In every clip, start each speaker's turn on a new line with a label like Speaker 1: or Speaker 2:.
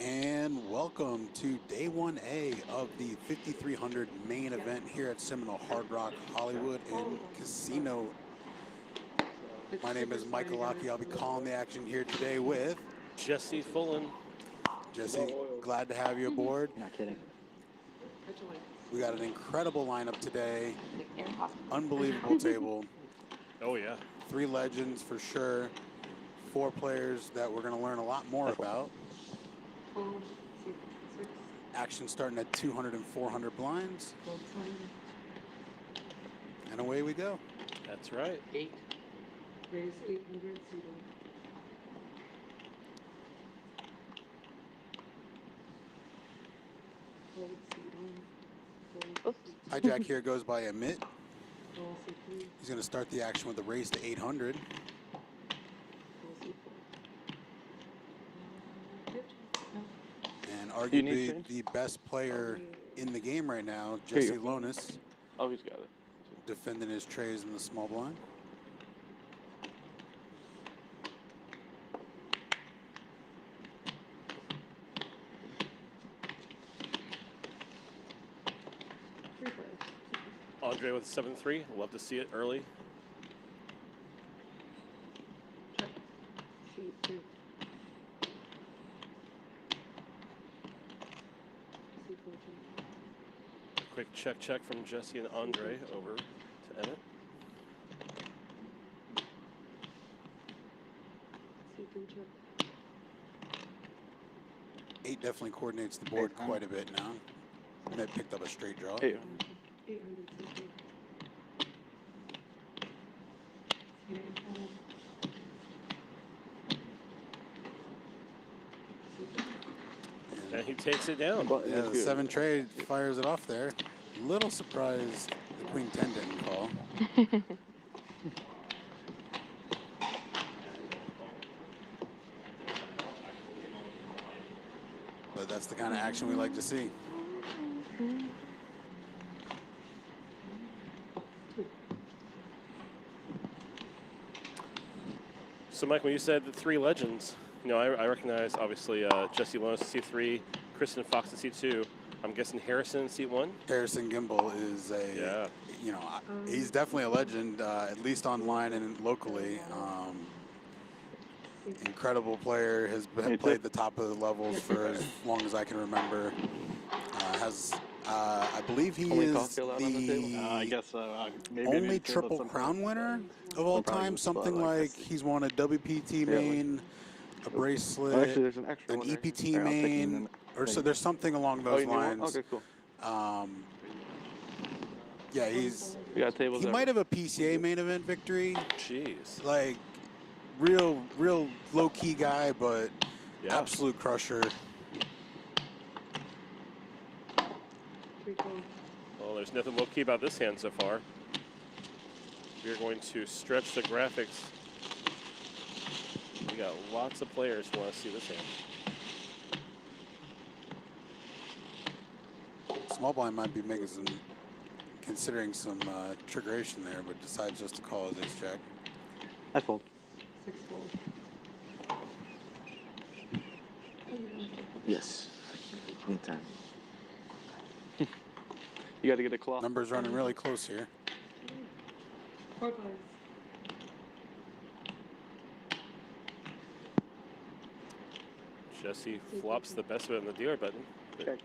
Speaker 1: And welcome to day 1A of the 5300 main event here at Seminole Hard Rock Hollywood and Casino. My name is Michael Aki. I'll be calling the action here today with
Speaker 2: Jesse Fullen.
Speaker 1: Jesse. Glad to have you aboard.
Speaker 3: Not kidding.
Speaker 1: We got an incredible lineup today. Unbelievable table.
Speaker 2: Oh, yeah.
Speaker 1: 3 legends for sure. 4 players that we're going to learn a lot more about. Action starting at 200 and 400 blinds. And away we go.
Speaker 2: That's right.
Speaker 4: 8. Raise 800 seated. Hold seating.
Speaker 1: Hijack here goes by Amit.
Speaker 4: Roll C3.
Speaker 1: He's going to start the action with a raise to 800.
Speaker 4: Roll C4.
Speaker 1: And
Speaker 3: You need
Speaker 1: arguably
Speaker 3: change?
Speaker 1: the best player in the game right now, Jesse Lonis,
Speaker 3: Oh, he's got it.
Speaker 1: defending his trays in the small blind.
Speaker 4: Three players.
Speaker 2: Andre with 7-3. Love to see it early.
Speaker 4: Check. C2. C4.
Speaker 2: Quick check from Jesse and Andre over to Emmett.
Speaker 4: C3 check.
Speaker 1: 8 definitely coordinates the board quite a bit now. Amit picked up a straight draw.
Speaker 3: Hey,
Speaker 4: 800 C3.
Speaker 2: And he takes it down.
Speaker 1: Yeah, the 7 trade fires it off there. Little surprised the Queen 10 didn't call. But that's the kind of action we like to see.
Speaker 2: So, Mike, when you said the 3 legends, you know, I recognize, obviously, Jesse Lonis at C3, Kristen Fox at C2. I'm guessing Harrison at C1?
Speaker 1: Harrison Gimbel is a, you know, he's definitely a legend, at least online and locally. Incredible player, has played the top of the levels for as long as I can remember. I believe he
Speaker 3: Only
Speaker 1: is
Speaker 3: coffee allowed on the table?
Speaker 5: I guess so. Maybe
Speaker 1: only Triple Crown winner of all
Speaker 3: probably
Speaker 1: time.
Speaker 3: just
Speaker 1: Something
Speaker 3: about like
Speaker 1: like
Speaker 3: this.
Speaker 1: he's won a WPT
Speaker 3: Yeah, like-
Speaker 1: main, a
Speaker 3: Oh,
Speaker 1: bracelet,
Speaker 3: actually, there's an extra
Speaker 1: an
Speaker 3: one there.
Speaker 1: EPT
Speaker 3: Alright, I'll take it
Speaker 1: main,
Speaker 3: and
Speaker 1: or so
Speaker 3: then-
Speaker 1: there's something along
Speaker 3: Oh,
Speaker 1: those
Speaker 3: you need one?
Speaker 1: lines.
Speaker 3: Okay, cool.
Speaker 1: Yeah, he's
Speaker 3: We got tables
Speaker 1: he
Speaker 3: there.
Speaker 1: might have a PCA main event victory.
Speaker 2: Jeez.
Speaker 1: Like real low key guy, but
Speaker 2: Yeah.
Speaker 1: absolute crusher.
Speaker 4: 3 calls.
Speaker 2: Well, there's nothing low-key about this hand so far. We're going to stretch the graphics. We got lots of players who want to see this hand.
Speaker 1: Small blind might be making some, considering some triggeration there, but decides just to call his ace jack.
Speaker 3: I fold.
Speaker 4: 6 calls.
Speaker 3: Yes. Anytime. You got to get a claw.
Speaker 1: Numbers running really close here.
Speaker 4: 4 players.
Speaker 2: Jesse flops the best of it on the dealer button. But
Speaker 3: Check.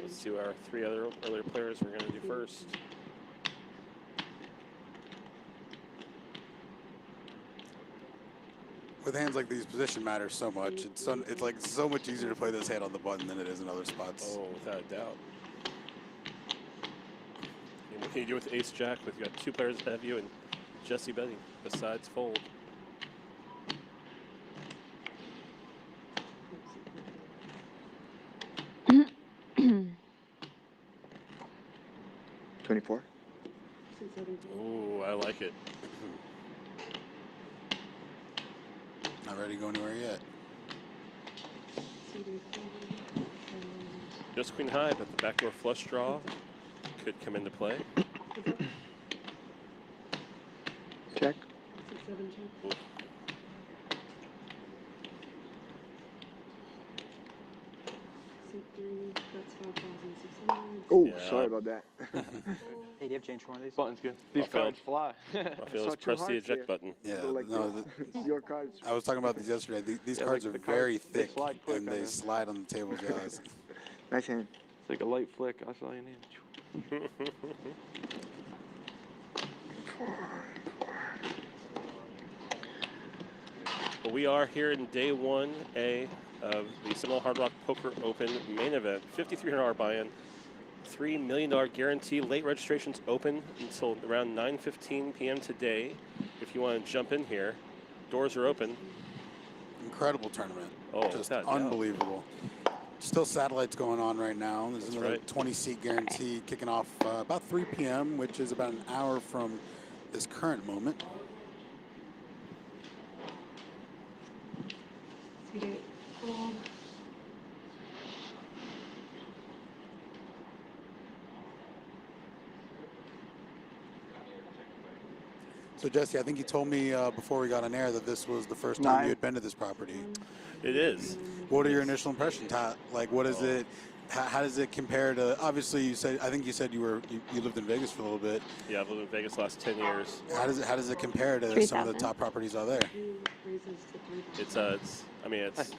Speaker 2: let's see what our 3 other earlier players we're going to do first.
Speaker 1: With hands like these, position matters so much. It's like so much easier to play this hand on the button than it is in other spots.
Speaker 2: Oh, without a doubt. And what can you do with ace jack with you got 2 players ahead of you and Jesse betting besides fold?
Speaker 4: Oops.
Speaker 3: 24.
Speaker 4: 617.
Speaker 2: Ooh, I like it.
Speaker 1: Not ready to go anywhere yet.
Speaker 4: CD 40.
Speaker 2: Just queen high, but the backdoor flush draw could come into play.
Speaker 3: Check.
Speaker 4: 617. 33, that's 5,600.
Speaker 3: Oh,
Speaker 2: Yeah.
Speaker 3: sorry about that.
Speaker 5: Hey, do you have change for one of these?
Speaker 3: Button's good. These
Speaker 2: Rafael-
Speaker 3: cards fly.
Speaker 2: Rafael
Speaker 3: Saw
Speaker 2: has
Speaker 3: two
Speaker 2: pressed the
Speaker 3: hearts
Speaker 2: eject
Speaker 3: there.
Speaker 2: button.
Speaker 1: Yeah,
Speaker 3: Go like
Speaker 1: no,
Speaker 3: this. Your cards.
Speaker 1: I was talking about these yesterday. These
Speaker 3: Yeah,
Speaker 1: cards
Speaker 3: like
Speaker 1: are
Speaker 3: the
Speaker 1: very
Speaker 3: cards, they
Speaker 1: thick
Speaker 3: slide quick
Speaker 1: and
Speaker 3: on
Speaker 1: they
Speaker 3: this.
Speaker 1: slide on the tables. Yeah, it's-
Speaker 3: Nice hand. It's like a light flick. That's all you need.
Speaker 2: But we are here in day 1A of the Seminole Hard Rock Poker Open main event. $5,300 buy-in, $3 million guarantee. Late registrations open until around 9:15 p.m. today. If you want to jump in here, doors are open.
Speaker 1: incredible tournament.
Speaker 2: Oh,
Speaker 1: Just
Speaker 2: without a doubt.
Speaker 1: unbelievable. Still satellites going on right now. There's
Speaker 2: That's
Speaker 1: another
Speaker 2: right.
Speaker 1: 20-seat guarantee kicking off about 3 p.m., which is about an hour from this current moment.
Speaker 4: So you get fold.
Speaker 1: So, Jesse, I think you told me before we got on air that this was the first time you had been to this property.
Speaker 2: It is.
Speaker 1: What are your initial impressions? Like, what is it? How does it compare to? Obviously, you said. I think you said you lived in Vegas for a little bit.
Speaker 2: Yeah, I've lived in Vegas the last 10 years.
Speaker 1: How does it compare to some of the
Speaker 6: 3,000.
Speaker 1: top properties out there?
Speaker 4: Raises to 3,000.
Speaker 2: I mean, it's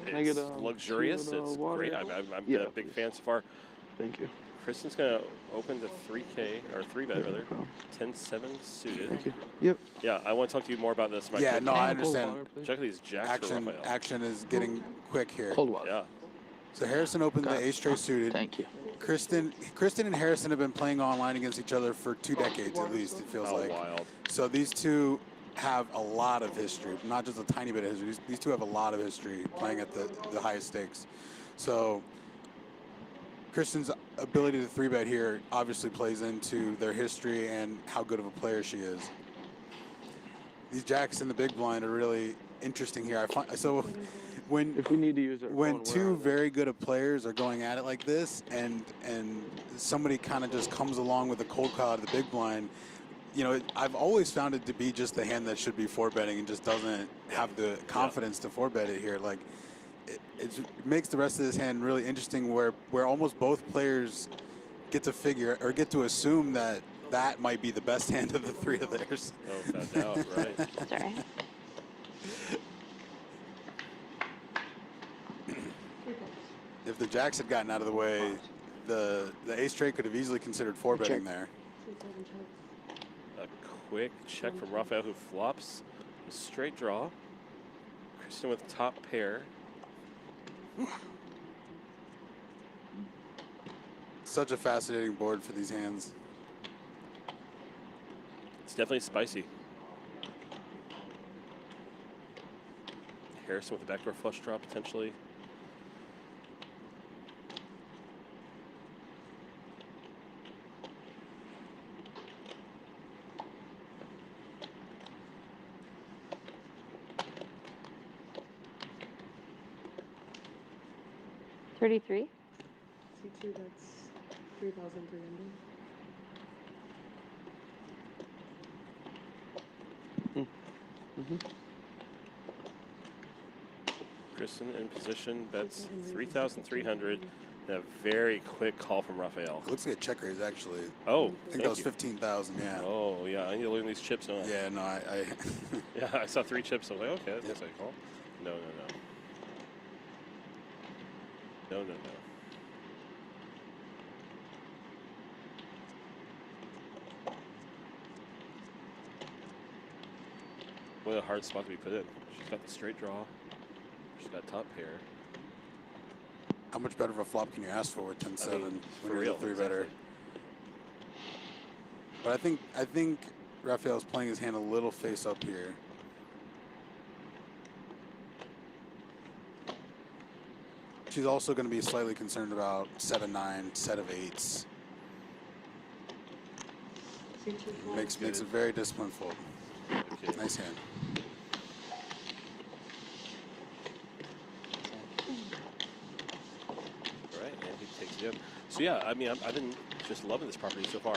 Speaker 3: Can I get,
Speaker 2: luxurious.
Speaker 3: two,
Speaker 2: It's
Speaker 3: water?
Speaker 2: great. I've
Speaker 3: Yeah,
Speaker 2: been a big
Speaker 3: please.
Speaker 2: fan so far.
Speaker 3: Thank you.
Speaker 2: Kristen's gonna open to 3K or 3-bet rather. 10-7 suited.
Speaker 3: Thank you. Yep.
Speaker 2: Yeah, I want to talk to you more about this. Mike.
Speaker 1: Yeah,
Speaker 2: Check-
Speaker 1: no, I
Speaker 3: Cold
Speaker 1: understand.
Speaker 3: water, please.
Speaker 2: Check these jacks for Rafael.
Speaker 1: Action is getting quick here.
Speaker 3: Cold water.
Speaker 2: Yeah.
Speaker 1: So Harrison opened
Speaker 3: Got
Speaker 1: the
Speaker 3: it.
Speaker 1: ace tray suited.
Speaker 3: Thank you.
Speaker 1: Kristen and Harrison have been playing online against each other for 2 decades at least. It feels
Speaker 2: How
Speaker 1: like.
Speaker 2: wild.
Speaker 1: So these two have a lot of history, not just a tiny bit of history. These two have a lot of history playing at the highest stakes. So Kristen's ability to 3-bet here obviously plays into their history and how good of a player she is. These jacks in the big blind are really interesting here. So when
Speaker 3: If we need to use our
Speaker 1: when
Speaker 3: phone,
Speaker 1: two very good of players are going at it like this, and somebody kind of just comes along with a cold call out of the big blind, you know, I've always found it to be just the hand that should be 4-betting and just doesn't have the confidence to 4-bet it here. Like, it makes the rest of this hand really interesting, where almost both players get to figure or get to assume that might be the best hand of the 3 of theirs.
Speaker 2: Oh, without doubt, right.
Speaker 6: That's all right.
Speaker 1: If the jacks had gotten out of the way, the ace tray could have easily considered 4-betting there.
Speaker 4: 2,7 checks.
Speaker 2: A quick check from Rafael, who flops a straight draw. Kristen with top pair.
Speaker 1: Such a fascinating board for these hands.
Speaker 2: It's definitely spicy. Harrison with the backdoor flush draw potentially.
Speaker 6: $33.
Speaker 4: C2, that's 3,300.
Speaker 2: Kristen in position, bets 3,300. And a very quick call from Rafael.
Speaker 1: It looks like a check raise, actually.
Speaker 2: Oh,
Speaker 1: I think
Speaker 2: thank
Speaker 1: that was
Speaker 2: you.
Speaker 1: 15,000, yeah.
Speaker 2: Oh, yeah, I need to learn these chips now.
Speaker 1: Yeah, no, I
Speaker 2: Yeah, I saw 3 chips. I was like, okay, that looks like a call. No, no, no. No, no, no. What a hard spot to be put in. She's got the straight draw. She's got top pair.
Speaker 1: how much better of a flop can you ask for with 10-7
Speaker 2: I mean,
Speaker 1: when
Speaker 2: for
Speaker 1: you're
Speaker 2: real,
Speaker 1: the 3-better?
Speaker 2: exactly.
Speaker 1: But I think Rafael's playing his hand a little face up here. She's also going to be slightly concerned about 7-9, set of 8s.
Speaker 4: C2 fold.
Speaker 1: Makes a very disciplined fold.
Speaker 2: Okay.
Speaker 1: Nice hand.
Speaker 2: All right, and he takes it in. So yeah, I mean, I've been just loving this property so far.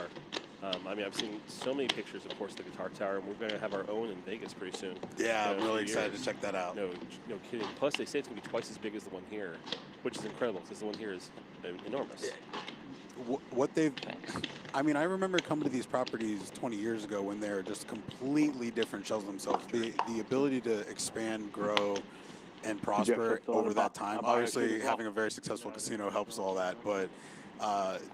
Speaker 2: I mean, I've seen so many pictures, of course, of the Guitar Tower, and we're going to have our own in Vegas pretty soon.
Speaker 1: Yeah,
Speaker 2: in
Speaker 1: I'm
Speaker 2: a
Speaker 1: really
Speaker 2: few
Speaker 1: excited
Speaker 2: years.
Speaker 1: to check that out.
Speaker 2: No kidding. Plus, they say it's going to be twice as big as the one here, which is incredible because the one here is enormous.
Speaker 1: What they've, I mean, I remember coming to these properties 20 years ago when they're just completely different shells themselves. The ability to expand, grow, and prosper over that time. Obviously, having a very successful casino helps all that, but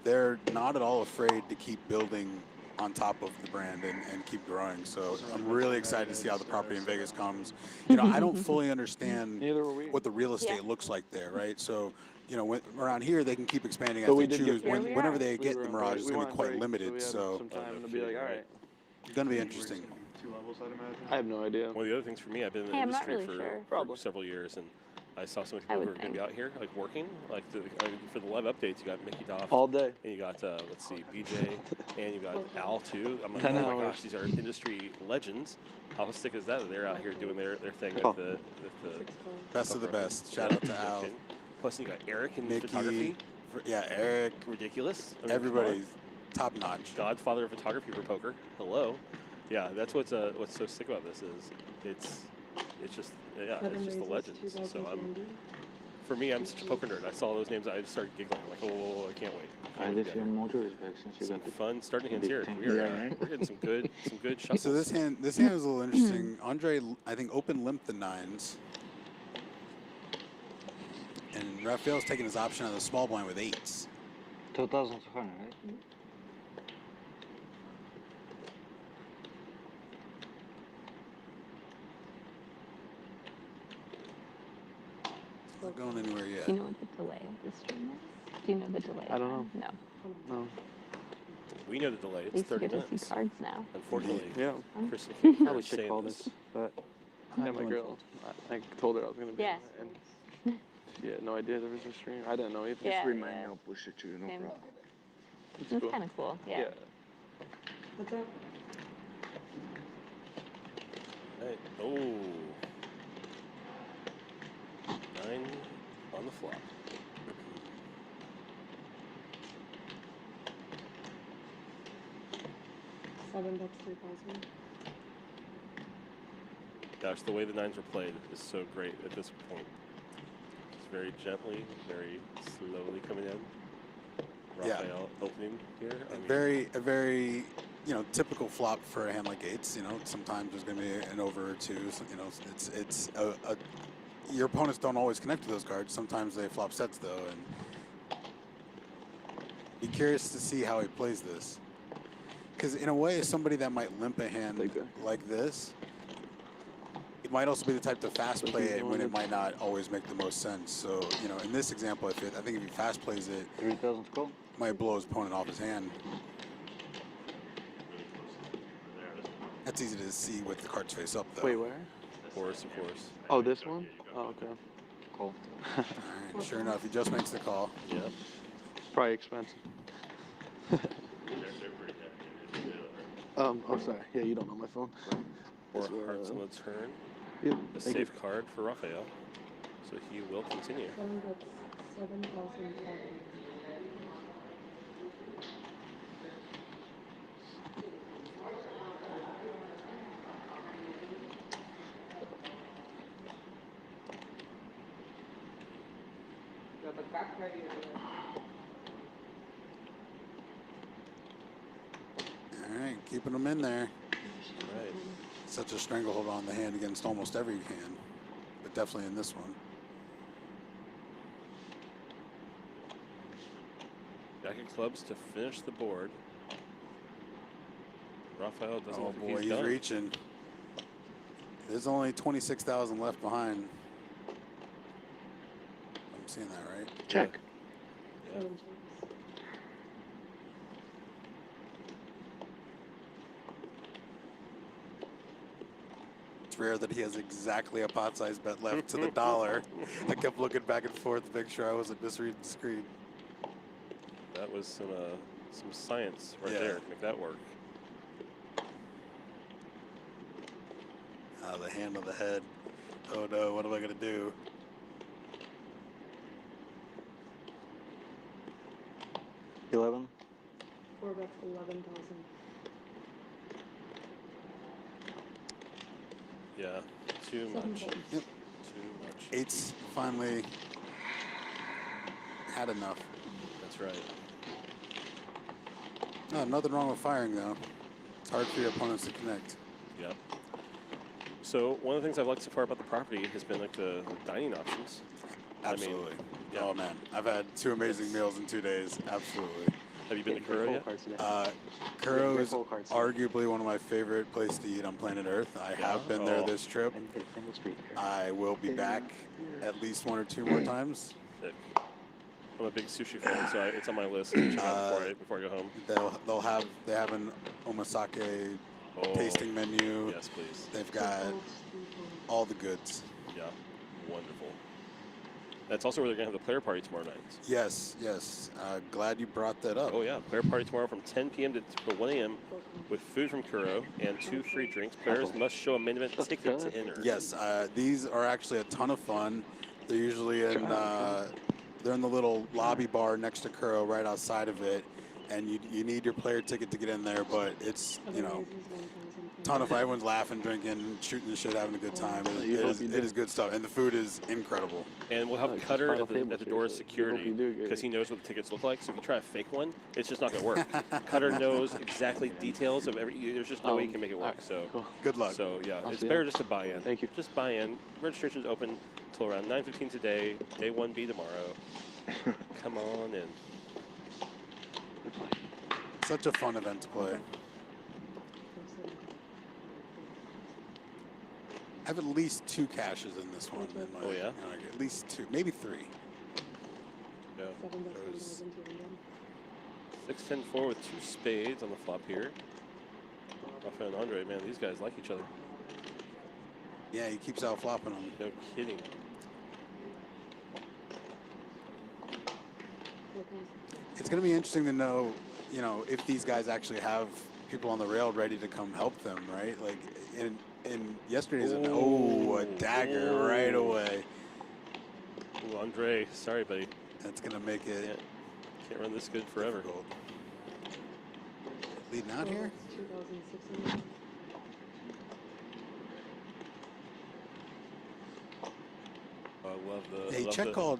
Speaker 1: they're not at all afraid to keep building on top of the brand and keep growing. So I'm really excited to see how the property in Vegas comes. You know, I don't fully understand
Speaker 3: Neither were we.
Speaker 1: what the real estate looks like there, right? So, you know, around here they can keep expanding as
Speaker 3: But we
Speaker 1: they
Speaker 3: did get
Speaker 1: choose.
Speaker 3: here
Speaker 6: we
Speaker 1: Whenever
Speaker 6: are.
Speaker 1: they
Speaker 3: We
Speaker 1: get
Speaker 3: were
Speaker 1: the
Speaker 3: on
Speaker 1: Mirage,
Speaker 3: break.
Speaker 1: it's
Speaker 3: We
Speaker 1: going to
Speaker 3: went
Speaker 1: be quite
Speaker 3: break,
Speaker 1: limited.
Speaker 3: we had
Speaker 1: So
Speaker 3: some time
Speaker 2: no
Speaker 3: to be like,
Speaker 2: kidding,
Speaker 3: all
Speaker 2: right?
Speaker 3: right.
Speaker 1: it's going to be interesting.
Speaker 7: 2 levels, I'd imagine.
Speaker 3: I have no idea.
Speaker 2: One of the other things for me, I've been in the
Speaker 6: Hey, I'm not
Speaker 2: industry
Speaker 6: really sure.
Speaker 2: for
Speaker 3: Probably.
Speaker 2: several years, and I saw some
Speaker 6: I
Speaker 2: people who
Speaker 6: would
Speaker 2: are going to
Speaker 6: think.
Speaker 2: be out here, like working, like for the live updates. You got Mickey Doff,
Speaker 3: All day.
Speaker 2: and you got let's see, BJ, and you got Al too. I'm like,
Speaker 3: 10
Speaker 2: oh my
Speaker 3: hours.
Speaker 2: gosh, these are industry legends. How sick is that? They're out here doing their thing
Speaker 3: Oh.
Speaker 2: with the
Speaker 4: 6 points.
Speaker 1: Best of the
Speaker 2: Poker.
Speaker 1: best. Shout out to
Speaker 2: No
Speaker 1: Al,
Speaker 2: kidding. Plus, you got Eric in
Speaker 1: Nikki,
Speaker 2: photography.
Speaker 1: yeah, Eric,
Speaker 2: Ridiculous. I mean,
Speaker 1: everybody's top notch.
Speaker 2: Godfather of photography for poker. Hello. Yeah, that's what's so sick about this is it's just it's
Speaker 4: 7
Speaker 2: just the
Speaker 4: raises,
Speaker 2: legends. So
Speaker 4: 2,200.
Speaker 2: for me, I'm such a poker nerd. I saw those names, I just started giggling. I'm like, oh, I can't wait.
Speaker 5: I live here in motor respect since you
Speaker 2: Some
Speaker 5: got the
Speaker 2: fun starting hands
Speaker 5: big
Speaker 2: here.
Speaker 5: tank.
Speaker 2: We are,
Speaker 5: Yeah, right?
Speaker 2: we're getting some good shuffles.
Speaker 1: So this hand is a little interesting. Andre, I think, open limped the nines. And Raphael's taking his option on the small blind with eights.
Speaker 5: 2,200, right?
Speaker 1: It's not going anywhere yet.
Speaker 6: Do you know what the delay of this stream is? Do you know the delay?
Speaker 3: I don't
Speaker 6: time? No.
Speaker 3: No.
Speaker 2: We know the delay.
Speaker 6: At
Speaker 2: It's
Speaker 6: least you
Speaker 2: 30
Speaker 6: get to see
Speaker 2: minutes.
Speaker 6: cards now.
Speaker 2: Unfortunately,
Speaker 3: Yeah.
Speaker 2: Kristen can't hear
Speaker 3: Probably
Speaker 2: us
Speaker 3: should
Speaker 2: saying
Speaker 3: call
Speaker 2: this.
Speaker 3: this, but yeah, my girl. I told her I was gonna be.
Speaker 6: Yes.
Speaker 3: And she had no idea there was a stream. I didn't know either.
Speaker 6: Yeah.
Speaker 5: Just remind me, I'll push it to you, no
Speaker 6: Same.
Speaker 5: problem.
Speaker 3: It's
Speaker 6: It's
Speaker 3: cool.
Speaker 6: kind of cool. Yeah.
Speaker 4: What's up?
Speaker 2: Right. Oh. 9 on the flop.
Speaker 4: 7, that's 3,000.
Speaker 2: Gosh, the way the nines are played is so great at this point. It's very gently, very slowly coming in.
Speaker 1: Yeah.
Speaker 2: Raphael opening here. I mean,
Speaker 1: A very, you know, typical flop for a hand like eights. You know, sometimes there's going to be an over or two. So, you know, it's your opponents don't always connect to those cards. Sometimes they flop sets though, and be curious to see how he plays this. Because in a way, somebody that might limp a hand like this, it might also be the type to fast play it when it might not always make the most sense. So, you know, in this example, I think if he fast plays it,
Speaker 5: 3,000 call.
Speaker 1: it might blow his opponent off his hand. That's easy to see with the cards face up, though.
Speaker 3: Wait, where?
Speaker 2: of course.
Speaker 3: Oh, this one? Oh, okay.
Speaker 5: Call.
Speaker 1: All right, sure enough, he just makes the call.
Speaker 2: Yeah.
Speaker 3: Probably expensive. Oh, sorry. Yeah, you don't know my phone.
Speaker 2: 4
Speaker 3: That's where,
Speaker 2: hearts on the turn.
Speaker 3: Yep.
Speaker 2: A
Speaker 3: thank you.
Speaker 2: safe card for Raphael. So he will continue.
Speaker 4: 7, that's 7,500.
Speaker 1: All right, keeping him in there.
Speaker 2: Right.
Speaker 1: Such a stranglehold on the hand against almost every hand, but definitely in this one.
Speaker 2: Jack of clubs to finish the board. Raphael doesn't
Speaker 1: Oh
Speaker 2: look
Speaker 1: boy,
Speaker 2: like
Speaker 1: he's
Speaker 2: done.
Speaker 1: reaching. There's only 26,000 left behind. I'm seeing that right.
Speaker 3: Check.
Speaker 2: Yeah.
Speaker 4: 7 checks.
Speaker 1: It's rare that he has exactly a pot-sized bet left to the dollar. I kept looking back and forth to make sure I wasn't misreading the screen.
Speaker 2: That was some science right
Speaker 1: Yeah.
Speaker 2: there to make that work.
Speaker 1: The hand on the head. Oh no, what am I gonna do?
Speaker 5: $11.
Speaker 4: 4 bets. That's 11,000.
Speaker 2: Yeah, too
Speaker 4: Seven
Speaker 2: much.
Speaker 4: buttons.
Speaker 1: Yep.
Speaker 2: Too much.
Speaker 1: Eight's finally had enough.
Speaker 2: That's right.
Speaker 1: No, nothing wrong with firing though. It's hard for your opponents to connect.
Speaker 2: Yep. So one of the things I've liked so far about the property has been like the dining options.
Speaker 1: Absolutely.
Speaker 2: yeah.
Speaker 1: Oh man, I've had 2 amazing meals in 2 days. Absolutely.
Speaker 2: Have you been to Kuro yet?
Speaker 1: Kuro is arguably one of my favorite places to eat on planet Earth. I have been there
Speaker 2: Oh.
Speaker 1: this trip. I will be back at least 1 or 2 more times.
Speaker 2: Sick. I'm a big sushi fan, so it's on my list to check out before I go home.
Speaker 1: They have an omasake
Speaker 2: Oh,
Speaker 1: tasting menu.
Speaker 2: yes, please.
Speaker 1: They've got all the goods.
Speaker 2: Yeah, wonderful. That's also where they're going to have the player party tomorrow night.
Speaker 1: Yes, yes. Glad you brought that up.
Speaker 2: Oh, yeah. Player party tomorrow from 10 p.m. to 1 a.m. with food from Kuro and 2 free drinks. Players must show a main event ticket to enter.
Speaker 1: Yes, these are actually a ton of fun. They're usually they're in the little lobby bar next to Kuro, right outside of it, and you need your player ticket to get in there. But it's ton of fun. Everyone's laughing, drinking, shooting the shit, having a good time. It is good stuff, and the food is incredible.
Speaker 2: And we'll have Cutter at the door of security because he knows what the tickets look like. So if you try to fake one, it's just not going to work. Cutter knows exactly details of every. There's just no way you can make it work. So
Speaker 1: Good luck.
Speaker 2: So yeah,
Speaker 3: I'll
Speaker 2: it's
Speaker 3: see
Speaker 2: better
Speaker 3: ya.
Speaker 2: just to buy in.
Speaker 3: Thank you.
Speaker 2: Just buy in. Registration's open until around 9:15 today. Day 1B tomorrow. Come on in.
Speaker 1: Such a fun event to play. I have at least 2 caches in this one.
Speaker 2: Oh, yeah?
Speaker 1: At least 2, maybe 3.
Speaker 2: Yeah.
Speaker 4: 7 bucks,
Speaker 1: Those-
Speaker 4: 1,200.
Speaker 2: 6-10-4 with 2 spades on the flop here. Rafael and Andre, man, these guys like each other.
Speaker 1: Yeah, he keeps out flopping them.
Speaker 2: No kidding.
Speaker 1: It's going to be interesting to know, if these guys actually have people on the rail ready to come help them, right? Like in yesterday's event. Oh, a dagger right away.
Speaker 2: Ooh, Andre, sorry, buddy.
Speaker 1: That's going to make it
Speaker 2: Can't run this good forever.
Speaker 1: difficult. Leading out here?
Speaker 4: 2,600.
Speaker 2: I love the.
Speaker 1: Yeah,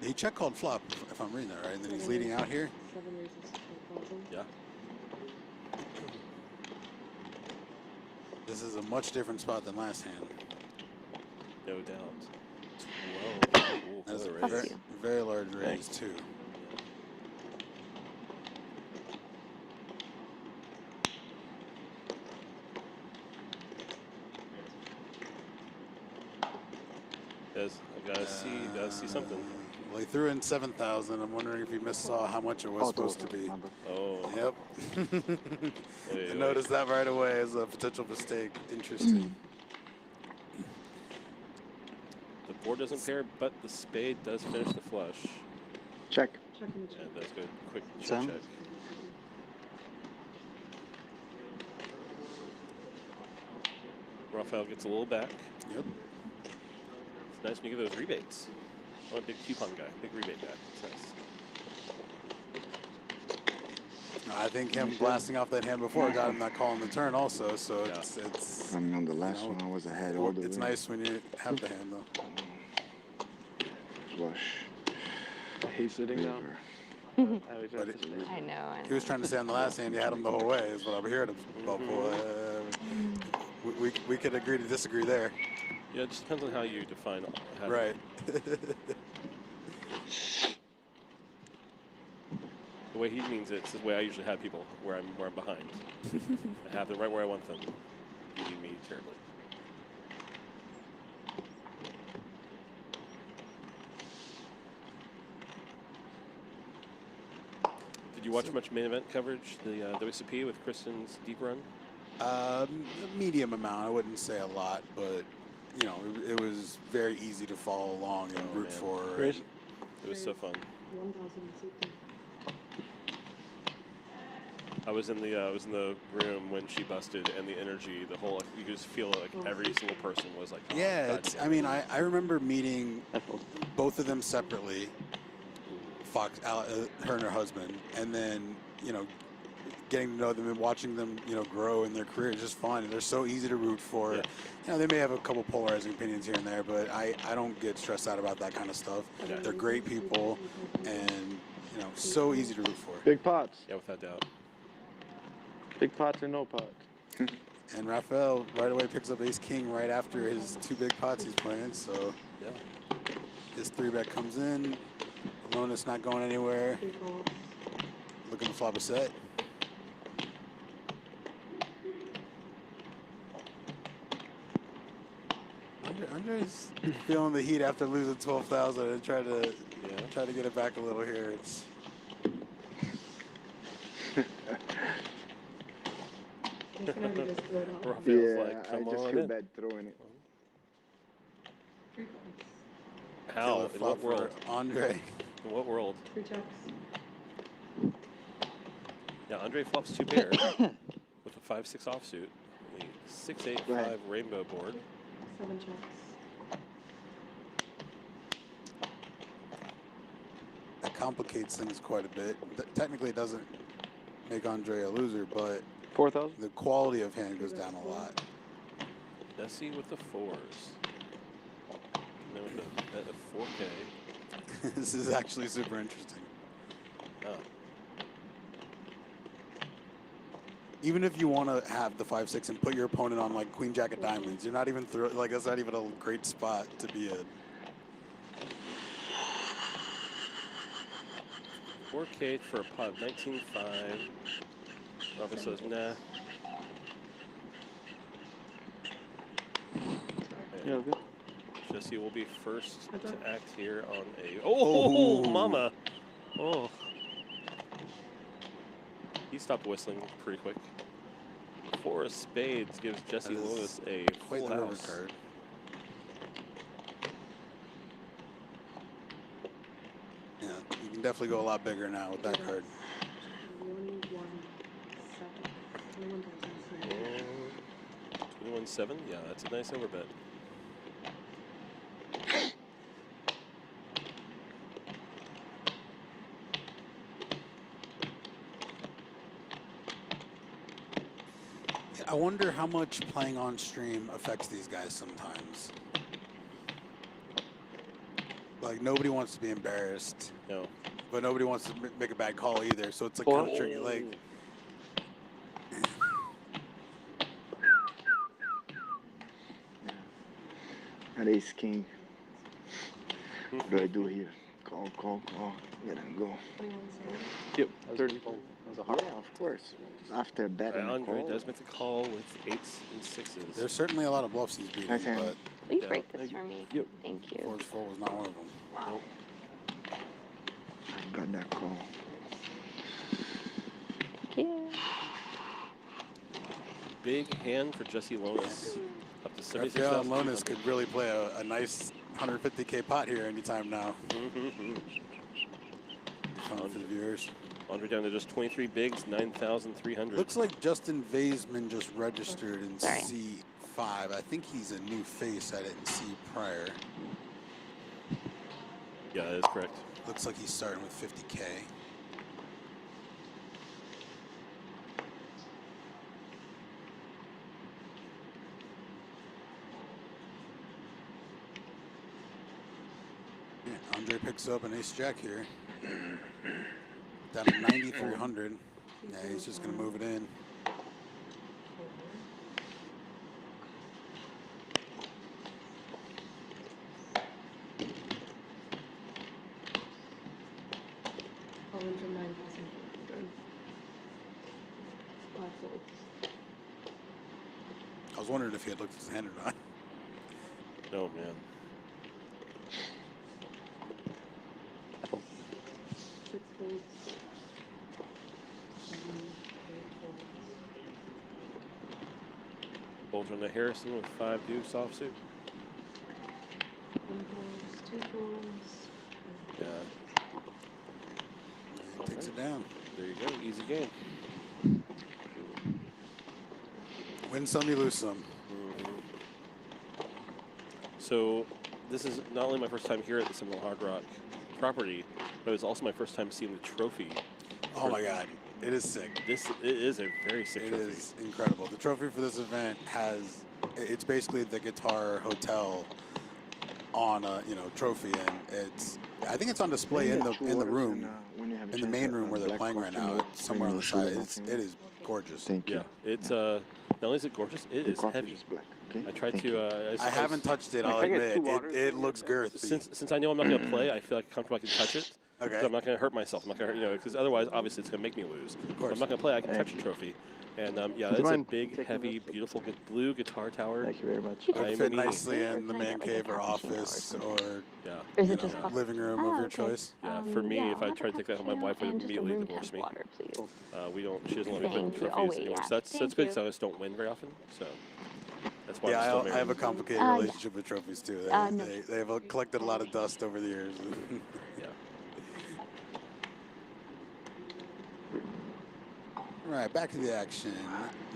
Speaker 1: he check called flop, if I'm reading that right. And then he's leading out here.
Speaker 4: 7 raises, 12,000.
Speaker 2: Yeah.
Speaker 1: This is a much different spot than last hand.
Speaker 2: No doubt. 12. Ooh,
Speaker 1: That's
Speaker 2: another
Speaker 1: a
Speaker 2: raise.
Speaker 1: very, very large raise, too.
Speaker 2: I gotta see something.
Speaker 1: Well, he threw in 7,000. I'm wondering if he saw how much it was supposed to be.
Speaker 2: Oh.
Speaker 1: Yep.
Speaker 2: Wait,
Speaker 1: I noticed that right away as a potential mistake. Interesting.
Speaker 2: The board doesn't pair, but the spade does finish the flush.
Speaker 5: Check.
Speaker 4: Check and
Speaker 2: Yeah,
Speaker 4: check.
Speaker 2: that's good. Quick check.
Speaker 5: Sam?
Speaker 2: check. Rafael gets a little back.
Speaker 1: Yep.
Speaker 2: It's nice when you get those rebates. I'm a big coupon guy, big rebate guy. It's nice.
Speaker 1: I think him blasting off that hand before got him that call on the turn also. So
Speaker 2: Yeah.
Speaker 1: it's
Speaker 5: I mean, on the last one, I was ahead all the way.
Speaker 1: it's nice when you have the hand though.
Speaker 5: Flush.
Speaker 3: He's sitting down.
Speaker 5: River.
Speaker 1: But
Speaker 6: I know.
Speaker 1: he was trying to say on the last hand you had him the whole way. Is what I'm hearing about. We could agree to disagree there.
Speaker 2: Yeah, it just depends on how you define how to-
Speaker 1: Right.
Speaker 2: The way he means it's the way I usually have people, where I'm behind. I have them right where I want them. Beating me terribly. Did you watch much main event coverage, the WCP with Kristen's deep run?
Speaker 1: A medium amount. I wouldn't say a lot, but it was very easy to follow along and root
Speaker 2: man.
Speaker 1: for.
Speaker 3: Chris?
Speaker 2: It was so fun.
Speaker 4: 1,060.
Speaker 2: I was in the room when she busted, and the energy, the whole, you could just feel like every single person was like, oh,
Speaker 1: Yeah,
Speaker 2: God
Speaker 1: it's.
Speaker 2: damn
Speaker 1: I
Speaker 2: it.
Speaker 1: mean, I remember meeting both of them separately. Her and her husband, and then getting to know them and watching them, you know, grow in their career is just fun. And they're so easy to root for.
Speaker 2: Yeah.
Speaker 1: You know, they may have a couple polarizing opinions here and there, but I don't get stressed out about that kind of stuff.
Speaker 2: Yeah.
Speaker 1: They're great people and, you know, so easy to root for.
Speaker 3: Big pots.
Speaker 2: Yeah, without doubt.
Speaker 3: Big pots or no pots.
Speaker 1: And Rafael right away picks up ace king right after his 2 big pots he's playing. So
Speaker 2: Yeah.
Speaker 1: his 3-bet comes in. Alonis not going anywhere.
Speaker 4: Three calls.
Speaker 1: Looking to flop a set. Andre's feeling the heat after losing 12,000 and try to get it back a little here. It's
Speaker 4: He's gonna be just throw it out.
Speaker 2: Rafael's
Speaker 5: Yeah,
Speaker 2: like,
Speaker 5: I
Speaker 2: come
Speaker 5: just
Speaker 2: on
Speaker 5: feel
Speaker 2: in.
Speaker 5: bad throwing it.
Speaker 4: Three calls.
Speaker 2: How?
Speaker 1: killer
Speaker 2: In
Speaker 1: flop
Speaker 2: what world?
Speaker 1: for Andre.
Speaker 2: In what world?
Speaker 4: 3 checks.
Speaker 2: Yeah, Andre flops 2 pairs with a 5-6 offsuit. The 6-8-5
Speaker 5: Right.
Speaker 2: rainbow board.
Speaker 4: 7 checks.
Speaker 1: That complicates things quite a bit. Technically, it doesn't make Andre a loser, but
Speaker 3: 4,000.
Speaker 1: the quality of hand goes down a lot.
Speaker 2: Jesse with the 4s. And then with a bet of 4K.
Speaker 1: This is actually super interesting.
Speaker 2: Oh,
Speaker 1: Even if you want to have the 5-6 and put your opponent on like Queen Jack of Diamonds, you're not even like that's not even a great spot to be in.
Speaker 2: 4K for a pot of 19.5. Rafa says, nah.
Speaker 3: Yeah,
Speaker 2: And
Speaker 3: good.
Speaker 2: Jesse will be first
Speaker 4: Okay.
Speaker 2: to act here on a. Oh,
Speaker 1: Oh.
Speaker 2: mama. Oh. He stopped whistling pretty quick. 4 of spades gives Jesse
Speaker 1: That is
Speaker 2: Lois a
Speaker 1: Quite
Speaker 2: full
Speaker 1: the river
Speaker 2: house.
Speaker 1: card. Yeah, you can definitely go a lot bigger now with that card.
Speaker 2: 21-7. Yeah, that's a nice overbet.
Speaker 1: I wonder how much playing on stream affects these guys sometimes. Like, nobody wants to be embarrassed,
Speaker 2: No.
Speaker 1: but nobody wants to make a bad call either. So it's like
Speaker 3: Four.
Speaker 1: kind of tricky. Like,
Speaker 5: That ace king. What do I do here? Call, call, call. Let him go.
Speaker 3: Yep. 30.
Speaker 5: Yeah, of course. After betting a
Speaker 2: Andre
Speaker 5: call.
Speaker 2: does make the call with 8s and 6s.
Speaker 1: there's certainly a lot of bluffs he's beating,
Speaker 5: Nice hand.
Speaker 1: but
Speaker 6: Will you
Speaker 2: Yeah.
Speaker 6: break this for me?
Speaker 3: Yep.
Speaker 6: Thank you.
Speaker 1: 4-4 was not one of them.
Speaker 2: Nope.
Speaker 5: I got that call.
Speaker 6: Thank you.
Speaker 2: Big hand for Jesse Lonis. Up to
Speaker 1: Rafael
Speaker 2: 76,000.
Speaker 1: Lonis could really play a nice 150K pot here anytime now. Fun for the viewers.
Speaker 2: Andre down to just 23 bigs, 9,300.
Speaker 1: Looks like Justin Vaisman just registered in
Speaker 6: Sorry.
Speaker 1: C5. I think he's a new face. I didn't see prior.
Speaker 2: Yeah, that is correct.
Speaker 1: Looks like he's starting with 50K. Yeah, Andre picks up an ace jack here. Down to 9,300. Yeah, he's just going to move it in. I was wondering if he had looked at his hand or not.
Speaker 2: No, man. Bolger on the Harrison with 5 deuce offsuit. Yeah,
Speaker 1: He takes it down.
Speaker 2: there you go. Easy game.
Speaker 1: Win some, you lose some.
Speaker 2: So this is not only my first time here at the Seminole Hard Rock property, but it was also my first time seeing the trophy.
Speaker 1: Oh my God. It is sick.
Speaker 2: It is a very sick
Speaker 1: It
Speaker 2: trophy.
Speaker 1: is incredible. The trophy for this event it's basically the Guitar Hotel on a trophy, and I think it's on display in the room, in the main room where they're playing right now. It's somewhere on the side. It is gorgeous.
Speaker 5: Thank you.
Speaker 2: Yeah, it's not only is it gorgeous, it
Speaker 5: The
Speaker 2: is
Speaker 5: coffee
Speaker 2: heavy.
Speaker 5: is black. Okay.
Speaker 2: I tried
Speaker 5: Thank
Speaker 2: to.
Speaker 5: you.
Speaker 1: I haven't touched it.
Speaker 3: Can
Speaker 1: I'll
Speaker 3: I get
Speaker 1: admit
Speaker 3: 2 waters?
Speaker 1: it looks girthy.
Speaker 2: Since I know I'm not going to play, I feel like comfortable I can touch it.
Speaker 1: Okay.
Speaker 2: Because I'm not going to hurt myself. I'm not going to, because otherwise, obviously, it's going to make me lose. If
Speaker 1: course.
Speaker 2: I'm not going to play, I can touch the trophy. And yeah,
Speaker 3: Would you
Speaker 2: it's a
Speaker 3: mind
Speaker 2: big,
Speaker 3: taking
Speaker 2: heavy,
Speaker 3: this?
Speaker 2: beautiful blue guitar tower.
Speaker 3: Thank you very much.
Speaker 6: You
Speaker 1: It would
Speaker 2: I
Speaker 1: fit
Speaker 2: mean-
Speaker 1: nicely in the
Speaker 6: Can I
Speaker 1: man
Speaker 6: get, like,
Speaker 1: cave
Speaker 6: a
Speaker 1: or
Speaker 6: cappuccino or
Speaker 1: office
Speaker 6: something?
Speaker 1: or
Speaker 2: Yeah.
Speaker 6: Or is
Speaker 1: you
Speaker 6: it just
Speaker 1: know,
Speaker 6: coffee?
Speaker 1: living room
Speaker 6: Oh,
Speaker 1: of your
Speaker 6: okay.
Speaker 1: choice.
Speaker 2: Yeah, for me,
Speaker 6: Yeah,
Speaker 2: if I
Speaker 6: I'll have
Speaker 2: tried to
Speaker 6: a
Speaker 2: take that home, my
Speaker 6: cappuccino
Speaker 2: wife would
Speaker 6: and just a
Speaker 2: immediately
Speaker 6: room
Speaker 2: divorce
Speaker 6: temp
Speaker 2: me.
Speaker 6: water, please.
Speaker 2: She doesn't let me play
Speaker 6: Thank you.
Speaker 2: trophies
Speaker 6: Oh, wait,
Speaker 2: anymore.
Speaker 6: yeah.
Speaker 2: So that's
Speaker 6: Thank
Speaker 2: good
Speaker 6: you.
Speaker 2: because I just don't win very often. So that's why
Speaker 1: Yeah,
Speaker 2: I'm still
Speaker 1: I
Speaker 2: married.
Speaker 1: have a complicated
Speaker 6: Yeah.
Speaker 1: relationship with trophies too.
Speaker 6: No.
Speaker 1: They have collected a lot of dust over the years.
Speaker 2: Yeah.
Speaker 1: All right, back to the action.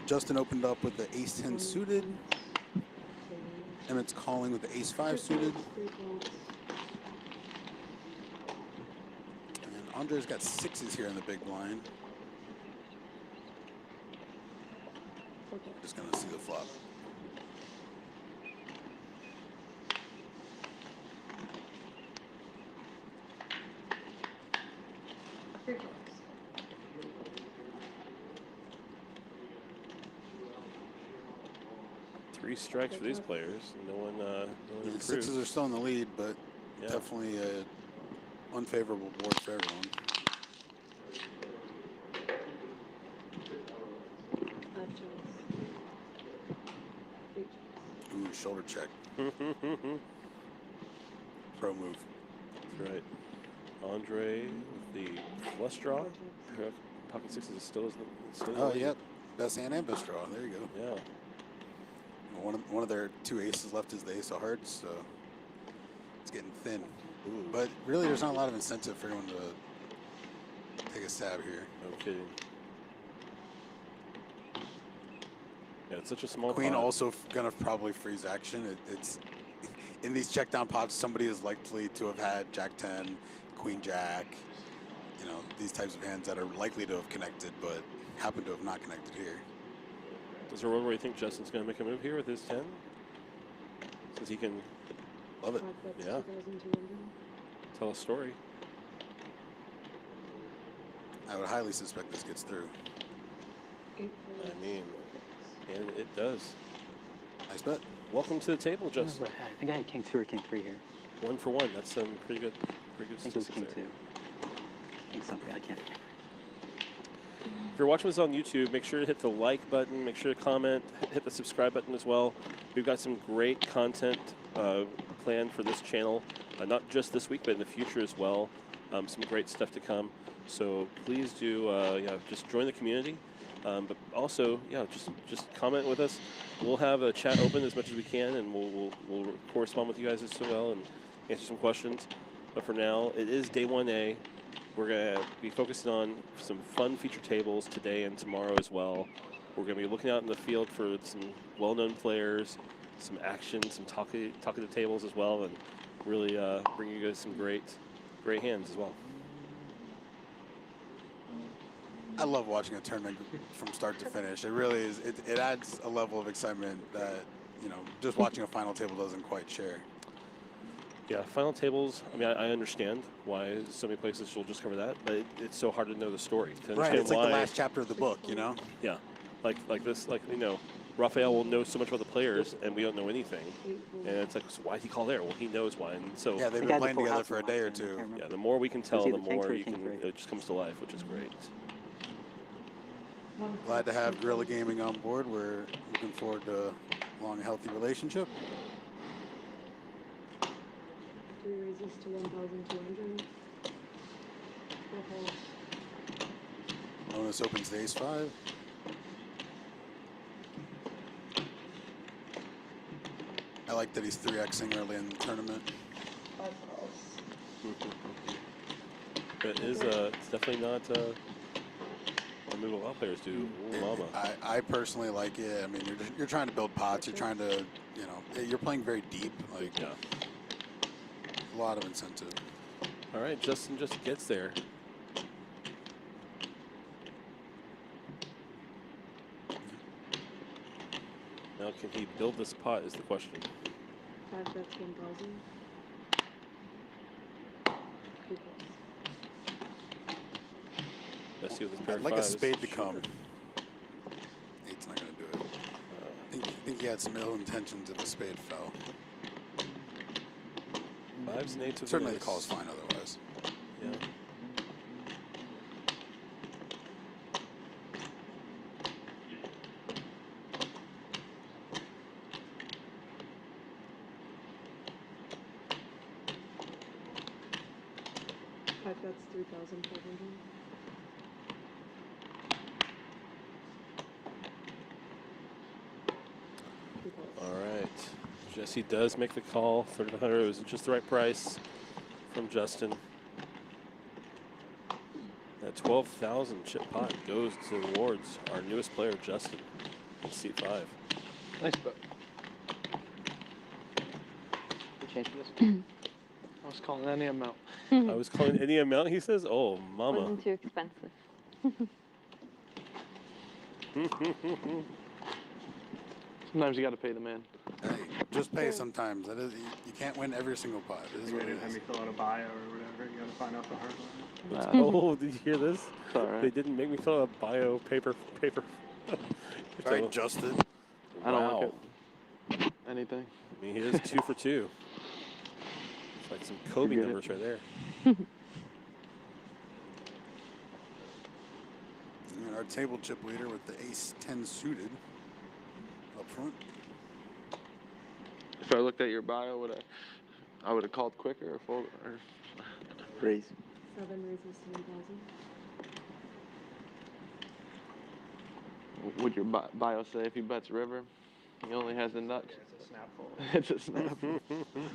Speaker 1: Justin opened up with the ace-10 suited. Emmett's calling with the ace-5 suited. And Andre's got 6s here in the big blind. Just gonna see the flop.
Speaker 4: Three clubs.
Speaker 2: Three strikes for these players. No one
Speaker 1: The
Speaker 2: improved.
Speaker 1: 6s are still in the lead, but
Speaker 2: Yeah.
Speaker 1: definitely a unfavorable board for everyone.
Speaker 4: Five jumps. Three jumps.
Speaker 1: Ooh, shoulder check.
Speaker 2: That's
Speaker 1: Pro move.
Speaker 2: right. Andre with the flush draw. Pocket sixes is still in the
Speaker 1: Oh,
Speaker 2: lead.
Speaker 1: yep. Best hand and best draw. There you go.
Speaker 2: Yeah.
Speaker 1: One of their 2 aces left is the ace of hearts, so it's getting thin.
Speaker 2: Ooh.
Speaker 1: But really, there's not a lot of incentive for anyone to take a stab here.
Speaker 2: No kidding. Yeah, it's such a small
Speaker 1: Queen
Speaker 2: pot.
Speaker 1: also gonna probably freeze action. It's in these check down pots, somebody is likely to have had Jack 10, Queen Jack, these types of hands that are likely to have connected, but happen to have not connected here.
Speaker 2: Is there a world where you think Justin's going to make a move here with his 10? Since he can
Speaker 1: Love it.
Speaker 4: Five clubs,
Speaker 2: Yeah.
Speaker 4: 2,200.
Speaker 2: tell a story.
Speaker 1: I would highly suspect this gets through.
Speaker 4: Eight
Speaker 2: I
Speaker 4: clubs.
Speaker 2: mean, and it does.
Speaker 1: Nice bet.
Speaker 2: Welcome to the table, Justin.
Speaker 7: I think I had king 2 or king 3 here.
Speaker 2: 1 for 1. That's some pretty good
Speaker 7: I think it was
Speaker 2: statistics
Speaker 7: king
Speaker 2: there.
Speaker 7: 2. King something, I can't.
Speaker 2: If you're watching this on YouTube, make sure to hit the like button, make sure to comment, hit the subscribe button as well. We've got some great content planned for this channel, not just this week, but in the future as well. Some great stuff to come. So please do, just join the community. But also, just comment with us. We'll have a chat open as much as we can, and we'll correspond with you guys as well and answer some questions. But for now, it is day 1A. We're going to be focusing on some fun feature tables today and tomorrow as well. We're going to be looking out in the field for some well-known players, some action, some talkative tables as well, and really bring you guys some great hands as well.
Speaker 1: I love watching a tournament from start to finish. It really is. It adds a level of excitement that, just watching a final table doesn't quite share.
Speaker 2: Yeah, final tables, I mean, I understand why so many places will just cover that, but it's so hard to know the story. To
Speaker 1: Right,
Speaker 2: understand
Speaker 1: it's like
Speaker 2: why,
Speaker 1: the last chapter of the book,
Speaker 2: Yeah, like this, Raphael will know so much about the players, and we don't know anything. And it's like, so why'd he call there? Well, he knows why. And so,
Speaker 1: Yeah, they've
Speaker 7: I
Speaker 1: been
Speaker 7: think I had
Speaker 1: playing
Speaker 7: the full
Speaker 1: together
Speaker 7: house
Speaker 1: for a
Speaker 7: in
Speaker 1: day or
Speaker 7: last game, I
Speaker 1: two.
Speaker 7: can't remember.
Speaker 2: the more we can tell,
Speaker 7: either
Speaker 2: the
Speaker 7: king
Speaker 2: more
Speaker 7: three or
Speaker 2: you
Speaker 7: king
Speaker 2: can,
Speaker 7: three.
Speaker 2: it just comes to life, which is great.
Speaker 4: One
Speaker 1: Glad to
Speaker 4: club,
Speaker 1: have
Speaker 4: two
Speaker 1: Guerrilla
Speaker 4: clubs.
Speaker 1: Gaming on board. We're looking forward to a long and healthy relationship.
Speaker 4: 3 raises to 1,200. Full house.
Speaker 1: Bonus opens to ace-5. I like that he's 3xing early in the tournament.
Speaker 4: 5 calls.
Speaker 2: But it's definitely not a move a lot of players do. Ooh, mama.
Speaker 1: I personally like it. I mean, you're trying to build pots. You're trying to, you're playing very deep. Like,
Speaker 2: Yeah.
Speaker 1: a lot of incentive.
Speaker 2: All right, Justin just gets there. Now, can he build this pot is the question.
Speaker 4: 5 bets 1,000. Three calls.
Speaker 2: Let's see what this pair
Speaker 1: I'd
Speaker 2: of
Speaker 1: like a
Speaker 2: fives.
Speaker 1: spade to come. Eight's not going to do it. I think he had some ill intentions if a spade fell.
Speaker 2: Fives and eights with
Speaker 1: Certainly the
Speaker 2: ace.
Speaker 1: call is fine otherwise.
Speaker 2: Yeah.
Speaker 4: Five bets 3,500. Three calls.
Speaker 2: All right. Jesse does make the call. 3,500 was just the right price from Justin. That 12,000 chip pot goes towards our newest player, Justin, in seat 5.
Speaker 3: Nice bet.
Speaker 7: We changed for this?
Speaker 3: I was calling any amount.
Speaker 2: I was calling any amount, he says. Oh, mama.
Speaker 6: Wasn't too expensive.
Speaker 3: Sometimes you got to pay the man.
Speaker 1: Hey, just pay sometimes. That is, you can't win every single pot. It is
Speaker 8: You
Speaker 1: what it
Speaker 8: didn't have me
Speaker 1: is.
Speaker 8: fill out a bio or whatever. You gotta find out the hard line.
Speaker 2: Oh, did you hear this?
Speaker 3: It's all
Speaker 2: They
Speaker 3: right.
Speaker 2: didn't make me fill out a bio paper.
Speaker 1: All right, Justin.
Speaker 3: I don't
Speaker 2: Wow.
Speaker 3: like it. Anything.
Speaker 2: I mean, he is 2 for 2. It's like some Kobe
Speaker 3: Forget it.
Speaker 2: numbers right there.
Speaker 1: And our table chip leader with the ace-10 suited up front.
Speaker 3: If I looked at your bio, I would have called quicker or fold or
Speaker 5: Raise.
Speaker 4: 7 raises to 1,000.
Speaker 3: would your bio say if he bets river, he only has the nuts?
Speaker 8: Yeah, it's a snap fold.
Speaker 3: It's a snap.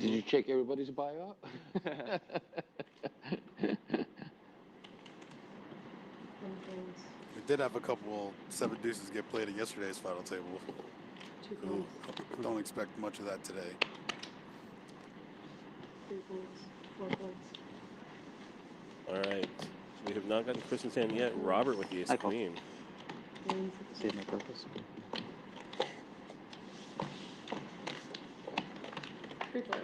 Speaker 9: Did you check everybody's bio out?
Speaker 4: 1 calls.
Speaker 1: We did have a couple 7 deuces get played at yesterday's final table.
Speaker 4: 2 calls.
Speaker 1: Don't expect much of that today.
Speaker 4: 3 calls. 4 calls.
Speaker 2: All right. We have not gotten Kristen's hand yet. Robert with the ace
Speaker 7: I call.
Speaker 2: queen.
Speaker 4: 9,
Speaker 7: Save my purpose.
Speaker 4: 3 calls.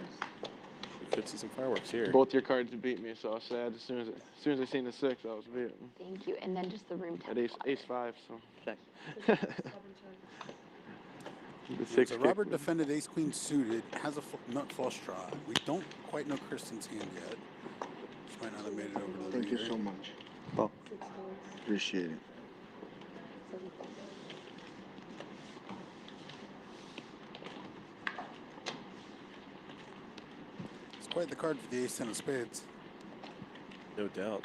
Speaker 2: We could see some fireworks here.
Speaker 3: Both your cards beat me, so I was sad. As soon as I seen the 6, I was beat.
Speaker 6: Thank you. And then just the room
Speaker 3: At
Speaker 6: temp.
Speaker 3: ace 5, so
Speaker 7: Check.
Speaker 4: 7 checks.
Speaker 3: the 6.
Speaker 1: So Robert defended ace-queen suited, has a nut flush draw. We don't quite know Kristen's hand yet. She might not have made it over to the
Speaker 5: Thank you
Speaker 1: reader.
Speaker 5: so much.
Speaker 4: 6 calls.
Speaker 5: Appreciate it.
Speaker 4: 7 calls.
Speaker 1: It's quite the card for the ace-10 of spades.
Speaker 2: No doubt.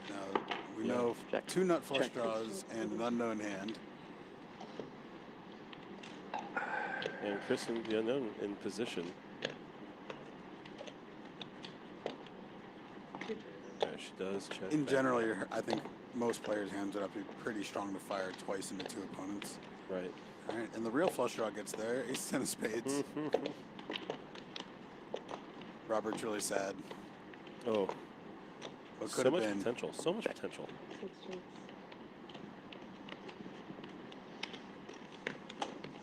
Speaker 1: Now, we
Speaker 2: Yeah.
Speaker 1: know
Speaker 7: Check.
Speaker 1: 2 nut flush
Speaker 5: Check.
Speaker 1: draws and an unknown hand.
Speaker 2: And Kristen, the unknown, in position. There she does check.
Speaker 1: In
Speaker 2: back.
Speaker 1: general, I think most players' hands would have to be pretty strong to fire twice into 2 opponents.
Speaker 2: Right.
Speaker 1: All right, and the real flush draw gets there. Ace-10 of spades. Robert's really sad.
Speaker 2: Oh,
Speaker 1: What could
Speaker 2: so
Speaker 1: have
Speaker 2: much
Speaker 1: been?
Speaker 2: potential. So much potential.
Speaker 4: 6 checks.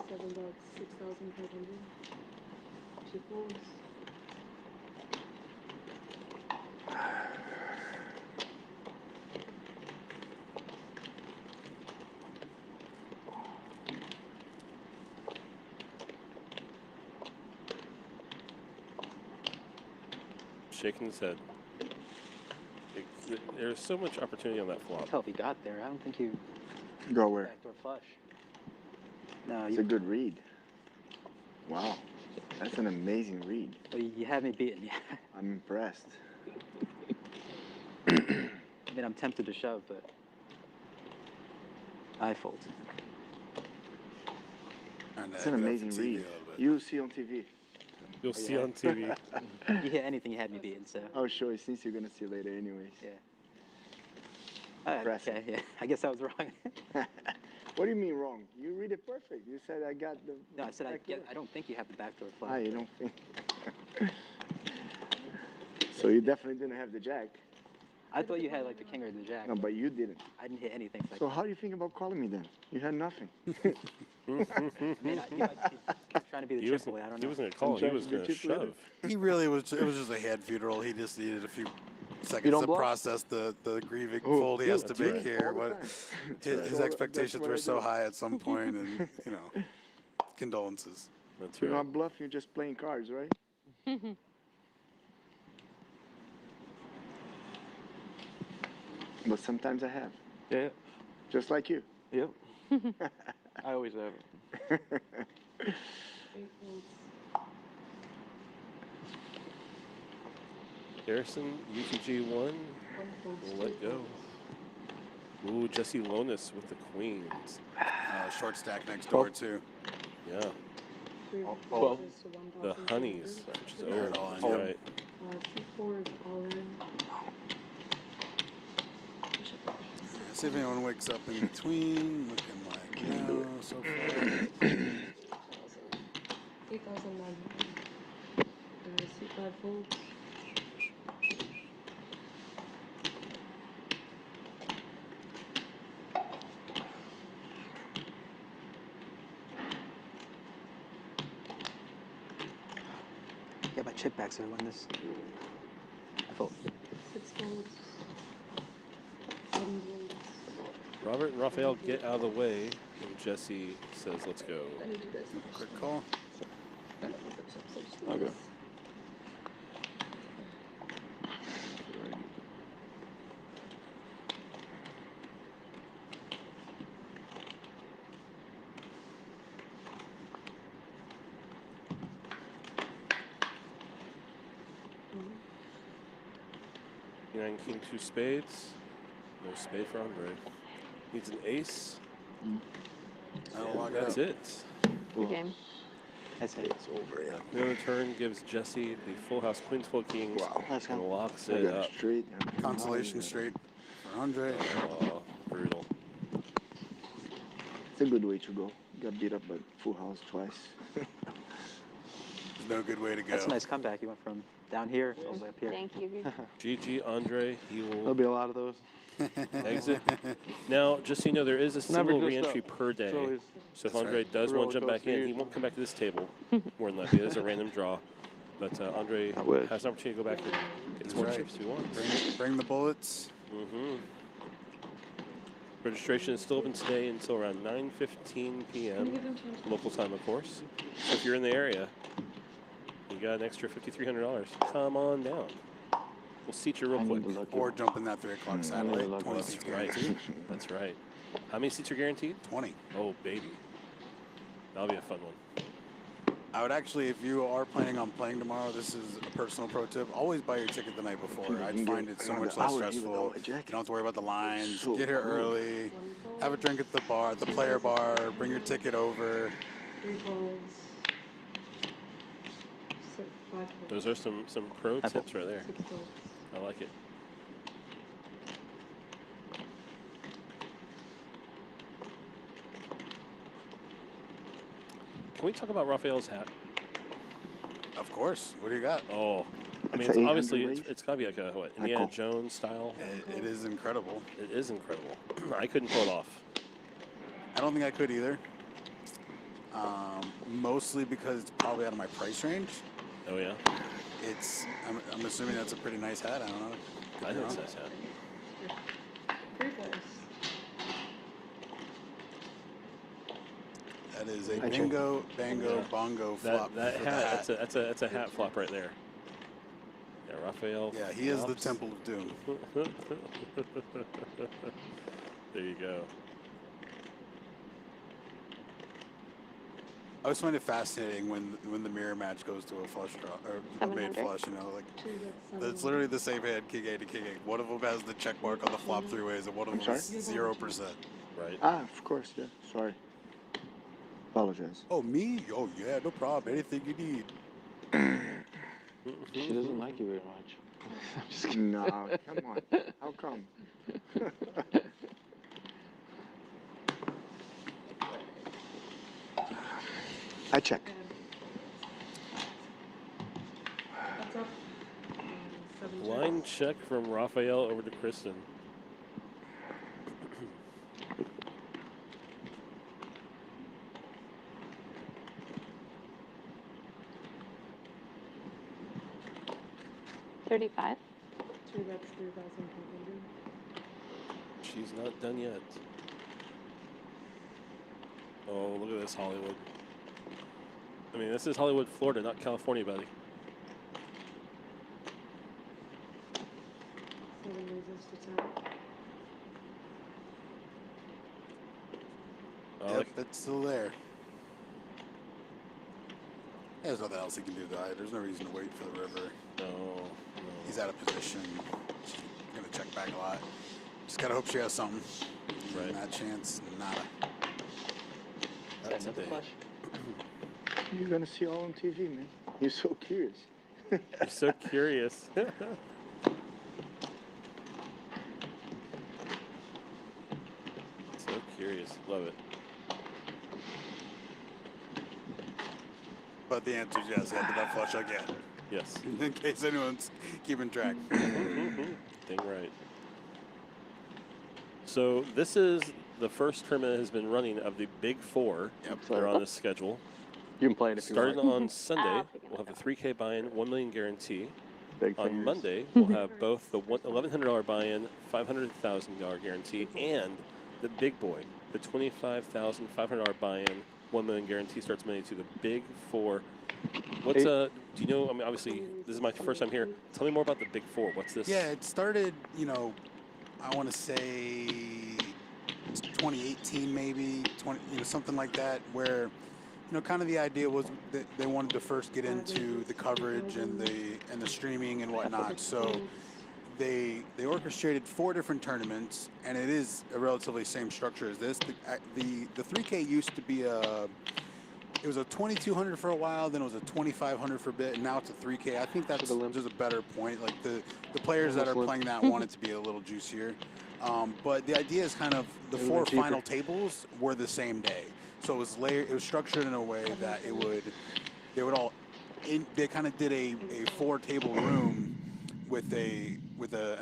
Speaker 4: 7 bets 6,500. 2 calls.
Speaker 2: Shaking his head. There's so much opportunity on that flop.
Speaker 7: That's how he got there. I don't think you
Speaker 5: Go where?
Speaker 7: backdoor flush. No,
Speaker 5: It's a good read. Wow. That's an amazing read.
Speaker 7: you have me beaten. Yeah.
Speaker 5: I'm impressed.
Speaker 7: I mean, I'm tempted to shove, but I fold.
Speaker 1: And,
Speaker 5: It's an
Speaker 1: get up
Speaker 5: amazing
Speaker 1: for TV
Speaker 5: read.
Speaker 1: a little bit.
Speaker 5: You see on TV.
Speaker 2: You'll see on TV.
Speaker 7: You hit anything, you had me beaten. So
Speaker 5: Oh, sure. Since you're gonna see later, anyways.
Speaker 7: yeah.
Speaker 5: Impressive.
Speaker 7: Okay, yeah. I guess I was wrong.
Speaker 5: What do you mean wrong? You read it perfect. You said I got the.
Speaker 7: No, I said
Speaker 5: backdoor.
Speaker 7: I don't think you have the backdoor flush.
Speaker 5: Ah, you don't think? So you definitely didn't have the jack.
Speaker 7: I thought you had like the king or the jack.
Speaker 5: No, but you didn't.
Speaker 7: I didn't hit anything.
Speaker 5: So how do you think about calling me then? You had nothing.
Speaker 7: He was trying to be the
Speaker 2: He was,
Speaker 7: chip away. I don't
Speaker 2: he
Speaker 7: know.
Speaker 2: was going to call. He
Speaker 5: trying
Speaker 2: was
Speaker 5: to be
Speaker 2: going to
Speaker 5: chip leader.
Speaker 2: shove.
Speaker 1: He really was. It was just a hand funeral. He just needed a few seconds
Speaker 5: don't
Speaker 1: to
Speaker 5: bluff?
Speaker 1: process the grieving
Speaker 5: Oh,
Speaker 1: fold he has to
Speaker 2: that's
Speaker 1: make
Speaker 2: right.
Speaker 1: here.
Speaker 5: All the
Speaker 1: But
Speaker 5: time.
Speaker 1: his
Speaker 5: That's
Speaker 1: expectations
Speaker 5: what
Speaker 1: were
Speaker 5: I
Speaker 1: so
Speaker 5: do.
Speaker 1: high at some point, and you know, condolences.
Speaker 2: That's
Speaker 5: You're
Speaker 2: right.
Speaker 5: not bluffing, you're just playing cards, right? But sometimes I have,
Speaker 3: Yeah.
Speaker 5: just like you.
Speaker 3: Yep. I always have.
Speaker 4: 8 folds.
Speaker 2: Harrison, UTG 1.
Speaker 4: 1 fold.
Speaker 2: We'll let go. Ooh, Jesse Lonis with the queens.
Speaker 1: Short stack next door too.
Speaker 2: Yeah.
Speaker 4: 3
Speaker 3: Well,
Speaker 4: folds to
Speaker 2: The
Speaker 4: 1,200.
Speaker 2: honeys, which is
Speaker 1: They're all in.
Speaker 2: right.
Speaker 4: 2-4 is all in.
Speaker 1: See if anyone wakes up in between. Looking like no so far.
Speaker 4: 8,900. And I see 5 folds.
Speaker 7: Get my chip back so I win this. I fold.
Speaker 4: 6 folds. 7 folds.
Speaker 2: Robert and Raphael get out of the way, and Jesse says, let's go.
Speaker 4: I need you guys to
Speaker 1: Quick call.
Speaker 3: Okay.
Speaker 2: King, king, 2 spades. No spade for Andre. Needs an ace.
Speaker 1: I'll log
Speaker 2: That's
Speaker 1: up.
Speaker 2: it.
Speaker 6: Good game.
Speaker 7: That's it.
Speaker 5: It's over, yeah.
Speaker 2: The other turn gives Jesse the full house, queens, full kings,
Speaker 5: Wow.
Speaker 7: Let's
Speaker 2: and
Speaker 7: go.
Speaker 2: locks
Speaker 5: I
Speaker 2: it
Speaker 5: got
Speaker 2: up.
Speaker 5: it straight.
Speaker 1: Consolation straight for Andre.
Speaker 2: Oh, brutal.
Speaker 5: It's a good way to go. Got beat up by full house twice.
Speaker 1: There's no good way to go.
Speaker 7: That's a nice comeback. You went from down here all the way up here.
Speaker 6: Thank you.
Speaker 2: GG Andre, he
Speaker 3: There'll
Speaker 2: will
Speaker 3: be a lot of those.
Speaker 2: exit. Now, just so you know, there is a single
Speaker 3: just
Speaker 2: re-entry
Speaker 3: up.
Speaker 2: per day.
Speaker 3: It's always
Speaker 2: So if
Speaker 1: That's
Speaker 2: Andre
Speaker 1: right.
Speaker 2: does want to
Speaker 3: Roller
Speaker 2: jump back
Speaker 3: coaster
Speaker 2: in, he
Speaker 3: usually.
Speaker 2: won't come back to this table. More than likely, it's a random draw. But Andre
Speaker 3: I wish.
Speaker 2: has an opportunity to go back and get
Speaker 1: That's
Speaker 2: some more
Speaker 1: right.
Speaker 2: chips if he wants.
Speaker 1: Bring the bullets.
Speaker 2: Mm-hmm. Registration is still open today until around 9:15
Speaker 4: Can you
Speaker 2: p.m.
Speaker 4: give them chance?
Speaker 2: local time, of course. So if you're in the area, you got an extra $5,300. Come on down. We'll seat you real
Speaker 9: I
Speaker 2: quick.
Speaker 9: need to look
Speaker 1: Or
Speaker 9: at
Speaker 1: jump in that 3 o'clock
Speaker 9: I need to
Speaker 1: satellite.
Speaker 9: look
Speaker 1: 20
Speaker 9: at-
Speaker 1: seats
Speaker 2: Right.
Speaker 1: guaranteed.
Speaker 2: That's right. How many seats are guaranteed?
Speaker 1: 20.
Speaker 2: Oh, baby. That'll be a fun one.
Speaker 1: I would actually, if you are planning on playing tomorrow, this is a personal pro tip. Always buy your ticket the night before.
Speaker 5: You
Speaker 1: I'd
Speaker 5: can
Speaker 1: find
Speaker 5: get
Speaker 1: it so
Speaker 5: another
Speaker 1: much less
Speaker 5: hour here
Speaker 1: stressful.
Speaker 5: without my
Speaker 1: You
Speaker 5: jacket.
Speaker 1: don't have to worry about the lines.
Speaker 5: So
Speaker 1: Get here
Speaker 5: cool.
Speaker 1: early.
Speaker 4: 1 fold.
Speaker 1: Have a drink at the bar, the player bar. Bring your ticket over.
Speaker 4: 3 folds. 5 folds.
Speaker 2: Those are some pro tips right there.
Speaker 4: 6 folds.
Speaker 2: I like it. Can we talk about Raphael's hat?
Speaker 1: Of course. What do you got?
Speaker 2: Oh, I mean,
Speaker 5: It's a
Speaker 2: it's obviously
Speaker 5: 800
Speaker 2: it's got to be like a what,
Speaker 5: I
Speaker 2: Indiana
Speaker 5: call.
Speaker 2: Jones style.
Speaker 1: It is incredible.
Speaker 2: It is incredible. I couldn't pull it off.
Speaker 1: I don't think I could either. Mostly because it's probably out of my price range.
Speaker 2: Oh yeah,
Speaker 1: I'm assuming that's a pretty nice hat. I don't know. Could
Speaker 2: I
Speaker 1: be
Speaker 2: think it's
Speaker 1: wrong.
Speaker 2: nice hat.
Speaker 4: 3 folds.
Speaker 1: That is a
Speaker 5: I check.
Speaker 1: bingo, bango,
Speaker 2: Yeah.
Speaker 1: bongo
Speaker 2: That
Speaker 1: flop.
Speaker 2: that
Speaker 1: for the
Speaker 2: hat, that's a hat flop right there. Yeah, Raphael.
Speaker 1: Yeah, he is the
Speaker 2: flops.
Speaker 1: Temple of Doom.
Speaker 2: There you go.
Speaker 1: I always find it fascinating when the mirror match goes to a flush draw or a made
Speaker 6: 700.
Speaker 1: flush. You know, like
Speaker 4: 2, that's
Speaker 1: it's
Speaker 4: 7.
Speaker 1: literally the same hand, king 8 to king 8. One of them has the check mark on the flop 3 ways, and one of
Speaker 5: I'm
Speaker 1: them is
Speaker 5: sorry?
Speaker 1: 0%.
Speaker 2: Right.
Speaker 5: Ah, of course, yeah. Sorry. Apologize.
Speaker 1: Oh, me? Oh, yeah, no problem. Anything you need.
Speaker 9: She doesn't like you very much.
Speaker 5: I'm just kidding. No, come on. How come? I check.
Speaker 4: That's up. 7
Speaker 2: Line check from Raphael over to Kristen.
Speaker 6: $35.
Speaker 4: 2 bets, 3,200.
Speaker 2: She's not done yet. Oh, look at this, Hollywood. I mean, this is Hollywood, Florida, not California, buddy.
Speaker 4: 7 raises to 10.
Speaker 2: Oh,
Speaker 1: Yep, it's still there. There's nothing else he can do, though. There's no reason to wait for the river.
Speaker 2: no.
Speaker 1: He's out of position. She's going to check back a lot. Just got to hope she has something.
Speaker 2: Right.
Speaker 1: And that chance, nada.
Speaker 2: That's a day.
Speaker 5: You're gonna see all on TV, man. You're so curious.
Speaker 2: You're so curious. So curious. Love it.
Speaker 1: But the answer is yes. He had the nut flush again.
Speaker 2: Yes.
Speaker 1: In case anyone's keeping track.
Speaker 2: Thing right. So this is the first tournament that has been running of the Big Four.
Speaker 1: Yep.
Speaker 2: They're on this schedule.
Speaker 3: You can play it if you
Speaker 2: Starting
Speaker 3: want.
Speaker 2: on Sunday,
Speaker 6: I'll take
Speaker 2: we'll have
Speaker 6: it.
Speaker 2: the 3K buy-in, $1 million guarantee.
Speaker 3: Big
Speaker 2: On
Speaker 3: fingers.
Speaker 2: Monday, we'll have both the $1,100 buy-in, $500,000 guarantee, and the big boy, the $25,500 buy-in, $1 million guarantee starts Monday to the Big Four. What's do you know? I mean, obviously, this is my first time here. Tell me more about the Big Four. What's this?
Speaker 1: Yeah, it started, I want to say 2018 maybe, something like that, where, kind of the idea was that they wanted to first get into the coverage and the streaming and whatnot. So they orchestrated 4 different tournaments, and it is a relatively same structure as this. The 3K used to be it was a 2,200 for a while, then it was a 2,500 for a bit, and now it's a 3K. I think that's just a better point. Like the players that are playing that want it to be a little juicier. But the idea is kind of the 4 final tables were the same day. So it was it was structured in a way that they kind of did a 4-table room with an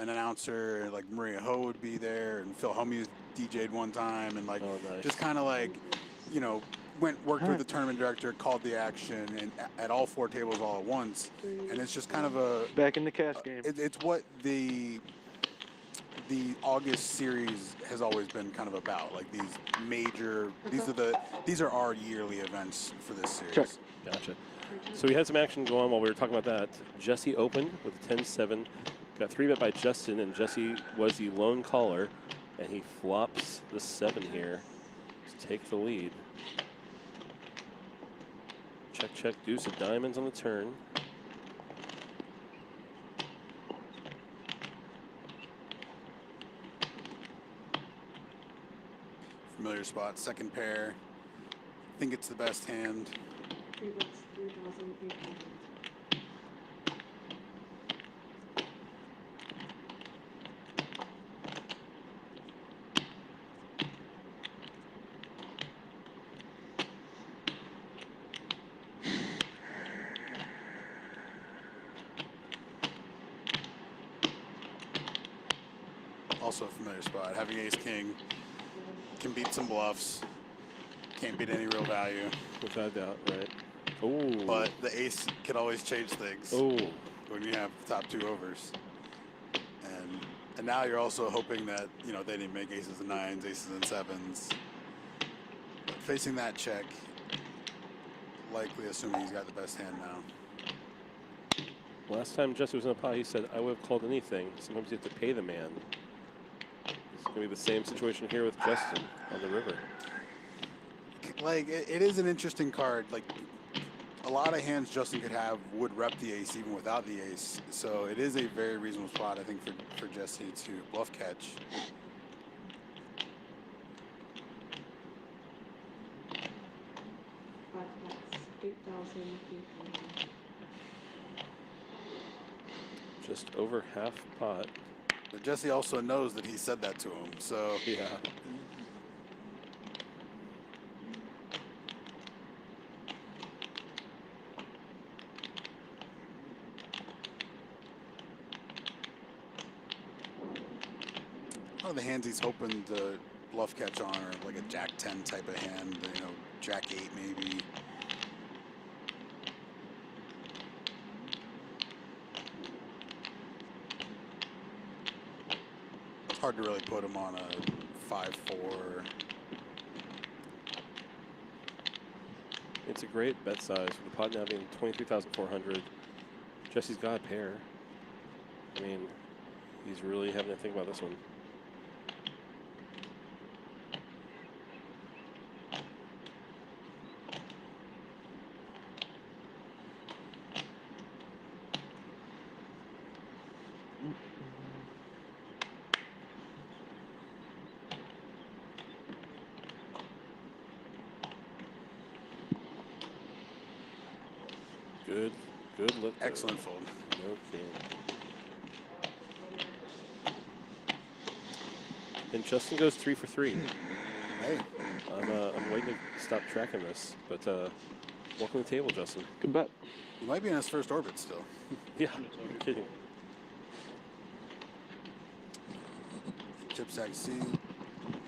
Speaker 1: announcer, like Maria Ho would be there, and Phil Hellmuth DJ'd one time, and
Speaker 2: nice.
Speaker 1: just kind of worked with the tournament director, called the action, and at all 4 tables all at once. And it's just kind of
Speaker 3: Back in the cash game.
Speaker 1: it's what the August series has always been kind of about. Like these major, these are our yearly events for this series.
Speaker 3: Check.
Speaker 2: Gotcha. So we had some action go on while we were talking about that. Jesse opened with a 10-7. Got 3-bet by Justin, and Jesse was the lone caller, and he flops the 7 here to take the lead. Check, check, deuce of diamonds on the turn.
Speaker 1: Familiar spot, second pair. I think it's the best hand.
Speaker 4: 3 bets, 3,800.
Speaker 1: Also a familiar spot. Having ace-king can beat some bluffs. Can't beat any real value.
Speaker 2: Without doubt, right? Oh.
Speaker 1: But the ace can always change things when you have the top 2 overs. And now you're also hoping that, they didn't make aces and 9s, aces and 7s. But facing that check, likely assuming he's got the best hand now.
Speaker 2: Last time Jesse was in a pot, he said, I would have called anything. Sometimes you have to pay the man. It's going to be the same situation here with Justin on the river.
Speaker 1: Like, it is an interesting card. Like, a lot of hands Justin could have would rep the ace even without the ace. So it is a very reasonable spot, I think, for Jesse to bluff catch.
Speaker 4: Bets, 8,800.
Speaker 2: Just over half pot.
Speaker 1: But Jesse also knows that he said that to him. So
Speaker 2: Yeah.
Speaker 1: of the hands he's hoping to bluff catch on are like a Jack 10 type of hand, you know, Jack 8 maybe. It's hard to really put him on a 5-4.
Speaker 2: It's a great bet size with the pot now being 23,400. Jesse's got a pair. I mean, he's really having to think about this one. Good look.
Speaker 1: Excellent fold.
Speaker 2: Okay. And Justin goes 3 for 3.
Speaker 1: Hey,
Speaker 2: I'm waiting to stop tracking this, but welcome to the table, Justin.
Speaker 3: Good bet.
Speaker 1: he might be in his first orbit still.
Speaker 2: Yeah, you're kidding.
Speaker 1: Chip Sack C,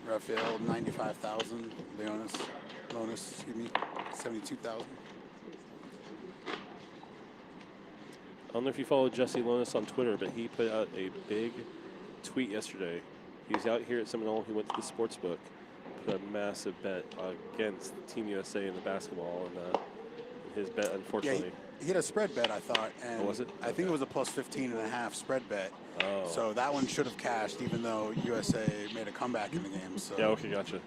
Speaker 1: Raphael 95,000, Lonis, excuse me, 72,000.
Speaker 2: I don't know if you follow Jesse Lonis on Twitter, but he put out a big tweet yesterday. He was out here at Seminole. He went to the sports book, put a massive bet against Team USA in the basketball, and his bet, unfortunately.
Speaker 1: Yeah, he had a spread bet, I thought, and
Speaker 2: Oh, was it?
Speaker 1: I think it was a plus 15.5 spread bet.
Speaker 2: Oh.
Speaker 1: So that one should have cashed, even though USA made a comeback in the game. So
Speaker 2: Yeah, okay, gotcha.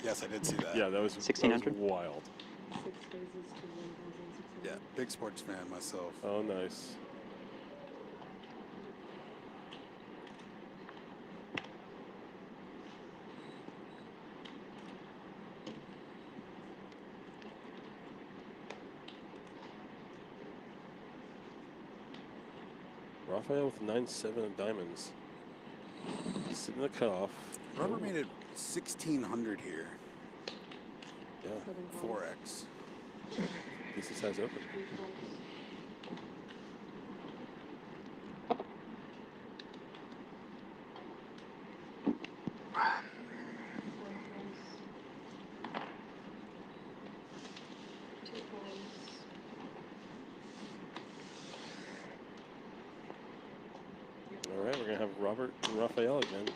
Speaker 1: yes, I did see that.
Speaker 2: Yeah, that was
Speaker 7: 1600?
Speaker 2: wild.
Speaker 4: 6 raises to 1,600.
Speaker 1: Yeah, big sports fan myself.
Speaker 2: Oh, nice. Raphael with 9-7 of diamonds. Sitting the cutoff.
Speaker 1: Robert made it 1,600 here.
Speaker 2: Yeah,
Speaker 4: 7 calls.
Speaker 1: 4x.
Speaker 2: decent size open.
Speaker 4: 3 calls.
Speaker 2: All right, we're gonna have Robert and Raphael again.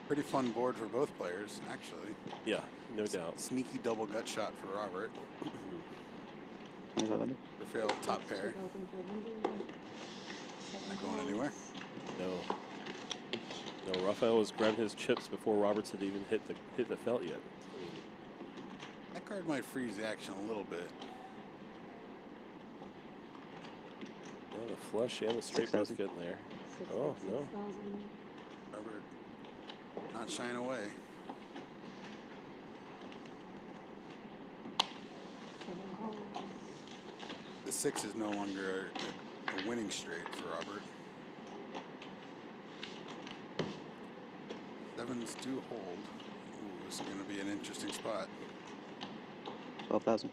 Speaker 1: Pretty fun board for both players, actually.
Speaker 2: Yeah, no doubt.
Speaker 1: Sneaky double gut shot for Robert.
Speaker 7: Is that better?
Speaker 1: Raphael top pair.
Speaker 4: 2,400.
Speaker 1: Not going anywhere.
Speaker 2: No. No, Raphael was grabbing his chips before Roberts had even hit the felt yet.
Speaker 1: That card might freeze the action a little bit.
Speaker 2: Yeah, the flush and the straight both
Speaker 7: 6,000.
Speaker 2: getting there.
Speaker 4: 6,
Speaker 2: Oh, no.
Speaker 4: 6,000.
Speaker 1: Robert not shying away.
Speaker 4: 7 calls.
Speaker 1: The 6 is no longer a winning straight for Robert. 7s do hold. Ooh, this is going to be an interesting spot.
Speaker 7: 12,000.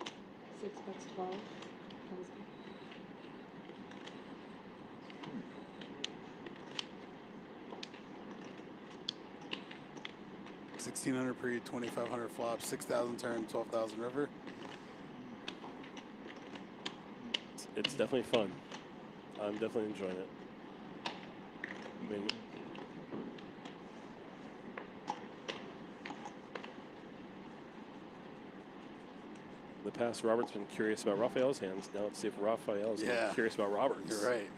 Speaker 4: 6 bets 12,000.
Speaker 1: 1,600 pre, 2,500 flop, 6,000 turn, 12,000 river.
Speaker 2: It's definitely fun. I'm definitely enjoying it. I mean, in the past, Robert's been curious about Raphael's hands. Now let's see if Raphael's curious about Robert's.
Speaker 1: You're right.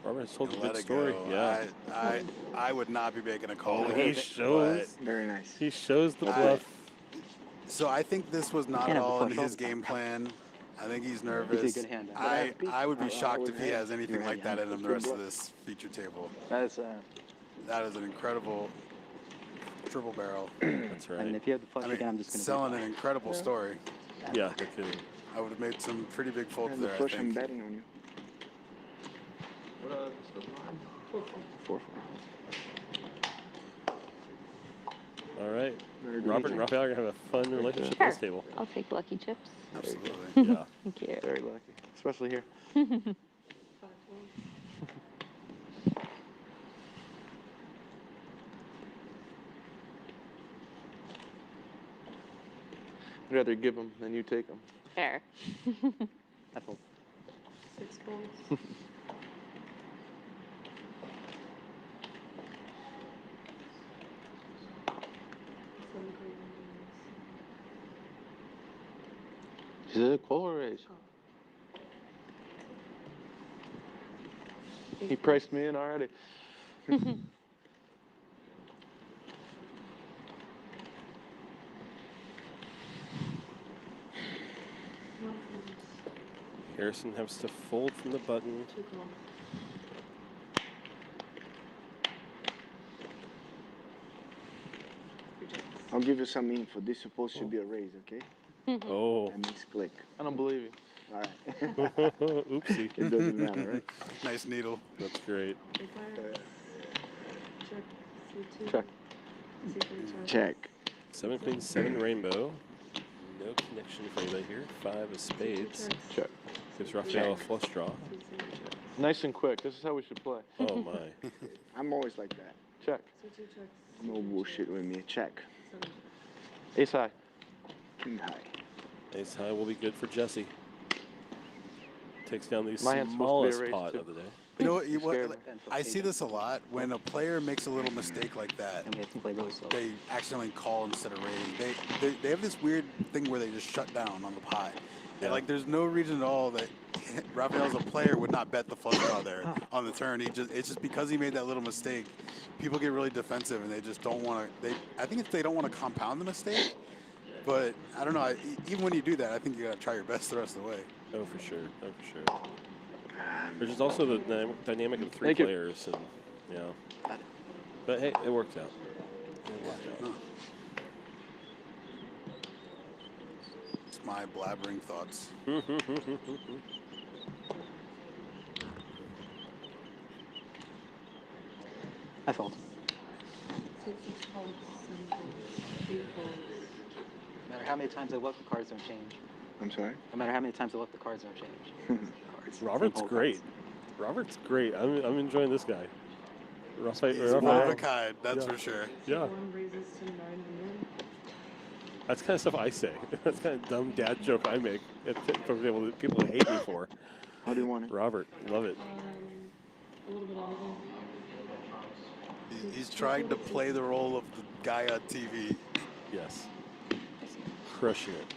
Speaker 2: Robert has told a
Speaker 1: Let
Speaker 2: good
Speaker 1: it
Speaker 2: story.
Speaker 1: go.
Speaker 2: Yeah.
Speaker 1: I would not be making a call.
Speaker 2: Oh,
Speaker 1: here,
Speaker 2: he shows.
Speaker 5: Very nice.
Speaker 2: He shows the
Speaker 1: I-
Speaker 2: bluff.
Speaker 1: So I think this was not
Speaker 7: Can't
Speaker 1: at
Speaker 7: have the
Speaker 1: all in
Speaker 7: flush
Speaker 1: his
Speaker 7: draw.
Speaker 1: game plan. I think he's nervous.
Speaker 7: good hand.
Speaker 1: I would be shocked if he has anything
Speaker 7: You're
Speaker 1: like
Speaker 7: right,
Speaker 1: that in him the rest of this feature table.
Speaker 5: That's
Speaker 1: That is an incredible triple barrel.
Speaker 2: That's right.
Speaker 7: And if you have the flush
Speaker 1: I mean,
Speaker 7: again, I'm just going to
Speaker 1: selling an incredible story.
Speaker 2: Yeah, no kidding.
Speaker 1: I would have made some pretty big folds
Speaker 5: the
Speaker 1: there, I
Speaker 5: flush I'm
Speaker 1: think.
Speaker 5: betting on you.
Speaker 3: 4-4.
Speaker 2: All right.
Speaker 5: Very good.
Speaker 2: Robert and Raphael are going to have a fun relationship
Speaker 6: Sure.
Speaker 2: at this table.
Speaker 6: I'll take lucky chips.
Speaker 1: Absolutely.
Speaker 2: Yeah.
Speaker 6: Thank you.
Speaker 3: Very lucky, especially here.
Speaker 4: 5 4.
Speaker 3: I'd rather give them than you take them.
Speaker 6: Fair.
Speaker 7: I fold.
Speaker 4: 6 folds. Seven queen.
Speaker 3: Is it a call or a raise? He priced me in already.
Speaker 2: Harrison has to fold from the button.
Speaker 4: 2 call. Rejects.
Speaker 5: I'll give you some info. This is supposed to be a raise, okay?
Speaker 2: Oh.
Speaker 5: I misclick.
Speaker 3: I don't believe you.
Speaker 5: All right.
Speaker 2: Oopsie.
Speaker 5: It doesn't matter, right?
Speaker 1: Nice needle.
Speaker 2: That's great.
Speaker 4: Big fire. Check. C2.
Speaker 3: Check.
Speaker 4: C3 check.
Speaker 5: Check.
Speaker 2: 7 queen, 7 rainbow. No connection for anybody here. 5 of
Speaker 4: C2
Speaker 2: spades.
Speaker 4: checks.
Speaker 3: Check.
Speaker 2: Gives Raphael a flush draw.
Speaker 4: C6 checks.
Speaker 3: Nice and quick. This is how we should play.
Speaker 2: Oh my.
Speaker 5: I'm always like that.
Speaker 3: Check.
Speaker 4: C2 checks.
Speaker 5: No
Speaker 4: C3
Speaker 5: bullshit
Speaker 4: checks.
Speaker 5: with me. Check.
Speaker 4: 7 checks.
Speaker 3: Ace high.
Speaker 5: King high.
Speaker 2: Ace high will be good for Jesse. Takes down the
Speaker 3: My hand's supposed to be a
Speaker 2: smallest
Speaker 3: raise,
Speaker 2: pot
Speaker 3: too.
Speaker 2: of the day.
Speaker 1: You know what?
Speaker 3: Scared me.
Speaker 1: I see this a lot when a player makes a little mistake like that.
Speaker 7: And we have to play really slow.
Speaker 1: They accidentally call instead of raise. They have this weird thing where they just shut down on the pot.
Speaker 2: Yeah.
Speaker 1: And like there's no reason at all that Raphael's a player would not bet the flush draw there on the turn. It's just because he made that little mistake. People get really defensive and they just don't want to. I think they don't want to compound the mistake. But I don't know. Even when you do that, I think you gotta try your best the rest of the way.
Speaker 2: Oh, for sure. Oh, for sure. There's just also the dynamic of 3
Speaker 3: Thank you.
Speaker 2: players, and you know. But hey, it worked out. It worked out.
Speaker 1: It's my blabbering thoughts.
Speaker 7: I fold.
Speaker 4: C6 folds. 7 folds. 8 folds.
Speaker 7: No matter how many times I look, the cards don't change.
Speaker 5: I'm sorry?
Speaker 7: No matter how many times I look, the cards don't change. Cards.
Speaker 2: Robert's
Speaker 7: Same
Speaker 2: great.
Speaker 7: cards.
Speaker 2: Robert's great. I'm enjoying this guy.
Speaker 1: He's one of a kind, that's
Speaker 2: Yeah.
Speaker 1: for sure.
Speaker 2: Yeah,
Speaker 4: 1 raises to 900.
Speaker 2: that's kind of stuff I say. That's kind of dumb dad joke I make for people who hate me for.
Speaker 5: How do you want it?
Speaker 2: Robert, love it.
Speaker 4: A little bit of everything.
Speaker 1: He's trying to play the role of the guy on TV.
Speaker 2: Yes, crushing it.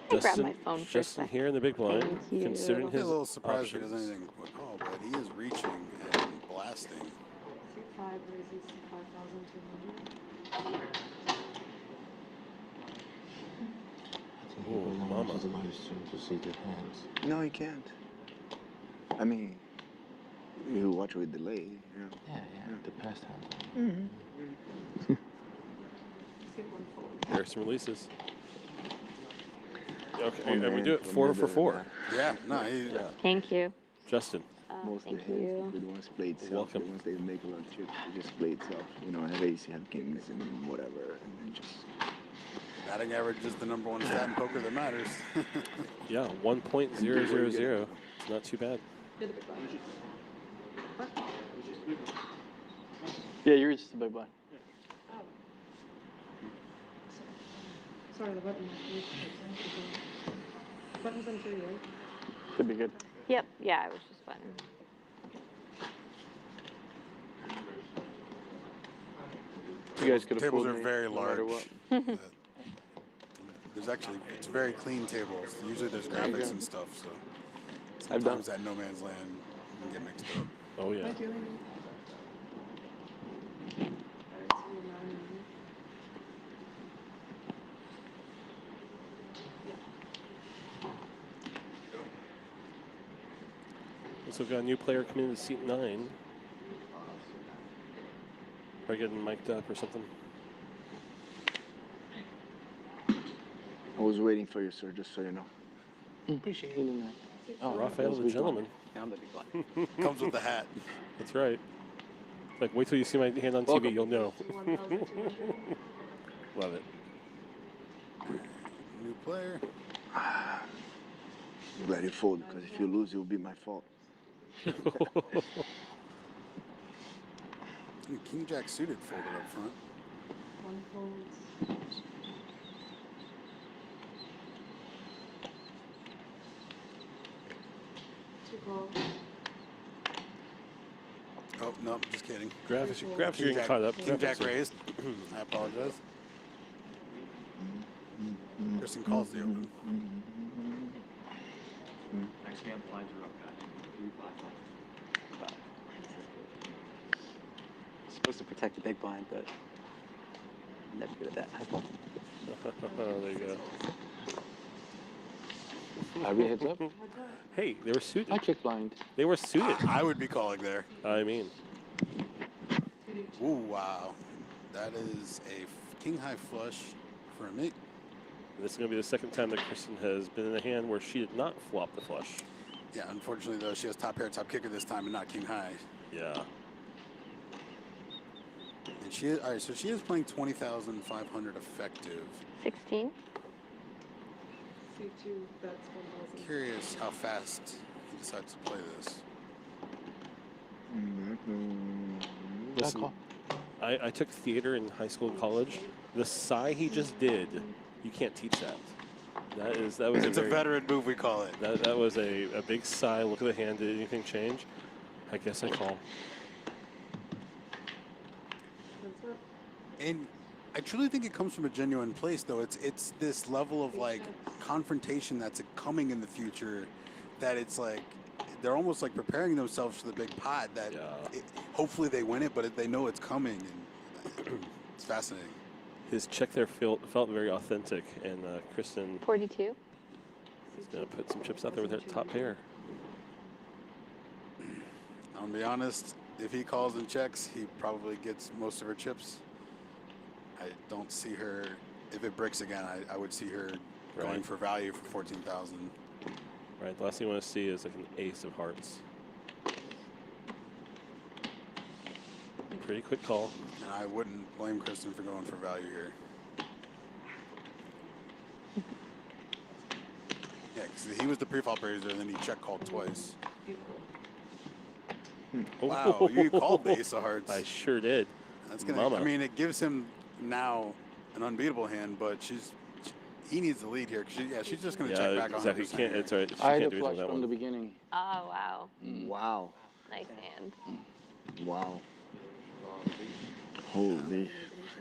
Speaker 6: Can I grab my phone for a
Speaker 2: Justin
Speaker 6: sec?
Speaker 2: here in the big blind,
Speaker 6: Thank you.
Speaker 2: considering
Speaker 1: I'd be a
Speaker 2: his
Speaker 1: little surprised if he does
Speaker 2: options.
Speaker 1: anything quick call, but he is reaching and blasting.
Speaker 4: C5 raises to 5,200.
Speaker 2: Oh, mama.
Speaker 5: No, you can't. I mean, you watch with delay.
Speaker 9: Yeah, the past hand.
Speaker 5: Mm-hmm.
Speaker 4: C1 fold.
Speaker 2: Harrison releases. Okay,
Speaker 5: Oh,
Speaker 2: and we
Speaker 5: man,
Speaker 2: do it
Speaker 5: for
Speaker 2: 4
Speaker 5: me,
Speaker 2: for
Speaker 5: the-
Speaker 2: 4.
Speaker 1: Yeah, no, he,
Speaker 2: Yeah.
Speaker 6: Thank you.
Speaker 2: Justin,
Speaker 5: Most of
Speaker 6: Thank
Speaker 5: the hands,
Speaker 6: you.
Speaker 5: the ones play itself.
Speaker 2: Welcome.
Speaker 5: The ones they make a lot of chips, they just play itself. You know, have ace, have kings, and whatever, and then just.
Speaker 1: batting average is the #1 stat in poker that matters.
Speaker 2: yeah, 1.000. It's not too bad.
Speaker 4: You're the big blind.
Speaker 3: Yeah, you're just a big blind.
Speaker 4: Sorry, the button. Button's on 3, right?
Speaker 3: Should be good.
Speaker 6: Yep. Yeah, I was just button.
Speaker 3: You guys could have
Speaker 1: Tables
Speaker 3: fooled
Speaker 1: are
Speaker 3: me
Speaker 1: very
Speaker 3: no matter
Speaker 1: large.
Speaker 3: what.
Speaker 1: There's actually, it's very clean tables. Usually there's graphics and stuff, so
Speaker 3: I've done.
Speaker 1: sometimes that no man's land can get mixed up.
Speaker 2: Oh yeah.
Speaker 4: Thank you. Alright, so 900.
Speaker 2: So we've got a new player coming into seat 9. Probably getting mic'd up or something.
Speaker 5: was waiting for you, sir, just so you know.
Speaker 7: Appreciate it.
Speaker 2: Oh, Raphael
Speaker 3: that's
Speaker 2: the
Speaker 3: big
Speaker 2: gentleman.
Speaker 7: Yeah, I'm the big blind.
Speaker 1: Comes with the hat.
Speaker 2: That's right. It's like, wait till you see my hand on TV, you'll know.
Speaker 4: 61,200.
Speaker 2: Love it.
Speaker 1: New player.
Speaker 5: I'm glad you fold, because if you lose, it will be my fault.
Speaker 1: King Jack suited folded up front.
Speaker 4: One folds. Two calls.
Speaker 1: Oh, no, just kidding.
Speaker 2: Graphics are
Speaker 1: King
Speaker 2: getting
Speaker 1: Jack,
Speaker 2: caught up.
Speaker 1: King Jack
Speaker 2: Graphics are-
Speaker 1: raised. I apologize. Kristen calls the open.
Speaker 8: Next hand blinds are up, guys. 3, 5, 5.
Speaker 7: Supposed to protect the big blind, but I'm never good at that. High ball.
Speaker 2: There you go.
Speaker 3: I read heads up.
Speaker 2: Hey, they were suited.
Speaker 3: I check blind.
Speaker 2: They were suited.
Speaker 1: I would be calling there.
Speaker 2: I mean,
Speaker 1: Ooh, wow. That is a king high flush for me.
Speaker 2: this is going to be the second time that Kristen has been in a hand where she did not flop the flush.
Speaker 1: Yeah, unfortunately, though, she has top pair, top kicker this time and not king high.
Speaker 2: Yeah.
Speaker 1: And she is, all right, so she is playing 20,500 effective.
Speaker 6: 16.
Speaker 4: C2, that's 1,000.
Speaker 1: Curious how fast he decides to play this.
Speaker 2: Listen,
Speaker 3: call.
Speaker 2: I took theater in high school and college. The sigh he just did, you can't teach that. That was
Speaker 1: It's a veteran move, we call it.
Speaker 2: That was a big sigh. Look at the hand. Did anything change? I guess I call.
Speaker 4: That's up.
Speaker 1: And I truly think it comes from a genuine place, though. It's this level of like confrontation that's coming in the future, that it's like they're almost like preparing themselves for the big pot. That hopefully they win it, but they know it's coming, and it's fascinating.
Speaker 2: His check there felt very authentic, and Kristen
Speaker 6: 42.
Speaker 2: is going to put some chips out there with her top pair.
Speaker 1: I'll be honest, if he calls and checks, he probably gets most of her chips. I don't see her, if it breaks again, I would see her going
Speaker 2: Right.
Speaker 1: for value for 14,000.
Speaker 2: Right, the last thing you want to see is like an ace of hearts. Pretty quick call.
Speaker 1: And I wouldn't blame Kristen for going for value here. Yeah, because he was the pre-flop raiser, and then he check called twice. Wow, you called the ace of hearts.
Speaker 2: I sure did.
Speaker 1: That's gonna.
Speaker 2: Mama.
Speaker 1: I mean, it gives him now an unbeatable hand, but he needs the lead here. Cause she's just gonna check
Speaker 2: Yeah,
Speaker 1: back
Speaker 2: exactly.
Speaker 1: 100%
Speaker 2: Can't.
Speaker 1: here.
Speaker 2: It's all right. She
Speaker 3: I had
Speaker 2: can't
Speaker 3: a
Speaker 2: do anything
Speaker 3: flush
Speaker 2: with that
Speaker 3: from
Speaker 2: one.
Speaker 3: the beginning.
Speaker 6: Oh, wow.
Speaker 5: Wow.
Speaker 6: Nice hand.
Speaker 5: Wow. Holy.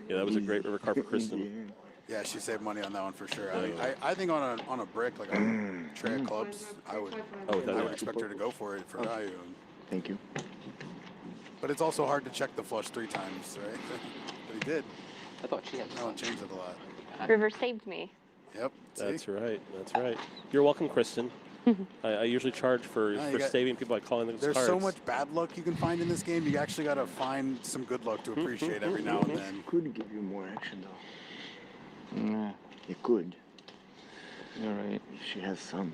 Speaker 2: Yeah, that was a great river card for Kristen.
Speaker 1: Yeah, she saved money on that one for sure.
Speaker 2: Yeah.
Speaker 1: I think on a brick like a tray of clubs, I would
Speaker 2: Oh,
Speaker 1: I
Speaker 2: that
Speaker 1: would expect her to go for it for value.
Speaker 5: Thank you.
Speaker 1: But it's also hard to check the flush 3 times, right? But he did.
Speaker 7: I thought she had
Speaker 1: That one changed it a lot.
Speaker 6: River saved me.
Speaker 1: Yep. See?
Speaker 2: That's right. That's right. You're welcome, Kristen. I usually charge for
Speaker 1: No, you got-
Speaker 2: saving people by calling those
Speaker 1: There's
Speaker 2: cards.
Speaker 1: so much bad luck you can find in this game. You actually got to find some good luck to appreciate every now and then.
Speaker 5: Could give you more action, though.
Speaker 3: Yeah,
Speaker 5: It could.
Speaker 3: you're right.
Speaker 5: If she has some.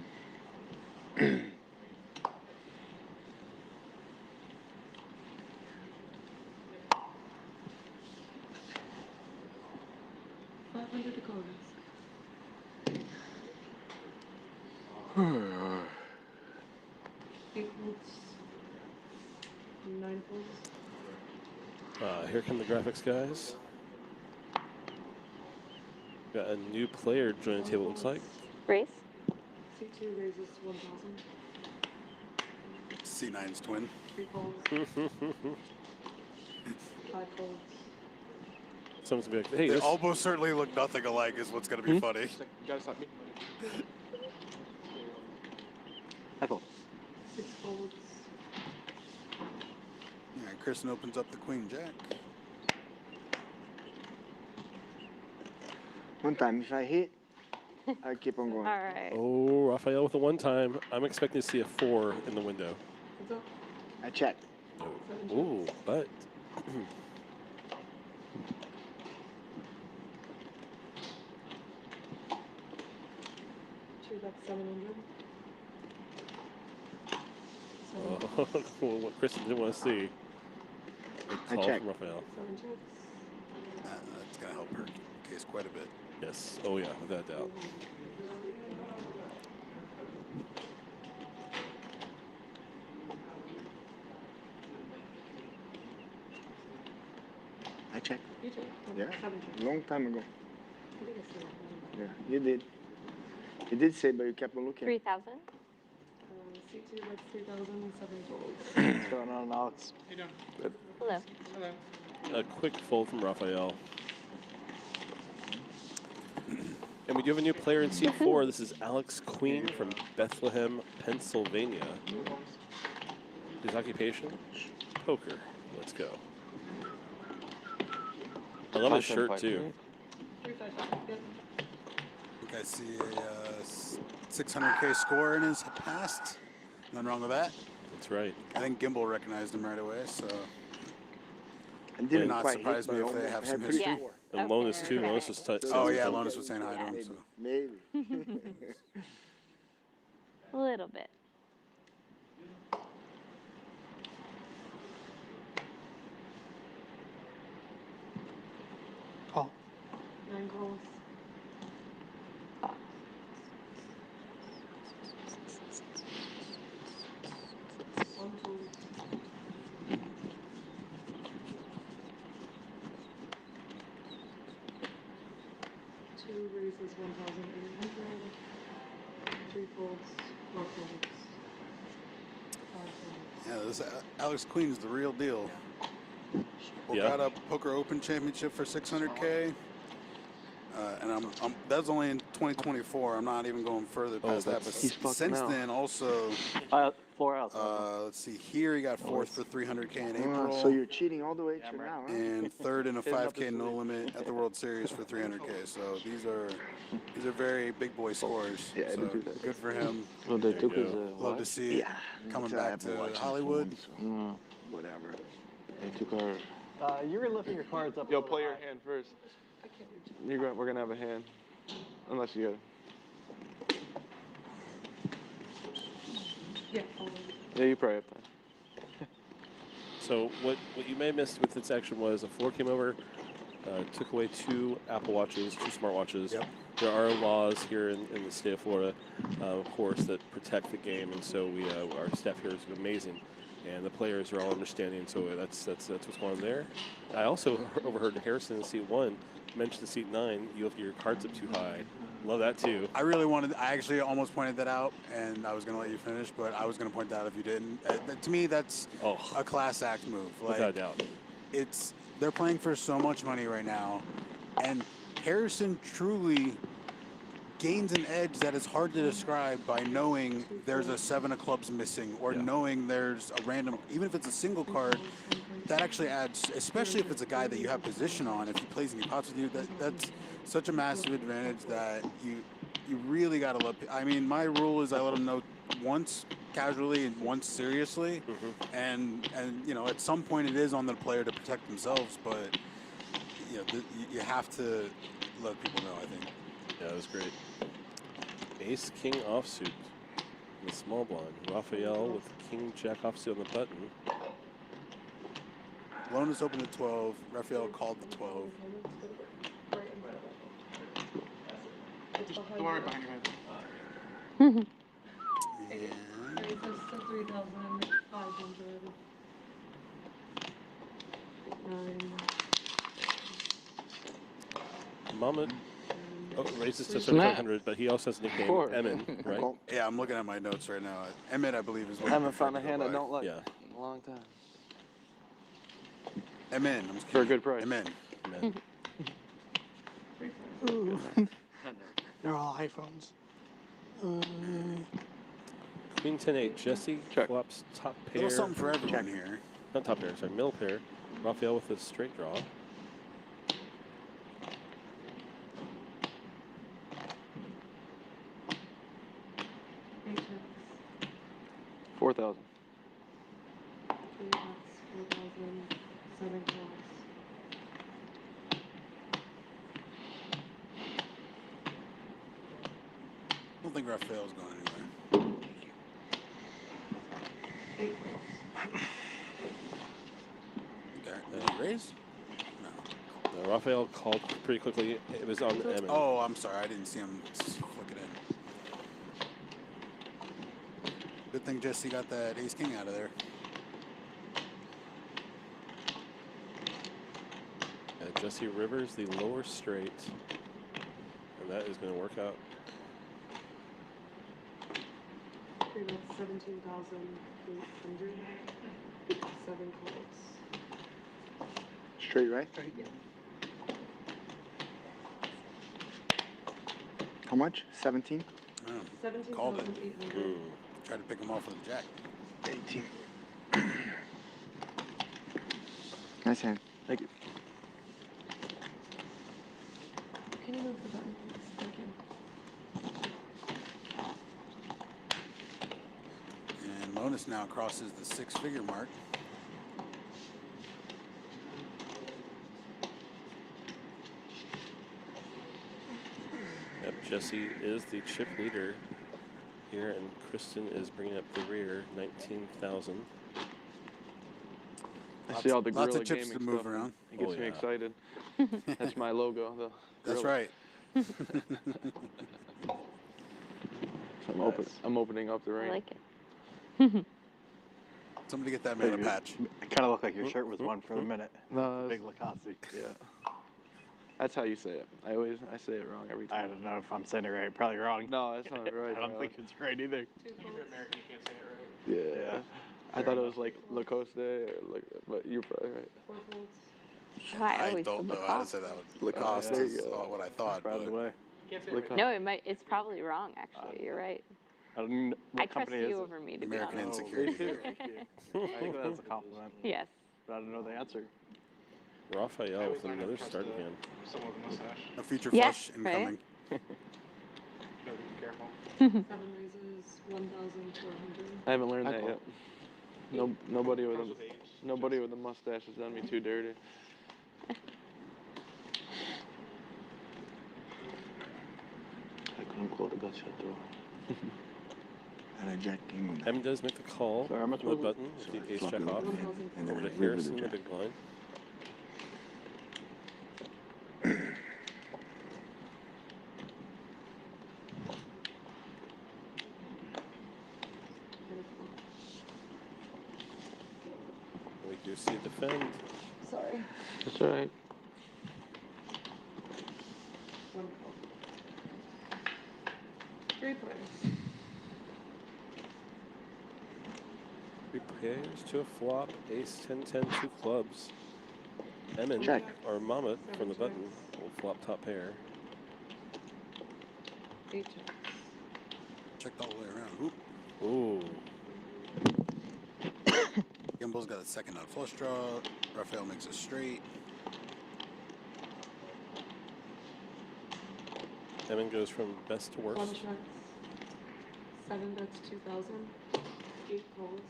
Speaker 4: 500 to call this. 8 folds. 9 folds.
Speaker 2: Here come the graphics guys. Got a new player joining the table, it looks like.
Speaker 6: Race.
Speaker 4: C2 raises 1,000.
Speaker 1: C9's twin.
Speaker 4: 3 folds. 5 folds.
Speaker 2: Someone's gonna be like, hey,
Speaker 1: They
Speaker 2: this,
Speaker 1: almost certainly look nothing alike is what's going to be funny.
Speaker 3: You gotta stop me.
Speaker 7: High ball.
Speaker 4: 6 folds.
Speaker 1: Yeah, Kristen opens up the queen jack.
Speaker 5: One time, if I hit, I keep on
Speaker 6: All
Speaker 5: going.
Speaker 6: right.
Speaker 2: oh, Raphael with a 1 time. I'm expecting to see a 4 in the window.
Speaker 4: What's up?
Speaker 5: I check.
Speaker 2: Ooh, but
Speaker 4: 700.
Speaker 2: Oh, cool. What Kristen didn't want to see. Good
Speaker 5: I
Speaker 2: call
Speaker 5: check.
Speaker 2: from Raphael.
Speaker 4: 7 checks.
Speaker 1: That's going to help her case quite a bit.
Speaker 2: Yes. Oh, yeah, without a doubt.
Speaker 5: I check.
Speaker 4: You check.
Speaker 5: Yeah.
Speaker 4: 7 checks.
Speaker 5: Long time ago.
Speaker 4: I think I said that.
Speaker 5: Yeah, you did. You did say, but you kept on looking.
Speaker 6: 3,000.
Speaker 4: C2, that's 3,000, 7 totals.
Speaker 7: What's going on, Alex?
Speaker 6: Hello.
Speaker 2: A quick fold from Raphael. And we do have a new player in seat 4. This is Alex Queen from Bethlehem, Pennsylvania. His occupation? Poker. Let's go. I love his shirt, too.
Speaker 4: 355. Yep.
Speaker 1: I think I see a 600K score in his past. Nothing wrong with that.
Speaker 2: That's right.
Speaker 1: I think Gimbal recognized him right away, so
Speaker 5: And didn't
Speaker 1: not
Speaker 5: quite
Speaker 1: surprise
Speaker 5: hit,
Speaker 1: me
Speaker 5: but
Speaker 1: if they
Speaker 5: almost
Speaker 1: have
Speaker 5: had
Speaker 1: some
Speaker 5: pretty
Speaker 1: history.
Speaker 6: Yes.
Speaker 5: score.
Speaker 2: And
Speaker 6: Okay,
Speaker 2: Lonis, too.
Speaker 6: okay.
Speaker 2: Lonis was touch.
Speaker 1: Oh yeah, Lonis was saying hi to him.
Speaker 5: Maybe.
Speaker 1: So.
Speaker 5: Maybe.
Speaker 6: A little bit.
Speaker 7: Call.
Speaker 4: 9 calls. One total. 2 raises 1,800. 3 folds, 4 folds. 5 folds.
Speaker 1: Yeah, this Alex Queen's the real deal. We
Speaker 2: Yeah.
Speaker 1: got a Poker Open Championship for 600K, and that's only in 2024. I'm not even going further past that. But
Speaker 3: he's fucked
Speaker 1: since
Speaker 3: now.
Speaker 1: then, also,
Speaker 3: 4 outs.
Speaker 1: let's see here, he got fourth for 300K in April,
Speaker 5: So you're cheating all the way to now, huh?
Speaker 1: and third in a
Speaker 3: Hitting up
Speaker 1: 5K
Speaker 3: his
Speaker 1: no
Speaker 3: league.
Speaker 1: limit at the World Series for 300K. So these are very big boy scores.
Speaker 5: Yeah, I
Speaker 1: So
Speaker 5: did do that.
Speaker 1: good for him.
Speaker 3: Well, they
Speaker 2: There
Speaker 3: took
Speaker 2: you
Speaker 3: his
Speaker 2: go.
Speaker 1: Love to see it
Speaker 5: Yeah.
Speaker 1: coming
Speaker 5: So I
Speaker 1: back
Speaker 5: have been
Speaker 1: to
Speaker 5: watching
Speaker 1: Hollywood.
Speaker 5: phone, so whatever.
Speaker 3: They took our.
Speaker 7: You were lifting your cards up.
Speaker 3: Yo, play your hand first.
Speaker 4: I can't reach.
Speaker 3: We're gonna have a hand, unless you got it.
Speaker 4: Yeah, I'll
Speaker 3: Yeah, you probably have time.
Speaker 2: So what you may have missed with this action was a 4 came over, took away 2 Apple Watches, 2 smartwatches.
Speaker 1: Yep.
Speaker 2: There are laws here in the state of Florida, of course, that protect the game, and so we our staff here is amazing, and the players are all understanding. So that's what's going on there. I also overheard Harrison in seat 1 mention the seat 9. You have your cards up too high. Love that too.
Speaker 1: I actually almost pointed that out, and I was going to let you finish, but I was going to point that out if you didn't. To me, that's
Speaker 2: Oh,
Speaker 1: a class act move.
Speaker 2: without a doubt.
Speaker 1: They're playing for so much money right now, and Harrison truly gains an edge that is hard to describe by knowing there's a 7 of clubs missing, or
Speaker 2: Yeah.
Speaker 1: knowing there's a random, even if it's a single card, that actually adds, especially if it's a guy that you have position on, if he plays any pots with you, that's such a massive advantage that you really got to let. I mean, my rule is I let them know once casually and once seriously, and at some point it is on the player to protect themselves, but you have to let people know, I think.
Speaker 2: Yeah, that was great. Ace King offsuit in the small blind. Raphael with King Jack offsuit on the button.
Speaker 1: Lonis opened at 12. Raphael called the 12.
Speaker 4: Don't worry behind your head.
Speaker 1: And
Speaker 4: Raises to 3,500. 9.
Speaker 2: Mama raises to
Speaker 4: Snap.
Speaker 2: 3,500, but he also has a nickname,
Speaker 3: course.
Speaker 2: Emin, right?
Speaker 5: Call.
Speaker 1: yeah, I'm looking at my notes right now. Emmett, I believe, is what
Speaker 3: I haven't found a hand I
Speaker 1: by.
Speaker 3: don't like
Speaker 2: Yeah.
Speaker 3: in a long time.
Speaker 1: Emin. I'm
Speaker 3: For a good price.
Speaker 1: Emin.
Speaker 2: Emin.
Speaker 7: They're all iPhones.
Speaker 2: Queen 10-8. Jesse
Speaker 3: Check.
Speaker 2: flops top
Speaker 1: A
Speaker 2: pair.
Speaker 1: little something for everyone here.
Speaker 2: Not top pair, sorry, middle pair. Raphael with a straight draw.
Speaker 4: Eight checks.
Speaker 3: 4,000.
Speaker 4: 3 outs, 4,000. 7 calls.
Speaker 1: Well, think Raphael's going anywhere.
Speaker 4: 8
Speaker 1: Okay. Did he raise? No.
Speaker 2: Raphael called pretty quickly. It was on Emin.
Speaker 1: Oh, I'm sorry. I didn't see him flick it in. Good thing Jesse got that ace king out of there.
Speaker 2: Jesse Rivers, the lower straight. And that is going to work out.
Speaker 4: Okay, that's 17,800. 7 calls.
Speaker 5: Straight, right?
Speaker 4: Yeah.
Speaker 5: How much? 17?
Speaker 1: Oh, called it.
Speaker 4: 17,800.
Speaker 1: Tried to pick him off with a jack.
Speaker 5: 18. Nice hand. Thank you.
Speaker 4: Can you move the button, please? Thank you.
Speaker 1: And Monas now crosses the 6-figure mark.
Speaker 2: Yep, Jesse is the chip leader here, and Kristen is bringing up the rear, 19,000.
Speaker 3: I see all the
Speaker 1: Lots
Speaker 3: gorilla
Speaker 1: of chips
Speaker 3: gaming
Speaker 1: to move
Speaker 3: stuff.
Speaker 1: around.
Speaker 3: It gets
Speaker 2: Oh,
Speaker 3: me
Speaker 2: yeah.
Speaker 3: excited. That's my logo.
Speaker 1: That's
Speaker 3: gorilla.
Speaker 1: right.
Speaker 3: So I'm opening up the
Speaker 6: I
Speaker 3: ring.
Speaker 6: like it.
Speaker 1: Somebody get that mana patch.
Speaker 7: It kind of looked like your shirt was one for a minute.
Speaker 3: No,
Speaker 7: Big Lacoste.
Speaker 3: yeah. That's how you say it. I say it wrong every
Speaker 7: I
Speaker 3: time.
Speaker 7: don't know if I'm saying it right. Probably wrong.
Speaker 3: No, that's not right.
Speaker 7: I don't
Speaker 3: bro.
Speaker 7: think it's right either.
Speaker 4: 2 calls.
Speaker 3: Yeah. I thought it was like Lacoste or like, but you're probably right.
Speaker 4: 4 calls.
Speaker 6: Oh, I always
Speaker 1: don't
Speaker 6: said
Speaker 1: know how to
Speaker 6: Lacoste.
Speaker 1: say that one.
Speaker 3: Lacoste,
Speaker 1: Lacoste
Speaker 3: there
Speaker 1: is
Speaker 3: you go.
Speaker 1: what I thought.
Speaker 7: By the
Speaker 1: But
Speaker 7: way.
Speaker 3: Lacoste.
Speaker 6: No, it's probably wrong, actually. You're right.
Speaker 7: I don't know what
Speaker 6: I trust
Speaker 7: company is
Speaker 6: you
Speaker 7: it?
Speaker 6: over me, to
Speaker 1: American
Speaker 6: be honest.
Speaker 1: Insecurity.
Speaker 3: too.
Speaker 7: Thank you. I think that's a compliment.
Speaker 6: Yes.
Speaker 7: But I don't know the answer.
Speaker 2: Raphael with another starting hand.
Speaker 1: A future
Speaker 6: Yeah,
Speaker 1: flush incoming.
Speaker 4: 7 raises, 1,400.
Speaker 3: I haven't learned that yet. Nobody with a mustache has done me too dirty.
Speaker 9: I couldn't call the gut shot through.
Speaker 5: And a jack king on that.
Speaker 2: Emin does make the call
Speaker 7: Sorry, how much
Speaker 2: on the
Speaker 7: was it?
Speaker 2: button with the ace check off.
Speaker 5: And
Speaker 2: Over
Speaker 5: then
Speaker 2: to
Speaker 5: I
Speaker 2: Harrison,
Speaker 5: with
Speaker 2: the
Speaker 5: the
Speaker 2: big blind. We do see a defend.
Speaker 4: Sorry.
Speaker 3: That's all right.
Speaker 4: 1 call. 3 players.
Speaker 2: 3 pairs to a flop, ace, 10, 10, 2 clubs. Emin,
Speaker 5: Check.
Speaker 2: or Mama from the button, will flop top pair.
Speaker 4: 8 checks.
Speaker 1: Checked all the way around. Oop.
Speaker 2: Ooh.
Speaker 1: Gimbel's got a second out flush draw. Raphael makes a straight.
Speaker 2: Emin goes from best to
Speaker 4: 1
Speaker 2: worst.
Speaker 4: checks. 7 bets, 2,000. 8 calls.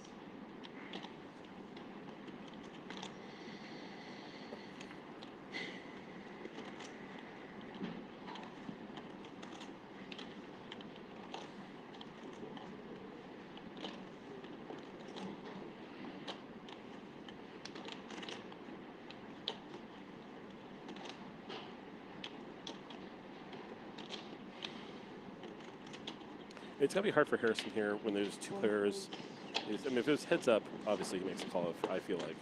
Speaker 2: It's going to be hard for Harrison here when there's 2 players. I mean, if it was heads up, obviously he makes a call, I feel like.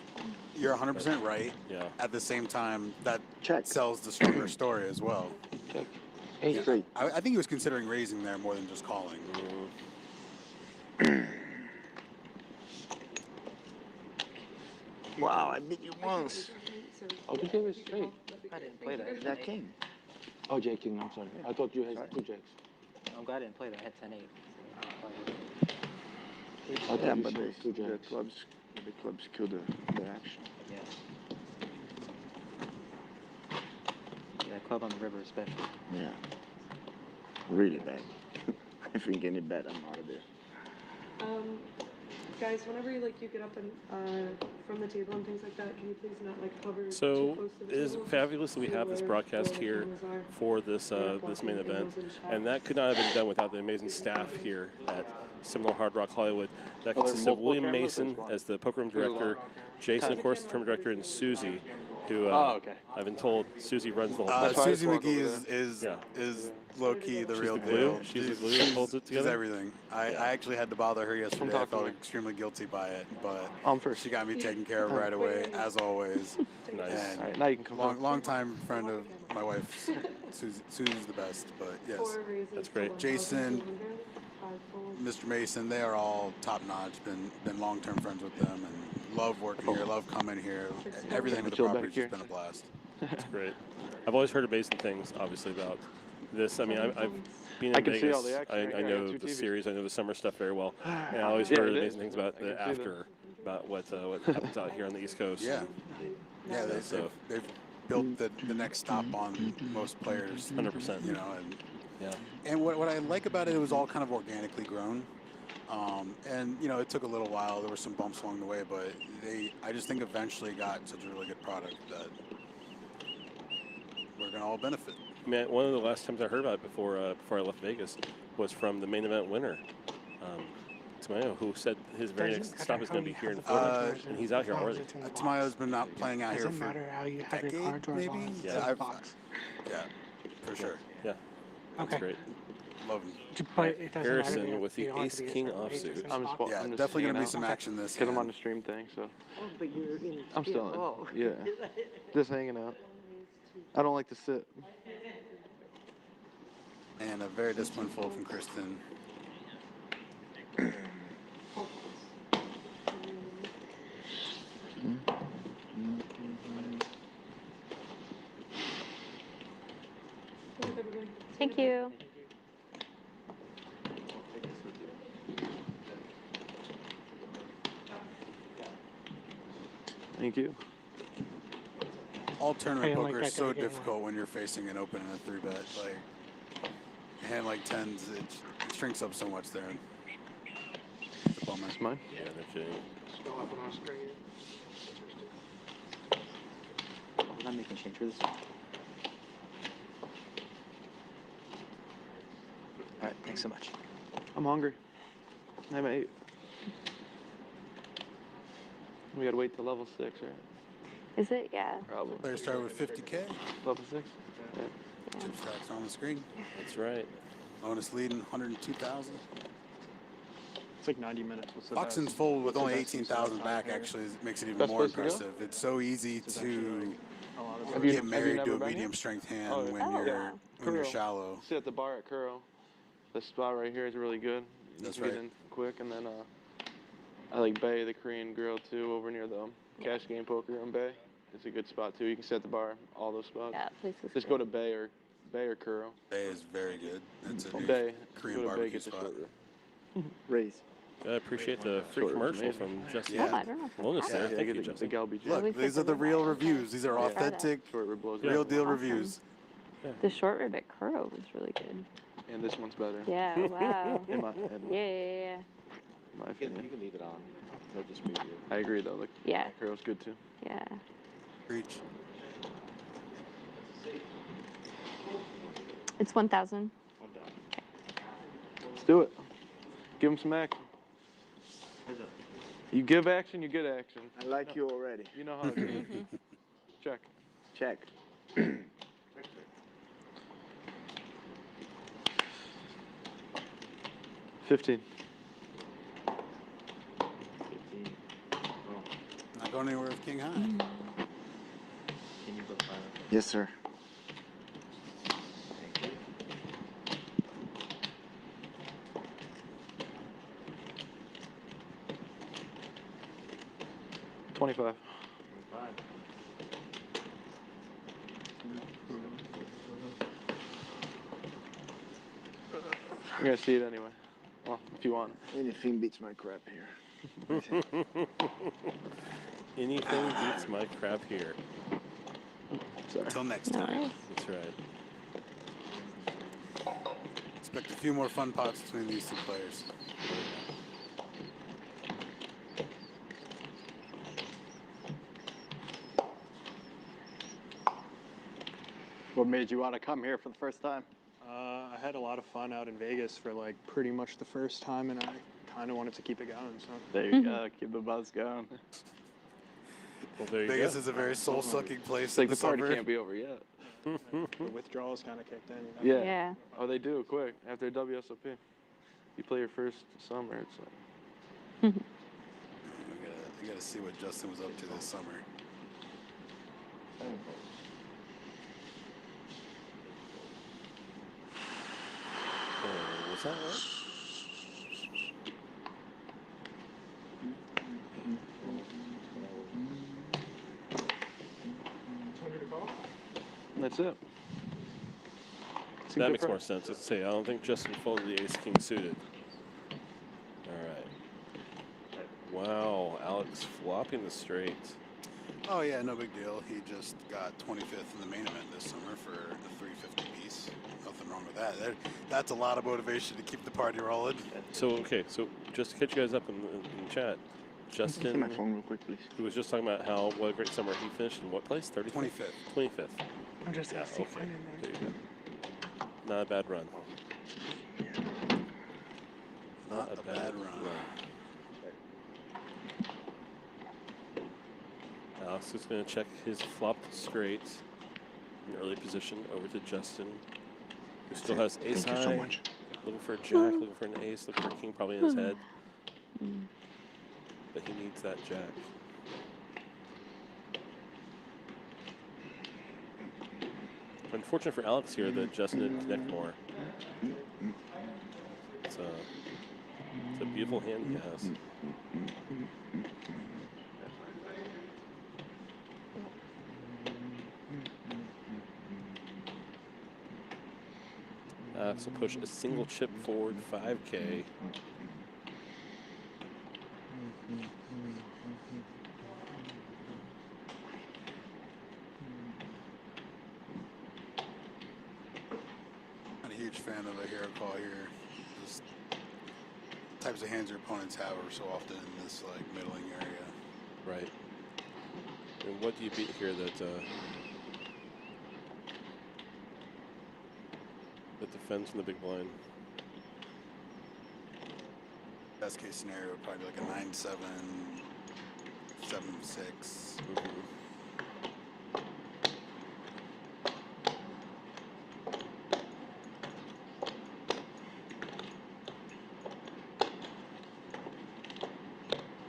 Speaker 1: You're 100% right.
Speaker 2: Yeah.
Speaker 1: At the same time, that
Speaker 5: Check.
Speaker 1: sells the stronger story as well.
Speaker 3: Check.
Speaker 5: Eight straight.
Speaker 1: I think he was considering raising there more than just calling.
Speaker 5: Wow, I beat you once.
Speaker 3: Oh, you gave it straight.
Speaker 7: I didn't play that.
Speaker 5: Jack king.
Speaker 9: Oh, J King, I'm sorry. I thought you had 2 jacks.
Speaker 7: I'm glad I didn't play that. I had 10-8.
Speaker 9: I thought
Speaker 5: Yeah,
Speaker 9: you
Speaker 5: but
Speaker 9: said 2
Speaker 5: the
Speaker 9: jacks.
Speaker 5: clubs kill the action.
Speaker 7: Yeah. Yeah, club on the river especially.
Speaker 5: Yeah. Really bad. If we get any bet, I'm out of there.
Speaker 4: Guys, whenever you get up and from the table and things like that, can you please not like hover too
Speaker 2: So
Speaker 4: close to the
Speaker 2: it is
Speaker 4: table?
Speaker 2: fabulous that we
Speaker 4: Just
Speaker 2: have this
Speaker 4: where
Speaker 2: broadcast
Speaker 4: the
Speaker 2: here
Speaker 4: cameras are.
Speaker 2: for this this main event, and that could not have been done without the amazing staff here at Seminole Hard Rock Hollywood. That
Speaker 3: Are there
Speaker 2: consists of
Speaker 3: multiple
Speaker 2: William
Speaker 3: cameras or
Speaker 2: Mason
Speaker 3: just one?
Speaker 2: as the poker room director, Jason, of course, the tournament director, and Susie, who
Speaker 3: okay.
Speaker 2: I've been told Susie runs the whole place.
Speaker 3: why I
Speaker 1: Susie
Speaker 3: just walk
Speaker 1: McGee
Speaker 3: over
Speaker 1: is low key the
Speaker 2: She's
Speaker 1: real
Speaker 2: the glue.
Speaker 1: deal.
Speaker 2: She's the glue that holds it
Speaker 1: She's
Speaker 2: together.
Speaker 1: everything. I
Speaker 2: Yeah.
Speaker 1: actually had to bother her yesterday. I
Speaker 3: talking
Speaker 1: felt
Speaker 3: to her.
Speaker 1: extremely guilty by it, but
Speaker 3: I'm first.
Speaker 1: she got me taken care of right away, as always.
Speaker 2: Nice.
Speaker 1: And
Speaker 3: All right, now you can come home.
Speaker 1: long time friend of my wife, Susie's the best. But yes,
Speaker 4: 4 raises
Speaker 2: That's
Speaker 4: to
Speaker 2: great.
Speaker 1: Jason,
Speaker 4: 1,200, 5 folds.
Speaker 1: Mr. Mason, they are all top notch. Been long term friends with them, and love working here, love coming here. Everything with the
Speaker 3: Chill back
Speaker 1: property's
Speaker 3: here.
Speaker 1: just been a blast.
Speaker 2: It's great. I've always heard amazing things, obviously, about this. I mean, I've been in
Speaker 3: I can see
Speaker 2: Vegas.
Speaker 3: all the action right
Speaker 2: I
Speaker 3: here. I
Speaker 2: know
Speaker 3: got
Speaker 2: the
Speaker 3: 2 TVs.
Speaker 2: series. I know the summer stuff very well. And I always
Speaker 3: Yeah,
Speaker 2: heard
Speaker 3: it is.
Speaker 2: amazing things about
Speaker 3: I can
Speaker 2: the
Speaker 3: see that.
Speaker 2: after, about what happens out here on the East Coast.
Speaker 1: Yeah, yeah,
Speaker 2: So-
Speaker 1: they've built the next stop on most players.
Speaker 2: 100%.
Speaker 1: You know, and
Speaker 2: Yeah.
Speaker 1: and what I like about it was all kind of organically grown. And you know, it took a little while. There were some bumps along the way, but I just think eventually got such a really good product that we're gonna all benefit.
Speaker 2: Man, one of the last times I heard about it before I left Vegas was from the main event winner, Tamayo, who said his very next stop is going to be here in Florida, and he's out here already.
Speaker 1: Tamayo's been not playing out here
Speaker 7: Doesn't
Speaker 1: for
Speaker 7: matter how you have your
Speaker 1: decade,
Speaker 7: car doors
Speaker 1: maybe?
Speaker 7: on.
Speaker 2: Yeah.
Speaker 7: It's a
Speaker 1: I've-
Speaker 7: box.
Speaker 1: yeah, for sure.
Speaker 2: Yeah, that's
Speaker 7: Okay.
Speaker 2: great.
Speaker 1: Love him.
Speaker 7: But it doesn't
Speaker 2: Harrison
Speaker 7: matter.
Speaker 2: with the
Speaker 7: You don't have to be a
Speaker 2: ace-king
Speaker 7: certain age or
Speaker 2: offsuit.
Speaker 7: certain
Speaker 3: I'm just,
Speaker 7: box.
Speaker 1: Yeah,
Speaker 3: I'm just
Speaker 1: definitely
Speaker 3: hanging
Speaker 1: gonna be
Speaker 3: out.
Speaker 1: some action this.
Speaker 3: Because I'm on
Speaker 1: hand.
Speaker 3: the stream thing, so
Speaker 4: Oh, but you're in.
Speaker 3: I'm still in.
Speaker 4: Oh.
Speaker 3: Yeah. Just hanging out. I don't like to sit.
Speaker 1: And a very disciplined fold from Kristen.
Speaker 6: Thank you.
Speaker 3: Thank you.
Speaker 1: All tournament
Speaker 7: I don't like
Speaker 1: poker
Speaker 7: that
Speaker 1: is so
Speaker 7: guy getting
Speaker 1: difficult when you're facing an open and a 3-bet. Like a hand like tens, it shrinks up so much there. It's a bummer.
Speaker 3: It's mine.
Speaker 2: Yeah, no kidding.
Speaker 7: I'm not making change for this. All right, thanks so much.
Speaker 3: I'm hungry. I'm 8. We gotta wait till level 6, right?
Speaker 6: Is it? Yeah.
Speaker 3: Probably.
Speaker 1: Players start with 50K.
Speaker 3: Level 6? Yeah.
Speaker 1: Chip stacks on the screen.
Speaker 2: That's right.
Speaker 1: Bonus leading 102,000.
Speaker 9: It's like 90 minutes. What's the
Speaker 1: Buxton's
Speaker 9: best?
Speaker 1: fold with
Speaker 9: What's the
Speaker 1: only
Speaker 9: best
Speaker 1: 18,000
Speaker 9: time
Speaker 1: back
Speaker 9: period?
Speaker 1: actually makes it even
Speaker 3: Best
Speaker 1: more
Speaker 3: place to go?
Speaker 1: impressive. It's so easy
Speaker 9: It's actually
Speaker 1: to
Speaker 9: a lot of
Speaker 3: Have you-
Speaker 1: get married
Speaker 3: never
Speaker 1: to a
Speaker 3: been here?
Speaker 1: medium strength hand
Speaker 3: Oh, yeah.
Speaker 1: when
Speaker 6: Oh,
Speaker 1: you're
Speaker 6: yeah.
Speaker 1: when you're
Speaker 3: Kuro.
Speaker 1: shallow.
Speaker 3: Sit at the bar at Kuro. The spot right here is really good. You
Speaker 1: That's
Speaker 3: can get
Speaker 1: right.
Speaker 3: in quick, and then I like Bay, the Korean grill too, over near the Cash Game Poker on Bay. It's a good spot too. You can sit at the bar, all those spots.
Speaker 6: Yeah, place is
Speaker 3: Just go to Bay or Kuro.
Speaker 1: Bay is very good. It's a
Speaker 3: Bay.
Speaker 1: Korean
Speaker 3: Go to Bay,
Speaker 1: barbecue
Speaker 3: get the
Speaker 1: spot.
Speaker 3: short rib.
Speaker 5: Raise.
Speaker 2: I appreciate the free
Speaker 3: Short was
Speaker 2: commercial
Speaker 3: amazing.
Speaker 2: from Justin.
Speaker 1: Yeah.
Speaker 6: Oh, I don't know. if
Speaker 2: Bonus
Speaker 6: that's
Speaker 2: there.
Speaker 3: Yeah,
Speaker 2: Thank
Speaker 3: get
Speaker 2: you,
Speaker 3: the
Speaker 2: Justin.
Speaker 3: Galbi
Speaker 6: Well,
Speaker 1: Look,
Speaker 6: we
Speaker 1: these
Speaker 6: could
Speaker 1: are the
Speaker 6: do
Speaker 1: real
Speaker 6: that.
Speaker 1: reviews. These are
Speaker 6: Yeah.
Speaker 1: authentic,
Speaker 3: Short rib blows
Speaker 1: real
Speaker 3: out.
Speaker 1: deal
Speaker 6: Awesome.
Speaker 1: reviews.
Speaker 6: The short rib at Kuro was really good.
Speaker 3: And this one's better.
Speaker 6: Yeah, wow.
Speaker 3: In my head.
Speaker 6: Yeah, yeah,
Speaker 3: My opinion.
Speaker 8: can leave it on. They'll just move you.
Speaker 3: I agree though. Like
Speaker 6: yeah.
Speaker 3: Kuro's good too.
Speaker 6: Yeah.
Speaker 1: Preach.
Speaker 6: It's 1,000.
Speaker 3: Let's do it. Give him some action. You give action, you get action.
Speaker 5: I like you already.
Speaker 3: You know how it is. Check.
Speaker 5: Check.
Speaker 3: 15.
Speaker 1: Not going anywhere with King High.
Speaker 8: Can you go find
Speaker 5: Yes, sir.
Speaker 8: Thank you.
Speaker 3: 25. You're gonna see it anyway. Well, if you want.
Speaker 5: Anything beats my crap here.
Speaker 2: Anything beats my crap here.
Speaker 3: Sorry.
Speaker 1: Until next time.
Speaker 6: Nice.
Speaker 2: That's right.
Speaker 1: Expect a few more fun pots between these two players.
Speaker 7: What made you want to come here for the first time?
Speaker 10: I had a lot of fun out in Vegas for like pretty much the first time, and I kind of wanted to keep it going. So
Speaker 3: There you go. Keep the buzz going.
Speaker 2: Well, there you
Speaker 1: Vegas
Speaker 2: go.
Speaker 1: is a very soul-sucking place
Speaker 3: It's like
Speaker 1: in
Speaker 3: the
Speaker 1: the
Speaker 3: party
Speaker 1: summer.
Speaker 3: can't be over yet.
Speaker 10: the withdrawals kind of kicked in. You know?
Speaker 3: Yeah.
Speaker 6: Yeah.
Speaker 3: Oh, they do quick after WSOP. You play your first summer, it's like.
Speaker 1: I gotta see what Justin was up to this summer.
Speaker 2: Was that right?
Speaker 3: That's it.
Speaker 2: That makes more sense. Let's see. I don't think Justin folded the ace king suited. All right. Wow, Alex flopping the straight.
Speaker 1: Oh yeah, no big deal. He just got 25th in the main event this summer for the 350 piece. Nothing wrong with that. That's a lot of motivation to keep the party rolling.
Speaker 2: So okay, so just to catch you guys up in chat,
Speaker 5: See
Speaker 2: Justin,
Speaker 5: my phone real quick, please.
Speaker 2: who was just talking about what a great summer he finished in what place? 35th?
Speaker 1: 25th.
Speaker 2: 25th.
Speaker 7: I'm just
Speaker 2: Yeah, okay. There you go. Not a bad run.
Speaker 1: Not a bad run.
Speaker 2: Alex is going to check his flopped straight in early position over to Justin, who still has ace
Speaker 5: Thank you
Speaker 2: high,
Speaker 5: so much.
Speaker 2: looking for a jack, looking for an ace, looking for a king probably in his head, but he needs that jack. Unfortunate for Alex here that Justin didn't connect more. It's a beautiful hand he has. Alex will push a single chip forward 5K.
Speaker 1: Not a huge fan of a hero call here. Just types of hands your opponents have are so often in this like middling area.
Speaker 2: Right. And what do you beat here that defends from the big blind?
Speaker 1: Best case scenario would probably be like a 9-7, 7-6.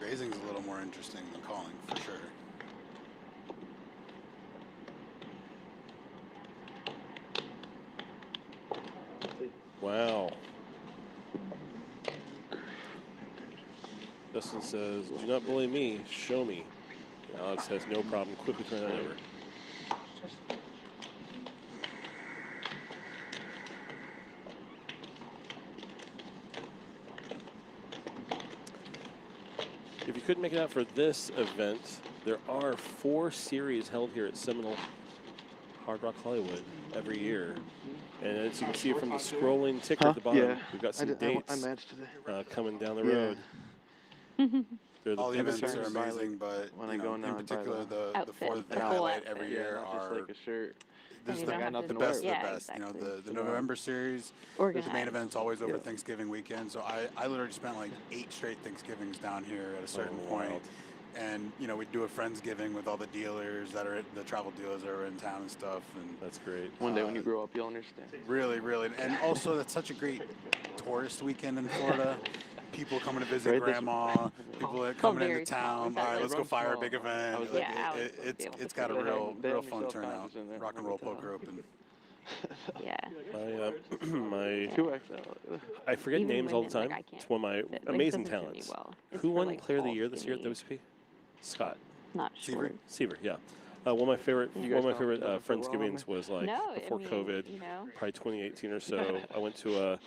Speaker 1: Raising's a little more interesting than calling for sure.
Speaker 2: Wow. Justin says, do not bully me, show me. Alex has no problem quickly turning that over. If you couldn't make it out for this event, there are 4 series held here at Seminole Hard Rock Hollywood every year. And as you can see from the scrolling ticker at the bottom,
Speaker 3: Yeah.
Speaker 2: we've got some
Speaker 3: I
Speaker 2: dates
Speaker 3: matched today.
Speaker 2: coming down the
Speaker 3: Yeah.
Speaker 2: road. They're
Speaker 1: All the events
Speaker 2: Pepsi-
Speaker 1: are amazing, but
Speaker 3: when
Speaker 1: you
Speaker 3: I
Speaker 1: know,
Speaker 3: go
Speaker 1: in
Speaker 3: now and buy
Speaker 1: particular,
Speaker 3: the
Speaker 1: the
Speaker 6: outfit,
Speaker 1: 4
Speaker 6: the
Speaker 1: that
Speaker 6: full
Speaker 1: highlight
Speaker 6: outfit.
Speaker 1: every
Speaker 3: Yeah,
Speaker 1: year
Speaker 3: not just
Speaker 1: are
Speaker 3: like a shirt.
Speaker 1: this is
Speaker 6: you
Speaker 1: the,
Speaker 6: don't have
Speaker 3: nothing
Speaker 1: the
Speaker 3: to
Speaker 1: best of
Speaker 3: wear.
Speaker 1: the
Speaker 6: Yeah,
Speaker 1: best. You know,
Speaker 6: exactly.
Speaker 1: the November series, the
Speaker 6: Organized.
Speaker 1: main event's always over
Speaker 3: Yeah.
Speaker 1: Thanksgiving weekend. So I literally spent like 8 straight Thanksgivings down here at a certain
Speaker 2: Oh,
Speaker 1: point.
Speaker 2: wild.
Speaker 1: And you know, we do a Friendsgiving with all the dealers that are the travel dealers that are in town and stuff. And
Speaker 2: That's great.
Speaker 3: One day when you grow up, you'll understand.
Speaker 1: really, and also that's such a great tourist weekend in Florida. People coming to visit
Speaker 3: Right, this-
Speaker 1: grandma, people that coming
Speaker 6: very
Speaker 1: into
Speaker 6: small,
Speaker 1: town. All
Speaker 6: exactly.
Speaker 1: right, let's go
Speaker 3: Everyone's
Speaker 1: fire a
Speaker 3: small.
Speaker 1: big event.
Speaker 3: I was
Speaker 1: Like,
Speaker 6: Yeah, Alex would be able
Speaker 1: it's
Speaker 6: to
Speaker 1: got a
Speaker 6: do that.
Speaker 1: real
Speaker 3: They have
Speaker 1: fun
Speaker 3: me
Speaker 1: turnout.
Speaker 3: self-conscious in there.
Speaker 1: Rock and
Speaker 3: Let
Speaker 1: roll
Speaker 3: me tell
Speaker 1: poker open.
Speaker 6: Yeah.
Speaker 2: my
Speaker 3: 2XL.
Speaker 2: I forget
Speaker 6: Even
Speaker 2: names all the
Speaker 6: women,
Speaker 2: time.
Speaker 6: like, I
Speaker 2: it's one of my
Speaker 6: can't fit- like,
Speaker 2: amazing
Speaker 6: doesn't fit me
Speaker 2: talents.
Speaker 6: well. It's
Speaker 2: Who
Speaker 6: for,
Speaker 2: won
Speaker 6: like,
Speaker 2: Player of the
Speaker 6: tall,
Speaker 2: Year this year at
Speaker 6: skinny,
Speaker 2: WSP? Scott.
Speaker 6: Not
Speaker 1: Seaver?
Speaker 6: short.
Speaker 2: Seaver, yeah. One of my favorite
Speaker 3: You guys don't fit well on
Speaker 2: Friendsgivings
Speaker 3: me?
Speaker 2: was like
Speaker 6: No,
Speaker 2: before
Speaker 6: I mean,
Speaker 2: COVID,
Speaker 6: you know.
Speaker 2: probably 2018 or so. I went to a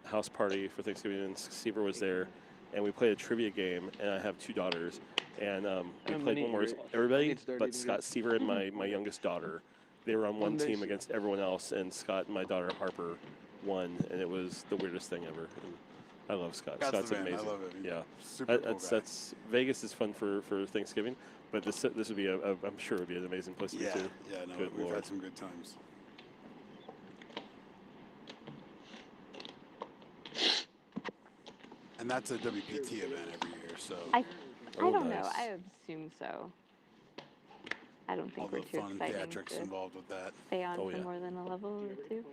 Speaker 2: house party for Thanksgiving and Seaver was there, and we played a trivia game. And I have 2 daughters, and we
Speaker 3: I'm
Speaker 2: played
Speaker 3: gonna
Speaker 2: one where
Speaker 3: eat
Speaker 2: it's
Speaker 3: great. I
Speaker 2: everybody
Speaker 3: need to start
Speaker 2: but
Speaker 3: eating
Speaker 2: Scott
Speaker 3: good.
Speaker 2: Seaver and my youngest daughter. They were on one
Speaker 3: One day
Speaker 2: team
Speaker 3: soon.
Speaker 2: against everyone else, and Scott and my daughter Harper won, and it was the weirdest thing ever. And I love Scott.
Speaker 1: Scott's
Speaker 2: Scott's
Speaker 1: the man.
Speaker 2: amazing.
Speaker 1: I love it.
Speaker 2: Yeah.
Speaker 1: Super cool guy.
Speaker 2: That's Vegas is fun for Thanksgiving, but this would be I'm sure it would be an amazing place to
Speaker 1: Yeah,
Speaker 2: be too.
Speaker 1: yeah, no,
Speaker 2: Good
Speaker 1: we've
Speaker 2: Lord.
Speaker 1: had some good times. And that's a WPT event every year, so
Speaker 6: I
Speaker 2: Oh,
Speaker 6: don't know.
Speaker 2: nice.
Speaker 6: I assume so. I don't
Speaker 1: all
Speaker 6: think
Speaker 1: the
Speaker 6: we're too
Speaker 1: fun
Speaker 6: exciting
Speaker 1: theatrics
Speaker 6: to
Speaker 1: involved with that.
Speaker 6: stay on
Speaker 2: Oh,
Speaker 6: for
Speaker 2: yeah.
Speaker 6: more than a level or two.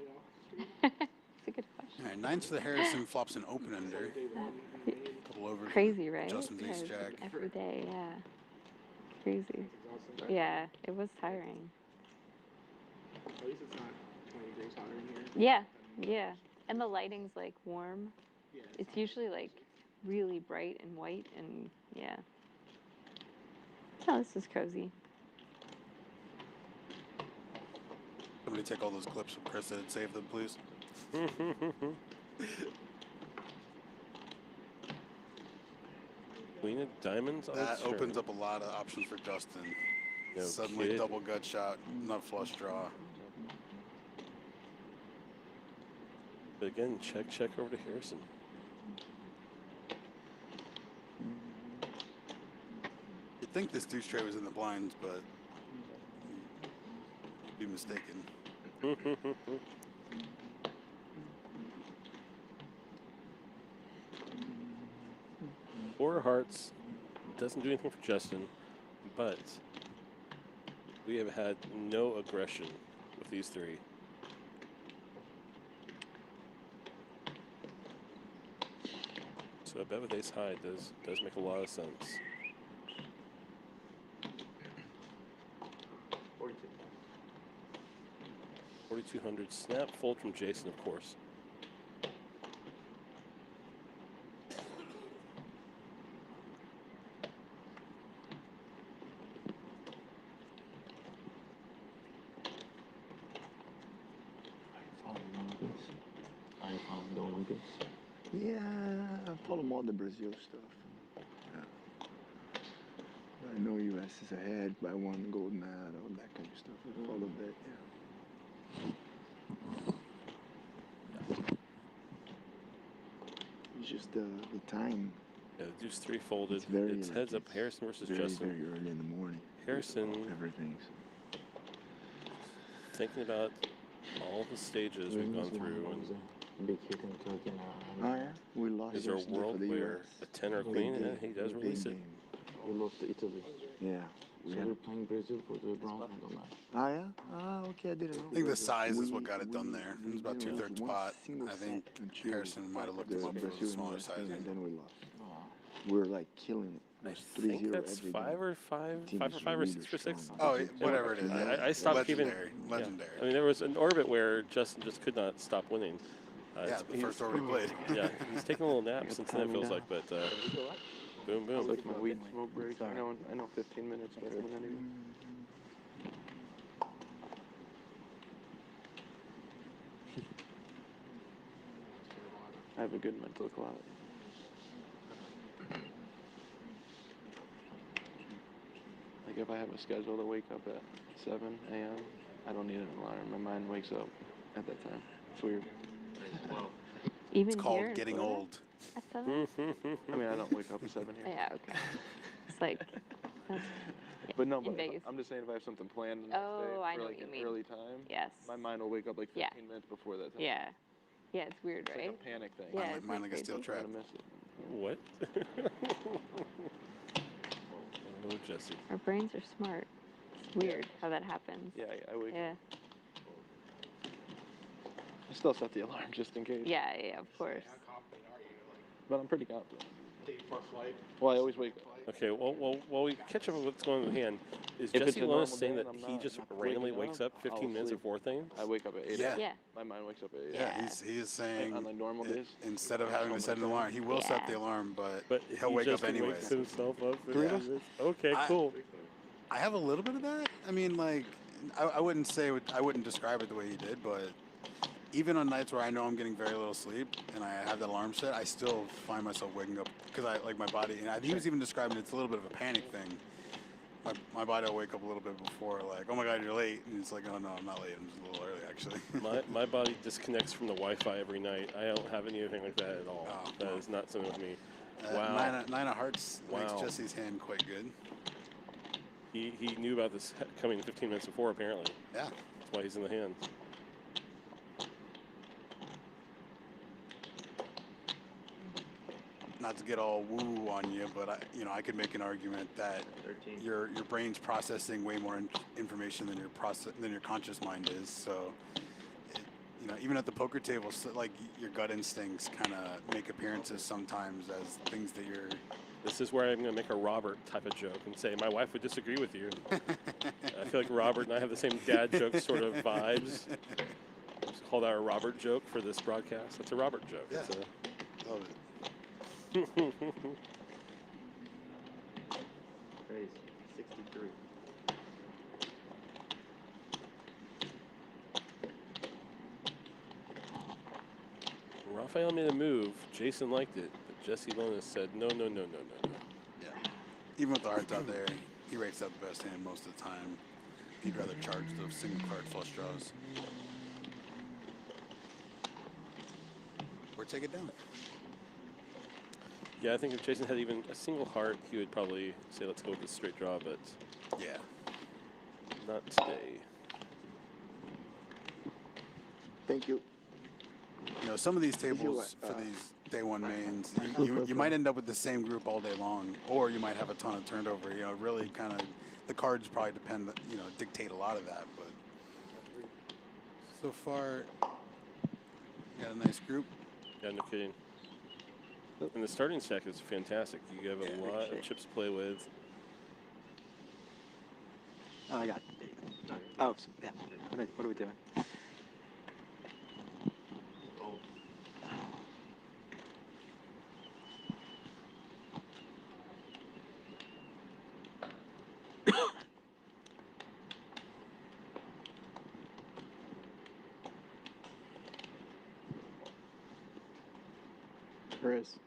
Speaker 6: It's a good question.
Speaker 1: All right, 9s for the Harrison, flops an open ender. Couple overs.
Speaker 6: Crazy, right?
Speaker 1: Justin's ace
Speaker 6: Because
Speaker 1: jack.
Speaker 6: every day, yeah. Crazy. Yeah, it was tiring.
Speaker 9: At least it's not 20 degrees hotter in here.
Speaker 6: Yeah, yeah. And the lighting's like warm.
Speaker 9: Yeah,
Speaker 6: It's usually like really bright and white and yeah. Oh, this is cozy.
Speaker 1: Somebody take all those clips from Chris and save them, please.
Speaker 2: Queen of diamonds on
Speaker 1: That
Speaker 2: turn.
Speaker 1: opens up a lot of options for Justin.
Speaker 2: No
Speaker 1: Suddenly
Speaker 2: kid.
Speaker 1: double gut shot, nut flush draw.
Speaker 2: But again, check over to Harrison.
Speaker 1: You'd think this 2 straight was in the blinds, but you'd be mistaken.
Speaker 2: 4 hearts doesn't do anything for Justin, but we have had no aggression with these 3. So a bet with ace high does make a lot of sense. 4,200 snap fold from Jason, of course.
Speaker 9: I found the Olympics.
Speaker 5: Yeah, I follow more the Brazil stuff. Yeah. I know U.S. is ahead by 1 gold medal, that kind of stuff. I follow that, yeah. It's just the time.
Speaker 2: Yeah, the deuce 3 folded.
Speaker 5: It's very
Speaker 2: It's heads
Speaker 5: like,
Speaker 2: up Harrison versus
Speaker 5: very,
Speaker 2: Justin.
Speaker 5: very early in the morning.
Speaker 2: Harrison
Speaker 5: Everything's.
Speaker 2: thinking about all the stages we've gone through, and
Speaker 9: Big hit in Turkey now.
Speaker 5: Oh yeah, we lost
Speaker 2: is there a
Speaker 5: yesterday for
Speaker 2: world
Speaker 5: the
Speaker 2: where
Speaker 5: US.
Speaker 2: a 10 or
Speaker 9: Big
Speaker 2: queen,
Speaker 5: game.
Speaker 2: and he does
Speaker 5: Big
Speaker 2: release it?
Speaker 5: game.
Speaker 9: We lost to Italy.
Speaker 5: Yeah.
Speaker 9: So we're playing Brazil for the bronze medal match.
Speaker 5: Oh yeah? Ah, okay, I didn't know.
Speaker 1: I think the size is what got it done there. It was about
Speaker 5: didn't
Speaker 1: 2/3
Speaker 5: lose one
Speaker 1: pot.
Speaker 5: single
Speaker 1: I think
Speaker 5: set until
Speaker 1: Harrison might have looked
Speaker 5: the
Speaker 1: him up for the
Speaker 5: Brazilian
Speaker 1: smaller
Speaker 5: US thing,
Speaker 1: sizing.
Speaker 5: and then we lost.
Speaker 9: Oh.
Speaker 5: We were like killing it. It
Speaker 2: I
Speaker 5: was
Speaker 2: think
Speaker 5: 3-0
Speaker 2: that's
Speaker 5: every
Speaker 2: 5
Speaker 5: game.
Speaker 2: or 5,
Speaker 5: The team
Speaker 2: 5
Speaker 5: is
Speaker 2: for 5 or
Speaker 5: really
Speaker 2: 6 for 6.
Speaker 5: strong.
Speaker 1: Oh, whatever it is.
Speaker 2: I stopped keeping.
Speaker 1: Legendary. Legendary.
Speaker 2: I mean, there was an orbit where Justin just could not stop winning.
Speaker 1: Yeah, the first over he played.
Speaker 2: Yeah, he's taking a little nap since then, it feels like, but boom,
Speaker 3: It's
Speaker 2: boom.
Speaker 3: like my weed smoke break. I know 15 minutes better than anyone. I have a good mental clock. Like if I have a schedule to wake up at 7 a.m., I don't need an alarm. My mind wakes up at that time. It's weird.
Speaker 6: Even
Speaker 1: It's called
Speaker 6: here in
Speaker 1: getting
Speaker 6: Florida?
Speaker 1: old.
Speaker 6: At 7?
Speaker 3: I mean, I don't wake up at 7 here.
Speaker 6: Yeah, okay. It's like, that's,
Speaker 3: But no,
Speaker 6: in
Speaker 3: but
Speaker 6: Vegas.
Speaker 3: I'm just saying if I have something planned the next
Speaker 6: Oh,
Speaker 3: day
Speaker 6: I
Speaker 3: for
Speaker 6: know
Speaker 3: like
Speaker 6: what you
Speaker 3: an
Speaker 6: mean.
Speaker 3: early time,
Speaker 6: Yes.
Speaker 3: my mind will wake up like 15
Speaker 6: Yeah.
Speaker 3: minutes before that time.
Speaker 6: Yeah. Yeah, it's weird,
Speaker 3: It's
Speaker 6: right?
Speaker 3: like a panic thing.
Speaker 6: Yeah,
Speaker 1: Mine
Speaker 6: isn't
Speaker 1: like
Speaker 6: that
Speaker 1: a steel
Speaker 6: crazy?
Speaker 1: trap.
Speaker 3: I'm gonna miss it.
Speaker 2: What? Oh, Jesse.
Speaker 6: Our brains are smart. It's weird how that happens.
Speaker 3: Yeah, I wake
Speaker 6: Yeah.
Speaker 3: I still set the alarm just in case.
Speaker 6: Yeah, yeah, of course.
Speaker 3: But I'm pretty confident. Well, I always wake up.
Speaker 2: Okay, well, while we catch up with what's going on in the hand, is
Speaker 3: If it's
Speaker 2: Jesse
Speaker 3: a
Speaker 2: Lonis
Speaker 3: normal
Speaker 2: saying
Speaker 3: day
Speaker 2: that
Speaker 3: and I'm
Speaker 2: he
Speaker 3: not
Speaker 2: just
Speaker 3: waking
Speaker 2: randomly wakes up
Speaker 3: I'll
Speaker 2: 15 minutes
Speaker 3: sleep.
Speaker 2: before things?
Speaker 3: I wake up at 8
Speaker 1: Yeah.
Speaker 3: a.m.
Speaker 6: Yeah.
Speaker 3: My mind wakes up at 8
Speaker 1: Yeah,
Speaker 3: a.m.
Speaker 1: he is saying
Speaker 3: On like normal days.
Speaker 1: instead of having to set an alarm, he will set the alarm, but he'll
Speaker 2: he
Speaker 1: wake
Speaker 2: just
Speaker 1: up anyways.
Speaker 2: wakes himself up.
Speaker 1: Three
Speaker 2: Yeah.
Speaker 1: of us?
Speaker 2: Okay, cool.
Speaker 1: I have a little bit of that. I mean, like, I wouldn't say I wouldn't describe it the way you did, but even on nights where I know I'm getting very little sleep and I have that alarm set, I still find myself waking up because I like my body. And he was even describing it's a little bit of a panic thing. My body will wake up a little bit before, like, oh my God, you're late, and it's like, oh no, I'm not late. I'm just a little early, actually.
Speaker 2: my body disconnects from the Wi-Fi every night. I don't have anything like that at all.
Speaker 1: Oh,
Speaker 2: that is not something with me.
Speaker 1: Wow.
Speaker 2: Wow.
Speaker 1: Nine of Hearts makes
Speaker 2: Wow.
Speaker 1: Jesse's hand quite good.
Speaker 2: He knew about this coming 15 minutes before, apparently.
Speaker 1: Yeah.
Speaker 2: That's why he's in the hand.
Speaker 1: not to get all woo on you, but I could make an argument that
Speaker 8: 13.
Speaker 1: your brain's processing way more information than your conscious mind is. So, even at the poker table, so, like your gut instincts kind of make appearances sometimes as things that you're.
Speaker 2: This is where I'm going to make a Robert type of joke and say my wife would disagree with you. I feel like Robert and I have the same dad joke sort of vibes. Just call that a Robert joke for this broadcast. That's a Robert joke.
Speaker 1: Yeah.
Speaker 2: It's
Speaker 1: Love it.
Speaker 8: Raise 63.
Speaker 2: Raphael made a move. Jason liked it, but Jesse Lonis said no, no, no, no, no, no.
Speaker 1: Yeah. Even with the hearts out there, he rates out the best hand most of the time. He'd rather charge those single card flush draws. Or take it down.
Speaker 2: Yeah, I think if Jason had even a single heart, he would probably say let's go with the straight draw, but
Speaker 1: Yeah.
Speaker 2: not today.
Speaker 5: Thank you.
Speaker 1: Some of these
Speaker 5: you
Speaker 1: tables
Speaker 5: what,
Speaker 1: for these day one mains, you might end up with the same group all day long, or you might have a ton of turnover. Really kind of the cards probably dictate a lot of that. But so far, you got a nice group.
Speaker 2: Yeah, no kidding. And the starting stack is fantastic. You have a lot of chips to play with.
Speaker 7: Oh, I got. Oh, yeah. What are we doing?
Speaker 10: Chris.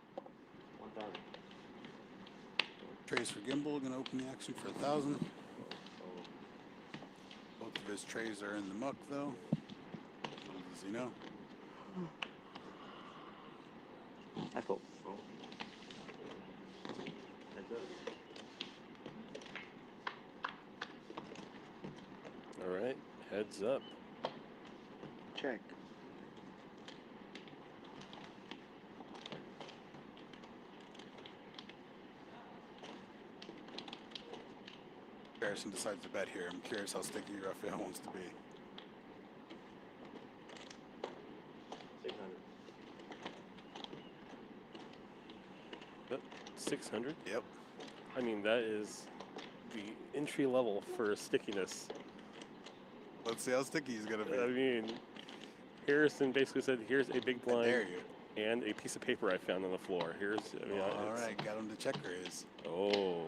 Speaker 8: 1,000.
Speaker 1: Trays for Gimbal, gonna open the action for 1,000. Both of his trays are in the muck though. Little does he know.
Speaker 7: I fold.
Speaker 8: Heads up.
Speaker 2: All right, heads up.
Speaker 5: Check.
Speaker 1: Harrison decides to bet here. I'm curious how sticky Raphael wants to be.
Speaker 8: 600.
Speaker 2: 600?
Speaker 1: Yep.
Speaker 2: I mean, that is the entry level for stickiness.
Speaker 1: Let's see how sticky he's gonna be.
Speaker 2: I mean, Harrison basically said, here's a big
Speaker 1: I dare
Speaker 2: blind
Speaker 1: you.
Speaker 2: and a piece of paper I found on the floor. Here's,
Speaker 1: All right, got him to check raise.
Speaker 2: Oh.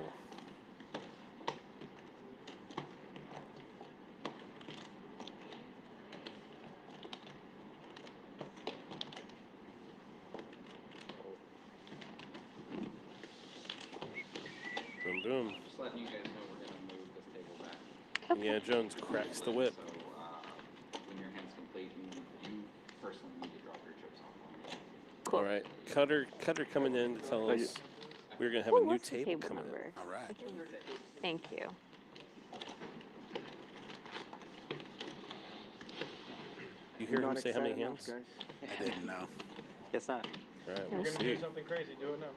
Speaker 2: Boom, boom.
Speaker 11: Just letting you guys know we're going to move this table back.
Speaker 2: Indiana Jones cracks the whip.
Speaker 11: So when your hand's complete, you personally need to drop your chips off.
Speaker 2: All right, Cutter coming in to tell us we're going to have a new table coming in.
Speaker 1: All right.
Speaker 6: Thank you.
Speaker 2: You hear him
Speaker 5: Not
Speaker 2: say how many
Speaker 5: excited
Speaker 2: hands?
Speaker 5: enough,
Speaker 1: I didn't know.
Speaker 7: Guess not.
Speaker 2: All right,
Speaker 6: We're
Speaker 2: we'll
Speaker 6: gonna
Speaker 2: see.
Speaker 9: Something crazy, do it now.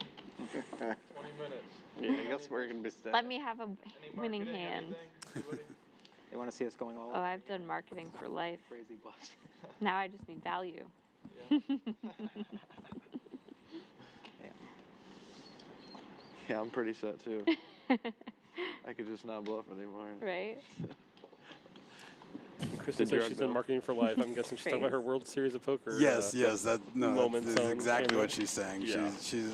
Speaker 9: 20 minutes.
Speaker 3: Yeah, I guess we're gonna be set.
Speaker 6: Let me have a winning hand.
Speaker 7: They want to see us going all
Speaker 6: Oh, I've done marketing for life.
Speaker 7: crazy bust.
Speaker 6: Now I just need value.
Speaker 3: Yeah, I'm pretty set too. I could just not bluff anymore.
Speaker 6: Right?
Speaker 2: Kristen
Speaker 3: The
Speaker 2: says
Speaker 3: drug
Speaker 2: she's been
Speaker 3: bill.
Speaker 2: marketing for life. I'm guessing she's talking about her World Series of Poker.
Speaker 1: Yes, that's
Speaker 2: moments on
Speaker 1: exactly
Speaker 2: camera.
Speaker 1: what she's saying.
Speaker 2: Yeah.
Speaker 1: She's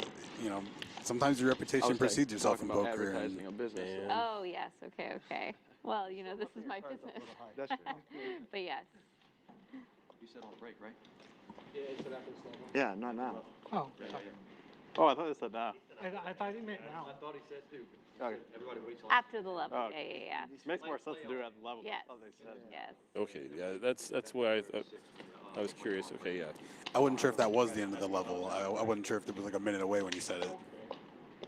Speaker 1: sometimes your
Speaker 3: I
Speaker 1: reputation
Speaker 3: was
Speaker 1: precedes yourself in
Speaker 3: talking about
Speaker 1: poker. And
Speaker 3: advertising a business.
Speaker 2: And-
Speaker 6: Oh, yes. Okay. Well, this is my business.
Speaker 3: That's true.
Speaker 6: But yes.
Speaker 8: You said on break, right?
Speaker 5: Yeah, not now.
Speaker 10: Oh,
Speaker 3: Oh, I thought it said now.
Speaker 10: I thought he meant now.
Speaker 8: I thought he said too.
Speaker 3: Okay.
Speaker 8: Everybody waits till
Speaker 6: After the level.
Speaker 3: Oh,
Speaker 6: Yeah.
Speaker 3: Makes more sense to do it at the level.
Speaker 6: Yes.
Speaker 3: I thought they said.
Speaker 6: Yes.
Speaker 2: Okay, yeah, that's why I was curious. Okay, yeah.
Speaker 1: I wasn't sure if that was the end of the level. I wasn't sure if it was like a minute away when you said it.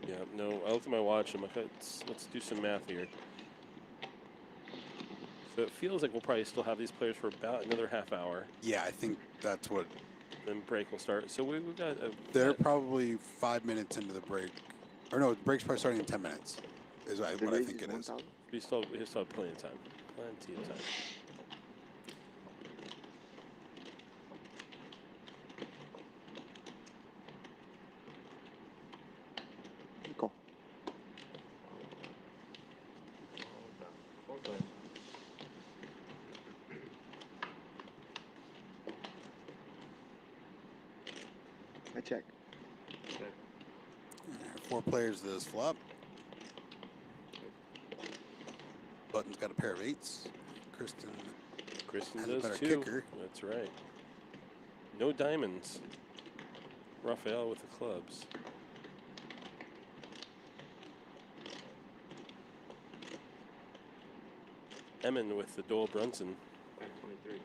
Speaker 2: Yeah, no, I looked at my watch. I'm like, let's do some math here. So it feels like we'll probably still have these players for about another half hour.
Speaker 1: Yeah, I think that's what
Speaker 2: then break will start. So we've got
Speaker 1: They're probably 5 minutes into the break. Or no, the break's probably starting in 10 minutes. Is what I think it is.
Speaker 2: we still have plenty of time. Plenty of time.
Speaker 5: Go. I check.
Speaker 1: 4 players to this flop. Button's got a pair of 8s. Kristen has a
Speaker 2: does
Speaker 1: better
Speaker 2: too.
Speaker 1: kicker.
Speaker 2: That's right. No diamonds. Raphael with the clubs. Emin with the Dole Brunson.
Speaker 9: 23.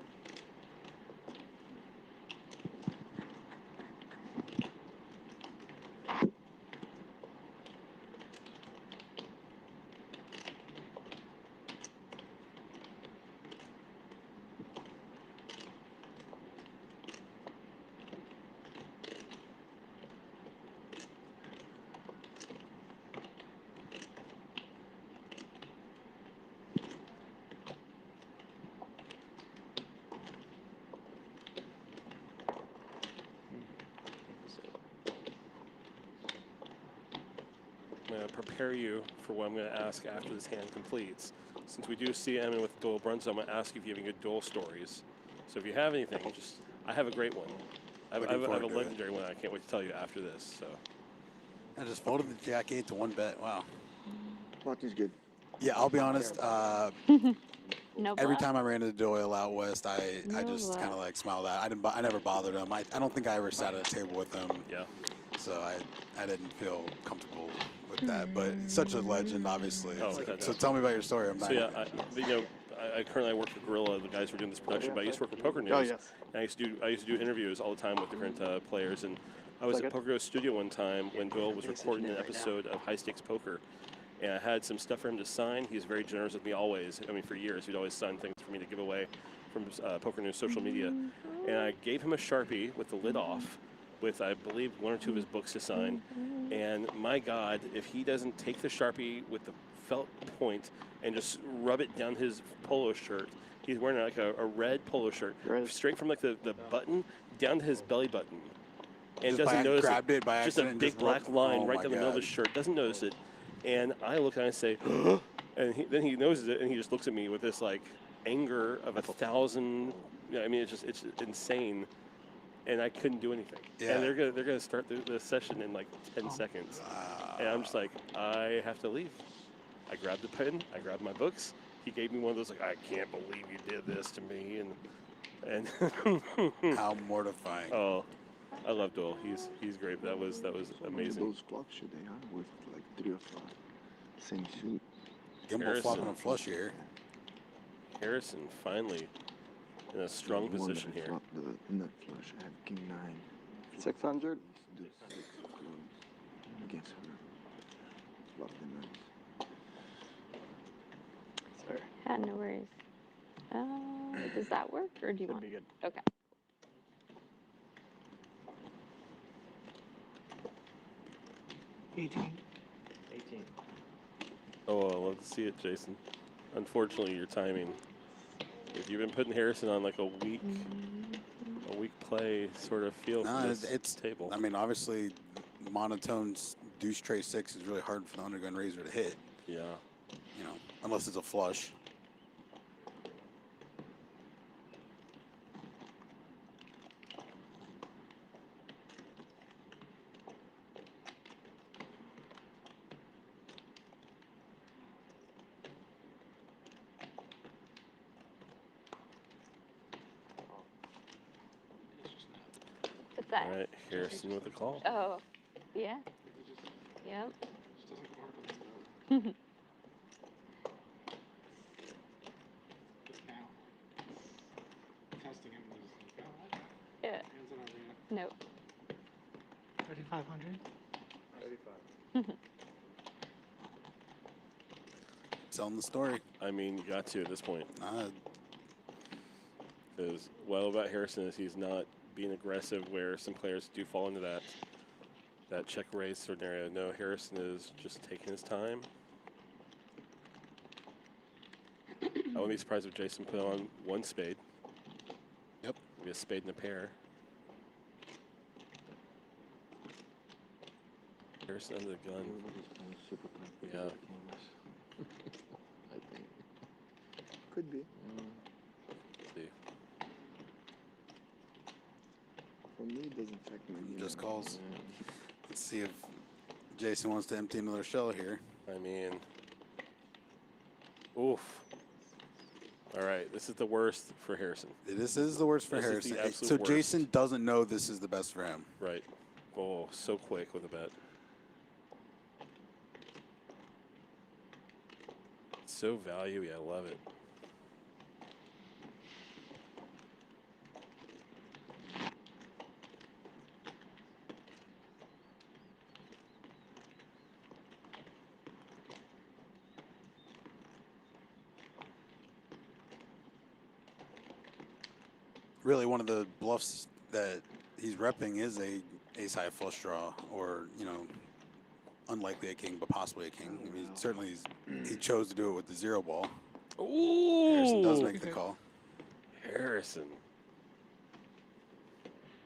Speaker 2: I'm going to prepare you for what I'm going to ask after this hand completes. Since we do see Emin with Dole Brunson, I'm going to ask you if you have any good Dole stories. So if you have anything, I have a great one. I have a legendary one I can't wait to tell you after this. So
Speaker 1: I just folded the Jack 8 to 1 bet. Wow.
Speaker 5: Luck is good.
Speaker 1: Yeah, I'll be honest.
Speaker 6: No
Speaker 1: Every
Speaker 6: bluff?
Speaker 1: time I ran into Doyle out west, I
Speaker 6: No
Speaker 1: just kind of
Speaker 6: bluff.
Speaker 1: like smiled at. I never bothered him. I don't think I ever sat at a table with him.
Speaker 2: yeah.
Speaker 1: So I didn't feel comfortable with that. But he's such a legend, obviously.
Speaker 2: Oh,
Speaker 1: So
Speaker 2: fantastic.
Speaker 1: tell me about your story.
Speaker 2: So yeah, I currently work for Gorilla, the guys who are doing this production, but I used to work for Poker News.
Speaker 10: Oh, yes.
Speaker 2: And I used to do interviews all the time with different players, and I was at Poker News studio one time when Doyle was recording an episode of High Stakes Poker, and I had some stuff for him to sign. He's very generous with me always. I mean, for years he'd always sign things for me to give away from Poker News social media, and I gave him a Sharpie with the lid off, with I believe 1 or 2 of his books to sign. And my God, if he doesn't take the Sharpie with the felt point and just rub it down his polo shirt. He's wearing like a red polo shirt, straight from like the button down to his belly button. And doesn't notice
Speaker 1: grabbed it by
Speaker 2: just a
Speaker 1: accident,
Speaker 2: big black line right
Speaker 1: my
Speaker 2: down the middle of
Speaker 1: God.
Speaker 2: his shirt. Doesn't notice it. And I look and I say, and then he notices it and he just looks at me with this like anger of 1,000. I mean, it's insane. And I couldn't do anything.
Speaker 1: Yeah.
Speaker 2: And they're gonna start the session in like 10 seconds. And I'm just like, I have to leave. I grabbed the pen. I grabbed my books. He gave me one of those like, I can't believe you did this to me, and
Speaker 1: How mortifying.
Speaker 2: Oh, I love Doyle. He's great. That was amazing.
Speaker 5: Those clubs should they are with like 3 of same suit.
Speaker 1: Gimbal
Speaker 2: Harrison.
Speaker 1: flopping a flush here.
Speaker 2: Harrison finally in a strong
Speaker 5: The one
Speaker 2: position
Speaker 5: that
Speaker 2: here.
Speaker 5: flopped the nut flush. I have king 9.
Speaker 3: 600.
Speaker 5: Do 6 of clubs against her. Flop the nuts.
Speaker 3: Sorry.
Speaker 6: Yeah, no worries. Does that work, or do you want?
Speaker 10: Be good.
Speaker 6: Okay.
Speaker 2: Oh, I love to see it, Jason. Unfortunately, your timing. If you've been putting Harrison on like a weak play sort of feel for this
Speaker 1: it's
Speaker 2: table.
Speaker 1: I mean, obviously, monotone deuce tray 6 is really hard for the undergun razor to hit.
Speaker 2: Yeah.
Speaker 1: You know, unless it's a flush.
Speaker 6: What's that?
Speaker 2: All right, Harrison with the call.
Speaker 6: Oh, yeah. Yep. Yeah. Nope.
Speaker 7: 3,500.
Speaker 3: 35.
Speaker 1: Selling the story.
Speaker 2: I mean, you got to at this point. Because what I love about Harrison is he's not being aggressive, where some players do fall into that check raise scenario. No, Harrison is just taking his time. I wouldn't be surprised if Jason put on one spade.
Speaker 1: Yep.
Speaker 2: Maybe a spade and a pair. Harrison under the gun. Yeah.
Speaker 5: I think. Could be.
Speaker 2: Let's see.
Speaker 5: For me, it doesn't affect me.
Speaker 1: Just calls. Let's see if Jason wants to empty another shell here.
Speaker 2: I mean, oof. All right, this is the worst for Harrison.
Speaker 1: This is the worst for
Speaker 2: This is
Speaker 1: Harrison.
Speaker 2: the absolute
Speaker 1: So
Speaker 2: worst.
Speaker 1: Jason doesn't know this is the best for him.
Speaker 2: Right. Oh, so quick with a bet. So value, I love it.
Speaker 1: Really, one of the bluffs that he's repping is a ace-high flush draw, or, you know, unlikely a king, but possibly a king. I mean, certainly he chose to do it with the 0 ball.
Speaker 2: Ooh!
Speaker 1: Harrison does make the call.
Speaker 2: Harrison.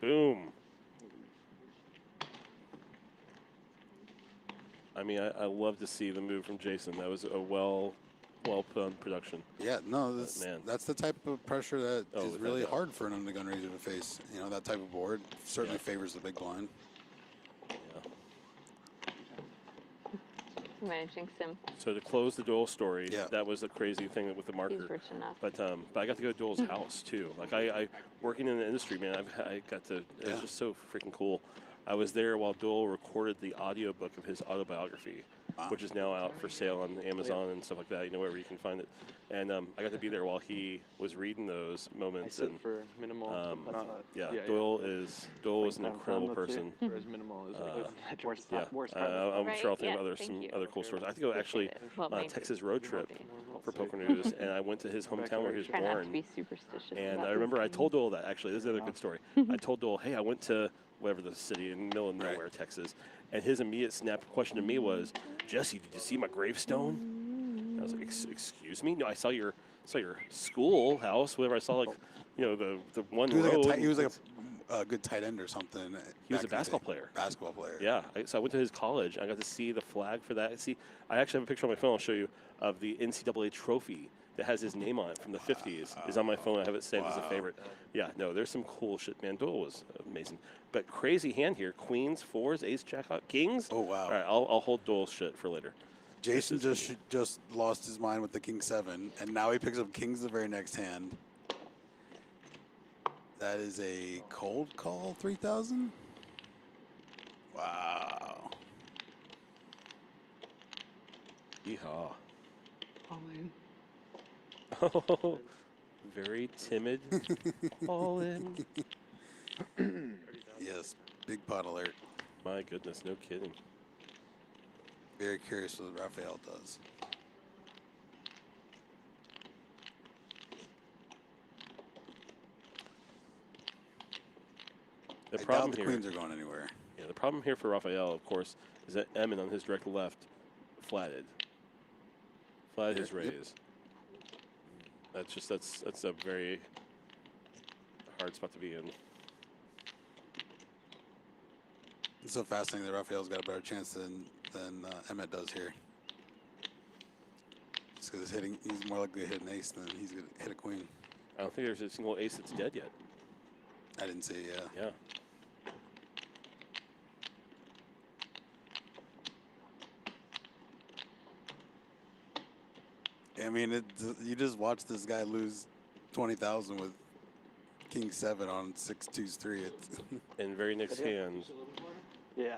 Speaker 2: Boom. I mean, I love to see the move from Jason. That was a well put on production.
Speaker 1: Yeah, no,
Speaker 2: Man.
Speaker 1: that's the type of pressure that is
Speaker 2: without
Speaker 1: really
Speaker 2: doubt.
Speaker 1: hard for an undergun raiser to face. You know, that type of board certainly favors the big blind.
Speaker 6: I'm gonna jinx him.
Speaker 2: So to close the duel story,
Speaker 1: Yeah.
Speaker 2: that was a crazy thing with the marker.
Speaker 6: He's rich enough.
Speaker 2: But I got to go to Duel's house too. Like I working in the industry, man. I got to. It was just so freaking cool. I was there while Duel recorded the audiobook of his autobiography, which is now out for sale on Amazon and stuff like that. You know, wherever you can find it. And I got to be there while he was reading those moments.
Speaker 3: I sit
Speaker 2: and
Speaker 3: for minimal.
Speaker 2: Duel was an incredible person.
Speaker 3: Whereas minimal is like
Speaker 7: Worst
Speaker 2: I'm
Speaker 6: Right,
Speaker 2: sure I'll think
Speaker 6: yeah,
Speaker 2: of
Speaker 6: thank you.
Speaker 2: other cool stories. I have to go actually
Speaker 6: Well,
Speaker 2: on a
Speaker 6: mine
Speaker 2: Texas
Speaker 6: too.
Speaker 2: road trip for Poker News, and I went to his hometown where he was
Speaker 6: Try not to
Speaker 2: born.
Speaker 6: be superstitious.
Speaker 2: And
Speaker 6: about
Speaker 2: I remember I
Speaker 6: these
Speaker 2: told Dole that, actually. This is another good story. I told Dole, hey, I went to whatever the city in the middle of nowhere, Texas. And his immediate snap question to me was, Jesse, did you see my gravestone? And I was like, excuse me? No, I saw your schoolhouse, whatever. I saw, like, you know, the one road.
Speaker 1: He was like a good tight end or something.
Speaker 2: He was a basketball player.
Speaker 1: Basketball player.
Speaker 2: Yeah. So I went to his college. And I got to see the flag for that. See, I actually have a picture on my phone I'll show you of the NCAA trophy that has his name on it from the 50s. Is on my phone. I have it saved as a favorite. Yeah, no, there's some cool shit, man. Duel was amazing. But crazy hand here. Queens, fours, ace, jack, kings.
Speaker 1: Oh, wow.
Speaker 2: All right, I'll hold Duel shit for later.
Speaker 1: Jason just lost his mind with the king 7, and now he picks up kings the very next hand. That is a cold call 3,000. Wow.
Speaker 2: Yeehaw.
Speaker 4: All in.
Speaker 2: Oh, very timid. All in.
Speaker 1: Yes, big pot alert.
Speaker 2: My goodness, no kidding.
Speaker 1: Very curious what Raphael does.
Speaker 2: The
Speaker 1: I
Speaker 2: problem
Speaker 1: doubt the
Speaker 2: here,
Speaker 1: queens are going anywhere.
Speaker 2: yeah, the problem here for Raphael, of course, is that Emin on his direct left flatted his raise. That's a very hard spot to be in.
Speaker 1: It's so fascinating that Raphael's got a better chance than Emmett does here. Just because he's more likely to hit an ace than he's going to hit a queen.
Speaker 2: I don't think there's a single ace that's dead yet.
Speaker 1: I didn't see,
Speaker 2: Yeah.
Speaker 1: I mean, you just watch this guy lose 20,000 with king 7 on 6-2-3.
Speaker 2: And very next hand.
Speaker 12: Yeah,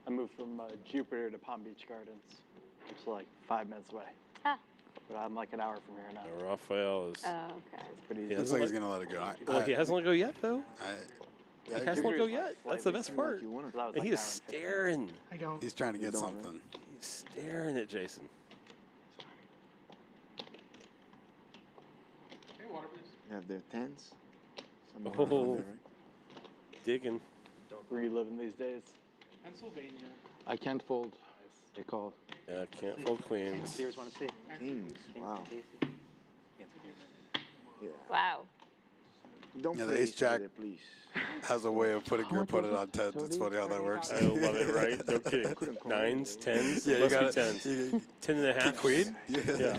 Speaker 12: I moved from Jupiter to Palm Beach Gardens. It's like 5 minutes away.
Speaker 6: Ah.
Speaker 12: But I'm like an hour from here now.
Speaker 2: Raphael is.
Speaker 6: Oh, okay.
Speaker 12: It's pretty
Speaker 2: He
Speaker 12: easy.
Speaker 1: Looks like he's going to let it go.
Speaker 2: Well, he hasn't let go yet, though. He
Speaker 12: Yeah,
Speaker 2: hasn't let go
Speaker 12: Jupiter's
Speaker 2: yet.
Speaker 12: like
Speaker 2: That's the
Speaker 12: slightly
Speaker 2: best part.
Speaker 12: So that was
Speaker 2: And he
Speaker 12: like
Speaker 2: is
Speaker 12: an hour and 15.
Speaker 2: staring.
Speaker 4: I don't.
Speaker 1: He's trying to get something.
Speaker 2: He's staring at Jason.
Speaker 5: You have their 10s.
Speaker 2: Oh. digging.
Speaker 12: Reliving these days.
Speaker 10: Pennsylvania.
Speaker 9: I can't fold. They call.
Speaker 2: Yeah, can't fold queens.
Speaker 7: Viewers want to see.
Speaker 5: Kings. Wow. Yeah.
Speaker 6: Wow.
Speaker 5: Don't
Speaker 1: Yeah, the
Speaker 5: play
Speaker 1: ace jack
Speaker 5: there, please.
Speaker 1: has a way of putting your opponent on tens.
Speaker 9: So
Speaker 1: It's
Speaker 9: these
Speaker 1: funny how that works.
Speaker 2: I love it, right? No kidding.
Speaker 5: Couldn't call
Speaker 2: Nines,
Speaker 5: it.
Speaker 2: tens.
Speaker 1: Yeah,
Speaker 2: It
Speaker 1: you
Speaker 2: must be
Speaker 1: got
Speaker 2: tens.
Speaker 1: it.
Speaker 2: 10 and a
Speaker 1: King
Speaker 2: half.
Speaker 1: queen.
Speaker 2: Yeah.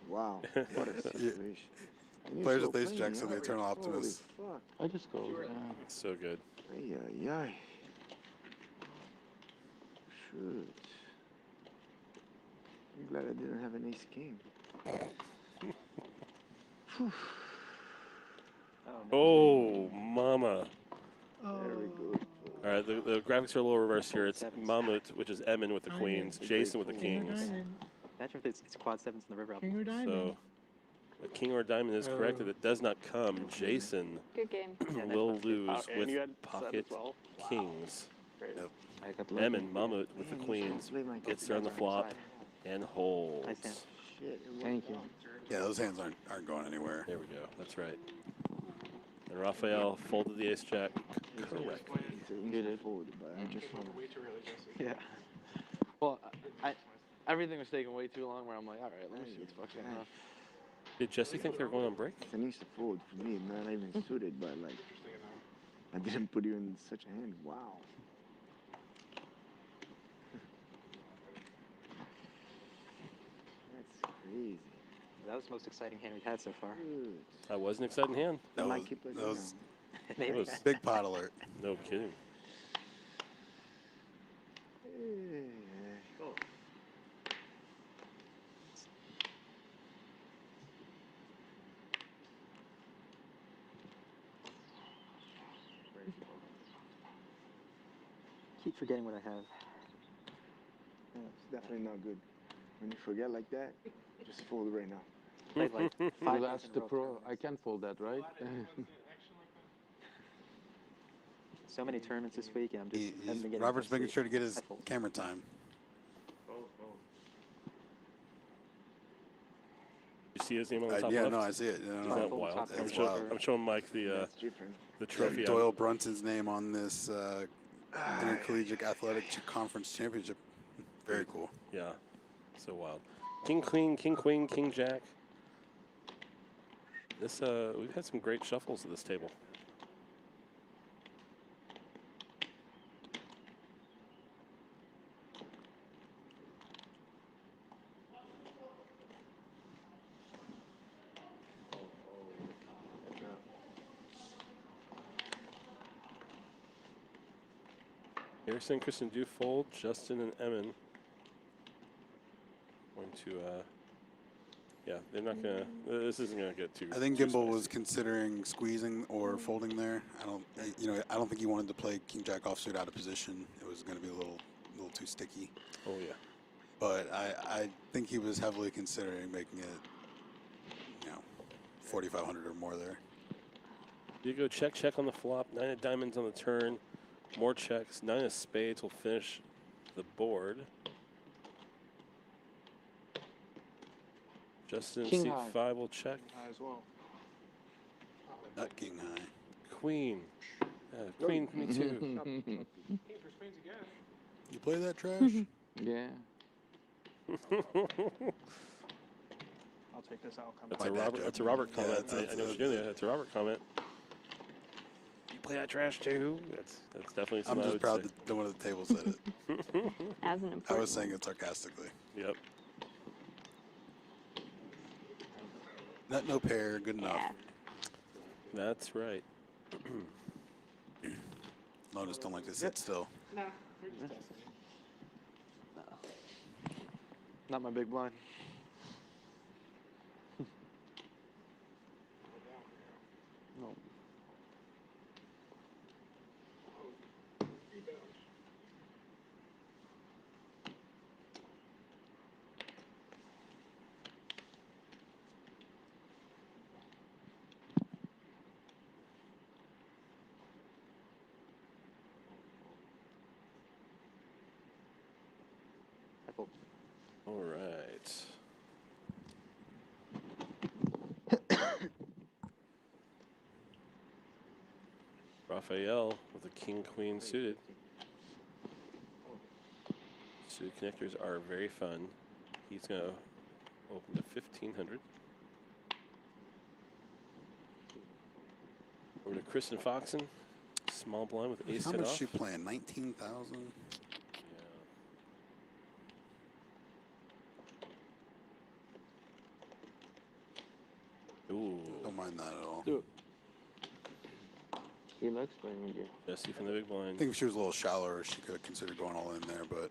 Speaker 5: Wow. What a situation. And you're
Speaker 1: Players
Speaker 5: still
Speaker 1: with ace
Speaker 5: playing,
Speaker 1: jacks are the
Speaker 5: huh?
Speaker 1: eternal
Speaker 5: Holy
Speaker 1: optimists.
Speaker 5: fuck.
Speaker 9: I just go.
Speaker 2: So good.
Speaker 5: Ay, ay, ay. Shoot. I'm glad I didn't have an ace king.
Speaker 2: Oh, mama.
Speaker 5: Very good.
Speaker 2: All right, the graphics are a little reversed here. It's Mamut, which is Emin with the queens, Jason with the kings.
Speaker 7: Imagine if it's quad sevens in the river.
Speaker 2: So, a king or a diamond is correct. If it does not come, Jason
Speaker 6: Good game.
Speaker 2: will lose
Speaker 12: and
Speaker 2: with
Speaker 12: you had set
Speaker 2: pocket
Speaker 12: as well.
Speaker 2: kings.
Speaker 5: I got lucky.
Speaker 2: Emin, Mamut with the queens, gets there on the flop and holds.
Speaker 7: Nice hand.
Speaker 5: Shit.
Speaker 9: Thank you.
Speaker 1: Yeah, those hands aren't going anywhere.
Speaker 2: There we go. That's right. And Raphael folded the ace jack correctly.
Speaker 5: Get it forward, but I just
Speaker 10: Way too early, Jesse.
Speaker 3: Yeah. Well, everything was taking way too long. Where I'm like, all right, let me see what's fucking up.
Speaker 2: Did Jesse think they were going on break?
Speaker 5: It's an easy fold for me, not even suited, but like I didn't put you in such a hand. Wow. That's crazy.
Speaker 7: That was the most exciting hand we've had so far.
Speaker 5: Good.
Speaker 2: That was an exciting hand.
Speaker 5: I
Speaker 1: That
Speaker 5: might
Speaker 1: was,
Speaker 5: keep it
Speaker 1: that was
Speaker 2: That was
Speaker 1: big pot alert.
Speaker 2: no kidding.
Speaker 7: Keep forgetting what I have.
Speaker 5: Yeah, it's definitely not good. When you forget like that, just fold right now.
Speaker 7: Played like
Speaker 9: Well,
Speaker 7: 5
Speaker 9: that's
Speaker 7: hands in a
Speaker 9: the
Speaker 7: row.
Speaker 9: pro. I can fold that, right?
Speaker 7: So many tournaments this week, and I'm just haven't been getting
Speaker 1: Robert's
Speaker 7: enough
Speaker 1: making
Speaker 7: sleep.
Speaker 1: sure to get his
Speaker 7: I fold.
Speaker 1: camera time.
Speaker 2: You see his name on the top
Speaker 1: Yeah,
Speaker 2: left?
Speaker 1: no, I see it. No,
Speaker 2: Is
Speaker 1: no,
Speaker 2: that
Speaker 1: no.
Speaker 2: wild?
Speaker 1: That's
Speaker 2: I'm,
Speaker 1: wild.
Speaker 2: I'm showing Mike the
Speaker 5: That's different.
Speaker 2: trophy.
Speaker 1: Doyle Brunson's name on this Intercollegiate Athletic Conference Championship. Very cool.
Speaker 2: Yeah, so wild. King, queen, king, jack. This we've had some great shuffles at this table. Harrison and Kristen do fold. Justin and Emin going to, yeah, they're not gonna. This isn't gonna get too.
Speaker 1: I think
Speaker 2: too
Speaker 1: Gimbal
Speaker 2: spicy.
Speaker 1: was considering squeezing or folding there. I don't think he wanted to play King Jack offsuit out of position. It was going to be a little too sticky.
Speaker 2: Oh yeah.
Speaker 1: But I think he was heavily considering making it, 4,500 or more there.
Speaker 2: You go check on the flop. 9 of diamonds on the turn. More checks. 9 of spades will finish the board. Justin
Speaker 9: King
Speaker 2: C5
Speaker 9: high.
Speaker 2: will check.
Speaker 10: High as well.
Speaker 1: Not King high.
Speaker 2: Queen. Queen, me too.
Speaker 10: King for spades again.
Speaker 1: You play that trash?
Speaker 9: Yeah.
Speaker 10: I'll take this out. Come
Speaker 2: That's
Speaker 10: back.
Speaker 2: a Robert. That's a Robert
Speaker 1: Yeah,
Speaker 2: comment.
Speaker 1: that's-
Speaker 2: I know what you're doing there. That's a Robert comment. You play that trash too. That's definitely
Speaker 1: I'm
Speaker 2: something I
Speaker 1: just
Speaker 2: would
Speaker 1: proud
Speaker 2: say.
Speaker 1: that one of the tables said it.
Speaker 6: As an important.
Speaker 1: I was saying it sarcastically.
Speaker 2: Yep.
Speaker 1: No pair, good enough.
Speaker 6: Yeah.
Speaker 2: That's right.
Speaker 1: Lotus don't like to sit still.
Speaker 10: Nah, we're just testing.
Speaker 3: Not my big blind. No.
Speaker 7: I fold.
Speaker 2: All right. Raphael with a king queen suited. Suited connectors are very fun. He's going to open to 1,500. Over to Kristen Foxen. Small blind with ace
Speaker 1: How
Speaker 2: hit
Speaker 1: much
Speaker 2: off.
Speaker 1: she playing? 19,000.
Speaker 2: Ooh.
Speaker 1: Don't mind that at all.
Speaker 3: Do it. He likes playing with you.
Speaker 2: Jesse from the big blind.
Speaker 1: I think if she was a little shallower, she could have considered going all in there, but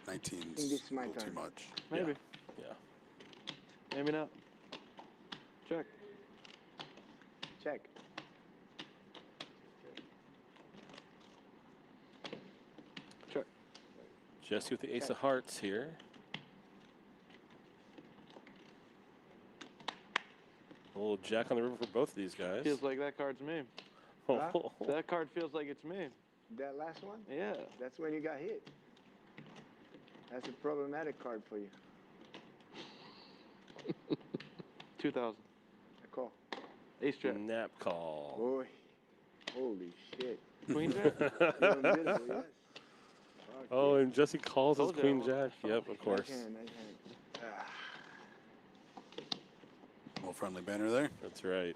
Speaker 1: 19's
Speaker 5: think it's
Speaker 1: a
Speaker 5: my
Speaker 1: little too
Speaker 5: turn.
Speaker 1: much.
Speaker 3: Maybe.
Speaker 2: Yeah.
Speaker 3: Maybe not. Check.
Speaker 5: Check.
Speaker 3: Check.
Speaker 2: Jesse with the ace of hearts here. A little jack on the river for both of these guys.
Speaker 3: Feels like that card's me.
Speaker 5: Huh?
Speaker 3: That card feels like it's me.
Speaker 5: That last one?
Speaker 3: Yeah.
Speaker 5: That's when you got hit. That's a problematic card for you.
Speaker 3: 2,000.
Speaker 5: I call.
Speaker 3: Ace jack.
Speaker 2: Nap call.
Speaker 5: Boy. Holy shit.
Speaker 3: Queen jack.
Speaker 5: You're invisible, yes. Fuck
Speaker 2: Oh,
Speaker 5: yeah.
Speaker 2: and Jesse calls us
Speaker 3: Told ya.
Speaker 2: queen jack. Yep, of course.
Speaker 5: Nice hand, nice hand. Ah.
Speaker 1: Little friendly banner there.
Speaker 2: That's right.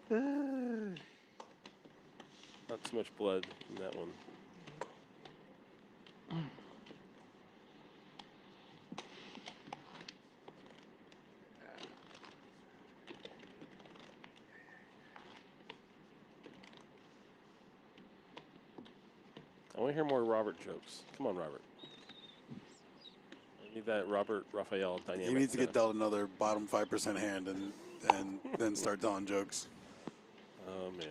Speaker 2: Not too much blood in that one. I want to hear more Robert jokes. Come on, Robert. I need that Robert Raphael dynamic.
Speaker 1: He needs to get dealt another bottom 5% hand and then start telling jokes.
Speaker 2: Oh, man.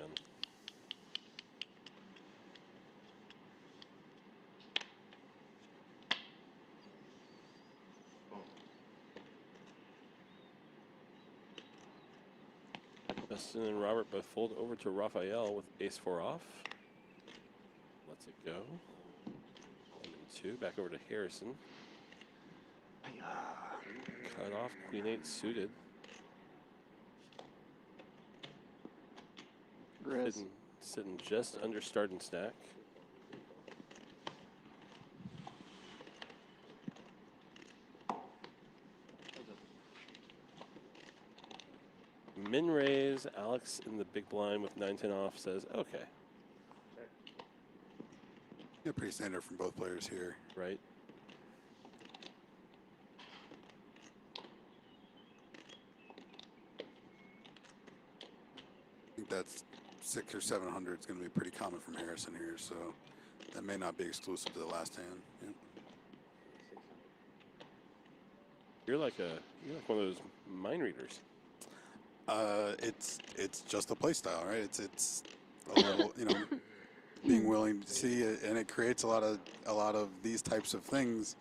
Speaker 2: Justin and Robert both fold over to Raphael with ace-4 off. Lets it go. 1 and 2. Back over to Harrison. Cut off. Queen-8 suited. Sitting just under start and stack. Min raise. Alex in the big blind with 9-10 off says, okay.
Speaker 1: Yeah, pretty standard from both players here.
Speaker 2: Right.
Speaker 1: I think that's 600 or 700 is going to be pretty common from Harrison here, so that may not be exclusive to the last hand. Yeah.
Speaker 2: You're like one of those mind readers.
Speaker 1: It's just a play style, right? It's a little, being willing to see it, and it creates a lot of these types of things,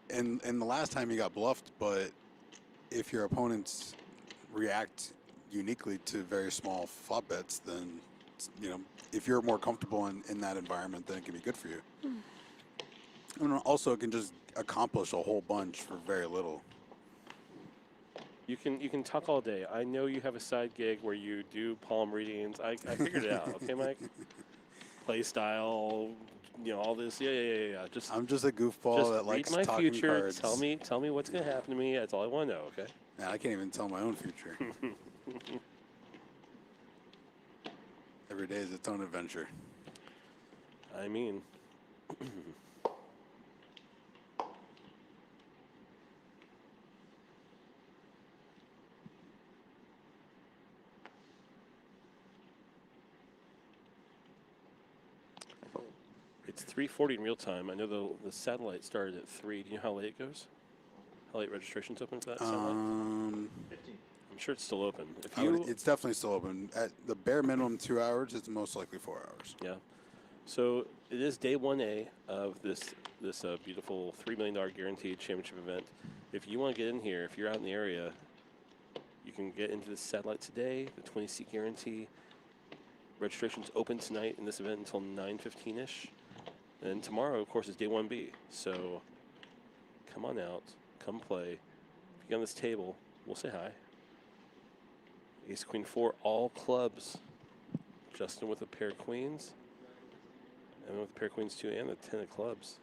Speaker 1: And the last time you got bluffed, but if your opponents react uniquely to very small flop bets, then if you're more comfortable in that environment, then it can be good for you. And also, it can just accomplish a whole bunch for very little.
Speaker 2: You can talk all day. I know you have a side gig where you do palm readings. I figured it out. Okay, Mike. Play style, all this. Yeah.
Speaker 1: I'm just a goofball that likes
Speaker 2: read my
Speaker 1: talking
Speaker 2: future.
Speaker 1: cards.
Speaker 2: Tell me what's gonna happen to me. That's all I want to know. Okay.
Speaker 1: Man, I can't even tell my own future. Every day is its own adventure.
Speaker 2: I mean. It's 3:40 in real time. I know the satellite started at 3. Do you know how late it goes? How late registration's open for that satellite?
Speaker 8: 15.
Speaker 2: I'm sure it's still open.
Speaker 1: It's definitely still open. At the bare minimum 2 hours, it's most likely 4 hours.
Speaker 2: Yeah. So it is day 1A of this beautiful $3 million guaranteed championship event. If you want to get in here, if you're out in the area, you can get into the satellite today, the 20-seat guarantee. Registration's open tonight in this event until 9:15-ish. And tomorrow, of course, is day 1B. So come on out, come play. If you get on this table, we'll say hi. Ace, Queen, 4, all clubs. Justin with a pair of queens. And with a pair of queens too, and the 10 of clubs.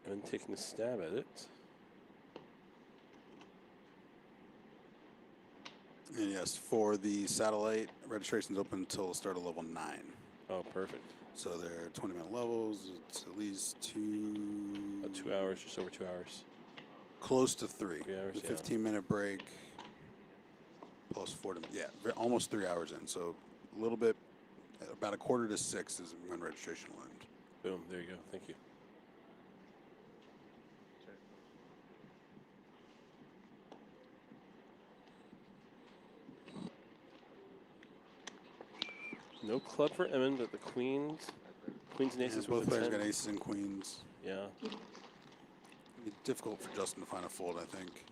Speaker 2: And taking a stab at it.
Speaker 1: And yes, for the satellite, registration's open until the start of level 9.
Speaker 2: Oh, perfect.
Speaker 1: So they're 20-minute levels. It's at least
Speaker 2: 2 hours, just over 2 hours.
Speaker 1: Close to 3.
Speaker 2: 3 hours,
Speaker 1: The
Speaker 2: yeah.
Speaker 1: 15-minute break plus 40. Yeah, almost 3 hours in. So a little bit, about 5:45 to 6 is when registration will end.
Speaker 2: Boom, there you go. Thank you. No club for Emmon, but the queens and aces
Speaker 1: both
Speaker 2: with the
Speaker 1: players
Speaker 2: 10.
Speaker 1: got aces and queens.
Speaker 2: Yeah.
Speaker 1: It'd be difficult for Justin to find a fold, I think.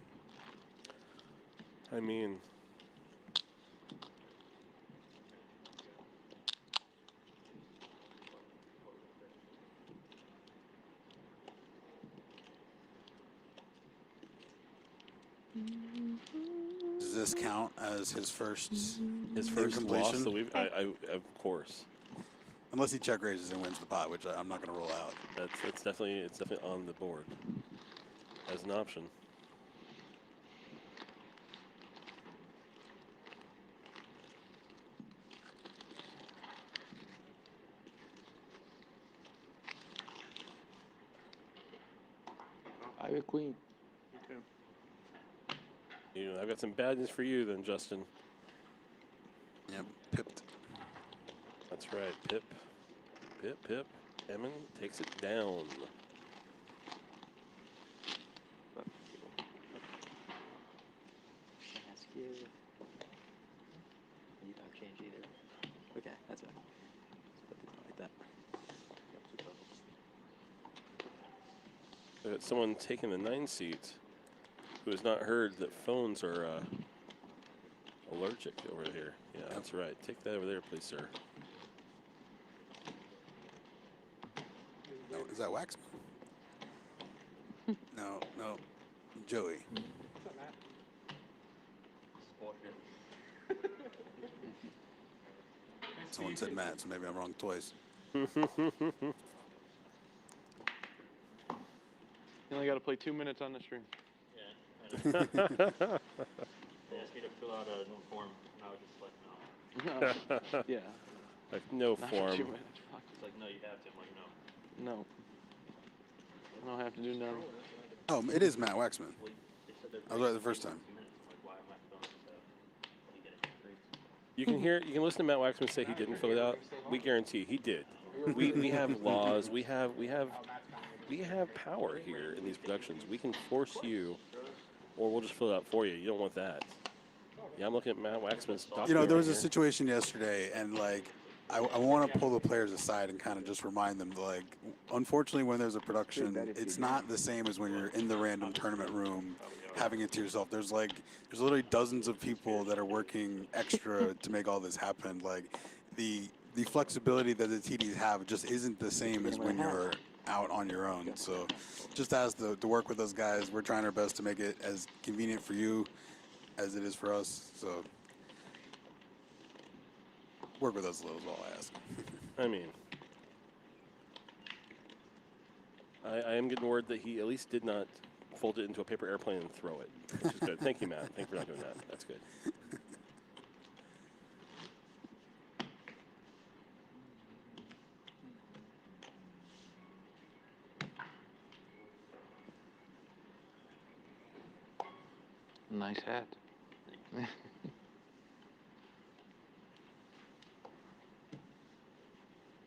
Speaker 2: I mean,
Speaker 1: Does this count as his first
Speaker 2: loss?
Speaker 1: completion?
Speaker 2: So of course.
Speaker 1: Unless he check raises and wins the pot, which I'm not going to roll out.
Speaker 2: It's definitely on the board as an option.
Speaker 3: I have a queen.
Speaker 2: I've got some bad news for you then, Justin.
Speaker 1: Yep, pipped.
Speaker 2: That's right, pip. Emmon takes it down.
Speaker 7: Ask you. You don't change either. Okay, that's fine. Like that.
Speaker 2: Someone taking the 9 seat who has not heard that phones are allergic over here. Yeah, that's right. Take that over there, please, sir.
Speaker 1: No, is that Waxman? No. Joey. Someone said Matt, so maybe I'm wrong twice.
Speaker 3: You only got to play 2 minutes on the stream.
Speaker 8: Yeah. They asked me to fill out a new form, and I was just like, no.
Speaker 3: No. Yeah.
Speaker 2: Like, no
Speaker 3: Not
Speaker 2: form.
Speaker 3: for 2 minutes. Fuck.
Speaker 8: It's like, no, you have to. I'm like, no.
Speaker 3: No. I don't have to do nothing.
Speaker 1: Oh, it is Matt Waxman.
Speaker 8: Well, they said they're
Speaker 1: I was right the first time.
Speaker 8: 2 minutes. I'm like, why am I filling this out? You get it.
Speaker 2: You can listen to Matt Waxman say he didn't fill it out. We guarantee he did. We have laws. We have power here in these productions. We can force you, or we'll just fill it out for you. You don't want that. Yeah, I'm looking at Matt Waxman's document.
Speaker 1: There was a
Speaker 2: right here.
Speaker 1: situation yesterday, and I want to pull the players aside and kind of just remind them, unfortunately, when there's a production, it's not the same as when you're in the random tournament room having it to yourself. There's literally dozens of people that are working extra to make all this happen. The flexibility that the TDs have just isn't the same as when you're out on your own. So just as to work with those guys, we're trying our best to make it as convenient for you as it is for us. So work with us a little is all I ask.
Speaker 2: I mean, I am getting word that he at least did not fold it into a paper airplane and throw it, which is good. Thank you, Matt. Thank you for not doing that. That's good.
Speaker 3: Nice hat.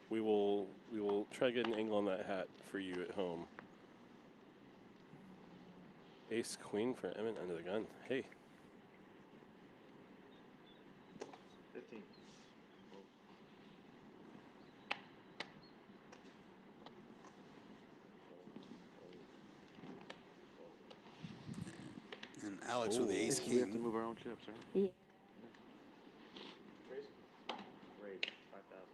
Speaker 2: We will try to get an angle on that hat for you at home. Ace Queen for Emmett under the gun. Hey.
Speaker 8: 15.
Speaker 1: And Alex with the
Speaker 2: Ooh.
Speaker 1: ace
Speaker 3: We have to
Speaker 1: king.
Speaker 3: move our own chips, right?
Speaker 6: Yeah.
Speaker 8: Raise 5,000.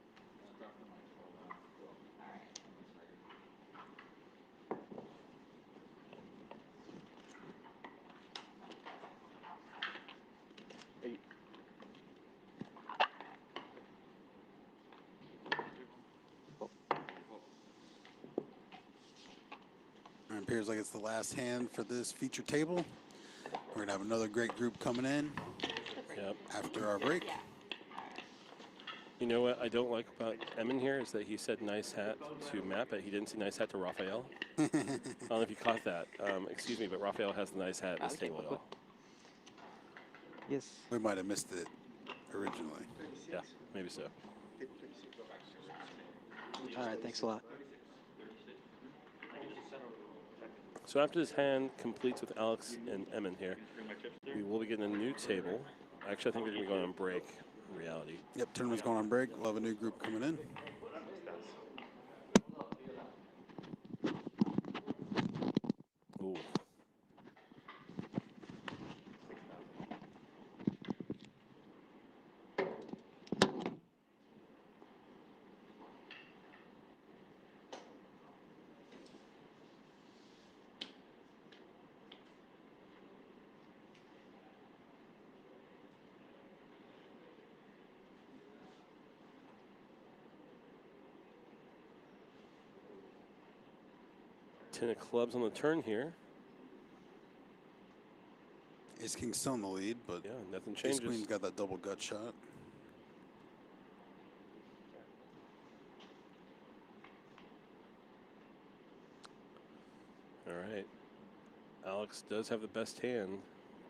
Speaker 3: Eight.
Speaker 1: It appears like it's the last hand for this feature table. We're gonna have another great group coming in
Speaker 2: Yep.
Speaker 1: after our break.
Speaker 2: You know what I don't like about Emin here is that he said nice hat to Matt, but he didn't say nice hat to Raphael. I don't know if you caught that. Excuse me, but Raphael has the nice hat at this table, y'all.
Speaker 7: Yes.
Speaker 1: We might have missed it originally.
Speaker 2: Yeah, maybe so.
Speaker 7: All right, thanks a lot.
Speaker 2: So after this hand completes with Alex and Emin here, we will be getting a new table. Actually, I think we're going to be going on break in reality.
Speaker 1: Yep, tournament's going on break. We'll have a new group coming in.
Speaker 2: Ooh. Ten of clubs on the turn here.
Speaker 1: Ace King's still in the lead, but
Speaker 2: Yeah, nothing
Speaker 1: Ace
Speaker 2: changes.
Speaker 1: Queen's got that double gut shot.
Speaker 2: All right. Alex does have the best hand,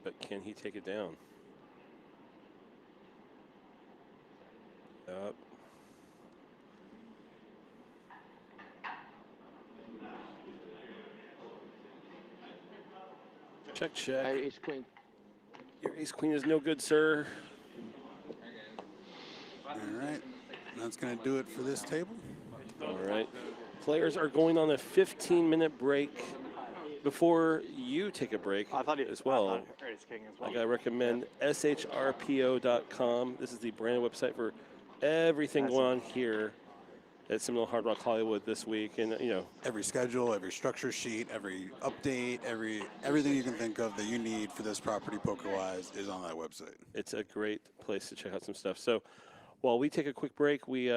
Speaker 2: but can he take it down? Yep. Check, check.
Speaker 3: Hey, ace queen.
Speaker 2: Your ace queen is no good, sir.
Speaker 1: All right, that's going to do it for this table.
Speaker 2: All right. Players are going on a 15-minute break. Before you take a break
Speaker 12: I thought
Speaker 2: as well,
Speaker 12: I thought ace king as well.
Speaker 2: I got to recommend shrpo.com. This is the brand website for everything going on here at Seminole Hard Rock Hollywood this week. And, you know,
Speaker 1: Every schedule, every structure sheet, every update, everything you can think of that you need for this property poker-wise is on that website.
Speaker 2: it's a great place to check out some stuff. So while we take a quick break, we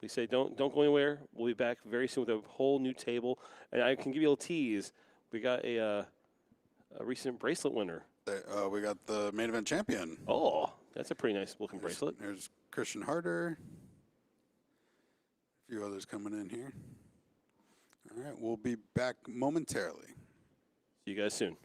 Speaker 2: say don't go anywhere. We'll be back very soon with a whole new table. And I can give you a little tease. We got a recent bracelet winner.
Speaker 1: We got the main event champion.
Speaker 2: Oh, that's a pretty nice looking bracelet.
Speaker 1: There's Christian Harder. A few others coming in here. All right, we'll be back momentarily.
Speaker 2: See you guys soon.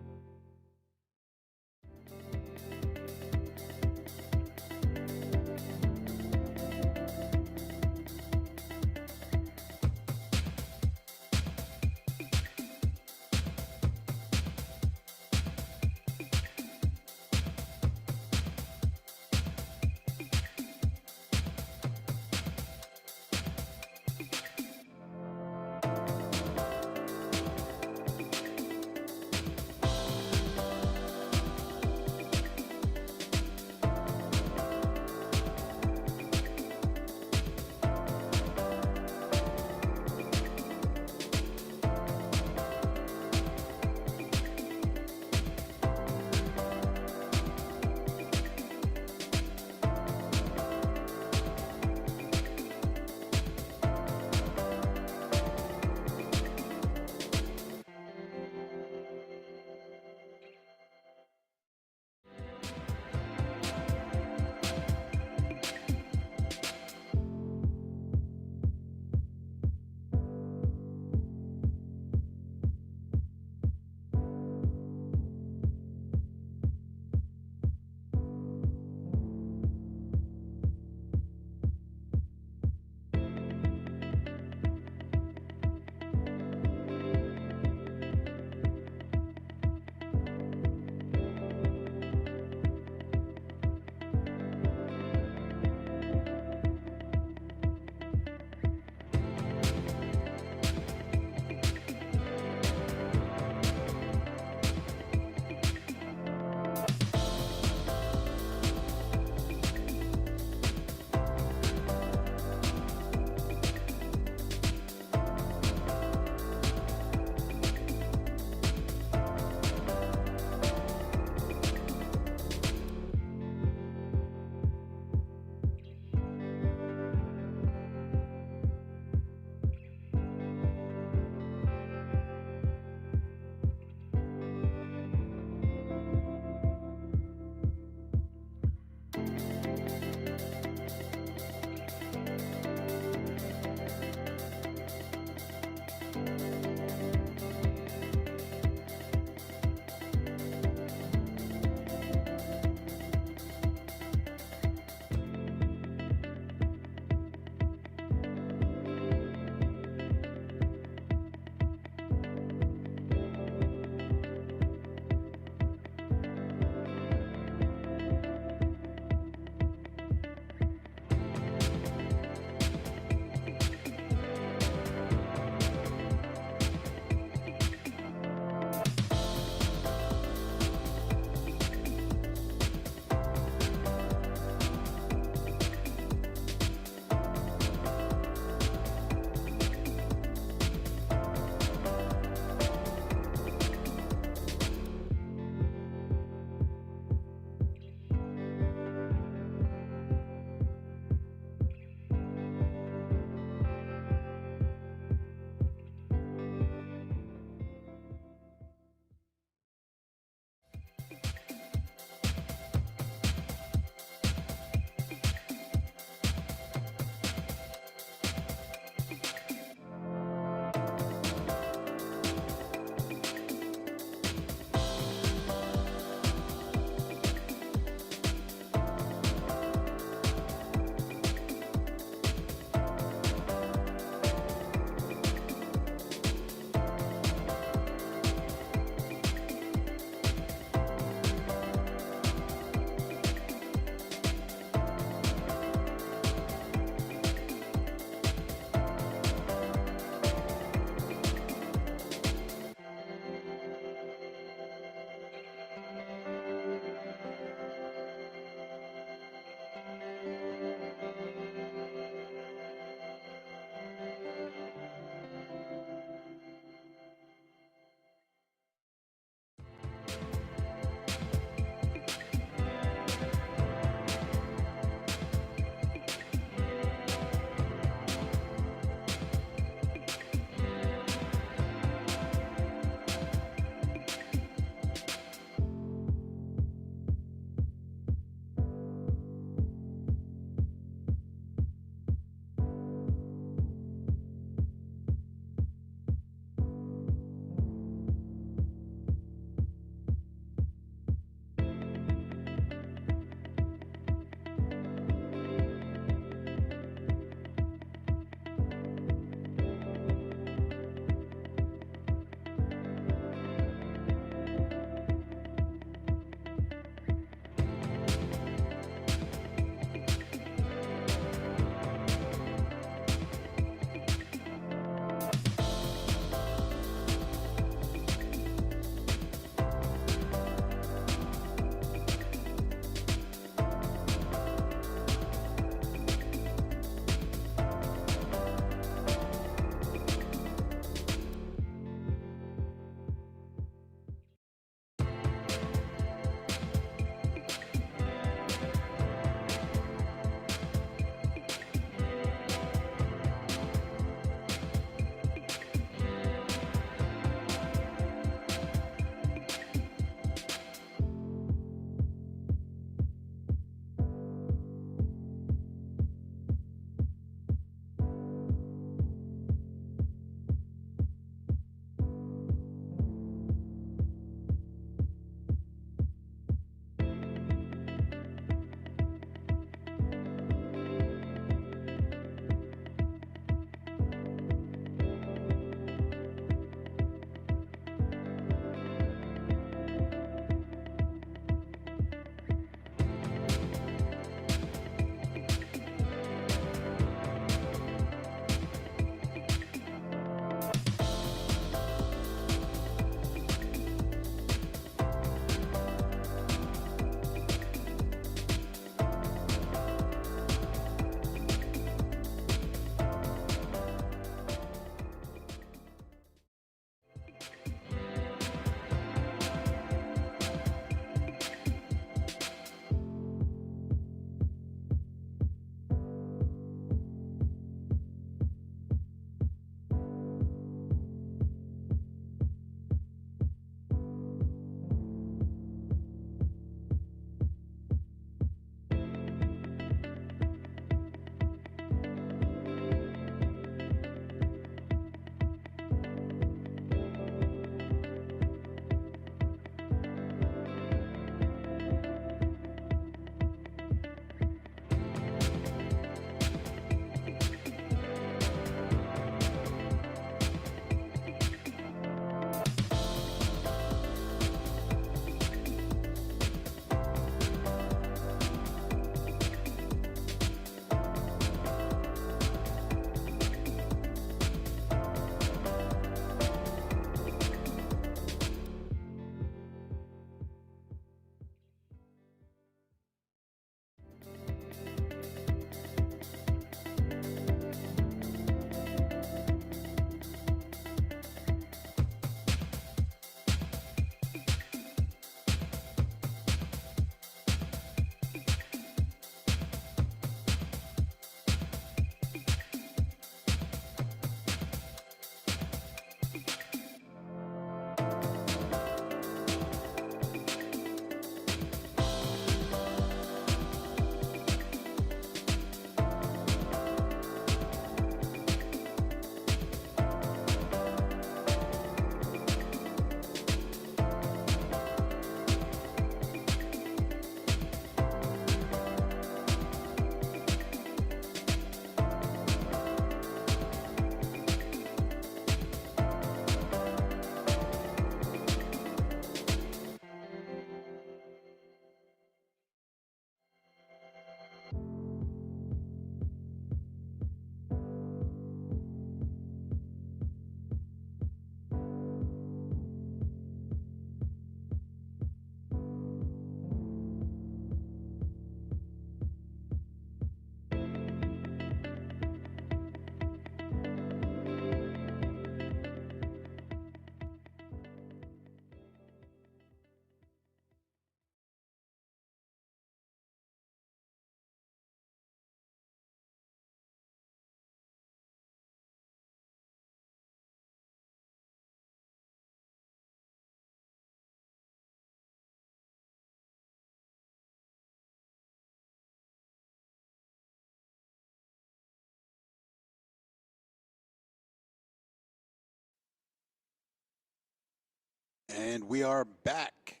Speaker 1: And we are back.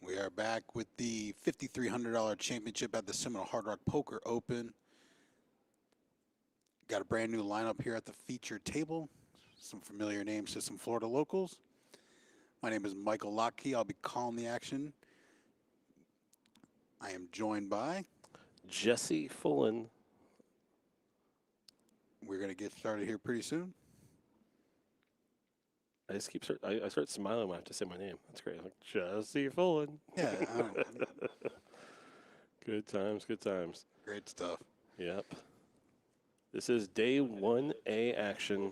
Speaker 1: We are back with the $5,300 championship at the Seminole Hard Rock Poker Open. Got a brand new lineup here at the featured table. Some familiar names to some Florida locals. My name is Michael Locke. I'll be calling the action. I am joined by
Speaker 2: Jesse Fullen.
Speaker 1: We're going to get started here pretty soon.
Speaker 2: I just keep I start smiling when I have to say my name. That's great. I'm like, Jesse Fullen.
Speaker 1: Yeah.
Speaker 2: Good times, good times.
Speaker 1: Great stuff.
Speaker 2: Yep. This is day 1A action.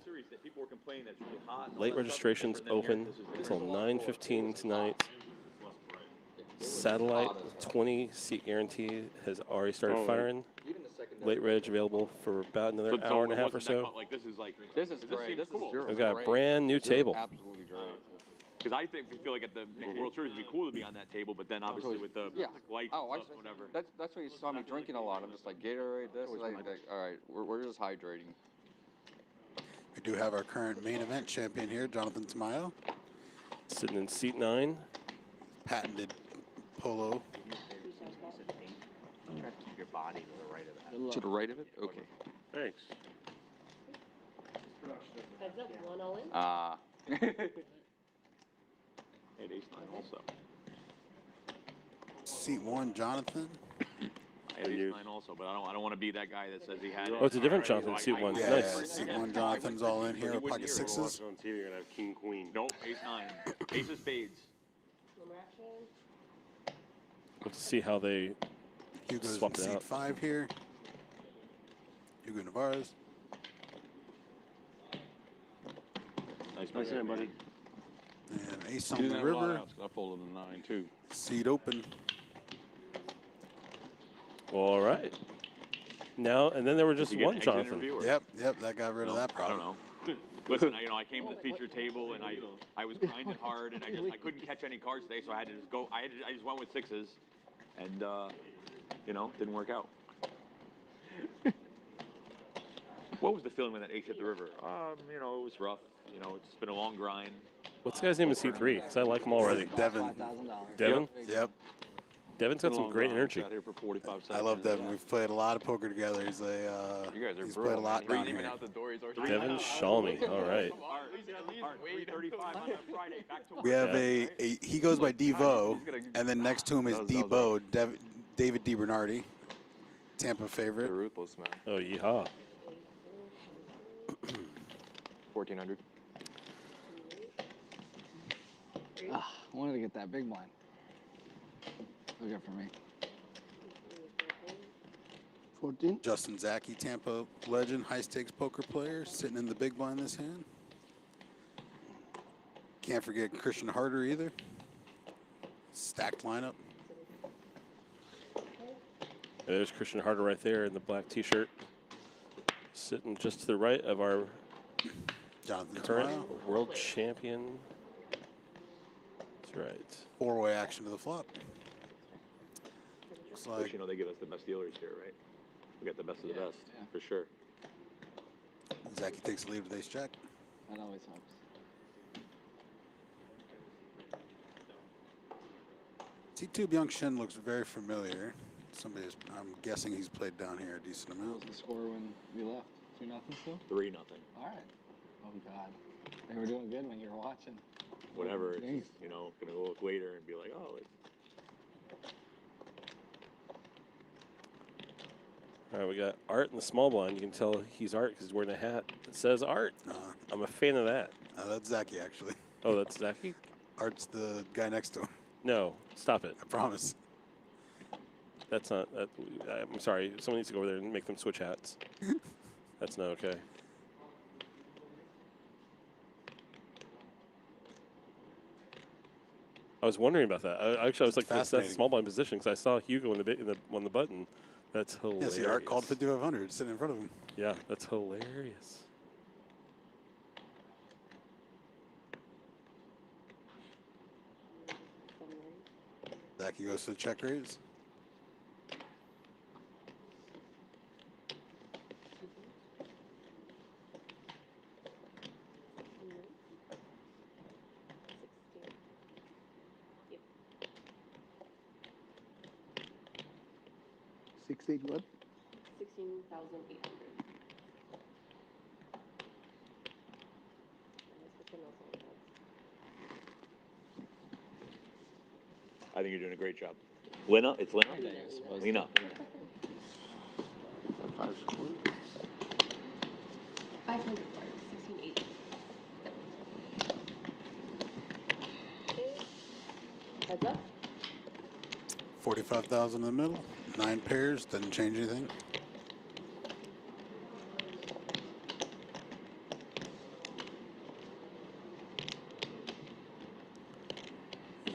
Speaker 2: Late registrations open until 9:15 tonight. Satellite 20-seat guarantee has already started firing. Late reg available for about another hour and a half or so.
Speaker 13: This is great. This is
Speaker 2: We've got a brand new table.
Speaker 13: Absolutely great. Because I feel like at the World Series it'd be cool to be on that table, but then obviously with the lights and stuff, whatever.
Speaker 14: That's why you saw me drinking a lot. I'm just like Gatorade, this, like all right, we're just hydrating.
Speaker 1: We do have our current main event champion here, Jonathan Tamayo.
Speaker 2: Sitting in seat 9.
Speaker 1: Patented polo.
Speaker 13: Try to keep your body to the right of that.
Speaker 14: To the right of it? Okay.
Speaker 2: Thanks.
Speaker 4: Heads up, one all in.
Speaker 13: And ace-9 also.
Speaker 1: Seat 1, Jonathan.
Speaker 13: I had ace-9 also, but I don't want to be that guy that says he had it.
Speaker 2: Oh, it's a different Jonathan, seat 1.
Speaker 1: Yeah,
Speaker 2: Nice.
Speaker 1: seat 1, Jonathan's all in here with pocket sixes.
Speaker 2: On TV, you're going to have king, queen.
Speaker 13: Nope, ace-9. Ace of spades.
Speaker 4: No more action.
Speaker 2: Let's see how they
Speaker 1: Hugo's in
Speaker 2: swap it
Speaker 1: seat
Speaker 2: out.
Speaker 1: 5 here. Hugo Navarez.
Speaker 13: Nice hand, buddy.
Speaker 1: And ace on the river.
Speaker 13: I folded a 9 too.
Speaker 1: Seat open.
Speaker 2: All right. Now, and then there were just
Speaker 13: You get
Speaker 2: one
Speaker 13: an exit
Speaker 2: Jonathan.
Speaker 13: interview, or-
Speaker 1: Yep, that got rid of that
Speaker 13: I
Speaker 1: problem.
Speaker 13: don't know. Listen, I came to the feature table and I was grinding hard and I couldn't catch any cards today, so I had to just go. I just went with sixes, and didn't work out. What was the feeling when that ace hit the river? It was rough. It's been a long grind.
Speaker 2: What's the guy's name in seat 3? Because I like him already.
Speaker 1: Devin.
Speaker 2: Devin?
Speaker 1: Yep.
Speaker 2: Devin's got some great energy.
Speaker 13: Out here for 45 seconds.
Speaker 1: I love Devin. We've played a lot of poker together. He's
Speaker 14: You guys are
Speaker 1: he's
Speaker 14: brutal.
Speaker 1: played a lot down here.
Speaker 14: Out the door, he's already
Speaker 2: Devin Shalmy. All right.
Speaker 13: 3:35 on a Friday. Back to work.
Speaker 1: We have he goes by Devo, and then next to him is Debo, David DiBernardi, Tampa favorite.
Speaker 14: They're ruthless, man.
Speaker 2: Oh, yeehaw.
Speaker 14: 1400.
Speaker 7: I wanted to get that big blind. Look at for me.
Speaker 5: 14.
Speaker 1: Justin Zaki, Tampa legend, high stakes poker player, sitting in the big blind this hand. Can't forget Christian Harder either. Stacked lineup.
Speaker 2: There's Christian Harder right there in the black T-shirt, sitting just to the right of our
Speaker 1: Jonathan
Speaker 2: current
Speaker 1: Tamayo.
Speaker 2: world champion. That's right.
Speaker 1: 4-way action to the flop. Looks
Speaker 13: Of course,
Speaker 1: like
Speaker 13: they give us the best dealers here, right? We got the best of the best, for sure.
Speaker 1: Zaki takes the lead with ace jack.
Speaker 7: That always helps.
Speaker 1: T2 Byung Shin looks very familiar. I'm guessing he's played down here a decent
Speaker 7: What
Speaker 1: amount.
Speaker 7: was the score when we left? 2-0 still?
Speaker 13: 3-0.
Speaker 7: All right. Oh, God. They were doing good when you were watching.
Speaker 13: Whatever. It's
Speaker 7: Jeez.
Speaker 13: just, gonna go look later and be like, oh,
Speaker 2: All right, we got Art in the small blind. You can tell he's Art because he's wearing a hat that says Art. I'm a fan of that.
Speaker 1: That's Zaki, actually.
Speaker 2: Oh, that's Zaki?
Speaker 1: Art's the guy next to him.
Speaker 2: No, stop it.
Speaker 1: I promise.
Speaker 2: That's not. I'm sorry. Someone needs to go over there and make them switch hats. That's not okay. I was wondering about that. I was like, that's small blind position because I saw Hugo on the button. That's hilarious.
Speaker 1: Yeah, see, Art called 5,500 sitting in front of him.
Speaker 2: Yeah, that's hilarious.
Speaker 1: Zaki goes to the check raise.
Speaker 5: 16 what?
Speaker 4: 16,800.
Speaker 13: I think you're doing a great job. Lena, it's Lena. Lena.
Speaker 4: 500 cards, 16,800. Heads up.
Speaker 1: 45,000 in the middle. 9 pairs. Doesn't change anything.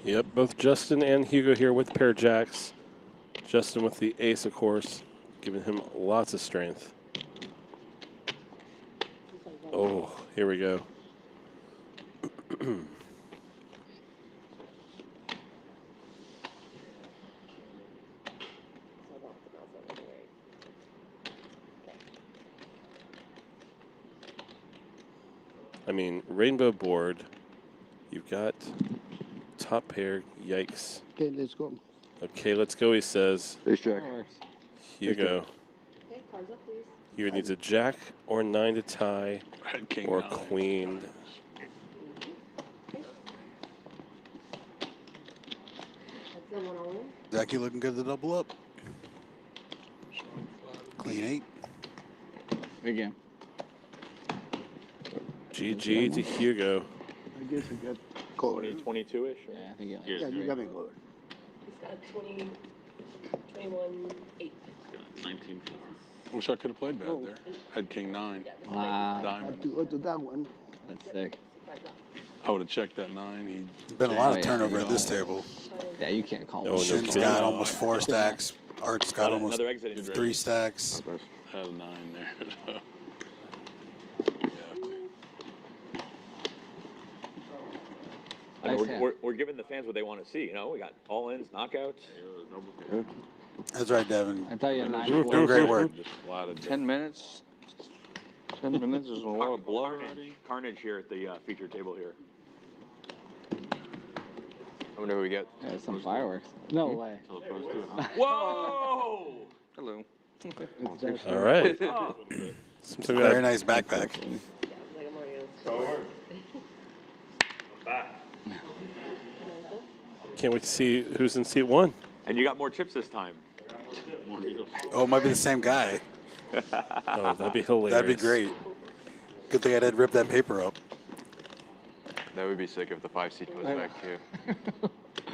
Speaker 2: Yep, both Justin and Hugo here with pair jacks. Justin with the ace, of course, giving him lots of strength. Oh, here we go. I mean, rainbow board. You've got top pair. Yikes.
Speaker 5: Okay, let's go.
Speaker 2: Okay, let's go, he says.
Speaker 3: Ace jack.
Speaker 2: Hugo.
Speaker 4: Okay, cards up, please.
Speaker 2: Hugo needs a jack or 9 to tie,
Speaker 9: King
Speaker 2: or
Speaker 9: 9.
Speaker 2: queen.
Speaker 4: That's the one all in.
Speaker 1: Jackie looking good to double up. Clean 8.
Speaker 3: Big game.
Speaker 2: GG to Hugo.
Speaker 5: I guess I got colored.
Speaker 13: 22-ish?
Speaker 3: Yeah, I think
Speaker 5: Yeah, you got me colored.
Speaker 4: He's got 20, 21, 8.
Speaker 9: 19. Wish I could have played bad there. Had King 9.
Speaker 3: Wow.
Speaker 9: Diamond.
Speaker 5: To that one.
Speaker 3: That's sick.
Speaker 9: I would have checked that 9.
Speaker 1: Been a lot of
Speaker 3: yeah,
Speaker 1: turnover
Speaker 3: you
Speaker 1: at this
Speaker 3: know.
Speaker 1: table.
Speaker 3: Yeah, you can't call
Speaker 2: Oh, no
Speaker 3: him.
Speaker 1: Shin's
Speaker 2: kidding.
Speaker 1: got almost 4 stacks. Art's got almost
Speaker 13: Another exit in
Speaker 1: 3 stacks.
Speaker 9: Had a 9 there.
Speaker 13: I mean, we're giving the fans what they want to see. You know, we got all-ins, knockouts.
Speaker 1: That's right, Devin.
Speaker 3: I tell you,
Speaker 1: Doing great work.
Speaker 14: 10 minutes. 10 minutes is a lot of blood already.
Speaker 13: Carnage here at the feature table here.
Speaker 14: I wonder who we get.
Speaker 3: Yeah, some fireworks. No way.
Speaker 13: Whoa!
Speaker 14: Hello.
Speaker 2: All right.
Speaker 13: Oh.
Speaker 2: Seems like we
Speaker 1: Very
Speaker 2: got-
Speaker 1: nice backpack.
Speaker 2: Can't wait to see who's in seat 1.
Speaker 13: And you got more chips this time.
Speaker 1: Oh, it might be the same guy.
Speaker 2: Oh, that'd be hilarious.
Speaker 1: That'd be great. Good thing I didn't rip that paper up.
Speaker 14: That would be sick if the 5 seat goes back too.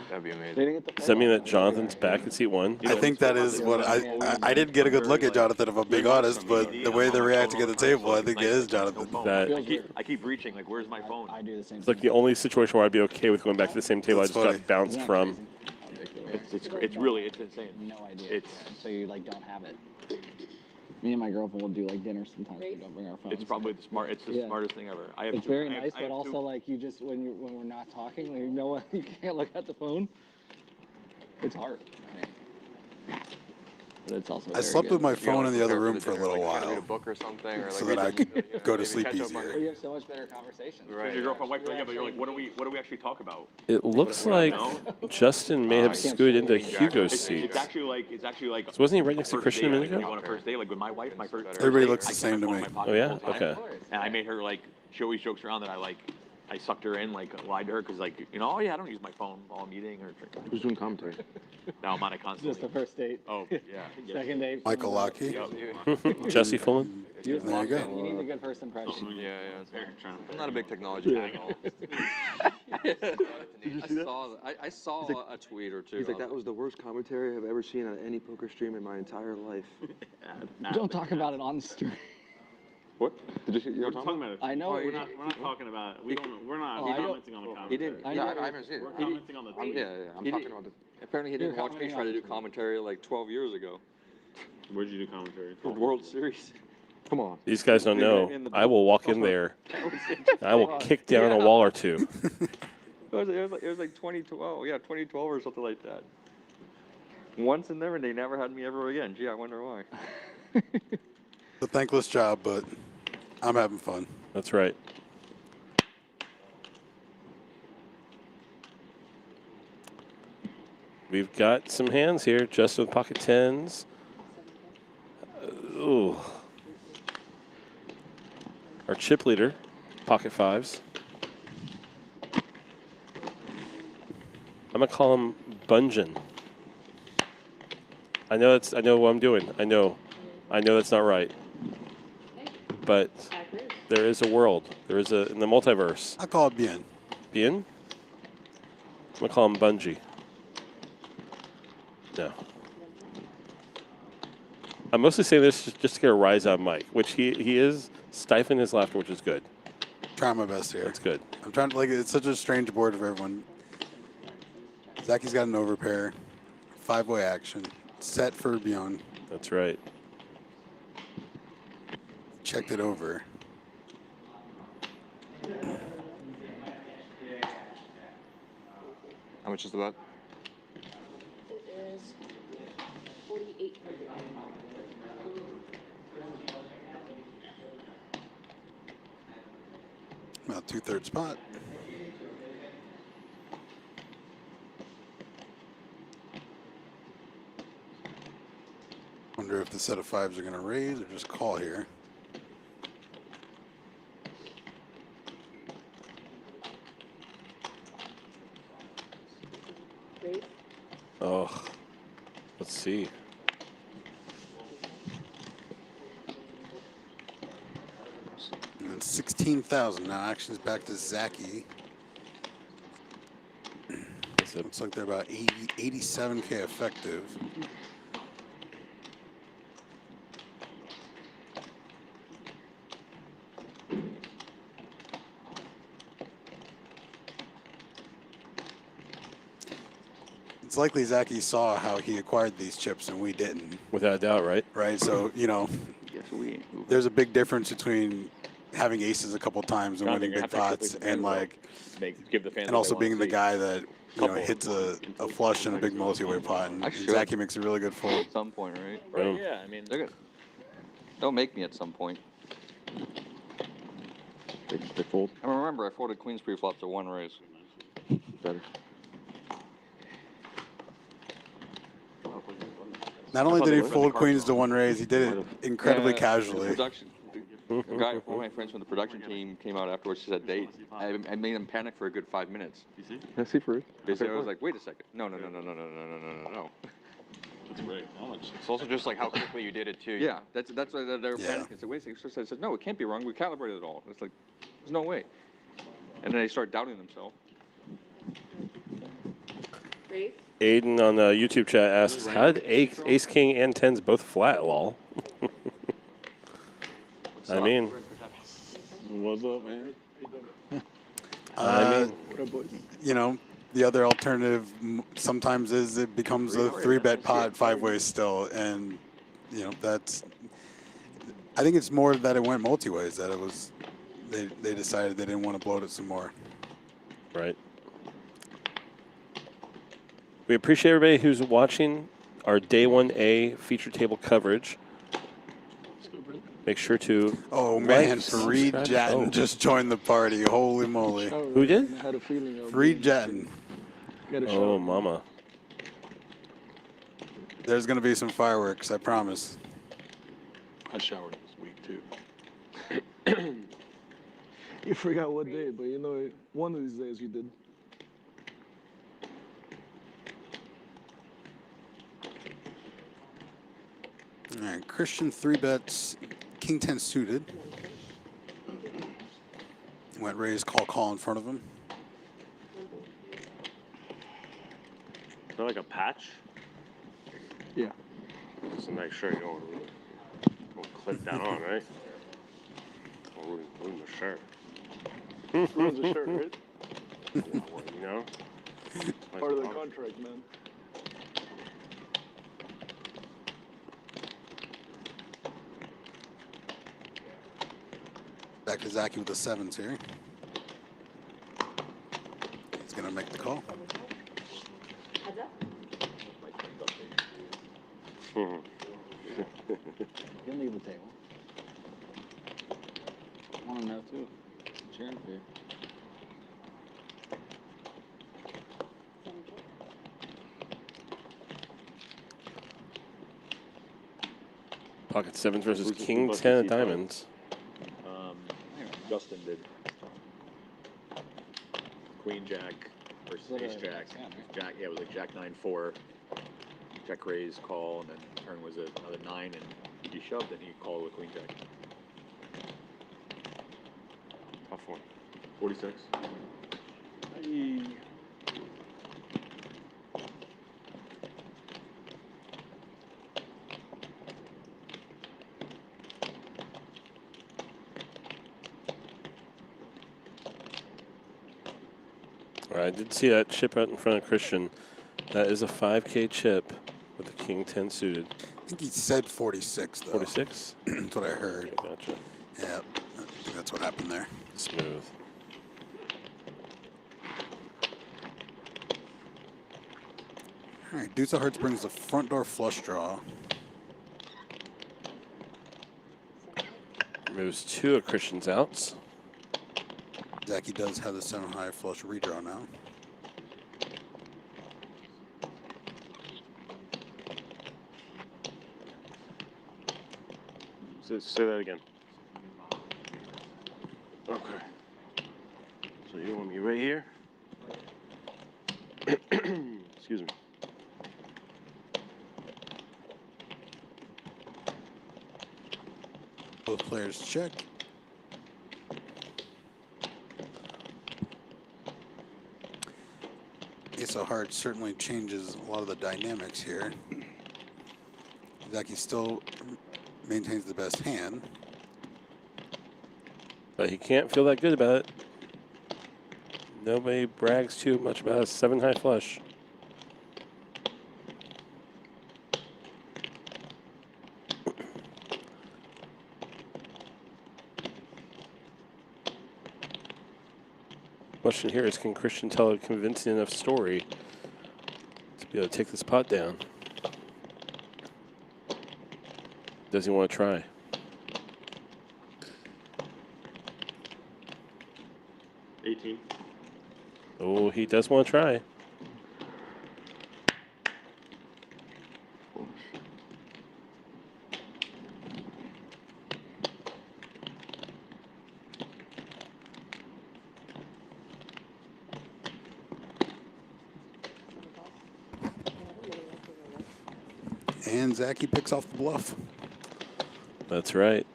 Speaker 14: That'd be amazing.
Speaker 2: Does that mean that Jonathan's back in seat 1?
Speaker 1: I think that is what I didn't get a good look at Jonathan, if I'm being honest, but the way they're reacting at the table, I think it is Jonathan.
Speaker 13: I keep reaching, like, where's my phone?
Speaker 3: I do the same
Speaker 2: It's like the only situation where I'd be okay with going back to the same table
Speaker 1: That's
Speaker 2: I just
Speaker 1: funny.
Speaker 2: got bounced from.
Speaker 13: It's really, it's insane.
Speaker 3: No idea.
Speaker 13: It's
Speaker 3: So you like don't have it. Me and my girlfriend will do like dinner sometimes. We don't bring our phones.
Speaker 13: It's probably the smartest thing ever. I have
Speaker 3: It's
Speaker 13: two-
Speaker 3: very
Speaker 13: I have-
Speaker 3: nice,
Speaker 13: I have
Speaker 3: but also
Speaker 13: two-
Speaker 3: like you just when we're not talking, like, you know you can't look at the phone. It's hard. But it's also.
Speaker 1: I slept with my phone in the other room for a little
Speaker 14: Read a
Speaker 1: while
Speaker 14: book or something, or
Speaker 1: so
Speaker 14: like
Speaker 1: that I could go to
Speaker 14: maybe
Speaker 1: sleep
Speaker 14: catch up on
Speaker 1: easier.
Speaker 3: You have so much better conversations.
Speaker 14: Right.
Speaker 13: Your girlfriend, wife, yeah, but you're like, what do we actually talk about?
Speaker 2: It looks like Justin may have scooted into Hugo's seat.
Speaker 13: It's actually like.
Speaker 2: So wasn't he right next to
Speaker 13: first
Speaker 2: Christian a
Speaker 13: date,
Speaker 2: minute
Speaker 13: like,
Speaker 2: ago?
Speaker 13: on a first date, like with my wife, my first.
Speaker 1: Everybody
Speaker 13: date,
Speaker 1: looks
Speaker 13: I
Speaker 1: the
Speaker 13: keep
Speaker 1: same
Speaker 13: my
Speaker 1: to
Speaker 13: phone in
Speaker 1: me.
Speaker 13: my pocket
Speaker 2: Oh, yeah?
Speaker 13: the whole time.
Speaker 2: Okay.
Speaker 13: And I made her like, she always jokes around that I sucked her in, like lied to her, because like, you know, oh yeah, I don't use my phone while I'm eating or drinking.
Speaker 14: Who's doing commentary?
Speaker 13: No, I'm on it constantly.
Speaker 3: Just the first date.
Speaker 13: Oh yeah.
Speaker 3: Second date.
Speaker 1: Michael Lockheed.
Speaker 2: Jesse Fullen?
Speaker 1: There you go.
Speaker 3: You need a good first impression.
Speaker 14: Yeah. I'm not a big technology guy at all. I saw a tweet or two.
Speaker 15: He's like, that was the worst commentary I've ever seen on any poker stream in my entire life.
Speaker 3: Don't talk about it on the stream.
Speaker 14: What? Did you
Speaker 8: We're talking about it.
Speaker 3: I know.
Speaker 8: We're not talking about it. We're not
Speaker 3: Oh, I don't-
Speaker 8: commenting on the comment.
Speaker 14: He didn't.
Speaker 3: I
Speaker 14: Yeah,
Speaker 3: never-
Speaker 14: I haven't seen it.
Speaker 8: We're commenting on the tape.
Speaker 14: Yeah. I'm talking about the. Apparently, he didn't watch me try to do commentary like 12 years ago.
Speaker 8: Where'd you do commentary?
Speaker 14: For World Series. Come on.
Speaker 2: These guys don't know. I will walk in there. I will kick down a wall or two.
Speaker 14: It was like 2012. Yeah, 2012 or something like that. Once in there, and they never had me ever again. Gee, I wonder why.
Speaker 1: It's a thankless job, but I'm having fun.
Speaker 2: That's right. We've got some hands here. Justin with pocket tens. Ooh. Our chip leader, pocket fives. I'm gonna call him Bungeon. I know what I'm doing. I know that's not right. But there is a world. There is in the multiverse.
Speaker 1: I call it Bien.
Speaker 2: Bien? I'm gonna call him Bungie. No. I'm mostly saying this just to get a rise on Mike, which he is stifling his laughter, which is good.
Speaker 1: Trying my best here.
Speaker 2: That's good.
Speaker 1: I'm trying to, it's such a strange board of everyone. Zacky's got an overpair, 5-way action, set for Beyond.
Speaker 2: That's right.
Speaker 1: Checked it over.
Speaker 15: How much is the bet?
Speaker 4: It is 4,800.
Speaker 1: About 2/3 spot. Wonder if the set of fives are going to raise or just call here.
Speaker 4: Raise.
Speaker 2: Oh, let's see.
Speaker 1: And 16,000. Now action's back to Zachy. Looks like they're about 87K effective. It's likely Zachy saw how he acquired these chips and we didn't.
Speaker 2: Without a doubt, right?
Speaker 1: Right, so, there's a big difference between having aces a couple times and
Speaker 13: I
Speaker 1: winning
Speaker 13: think you
Speaker 1: big
Speaker 13: have to
Speaker 1: pots
Speaker 13: click the
Speaker 1: and
Speaker 13: fans give the fans
Speaker 1: and
Speaker 13: what
Speaker 1: also
Speaker 13: they
Speaker 1: being
Speaker 13: wanna
Speaker 1: the
Speaker 13: see.
Speaker 1: guy that
Speaker 13: Couple.
Speaker 1: hits a flush in a big multi-way pot, and
Speaker 14: I should.
Speaker 1: Zachy makes a really good fold.
Speaker 14: At some point, right?
Speaker 13: Right, yeah, I mean,
Speaker 14: They're gonna. They'll make me at some point.
Speaker 15: They fold.
Speaker 14: I remember I folded queens pre-flop to 1 raise.
Speaker 15: Better.
Speaker 1: Not only
Speaker 14: I thought
Speaker 1: did
Speaker 14: they
Speaker 1: he
Speaker 14: were
Speaker 1: fold
Speaker 14: the
Speaker 1: queens
Speaker 14: cards
Speaker 1: to 1 raise, he did it incredibly
Speaker 14: The
Speaker 1: casually.
Speaker 14: production. A guy, one of my friends from the production team came out afterwards. He said, I made him panic for a good 5 minutes.
Speaker 15: I see for it.
Speaker 14: Basically, I was like, wait a second. No.
Speaker 9: That's great knowledge.
Speaker 12: It's also just like how quickly you did it too.
Speaker 14: Yeah, that's why they're
Speaker 1: Yeah.
Speaker 14: panicking. I said, wait a second. So I said, no, it can't be wrong. We calibrated it all. It's like, there's no way. And then they start doubting themselves.
Speaker 4: Raise.
Speaker 2: Aiden on the YouTube chat asks, how did Ace King and 10s both flat, lol? I mean,
Speaker 9: What's up, man?
Speaker 1: The other alternative sometimes is it becomes a 3-bet pot 5 ways still, and that's. I think it's more that it went multi-ways, that it was they decided they didn't want to bloat it some more.
Speaker 2: right. We appreciate everybody who's watching our Day 1A feature table coverage. Make sure to.
Speaker 1: Oh man,
Speaker 2: subscribe.
Speaker 1: Fareed Jatton just joined the party. Holy moly!
Speaker 2: Who did?
Speaker 5: I had a feeling.
Speaker 1: Fareed Jatton.
Speaker 2: Oh, mama.
Speaker 1: There's gonna be some fireworks, I promise.
Speaker 9: I showered this week too.
Speaker 5: You forgot what day, but one of these days you did.
Speaker 1: All right, Christian 3-bets, King 10 suited. Went raise, call in front of him.
Speaker 8: Is that like a patch?
Speaker 5: Yeah.
Speaker 8: Just to make sure you don't clip that on, right? Or ruin the shirt.
Speaker 5: Ruins the shirt, right?
Speaker 8: You know?
Speaker 5: Part of the contract, man.
Speaker 1: Back to Zachy with the 7s here. He's gonna make the call.
Speaker 4: Heads up.
Speaker 9: Mm-hmm.
Speaker 12: You can leave the table. I want to know too. Cheering for you.
Speaker 2: Pocket sevens versus
Speaker 13: Who's the
Speaker 2: king
Speaker 13: bucket
Speaker 2: 10 of
Speaker 13: seat play?
Speaker 2: diamonds.
Speaker 13: Justin did. Queen Jack versus Ace Jack. Jack, yeah, it was like Jack 9-4. Jack raised call, and then turn was another 9, and he shoved, and he called with Queen Jack.
Speaker 14: Tough one.
Speaker 13: 46.
Speaker 2: I did see that chip out in front of Christian. That is a 5K chip with the king 10 suited.
Speaker 1: I think he said 46, though.
Speaker 2: 46?
Speaker 1: That's what I heard.
Speaker 2: Okay, gotcha.
Speaker 1: Yeah, I think that's what happened there.
Speaker 2: Smooth.
Speaker 1: All right, deuce of hearts brings the front door flush draw.
Speaker 2: Moves 2 of Christian's outs.
Speaker 1: Zachy does have the 7 high flush redraw now.
Speaker 14: Say that again. Okay. So you want me right here? Excuse me.
Speaker 1: Both players check. Ace of hearts certainly changes a lot of the dynamics here. Zachy still maintains the best hand.
Speaker 2: But he can't feel that good about it. Nobody brags too much about a 7 high flush. Question here is, can Christian tell a convincing enough story to be able to take this pot down? Does he want to try? Oh, he does want to try.
Speaker 1: And Zachy picks off the bluff.
Speaker 2: That's right.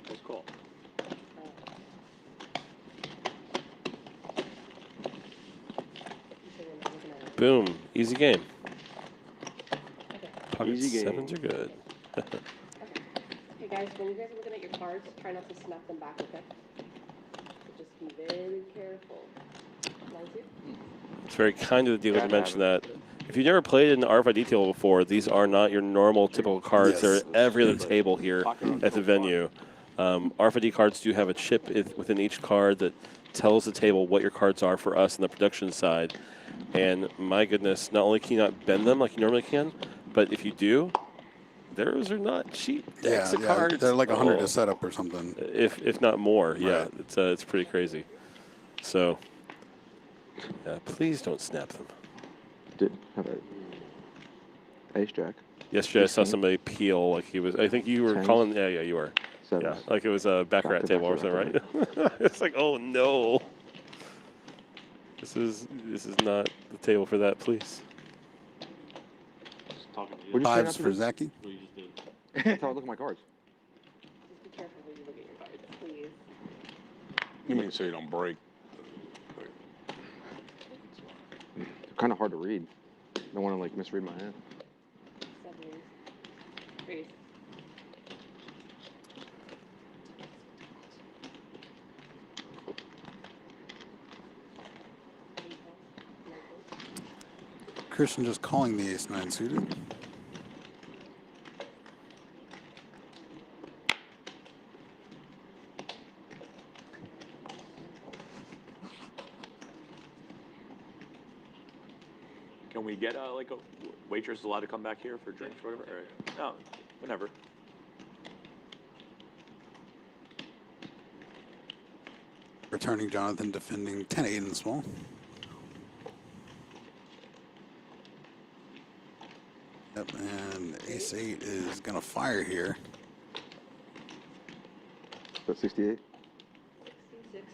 Speaker 13: Nice call.
Speaker 2: Boom. Easy game. Pocket
Speaker 14: Easy game.
Speaker 2: sevens are good.
Speaker 16: Hey guys, when you guys are looking at your cards, try not to snap them back, okay? So just be very careful.
Speaker 2: It's very kind of the dealer to mention that. If you've never played an RFID table before, these are not your normal typical cards.
Speaker 1: Yes.
Speaker 2: They're every other table here at the venue. RFID cards do have a chip within each card that tells the table what your cards are for us on the production side. And my goodness, not only can you not bend them like you normally can, but if you do, those are not cheap decks of cards.
Speaker 1: They're like 100 to set up or something.
Speaker 2: If not more, yeah.
Speaker 1: Right.
Speaker 2: It's pretty crazy. So, please don't snap them.
Speaker 15: Did have a ace jack.
Speaker 2: Yesterday I saw somebody peel like he was. I think you were
Speaker 15: Tens.
Speaker 2: calling. Yeah, you were.
Speaker 15: Sevens.
Speaker 2: Yeah, like it was a baccarat table or something, right? It's like, oh no. This is not the table for that, please.
Speaker 14: Just talking to you.
Speaker 15: What'd you say
Speaker 1: Fives
Speaker 15: after
Speaker 1: for
Speaker 15: this?
Speaker 1: Zachy.
Speaker 14: What you just did.
Speaker 15: That's how I look at my cards.
Speaker 16: Just be careful when you look at your cards, please.
Speaker 9: You mean so you don't break?
Speaker 15: They're kind of hard to read. Don't want to like misread my hand.
Speaker 16: Sevens. Raise.
Speaker 1: Christian just calling the ace-9 suited.
Speaker 13: Can we get like a waitress allowed to come back here for drinks or whatever? Or, no, whenever.
Speaker 1: Returning Jonathan defending 10-8 in the small. Yep, and ace 8 is going to fire here.
Speaker 15: About 68.
Speaker 16: 66.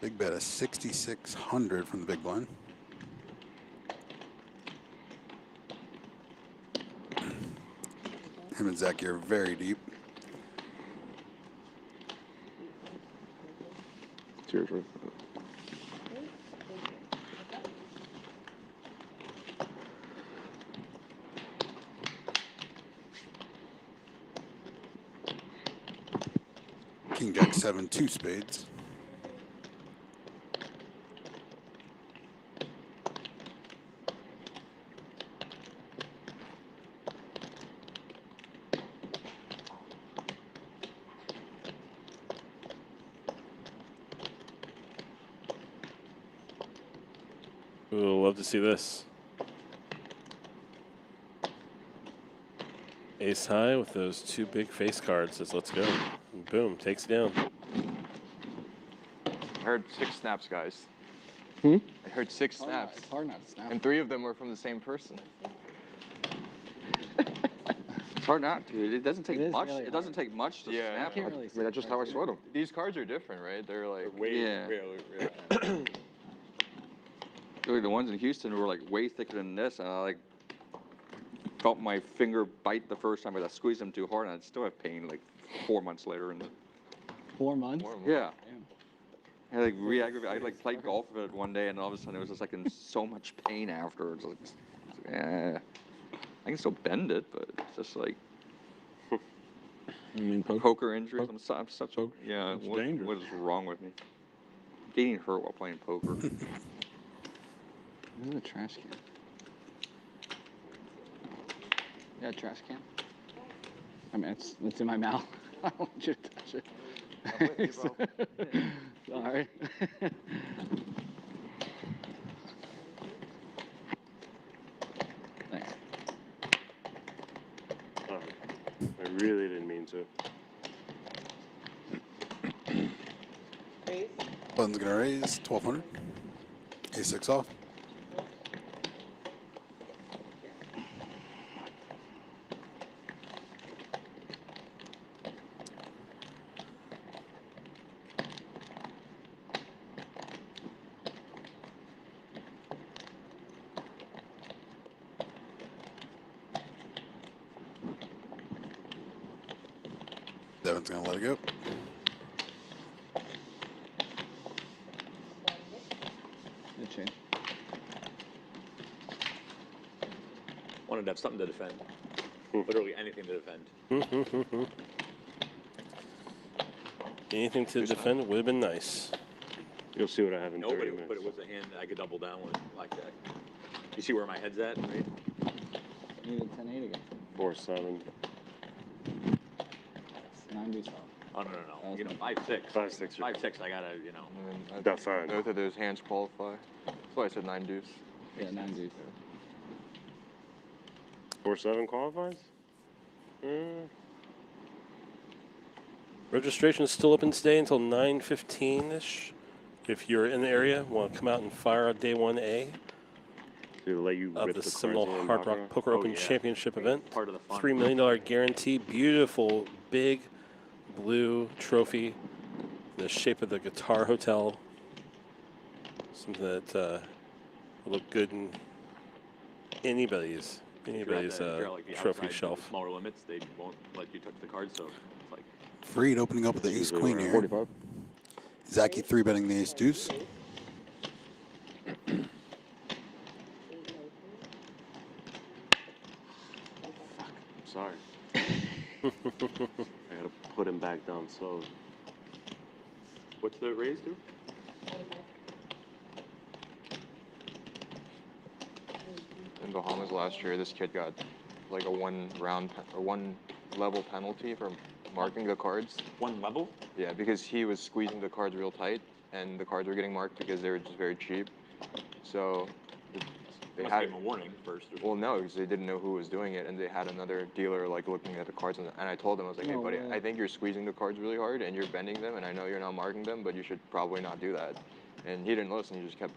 Speaker 1: Big bet of 6,600 from the big blind. Him and Zachy are very deep.
Speaker 15: Seriously.
Speaker 1: King Jack 7, 2 spades.
Speaker 2: We'll love to see this. Ace high with those 2 big face cards says, let's go. And boom, takes it down.
Speaker 3: I heard 6 snaps, guys.
Speaker 15: Hmm?
Speaker 3: I heard 6 snaps.
Speaker 12: It's hard not to snap.
Speaker 3: And 3 of them were from the same person.
Speaker 14: It's hard not to. It doesn't take
Speaker 12: It is
Speaker 14: much.
Speaker 12: really
Speaker 14: it doesn't take much to
Speaker 3: Yeah.
Speaker 14: snap.
Speaker 12: Can't
Speaker 14: Like,
Speaker 12: really
Speaker 15: I mean, that's just how I sweat them.
Speaker 3: These cards are different, right? They're like
Speaker 14: Yeah.
Speaker 3: really
Speaker 14: really, the ones in Houston were like way thicker than this, and I like felt my finger bite the first time, but I squeezed them too hard, and I still have pain like 4 months later. And
Speaker 12: 4 months?
Speaker 14: yeah.
Speaker 12: Damn.
Speaker 14: I like re-aggravated. I like played golf with it one day, and all of a sudden it was just like in so much pain afterwards. Like, I can still bend it, but it's just like
Speaker 15: I mean,
Speaker 14: poker injuries. I'm such a yeah.
Speaker 15: It's
Speaker 14: What
Speaker 15: dangerous.
Speaker 14: is wrong with me? Getting hurt while playing poker.
Speaker 12: This is a trash can. Yeah, trash can. I mean, it's in my mouth. I don't want you to touch it.
Speaker 3: I'm with you, bro.
Speaker 12: Sorry. Thanks.
Speaker 15: I really didn't mean to.
Speaker 16: Raise.
Speaker 1: Button's going to raise 1,200. Ace 6 off. Devin's going to let it go.
Speaker 12: Good change.
Speaker 13: Wanted to have something to defend. Literally anything to defend.
Speaker 2: Anything to defend would have been nice.
Speaker 15: You'll see what I have in
Speaker 13: No,
Speaker 15: 30
Speaker 13: but it,
Speaker 15: minutes.
Speaker 13: but it was a hand that I could double down with blackjack. You see where my head's at, right?
Speaker 12: Needed 10-8 again.
Speaker 15: 4-7.
Speaker 12: 9 deuce off.
Speaker 13: Oh, no. You know, 5-6.
Speaker 15: 5-6.
Speaker 13: 5-6, I gotta, you know.
Speaker 15: Defend.
Speaker 3: Both of those hands qualify. That's why I said 9 deuce.
Speaker 12: Yeah, 9 deuce.
Speaker 15: 4-7 qualifies?
Speaker 2: Registration is still open today until 9:15ish. If you're in the area, want to come out and fire on day 1A
Speaker 15: To let you
Speaker 2: of
Speaker 15: rip
Speaker 2: the
Speaker 15: the
Speaker 2: Seminole
Speaker 15: cards in
Speaker 2: Hard Rock
Speaker 15: Baccarat?
Speaker 2: Poker
Speaker 13: Oh,
Speaker 2: Open
Speaker 13: yeah.
Speaker 2: Championship event.
Speaker 13: Part of the fun.
Speaker 2: $3 million guarantee. Beautiful, big blue trophy. The shape of the Guitar Hotel. Something that will look good in anybody's
Speaker 13: If you're at
Speaker 2: trophy
Speaker 13: the outside, the
Speaker 2: shelf.
Speaker 13: smaller limits, they won't let you touch the cards, so it's like
Speaker 1: Freed opening up with the ace
Speaker 15: Usually
Speaker 1: queen
Speaker 15: around
Speaker 1: here.
Speaker 15: 45.
Speaker 1: Zachy 3-betting the ace deuce.
Speaker 15: Sorry. I gotta put him back down slow.
Speaker 13: what's the raise do?
Speaker 3: In Bahamas last year, this kid got like a 1 level penalty for marking the cards.
Speaker 13: 1 level?
Speaker 3: Yeah, because he was squeezing the cards real tight, and the cards were getting marked because they were just very cheap. So
Speaker 15: they
Speaker 13: Must
Speaker 15: had
Speaker 13: give him a warning first.
Speaker 15: Well, no, because they didn't know who was doing it, and they had another dealer like looking at the cards, and I told them, I was like, hey,
Speaker 12: No
Speaker 15: buddy,
Speaker 12: way.
Speaker 15: I think you're squeezing the cards really hard, and you're bending them, and I know you're not marking them, but you should probably not do that. And he didn't listen. He just kept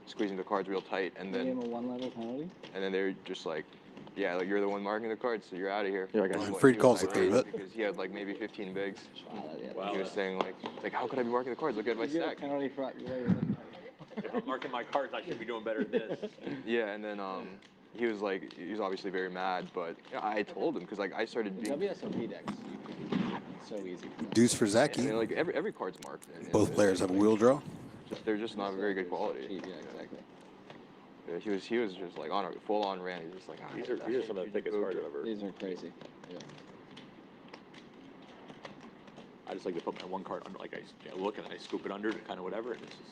Speaker 15: squeezing the cards real tight, and
Speaker 12: They gave
Speaker 15: then
Speaker 12: him a 1-level penalty.
Speaker 15: and then they're just like, yeah, like you're the one marking the cards, so you're out of here.
Speaker 5: Yeah, I got
Speaker 15: And
Speaker 5: you.
Speaker 1: Freed
Speaker 15: he was
Speaker 1: calls the
Speaker 15: irate
Speaker 1: clear bet.
Speaker 15: because he had like maybe 15 bigs.
Speaker 13: Wow,
Speaker 15: He was saying like how could I be marking the cards? Look at my
Speaker 12: You get a
Speaker 15: stack.
Speaker 12: penalty for your
Speaker 13: if I'm marking my cards, I should be doing better than this.
Speaker 15: Yeah, and then he was obviously very mad, but I told him because like I started being
Speaker 12: WSOP decks. It's so easy.
Speaker 1: Deuce for
Speaker 15: and
Speaker 1: Zaki.
Speaker 15: then, like every card's marked. And
Speaker 1: Both players have a wheel draw.
Speaker 15: They're just not very good quality.
Speaker 12: Yeah, exactly.
Speaker 15: Yeah, he was just like on a full on rant. He's just like,
Speaker 13: These are some of the thickest cards I've ever.
Speaker 12: These are crazy. Yeah.
Speaker 13: I just like to put my one card under, like I look and I scoop it under to kind of whatever, and it's just.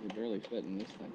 Speaker 12: You barely fit in this thing.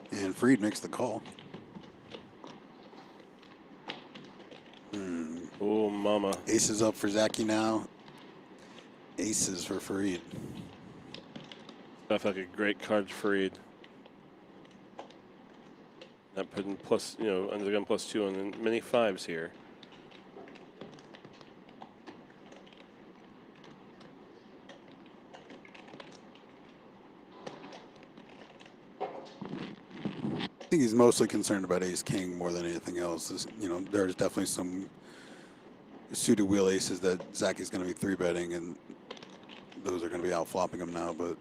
Speaker 1: And Freed makes the call.
Speaker 2: Oh, mama.
Speaker 1: Aces up for Zaki now. Aces for Freed.
Speaker 2: Stuff like a great card for Freed. Not putting plus, under the gun +2 on the many fives here.
Speaker 1: I think he's mostly concerned about ace king more than anything else. There's definitely some suited wheel aces that Zaki's going to be 3-betting, and those are going to be out flopping him now, but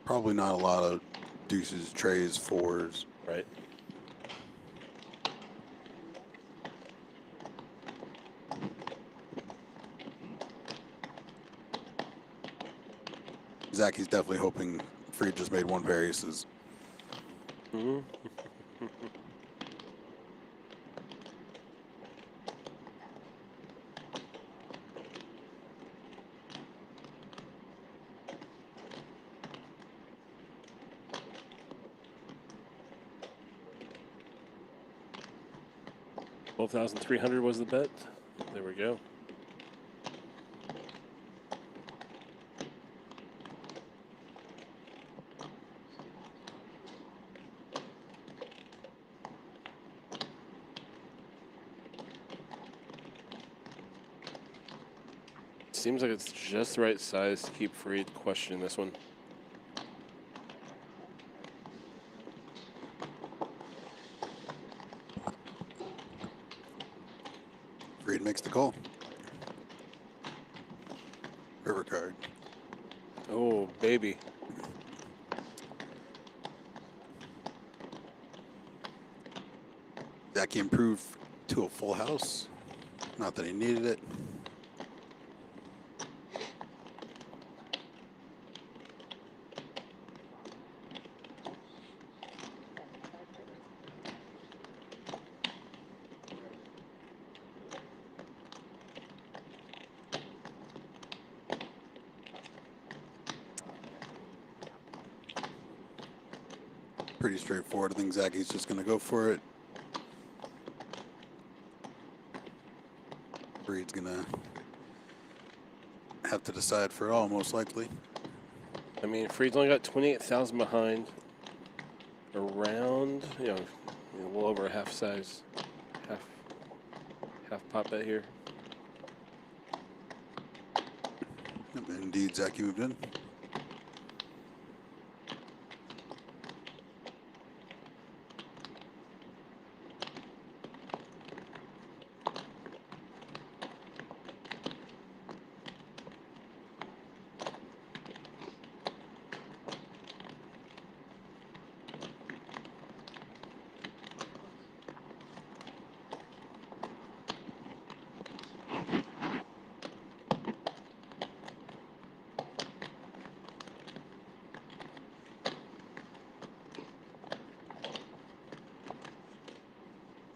Speaker 1: probably not a lot of deuces, trays, fours.
Speaker 2: Right.
Speaker 1: Zaki's definitely hoping Freed just made one pair of aces.
Speaker 2: Mm-hmm. $12,300 was the bet. There we go. Seems like it's just the right size to keep Freed questioning this one.
Speaker 1: Freed makes the call. River card.
Speaker 2: Oh, baby.
Speaker 1: Zaki improved to a full house. Not that he needed it. Pretty straightforward. I think Zaki's just going to go for it. Freed's going to have to decide for it all, most likely.
Speaker 2: I mean, Freed's only got 28,000 behind. Around, a little over a half size, half pot bet here.
Speaker 1: Yep, indeed, Zaki moved in.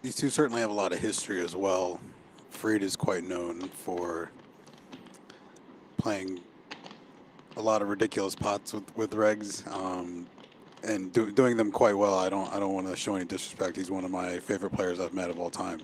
Speaker 1: These two certainly have a lot of history as well. Freed is quite known for playing a lot of ridiculous pots with regs, and doing them quite well. I don't want to show any disrespect. He's one of my favorite players I've met of all time.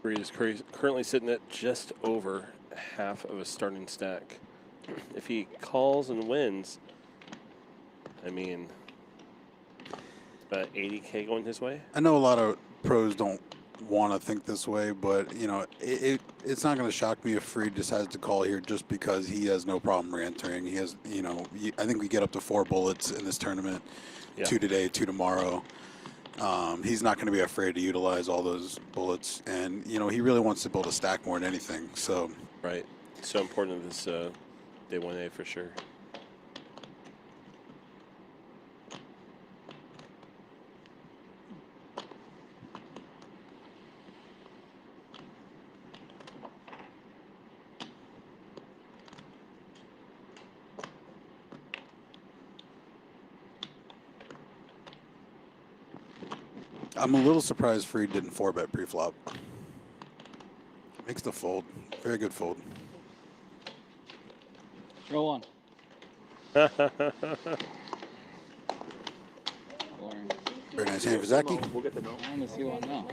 Speaker 2: Freed is currently sitting at just over half of a starting stack. If he calls and wins, I mean, about 80K going his way.
Speaker 1: I know a lot of pros don't want to think this way, but you know, it's not going to shock me if Freed decides to call here just because he has no problem re-entering. He has, you know, I think we get up to 4 bullets in this tournament,
Speaker 2: Yeah.
Speaker 1: 2 today, 2 tomorrow. He's not going to be afraid to utilize all those bullets, and you know, he really wants to build a stack more than anything. So
Speaker 2: Right. So important in this day 1A for sure.
Speaker 1: I'm a little surprised Freed didn't 4-bet pre-flop. Makes the fold. Very good fold.
Speaker 12: Throw one.
Speaker 1: Very nice hand for Zaki.
Speaker 13: We'll get the no.
Speaker 12: I want to see one now.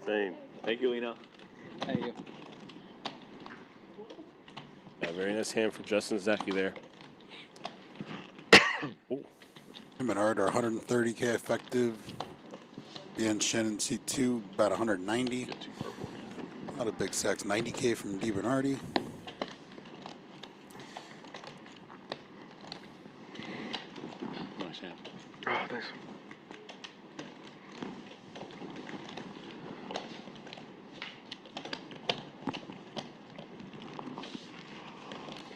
Speaker 2: Same.
Speaker 13: Thank you, Lena.
Speaker 12: Thank you.
Speaker 2: Yeah, very nice hand for Justin Zaki there.
Speaker 1: Him and Art are 130K effective. Bien Shen and C2 about 190. Not a big stacks. 90K from Di Bernardi.
Speaker 9: Nice hand.
Speaker 3: Oh, thanks.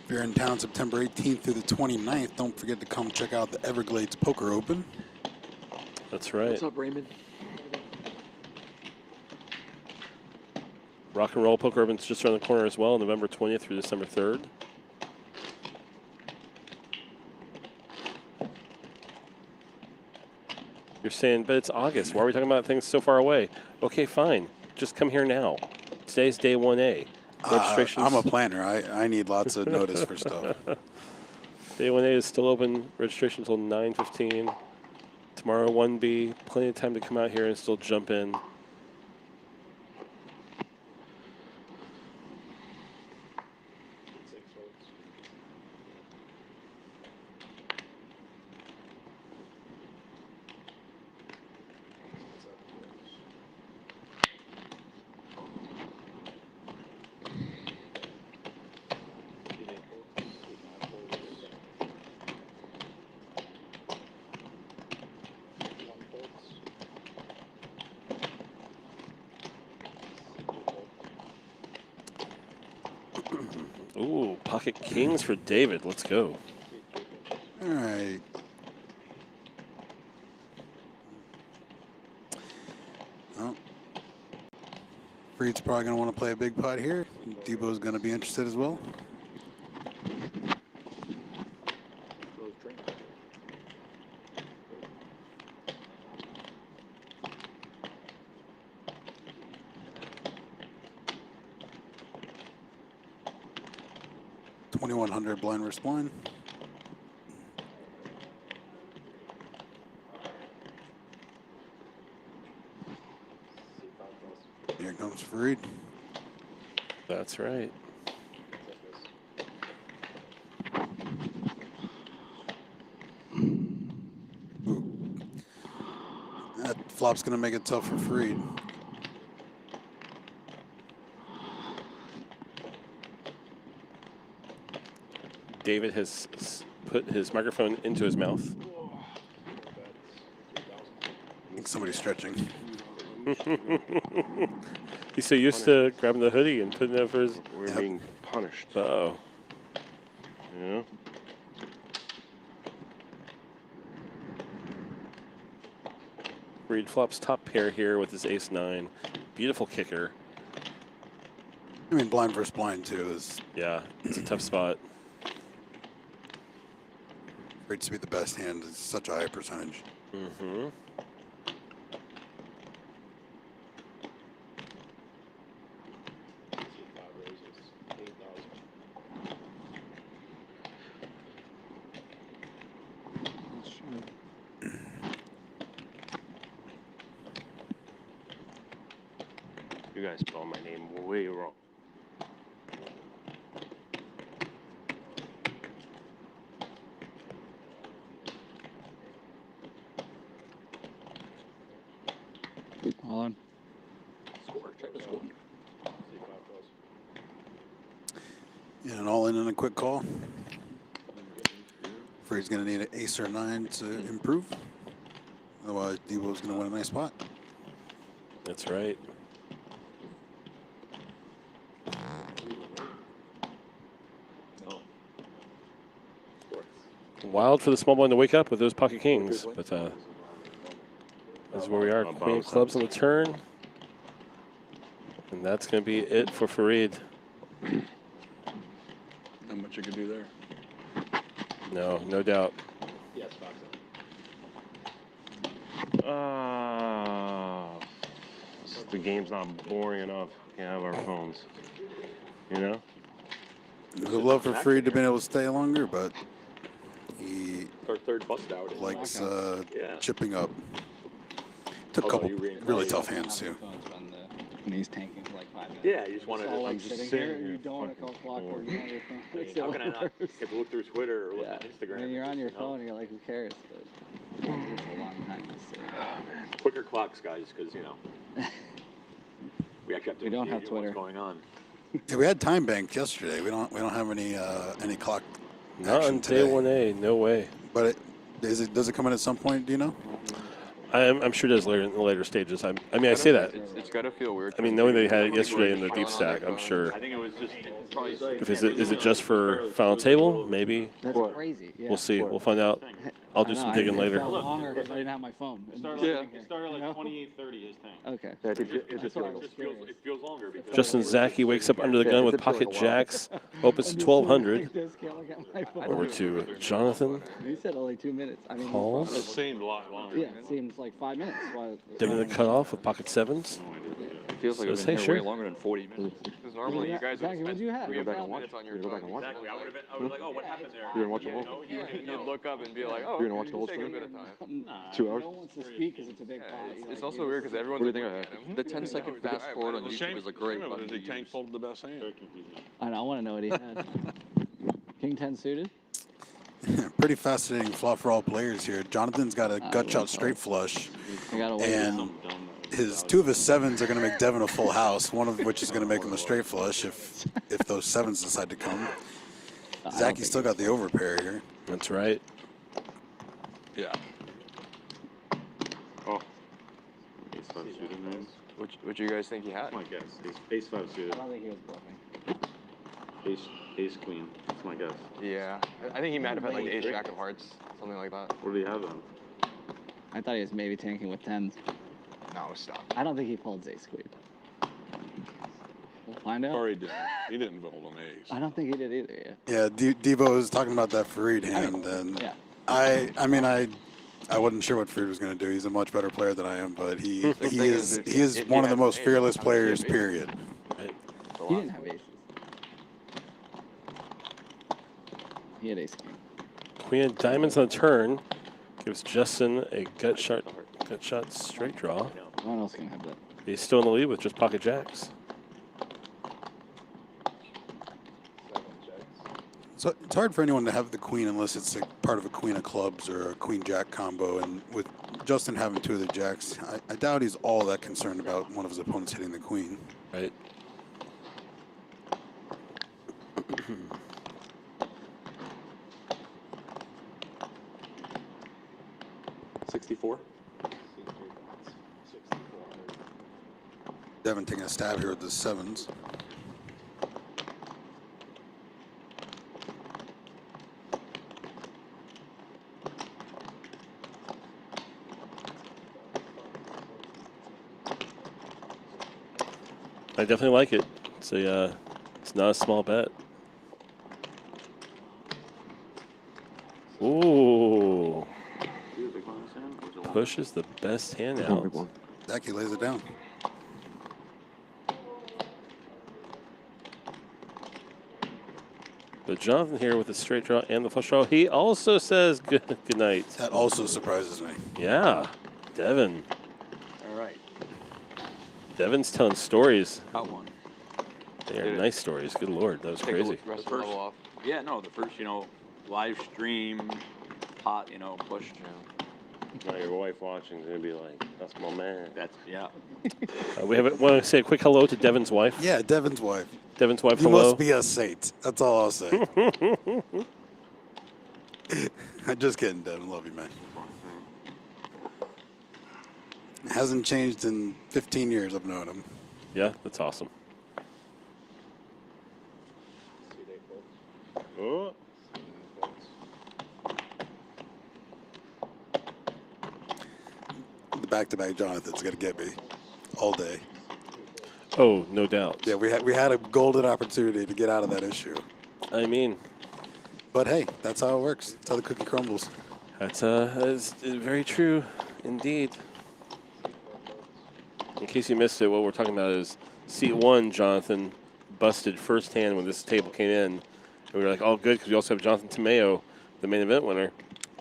Speaker 1: If you're in town September 18th through the 29th, don't forget to come check out the Everglades Poker Open.
Speaker 2: That's right.
Speaker 3: What's up, Raymond?
Speaker 2: Rock and Roll Poker Open's just around the corner as well, November 20th through December 3rd. You're saying, but it's August. Why are we talking about things so far away? Okay, fine. Just come here now. Today's day 1A. Registrations.
Speaker 1: I'm a planner. I need lots of notice for stuff.
Speaker 2: Day 1A is still open. Registration until 9:15. Tomorrow 1B. Plenty of time to come out here and still jump in. Ooh, pocket kings for David. Let's go.
Speaker 1: All right. Well, Freed's probably going to want to play a big pot here. Debo's going to be interested as well. $2,100 blind versus blind. Here comes Freed.
Speaker 2: That's right.
Speaker 1: That flop's going to make it tough for Freed.
Speaker 2: David has put his microphone into his mouth.
Speaker 1: I think somebody's stretching.
Speaker 2: He's so used to grabbing the hoodie and putting it over his...
Speaker 17: We're being punished.
Speaker 2: Uh-oh.
Speaker 17: Yeah.
Speaker 2: Reed flops top pair here with his ace-9. Beautiful kicker.
Speaker 1: I mean, blind versus blind, too, is...
Speaker 2: Yeah, it's a tough spot.
Speaker 1: Great to be the best hand. It's such a high percentage.
Speaker 2: Mm-hmm. You guys spelled my name way wrong.
Speaker 12: All on.
Speaker 14: Score. Check the score.
Speaker 1: Yeah, and all in on a quick call. Freddie's going to need an ace or 9 to improve. Otherwise, Debo's going to win a nice spot.
Speaker 2: That's right. Wild for the small blind to wake up with those pocket kings, but that's where we are. Queen of clubs on the turn. And that's going to be it for Farid.
Speaker 9: Not much you could do there.
Speaker 2: No, no doubt.
Speaker 8: Yes, Fox.
Speaker 2: The game's not boring enough. We can't have our phones. You know?
Speaker 1: Would love for Farid to be able to stay longer, but he
Speaker 13: Our third bust out.
Speaker 1: likes
Speaker 13: Yeah.
Speaker 1: chipping up. Took a
Speaker 13: Although
Speaker 1: couple
Speaker 13: you reinforce
Speaker 1: really
Speaker 13: it.
Speaker 1: tough hands, too.
Speaker 12: When he's tanking for like 5 minutes.
Speaker 13: Yeah, you just want
Speaker 12: It's
Speaker 13: to
Speaker 12: all
Speaker 13: like
Speaker 12: like sitting here, you don't want to call clock or you're on your phone. It's
Speaker 13: How
Speaker 12: the
Speaker 13: can I not
Speaker 12: worst.
Speaker 13: get to look through Twitter or look
Speaker 12: Yeah.
Speaker 13: at Instagram?
Speaker 12: When you're on your
Speaker 13: You know?
Speaker 12: phone, you're like, who cares? But it's a long time to sit.
Speaker 13: Quicker clocks, guys, because you know we actually have to
Speaker 12: We don't
Speaker 13: engage
Speaker 12: have
Speaker 13: in what's
Speaker 12: Twitter.
Speaker 13: going on.
Speaker 1: Yeah, we had time banked yesterday. We don't have any clock
Speaker 2: Not
Speaker 1: action
Speaker 2: on
Speaker 1: today.
Speaker 2: day 1A, no way.
Speaker 1: But does it come in at some point? Do you know?
Speaker 2: I'm sure it does later in the later stages. I mean, I say that.
Speaker 15: It's got to feel weird.
Speaker 2: I mean, knowing they had it yesterday in their deep stack, I'm sure.
Speaker 13: I think it was just
Speaker 2: If is it just for final table? Maybe.
Speaker 12: That's crazy. Yeah.
Speaker 2: We'll see. We'll find out. I'll do some digging later.
Speaker 12: It felt longer because I didn't have my phone.
Speaker 8: It started like 28:30 his time.
Speaker 12: Okay.
Speaker 13: It feels longer because
Speaker 2: Justin Zaki wakes up under the gun with pocket jacks. Opens to 1200. Over to Jonathan.
Speaker 12: You said only 2 minutes. I mean,
Speaker 2: Calls.
Speaker 8: It seemed a lot longer.
Speaker 12: yeah, it seems like 5 minutes.
Speaker 2: Dimming the cutoff with pocket sevens.
Speaker 14: It feels like
Speaker 2: So
Speaker 14: I've been
Speaker 2: say
Speaker 14: here way
Speaker 2: sure.
Speaker 14: longer than 40 minutes.
Speaker 15: Because normally you guys would
Speaker 12: Zach,
Speaker 15: spend
Speaker 12: what'd you have?
Speaker 15: 3
Speaker 12: Go
Speaker 15: or
Speaker 12: back
Speaker 15: 4
Speaker 12: and
Speaker 15: minutes on your
Speaker 14: Go back and watch it.
Speaker 13: exactly. I would have like, oh, what happened there?
Speaker 14: You're gonna watch the whole
Speaker 13: No,
Speaker 15: You'd look up and be like, oh,
Speaker 14: You're gonna watch the whole
Speaker 15: take a
Speaker 14: stream?
Speaker 15: bit of time.
Speaker 14: 2 hours?
Speaker 12: No one wants to speak because it's a big pot.
Speaker 15: It's also weird because everyone's
Speaker 14: What do you
Speaker 15: like
Speaker 14: think I
Speaker 15: looking
Speaker 14: had?
Speaker 15: at him.
Speaker 14: The 10-second fast forward on YouTube is a great button to
Speaker 9: The tank
Speaker 14: use.
Speaker 9: folded the best hand.
Speaker 12: I want to know what he had. King 10 suited?
Speaker 1: Pretty fascinating flop for all players here. Jonathan's got a gut shot straight flush,
Speaker 12: I got to wait.
Speaker 1: and two of his sevens are going to make Devin a full house. One of which is going to make him a straight flush if those sevens decide to come. Zacky's still got the overpair here.
Speaker 2: That's right.
Speaker 9: Yeah.
Speaker 8: Oh. Ace 5 suited, man.
Speaker 15: What do you guys think he had?
Speaker 8: That's my guess. Ace 5 suited.
Speaker 12: I don't think he was bluffing.
Speaker 8: Ace queen. That's my guess.
Speaker 15: Yeah. I think he might have had like the ace jack of hearts, something like that.
Speaker 8: What do you have then?
Speaker 12: I thought he was maybe tanking with 10s.
Speaker 15: No, stop.
Speaker 12: I don't think he folds ace queen. We'll find out.
Speaker 9: Or he didn't. He didn't fold an ace.
Speaker 12: I don't think he did either.
Speaker 1: Yeah, Debo was talking about that Farid hand, and
Speaker 12: Yeah.
Speaker 1: I wasn't sure what Farid was going to do. He's a much better player than I am, but he
Speaker 15: thing
Speaker 1: is
Speaker 15: is,
Speaker 1: he is
Speaker 15: if
Speaker 1: one
Speaker 15: he
Speaker 1: of the
Speaker 15: had
Speaker 1: most
Speaker 15: ace,
Speaker 1: fearless
Speaker 15: how does he have
Speaker 1: players.
Speaker 15: ace?
Speaker 1: Period.
Speaker 12: He didn't have aces. He had ace king.
Speaker 2: Queen of diamonds on the turn gives Justin a gut shot straight draw.
Speaker 12: No one else can have that.
Speaker 2: He's still in the lead with just pocket jacks.
Speaker 1: So it's hard for anyone to have the queen unless it's a part of a queen of clubs or a queen jack combo. And with Justin having two of the jacks, I doubt he's all that concerned about one of his opponents hitting the queen.
Speaker 2: Right.
Speaker 1: Devin taking a stab here with the sevens.
Speaker 2: I definitely like it. It's not a small bet. Ooh. Push is the best hand out.
Speaker 1: Zach, lays it down.
Speaker 2: But Jonathan here with the straight draw and the flush draw. He also says good night.
Speaker 1: That also surprises me.
Speaker 2: Yeah. Devin.
Speaker 13: All right.
Speaker 2: Devin's telling stories.
Speaker 13: Got one.
Speaker 2: They are nice stories. Good Lord. That was
Speaker 15: Take
Speaker 2: crazy.
Speaker 15: the rest of the level off.
Speaker 13: Yeah, no, the first, live stream, hot, push.
Speaker 2: Now your wife watching is going to be like, that's my man.
Speaker 13: That's, yeah.
Speaker 2: Want to say a quick hello to Devin's wife?
Speaker 1: Yeah, Devin's wife.
Speaker 2: Devin's wife,
Speaker 1: You
Speaker 2: hello.
Speaker 1: must be a saint. That's all I'll say. I'm just kidding, Devin. Love you, man. Hasn't changed in 15 years I've known him.
Speaker 2: Yeah, that's awesome. Oh.
Speaker 1: The back-to-back Jonathan's gonna get me all day.
Speaker 2: Oh, no doubt.
Speaker 1: Yeah, we had a golden opportunity to get out of that issue.
Speaker 2: I mean,
Speaker 1: but hey, that's how it works. That's how the cookie crumbles.
Speaker 2: That's very true, indeed. In case you missed it, what we're talking about is seat 1, Jonathan busted first hand when this table came in. And we were like, oh, good, because we also have Jonathan Tomeo, the main event winner.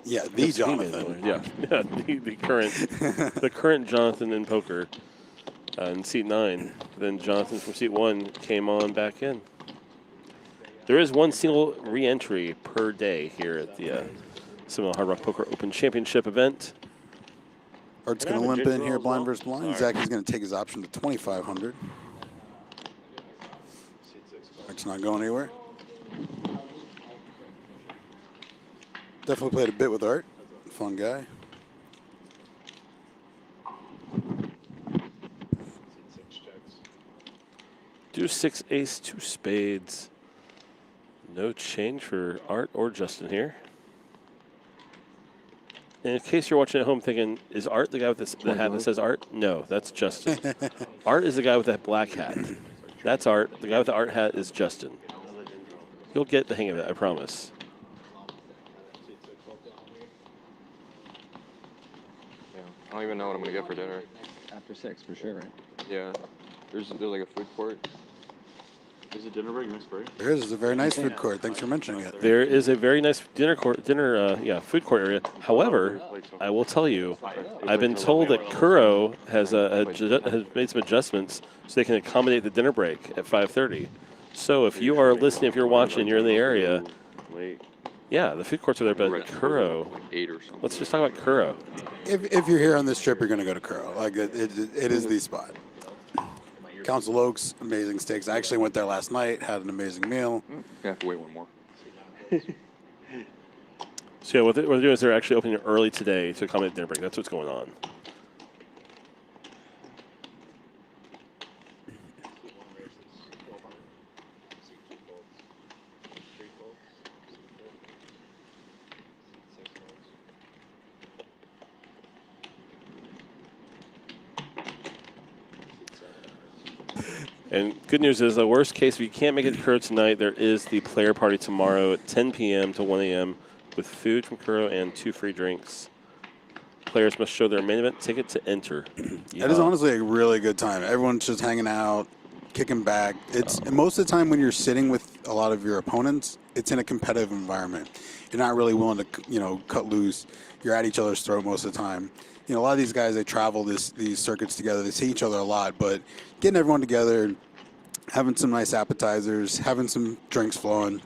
Speaker 1: Yeah, the Jonathan.
Speaker 2: Yeah, the current Jonathan in poker in seat 9. Then Jonathan from seat 1 came on back in. There is one single re-entry per day here at the Seminole Hard Rock Poker Open Championship event.
Speaker 1: Art's going to limp in here, blind versus blind. Zach is going to take his option to 2,500. Art's not going anywhere. Definitely played a bit with Art. Fun guy.
Speaker 2: Deuce 6 ace 2 spades. No change for Art or Justin here. And in case you're watching at home thinking, is Art the guy with the hat that says Art? No, that's Justin. Art is the guy with that black hat. That's Art. The guy with the Art hat is Justin. You'll get the hang of it, I promise.
Speaker 15: Yeah, I don't even know what I'm going to get for dinner.
Speaker 9: After 6, for sure, right?
Speaker 15: Yeah. There's like a food court.
Speaker 8: Is it dinner break next break?
Speaker 1: There is a very nice food court. Thanks for mentioning it.
Speaker 2: There is a very nice food court area. However, I will tell you, I've been told that Kuro has made some adjustments so they can accommodate the dinner break at 5:30. So if you are listening, if you're watching, you're in the area, yeah, the food courts are there, but Kuro. Let's just talk about Kuro.
Speaker 1: If you're here on this trip, you're going to go to Kuro. Like it is the spot. Council Oaks, amazing steaks. I actually went there last night, had an amazing meal.
Speaker 14: I have to wait one more.
Speaker 2: So yeah, what they're doing is they're actually opening early today to accommodate dinner break. That's what's going on. And good news is, the worst case, if you can't make it to Kuro tonight, there is the player party tomorrow at 10 p.m. to 1 a.m. with food from Kuro and 2 free drinks. Players must show their main event ticket to enter.
Speaker 1: It is honestly a really good time. Everyone's just hanging out, kicking back. It's most of the time when you're sitting with a lot of your opponents, it's in a competitive environment. You're not really willing to, cut loose. You're at each other's throat most of the time. A lot of these guys, they travel these circuits together. They see each other a lot, but getting everyone together, having some nice appetizers, having some drinks flowing,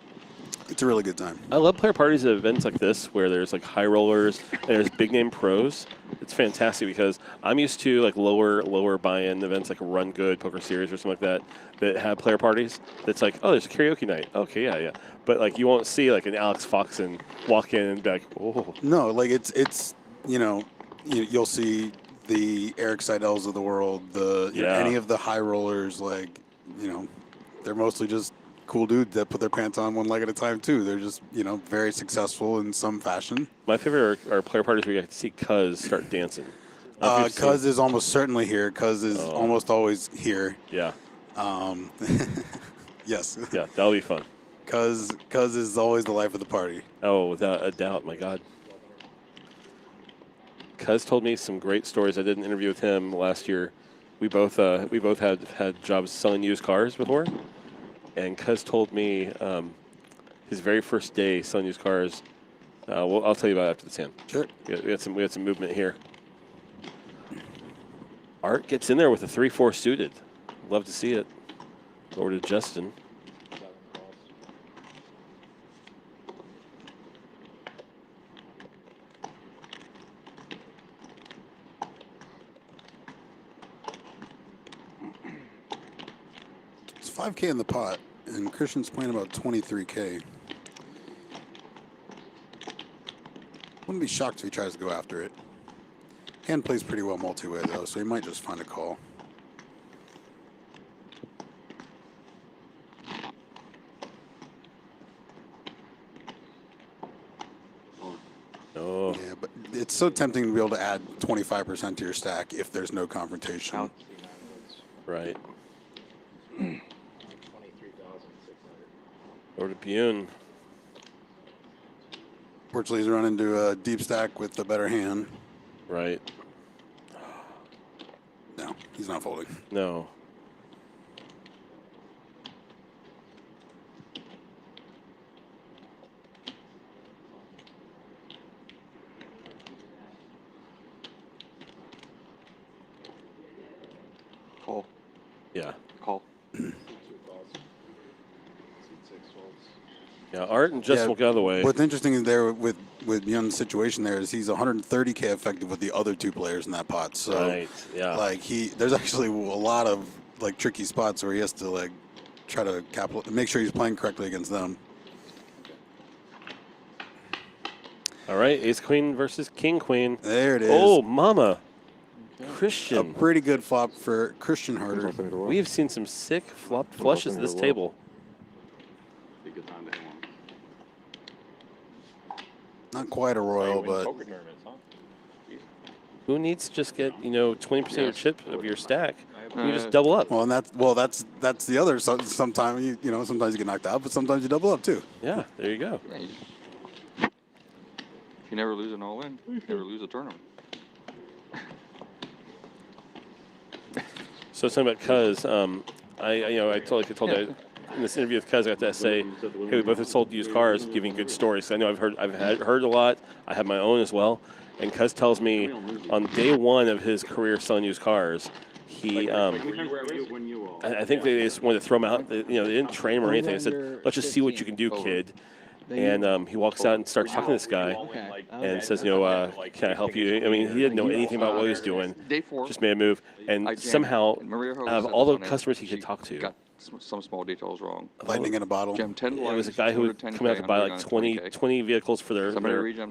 Speaker 1: it's a really good time.
Speaker 2: I love player parties at events like this where there's like high rollers and there's big name pros. It's fantastic because I'm used to like lower buy-in events like a Run Good Poker Series or something like that have player parties. That's like, oh, there's a karaoke night. Okay, yeah. But like you won't see like an Alex Foxen walk in and be like, oh.
Speaker 1: No, like it's you'll see the Eric Seidels of the world, any of the high rollers, they're mostly just cool dudes that put their pants on one leg at a time too. They're just, very successful in some fashion.
Speaker 2: My favorite are player parties where you get to see Cuz start dancing.
Speaker 1: Cuz is almost certainly here. Cuz is almost always here.
Speaker 2: Yeah.
Speaker 1: Yes.
Speaker 2: Yeah, that'll be fun.
Speaker 1: Cuz is always the life of the party.
Speaker 2: Oh, without a doubt. My God. Cuz told me some great stories. I did an interview with him last year. We both had jobs selling used cars before, and Cuz told me his very first day selling used cars. Well, I'll tell you about it after the 10.
Speaker 1: Sure.
Speaker 2: We had some movement here. Art gets in there with a 3-4 suited. Love to see it. Over to Justin.
Speaker 1: It's 5K in the pot, and Christian's playing about 23K. Wouldn't be shocked if he tries to go after it. Hand plays pretty well multi-way, though, so he might just find a call.
Speaker 2: Oh.
Speaker 1: Yeah, but it's so tempting to be able to add 25% to your stack if there's no confrontation.
Speaker 2: Right. Over to Bune.
Speaker 1: Fortunately, he's run into a deep stack with a better hand.
Speaker 2: Right.
Speaker 1: No, he's not folding.
Speaker 2: No.
Speaker 15: Call.
Speaker 2: Yeah.
Speaker 15: Call.
Speaker 2: Yeah, Art and Justin will get out of the way.
Speaker 1: What's interesting is there with Young's situation there is he's 130K effective with the other two players in that pot. So,
Speaker 2: Right, yeah.
Speaker 1: like there's actually a lot of like tricky spots where he has to like try to make sure he's playing correctly against them.
Speaker 2: All right, Ace Queen versus King Queen.
Speaker 1: There it is.
Speaker 2: Oh, mama.
Speaker 1: A
Speaker 2: Christian.
Speaker 1: pretty good flop for Christian Harder.
Speaker 2: We've seen some sick flop flushes at this table.
Speaker 9: Be a good time to hit one.
Speaker 1: Not quite a royal, but
Speaker 13: Poker tournaments, huh?
Speaker 2: Who needs to just get 20% of your chip of your stack? You just double up.
Speaker 1: Well, and that's the other. Sometimes sometimes you get knocked out, but sometimes you double up too.
Speaker 2: Yeah, there you go.
Speaker 14: Yeah, you never lose an all-in. You never lose a tournament.
Speaker 2: So talking about Cuz, I told you in this interview with Cuz, I got to say, hey, we both have sold used cars, giving good stories. I know I've heard a lot. I have my own as well. And Cuz tells me on day one of his career selling used cars, he I think they just wanted to throw him out. They didn't train him or anything. They said, let's just see what you can do, kid. And he walks out and starts talking to this guy and says, can I help you? I mean, he didn't know anything about what he was doing.
Speaker 14: Day 4.
Speaker 2: Just made a move. And somehow, out of all the customers he could talk to,
Speaker 14: got some small details wrong.
Speaker 1: Lightning in a bottle.
Speaker 14: Jam 10
Speaker 2: it was a guy who would come out to buy like 20 vehicles for their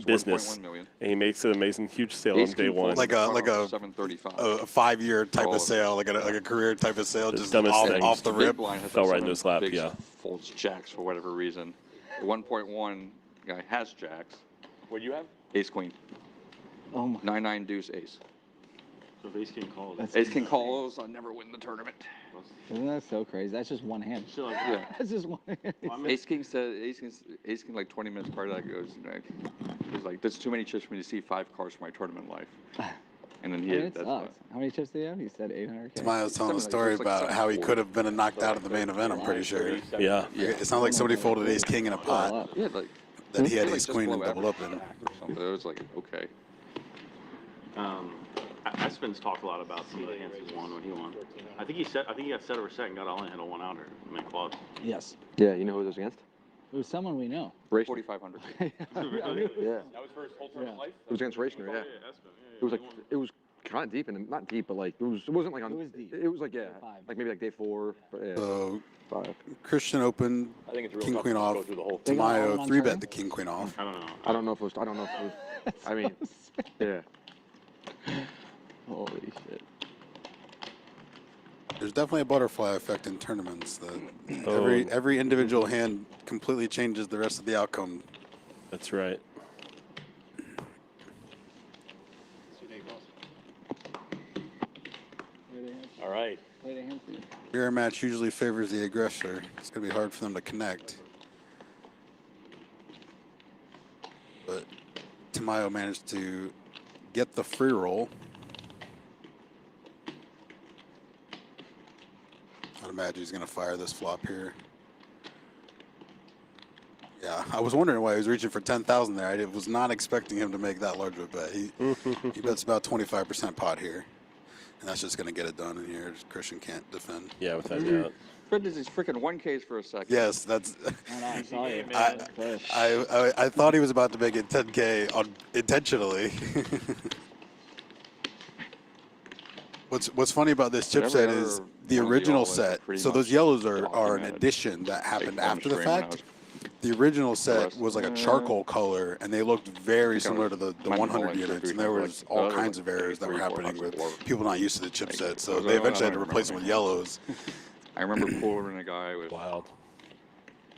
Speaker 2: business. And he makes an amazing, huge sale on day one.
Speaker 1: Like a
Speaker 14: 735.
Speaker 1: a 5-year type of sale, like a career type of sale, just off the rip.
Speaker 2: Fell right into his lap,
Speaker 14: Big
Speaker 2: yeah.
Speaker 14: Folds jacks for whatever reason. The 1.1 guy has jacks.
Speaker 13: What do you have?
Speaker 14: Ace queen.
Speaker 12: Oh my.
Speaker 14: 9-9 deuce ace.
Speaker 9: So if ace king calls.
Speaker 14: Ace king calls, I'll never win the tournament.
Speaker 12: Isn't that so crazy? That's just one hand.
Speaker 14: Yeah.
Speaker 12: That's just one hand.
Speaker 14: Ace king said ace king like 20 minutes prior to that goes like there's too many chips for me to see 5 cards for my tournament life. And then he
Speaker 12: It sucks. How many chips do you have? You said 800K.
Speaker 1: Tamayo's telling a story about how he could have been knocked out of the main event, I'm pretty sure.
Speaker 2: Yeah.
Speaker 1: It sounds like somebody folded ace king in a pot
Speaker 14: Yeah, like
Speaker 1: that he had
Speaker 14: like
Speaker 1: ace
Speaker 14: just
Speaker 1: queen
Speaker 14: blow
Speaker 1: and doubled up
Speaker 14: average
Speaker 1: in.
Speaker 14: or something. It was like okay.
Speaker 9: Aspen's talked a lot about some of the hands he won when he won. I think he got set over set and got all in, hit a 1-outer, main quads.
Speaker 12: Yes.
Speaker 15: Yeah, you know who it was against?
Speaker 12: It was someone we know.
Speaker 14: 4,500.
Speaker 15: Yeah.
Speaker 13: That was for his whole tournament life?
Speaker 15: It was against Rachner, yeah.
Speaker 9: Aspen,
Speaker 15: It was like it was kind of deep and not deep, but like it wasn't like on.
Speaker 12: It was deep.
Speaker 15: It was like like maybe like day 4. Yeah.
Speaker 1: So
Speaker 15: 5.
Speaker 1: Christian opened
Speaker 13: I think it's real
Speaker 1: king
Speaker 13: tough
Speaker 1: queen
Speaker 13: to
Speaker 1: off.
Speaker 13: go through the whole
Speaker 12: They got all
Speaker 1: Tamayo
Speaker 12: in one
Speaker 1: 3-bet
Speaker 12: turn?
Speaker 1: the king queen off.
Speaker 9: I don't know.
Speaker 15: I don't know if it was. I mean, yeah.
Speaker 12: Holy shit.
Speaker 1: There's definitely a butterfly effect in tournaments that
Speaker 2: Oh.
Speaker 1: every individual hand completely changes the rest of the outcome.
Speaker 2: That's right.
Speaker 13: All right.
Speaker 1: Mirror match usually favors the aggressor. It's going to be hard for them to connect. But Tamayo managed to get the free roll. I'd imagine he's going to fire this flop here. Yeah, I was wondering why he was reaching for 10,000 there. I was not expecting him to make that large of a bet. He bets about 25% pot here. And that's just going to get it done in here. Christian can't defend.
Speaker 2: Yeah, without doubt.
Speaker 14: Fred does his freaking 1Ks for a second.
Speaker 1: Yes, that's.
Speaker 12: I saw you.
Speaker 1: I thought he was about to make it 10K intentionally. What's funny about this chip set is the original set. So those yellows are an addition that happened after the fact. The original set was like a charcoal color, and they looked very similar to the 100 units, and there was all kinds of errors that were happening with people not used to the chip set, so they eventually had to replace them with yellows.
Speaker 14: I remember pulling a guy with
Speaker 2: wild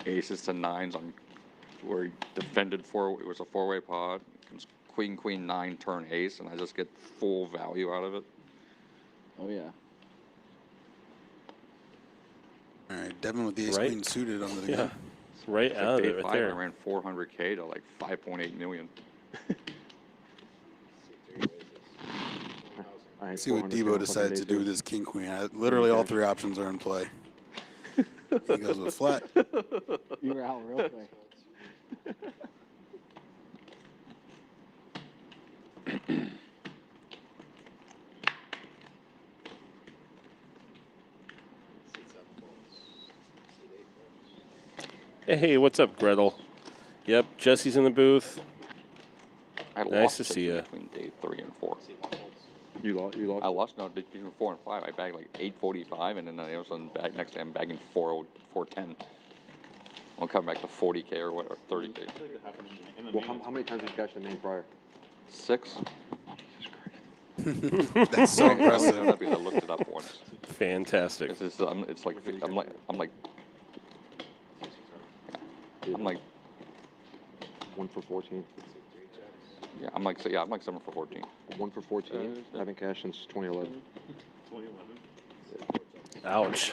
Speaker 14: aces to nines on where he defended it was a four-way pot, queen, queen, 9, turn ace, and I just get full value out of it.
Speaker 12: Oh, yeah.
Speaker 1: All right, Devin with the ace queen suited under the gun.
Speaker 2: Right out of it, right there.
Speaker 14: I ran 400K to like 5.8 million.
Speaker 1: See what Debo decides to do with his king queen. Literally, all three options are in play. He goes with flat.
Speaker 12: You were out real quick.
Speaker 2: Hey, what's up, Gretel? Yep, Jesse's in the booth.
Speaker 14: I
Speaker 2: Nice
Speaker 14: lost
Speaker 2: to see you.
Speaker 14: between day 3 and 4.
Speaker 15: You lost?
Speaker 14: I lost between 4 and 5. I bagged like 845, and then I was on bag next day. I'm bagging 410. I'll come back to 40K or whatever, 30K.
Speaker 15: Well, how many times did you cash the main prior?
Speaker 14: 6.
Speaker 1: That's so impressive.
Speaker 14: I looked it up once.
Speaker 2: Fantastic.
Speaker 14: It's like I'm like
Speaker 15: 1 for 14.
Speaker 14: Yeah, I'm like 7 for 14.
Speaker 15: 1 for 14. I haven't cashed since 2011.
Speaker 2: Ouch.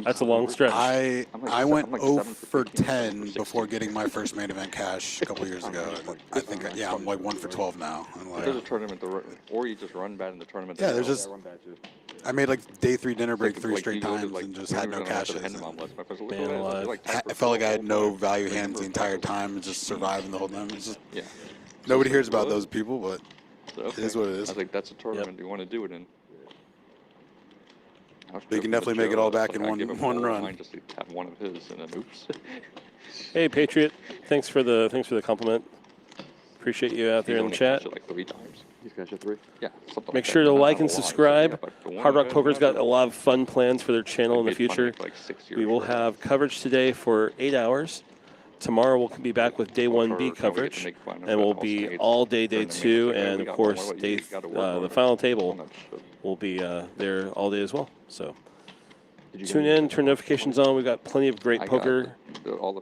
Speaker 2: That's a long stretch.
Speaker 1: I went 0 for 10 before getting my first main event cash a couple years ago. I think, I'm like 1 for 12 now. And like,
Speaker 14: there's a tournament, or you just run bad in the tournament.
Speaker 1: Yeah, there's just. I made like day 3 dinner break 3 straight times and just had no cashes. I felt like I had no value hands the entire time and just surviving the whole time. It's just, nobody hears about those people, but it is what it is.
Speaker 14: I was like, that's a tournament you want to do it in.
Speaker 1: You can definitely make it all back in one run.
Speaker 14: Just to have one of his and then oops.
Speaker 2: Hey, Patriot. Thanks for the compliment. Appreciate you out there in the chat.
Speaker 14: Like 3 times.
Speaker 15: He's cashed it 3.
Speaker 14: Yeah.
Speaker 2: Make sure to like and subscribe. Hard Rock Poker's got a lot of fun plans for their channel in the future. We will have coverage today for 8 hours. Tomorrow we'll be back with day 1B coverage, and we'll be all day 2, and of course the final table will be there all day as well. So tune in, turn notifications on. We've got plenty of great poker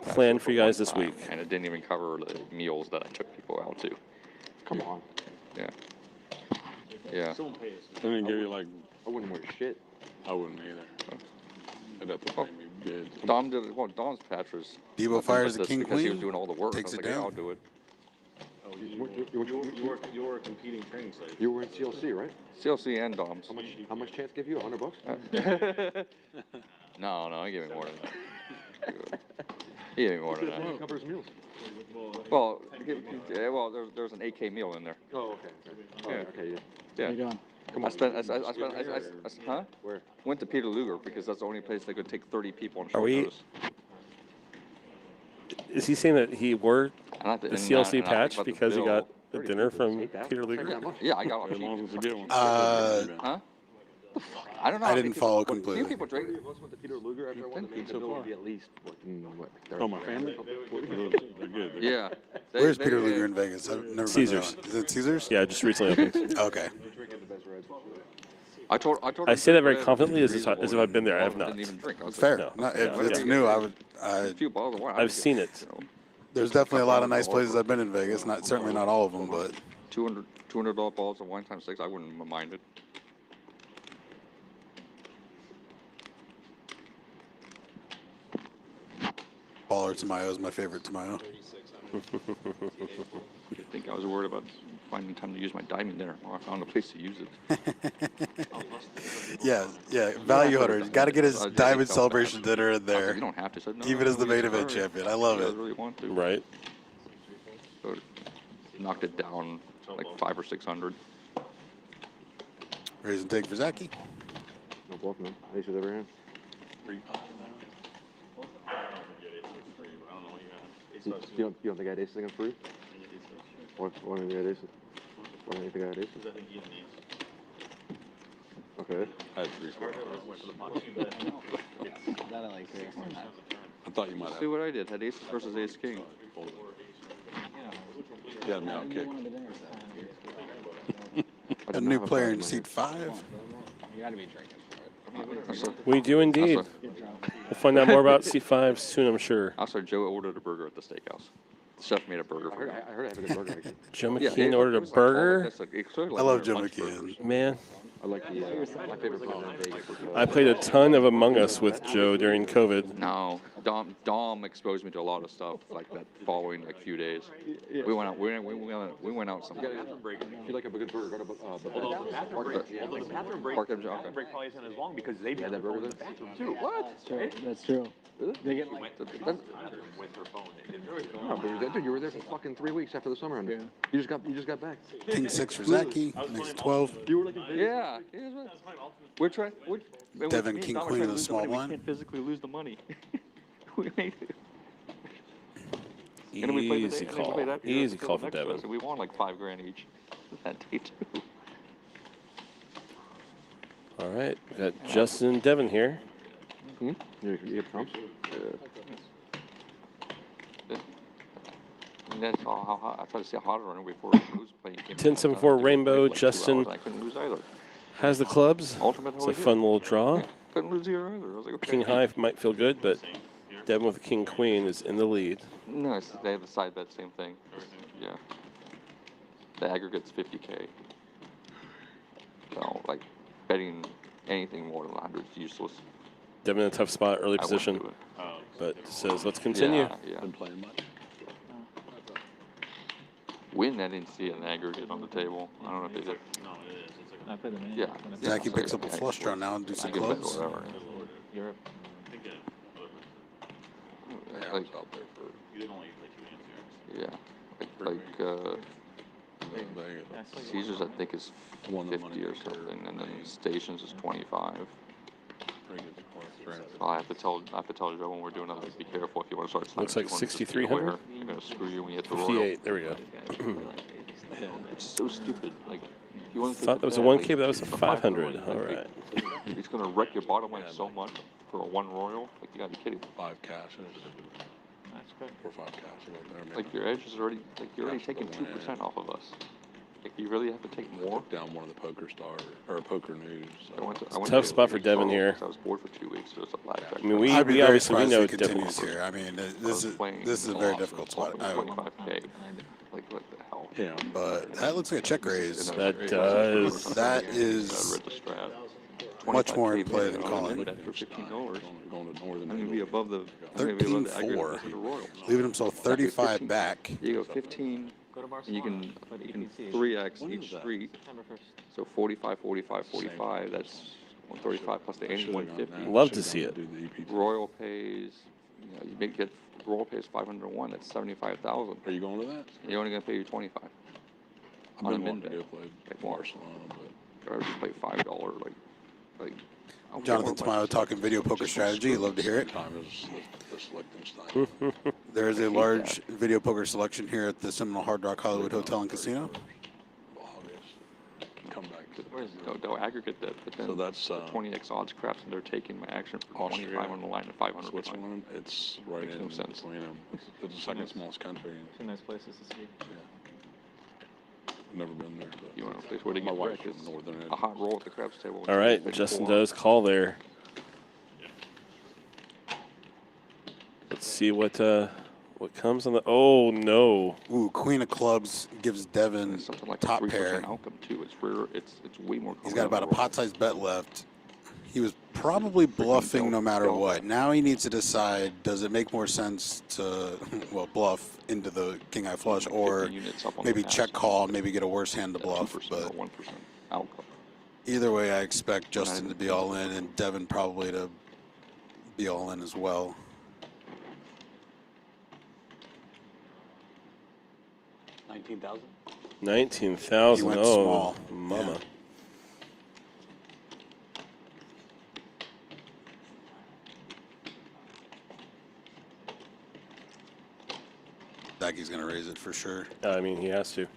Speaker 2: planned for you guys this week.
Speaker 14: And it didn't even cover the meals that I took people out to.
Speaker 15: Come on.
Speaker 14: Yeah. Yeah.
Speaker 17: They didn't give you like.
Speaker 15: I wouldn't wear shit.
Speaker 17: I wouldn't either. I'd have to pay me good.
Speaker 14: Dom did it. Well, Dom's patch was.
Speaker 1: Debo fires the king
Speaker 14: because
Speaker 1: queen.
Speaker 14: he was doing all the work.
Speaker 1: Takes
Speaker 14: I was
Speaker 1: it
Speaker 14: like,
Speaker 1: down.
Speaker 14: yeah, I'll do it.
Speaker 17: Oh, you were a competing training site.
Speaker 15: You were in CLC, right?
Speaker 14: CLC and Dom's.
Speaker 15: How much chance give you? $100?
Speaker 14: No, he gave me more than that. He gave me more than that.
Speaker 15: He covers meals.
Speaker 14: Well, there's an 8K meal in there.
Speaker 15: Oh, okay.
Speaker 14: Okay,
Speaker 15: yeah.
Speaker 14: Yeah.
Speaker 12: How you doing?
Speaker 15: Come
Speaker 14: I
Speaker 15: on.
Speaker 14: spent,
Speaker 15: Where?
Speaker 14: Went to Peter Luger because that's the only place they could take 30 people on
Speaker 2: Are
Speaker 14: short
Speaker 2: we-
Speaker 14: notice.
Speaker 2: Is he saying that he wore
Speaker 14: And
Speaker 2: the
Speaker 14: and
Speaker 2: CLC
Speaker 14: and
Speaker 2: patch
Speaker 14: about the
Speaker 2: because he
Speaker 14: bill.
Speaker 2: got the dinner from Peter Luger?
Speaker 14: Yeah, I got one.
Speaker 17: As long as it's a good one.
Speaker 14: Huh? I don't know.
Speaker 1: I didn't follow completely.
Speaker 14: Few people drink.
Speaker 15: Most went to Peter Luger after I won the main. The bill would be at least what?
Speaker 17: Oh, my family? They're good.
Speaker 14: Yeah.
Speaker 1: Where's Peter Luger in Vegas? I've never been
Speaker 2: Caesars.
Speaker 1: there. Is it Caesars?
Speaker 2: Yeah, just recently opened.
Speaker 1: Okay.
Speaker 14: I told
Speaker 2: I say that very
Speaker 14: Fred
Speaker 2: confidently as if
Speaker 14: reasonable,
Speaker 2: I've been there. I have not.
Speaker 14: Didn't even drink. I was
Speaker 1: Fair.
Speaker 14: like,
Speaker 1: No,
Speaker 2: Yeah.
Speaker 1: if it's
Speaker 2: Yeah.
Speaker 1: new,
Speaker 14: a few bottles of wine.
Speaker 2: I've seen it.
Speaker 1: There's definitely a lot of nice places I've been in Vegas. Certainly not all of them, but
Speaker 14: $200 bottles of wine times 6. I wouldn't have minded.
Speaker 1: Baller Tamayo is my favorite Tamayo.
Speaker 14: I think I was worried about finding time to use my diamond dinner. Well, I found a place to use it.
Speaker 1: Yeah, value hunter. You got to get his diamond celebration dinner in there.
Speaker 14: You don't have to. So, no,
Speaker 1: Even as the
Speaker 14: no,
Speaker 1: main event champion. I love it.
Speaker 14: Really want to.
Speaker 2: Right.
Speaker 14: So knocked it down like 500 or 600.
Speaker 1: Raise and take for Zachy.
Speaker 17: No bluff, man. Ace of every hand. You don't think I had aces against free? Why don't you have aces? Why don't you think I had aces? Okay. I had three.
Speaker 12: That I like there.
Speaker 17: I thought you might
Speaker 14: See
Speaker 17: have.
Speaker 14: what I did. Had aces versus ace king.
Speaker 17: Yeah, me out kick.
Speaker 1: A new player in seat 5.
Speaker 12: You gotta be drinking for it.
Speaker 2: We do indeed. We'll find out more about C5 soon, I'm sure.
Speaker 14: Also, Joe ordered a burger at the steakhouse. The chef made a burger for him.
Speaker 17: I heard I have a good burger. Actually.
Speaker 2: Joe McKean ordered a burger.
Speaker 1: I love Joe McKean.
Speaker 2: Man,
Speaker 17: I like the my favorite burger in Vegas.
Speaker 2: I played a ton of Among Us with Joe during COVID.
Speaker 14: No, Dom exposed me to a lot of stuff like that following like few days.
Speaker 17: Yeah.
Speaker 14: We went out. We went out some.
Speaker 17: If you like a good burger, go to
Speaker 13: Although the bathroom break,
Speaker 14: Park
Speaker 13: the bathroom break probably isn't as long because they
Speaker 17: had that burger
Speaker 13: in the
Speaker 17: there?
Speaker 13: bathroom too. What?
Speaker 12: That's true. They get
Speaker 13: She
Speaker 12: like.
Speaker 13: went to the bathroom with her phone. It didn't
Speaker 17: No, but dude, you were there for fucking 3 weeks after the summer ended.
Speaker 12: Yeah.
Speaker 17: You just got back.
Speaker 1: King 6 for Zachy. Next 12.
Speaker 17: You were like in Vegas.
Speaker 14: Yeah. We're trying.
Speaker 1: Devin King Queen in the small blind.
Speaker 14: We can't physically lose the money. We made it.
Speaker 2: Easy call. Easy call for Devin.
Speaker 14: We won like $5,000 each that day too.
Speaker 2: All right, we got Justin and Devin here.
Speaker 17: You get trumps?
Speaker 14: And that's all how hot. I tried to see how hot it running before we lose playing.
Speaker 2: 10-7-4 Rainbow. Justin
Speaker 14: I couldn't lose either.
Speaker 2: has the clubs.
Speaker 14: Ultimate
Speaker 2: It's a fun little draw.
Speaker 14: Couldn't lose here either. I was like, okay.
Speaker 2: King high might feel good, but Devin with the King Queen is in the lead.
Speaker 14: No, they have the side bet, same thing. Yeah. The aggregate's 50K. So, like, betting anything more than 100 is useless.
Speaker 2: Devin in a tough spot, early
Speaker 14: I wouldn't
Speaker 2: position,
Speaker 14: do it.
Speaker 2: but says let's continue.
Speaker 14: Yeah.
Speaker 17: Been playing much.
Speaker 14: Win, I didn't see an aggregate on the table. I don't know if they did.
Speaker 8: No, it is. It's like I played the main.
Speaker 14: Yeah.
Speaker 1: Zachy picks up a flush draw now and do some clubs.
Speaker 8: Europe.
Speaker 14: Like,
Speaker 17: out there for.
Speaker 8: You didn't only play 2 hands here.
Speaker 14: yeah. Caesars, I think, is 50 or something, and then Stations is 25. So I have to tell Joe when we're doing that, like, be careful if you want to start.
Speaker 2: Looks like 6,300.
Speaker 14: You're gonna screw you when you hit the royal.
Speaker 2: 58. There we go.
Speaker 14: It's so stupid. Like, you want to
Speaker 2: Thought that was a 1K, but that was a 500. All right.
Speaker 14: It's gonna wreck your bottom line so much for a 1 royal. Like, you gotta be kidding.
Speaker 17: 5 cash.
Speaker 8: That's good.
Speaker 17: 4 or 5 cash. Right there,
Speaker 14: Like, your edge is already, like, you're already taking 2% off of us. Like, you really have to take more?
Speaker 17: Down one of the Poker Star or Poker News.
Speaker 2: Tough spot for Devin here.
Speaker 14: I was bored for 2 weeks, so it's a blackjack.
Speaker 2: I mean, we
Speaker 1: I'd be very
Speaker 2: obviously we
Speaker 1: surprised
Speaker 2: know
Speaker 1: if he
Speaker 2: Devin.
Speaker 1: continues here. I mean, this is a very difficult spot.
Speaker 14: 25K. Like, what the hell?
Speaker 17: Yeah.
Speaker 1: But that looks like a check raise.
Speaker 2: That does.
Speaker 1: That is much more in play than calling.
Speaker 14: For $15.
Speaker 17: Going to Northern.
Speaker 14: I'm gonna be above the
Speaker 1: 13-4, leaving himself 35 back.
Speaker 14: You go 15. And you can 3x each street. So 45, 45, 45. That's 135 plus the annual 150.
Speaker 2: Love to see it.
Speaker 14: Royal pays. You may get Royal pays 501. That's 75,000.
Speaker 17: Are you going to that?
Speaker 14: You're only gonna pay you 25.
Speaker 17: I've
Speaker 14: On a
Speaker 17: been
Speaker 14: min
Speaker 17: wanting to
Speaker 14: bet.
Speaker 17: go play
Speaker 14: Like Barcelona, or just play $5. Like.
Speaker 1: Jonathan Tamayo talking video poker strategy. Love to hear it. There is a large video poker selection here at the Seminole Hard Rock Hollywood Hotel and Casino.
Speaker 17: Come back to
Speaker 14: No aggregate that, but then
Speaker 17: so that's
Speaker 14: the 20x odds craps, and they're taking my action for 25 on the line and 500.
Speaker 17: Switzerland. It's right in between them. It's the second smallest country.
Speaker 8: Two nice places to see.
Speaker 17: Yeah. Never been there. But
Speaker 14: you want a place where to get wrecked? It's
Speaker 17: northern
Speaker 14: a hot roll at the craps table.
Speaker 2: All right, Justin does call there. Let's see what comes on the. Oh no!
Speaker 1: Ooh, Queen of Clubs gives Devin
Speaker 14: something like
Speaker 1: top
Speaker 14: 3%
Speaker 1: pair.
Speaker 14: outcome too. It's rare. It's way more.
Speaker 1: He's got about a pot-sized bet left. He was probably bluffing no matter what. Now he needs to decide, does it make more sense to, well, bluff into the king high flush, or maybe check call, maybe get a worse hand to bluff. But either way, I expect Justin to be all in and Devin probably to be all in as well.
Speaker 9: $19,000.
Speaker 2: 19,000.
Speaker 1: He went
Speaker 2: Oh,
Speaker 1: small.
Speaker 2: mama.
Speaker 1: Yeah. Zacky's going to raise it for sure.
Speaker 2: I mean, he has to.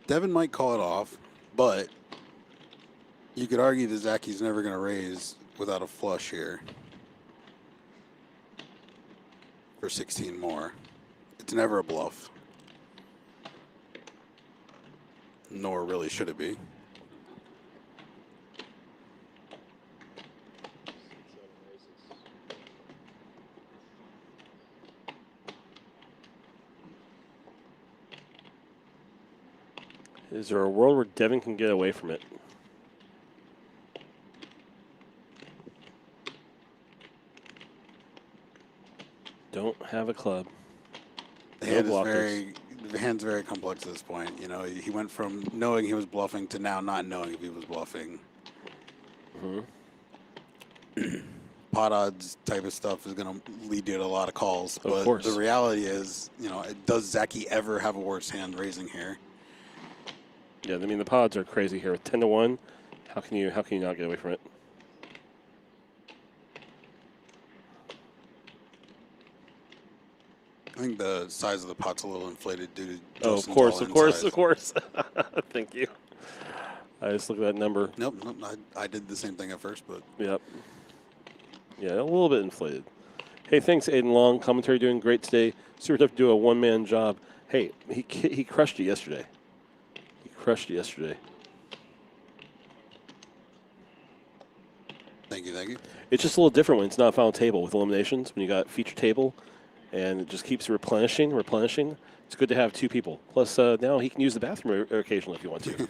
Speaker 1: Devin might call it off, but you could argue that Zacky's never going to raise without a flush here for 16 more. It's never a bluff. Nor really should it be.
Speaker 2: Is there a world where Devin can get away from it? Don't have a club.
Speaker 1: The
Speaker 2: No
Speaker 1: hand
Speaker 2: blockers.
Speaker 1: the hand's very complex at this point. You know, he went from knowing he was bluffing to now not knowing if he was bluffing. Pot odds type of stuff is going to lead you to a lot of calls. But
Speaker 2: course.
Speaker 1: the reality is, you know, does Zachy ever have a worse hand raising here?
Speaker 2: Yeah, I mean the pods are crazy here. With 10-1, how can you not get away from it?
Speaker 1: I think the size of the pot's a little inflated due to
Speaker 2: Oh,
Speaker 1: Justin's
Speaker 2: of course,
Speaker 1: all-in
Speaker 2: of course,
Speaker 1: size.
Speaker 2: of course. Thank you. I just look at that number.
Speaker 1: Nope, I did the same thing at first, but
Speaker 2: Yep. Yeah, a little bit inflated. Hey, thanks, Aiden Long. Commentary doing great today. Super tough to do a one-man job. Hey, he crushed it yesterday. He crushed it yesterday.
Speaker 1: Thank you, thank you.
Speaker 2: It's just a little different when it's not final table with eliminations. When you got feature table, and it just keeps replenishing. It's good to have two people. Plus, now he can use the bathroom occasionally if you want to.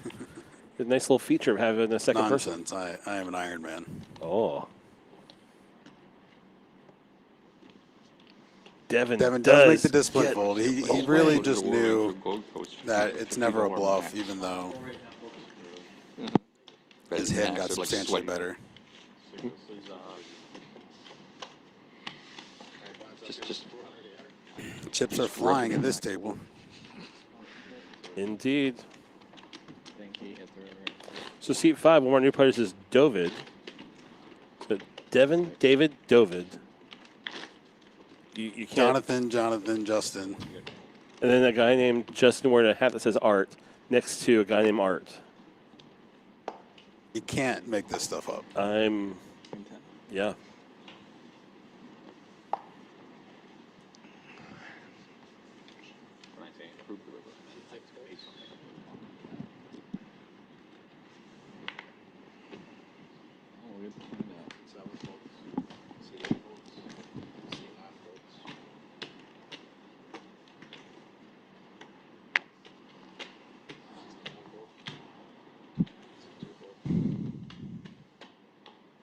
Speaker 2: A nice little feature of having a second person.
Speaker 1: Nonsense. I am an Iron Man.
Speaker 2: Oh. Devin
Speaker 1: does make the discipline fold. He really just knew that it's never a bluff, even though his hand got substantially better.
Speaker 15: Just
Speaker 1: Chips are flying at this table.
Speaker 2: Indeed. So seat 5, one of our new players is Dovid. So Devin, David, Dovid. You can't.
Speaker 1: Jonathan, Justin.
Speaker 2: And then a guy named Justin wearing a hat that says Art next to a guy named Art.
Speaker 1: You can't make this stuff up.
Speaker 2: Yeah.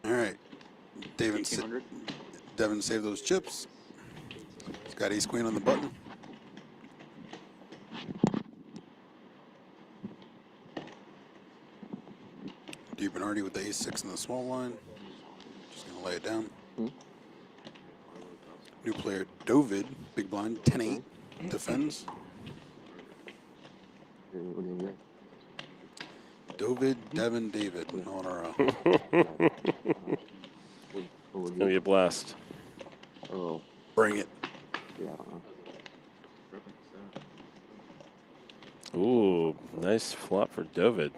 Speaker 1: All right. Devin saved those chips. He's got ace queen on the button. Deep Bernardi with the ace 6 in the small line. Just going to lay it down. New player Dovid, big blind, 10-8, defends. Dovid, Devin, David, all in a row.
Speaker 2: It's going to be a blast.
Speaker 17: Oh.
Speaker 1: Bring it.
Speaker 17: Yeah.
Speaker 2: Ooh, nice flop for Dovid.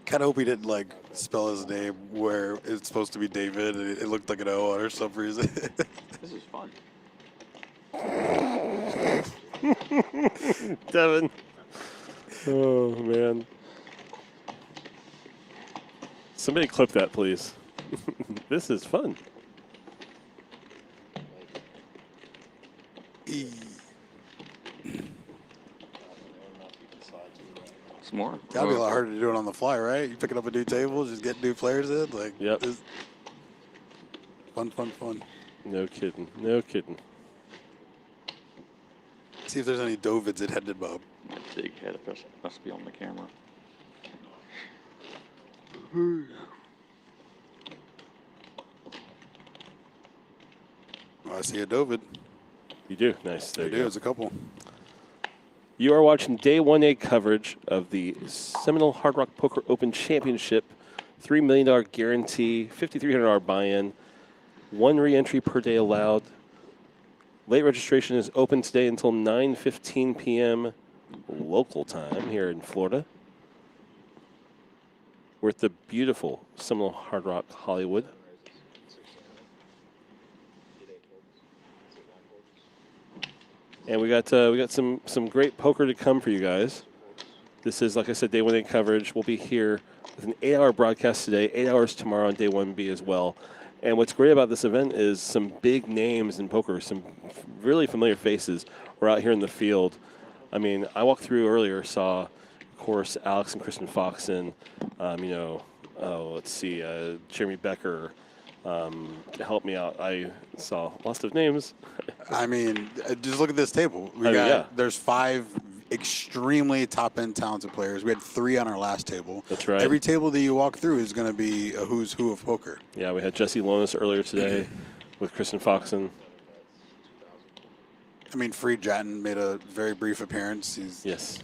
Speaker 1: Kind of hope he didn't like spell his name where it's supposed to be David and it looked like an O or some reason.
Speaker 9: This is fun.
Speaker 2: Devin. Oh, man. Somebody clip that, please. This is fun.
Speaker 14: Some more.
Speaker 1: Gotta be a lot harder to do it on the fly, right? You picking up a new table, just get new players in. Like,
Speaker 2: yep.
Speaker 1: Fun, fun, fun.
Speaker 2: No kidding. No kidding.
Speaker 1: See if there's any Dovids at headed Bob.
Speaker 14: That big head must be on the camera.
Speaker 1: I see a Dovid.
Speaker 2: You do? Nice. There
Speaker 1: I
Speaker 2: you
Speaker 1: do.
Speaker 2: go.
Speaker 1: There's a couple.
Speaker 2: You are watching Day 1A coverage of the Seminole Hard Rock Poker Open Championship. $3 million guarantee, $5,300 buy-in, 1 re-entry per day allowed. Late registration is open today until 9:15 p.m. local time here in Florida. We're at the beautiful Seminole Hard Rock Hollywood. And we got some great poker to come for you guys. This is, like I said, Day 1A coverage. We'll be here with an 8-hour broadcast today, 8 hours tomorrow on Day 1B as well. And what's great about this event is some big names in poker, some really familiar faces are out here in the field. I mean, I walked through earlier, saw, of course, Alex and Kristen Foxon, let's see, Jeremy Becker. To help me out, I saw lots of names.
Speaker 1: I mean, just look at this table. There's 5 extremely top-end talented players. We had 3 on our last table.
Speaker 2: That's right.
Speaker 1: Every table that you walk through is going to be a who's who of poker.
Speaker 2: Yeah, we had Jesse Lonis earlier today with Kristen Foxon.
Speaker 1: I mean, Freed Jatton made a very brief appearance.
Speaker 2: Yes.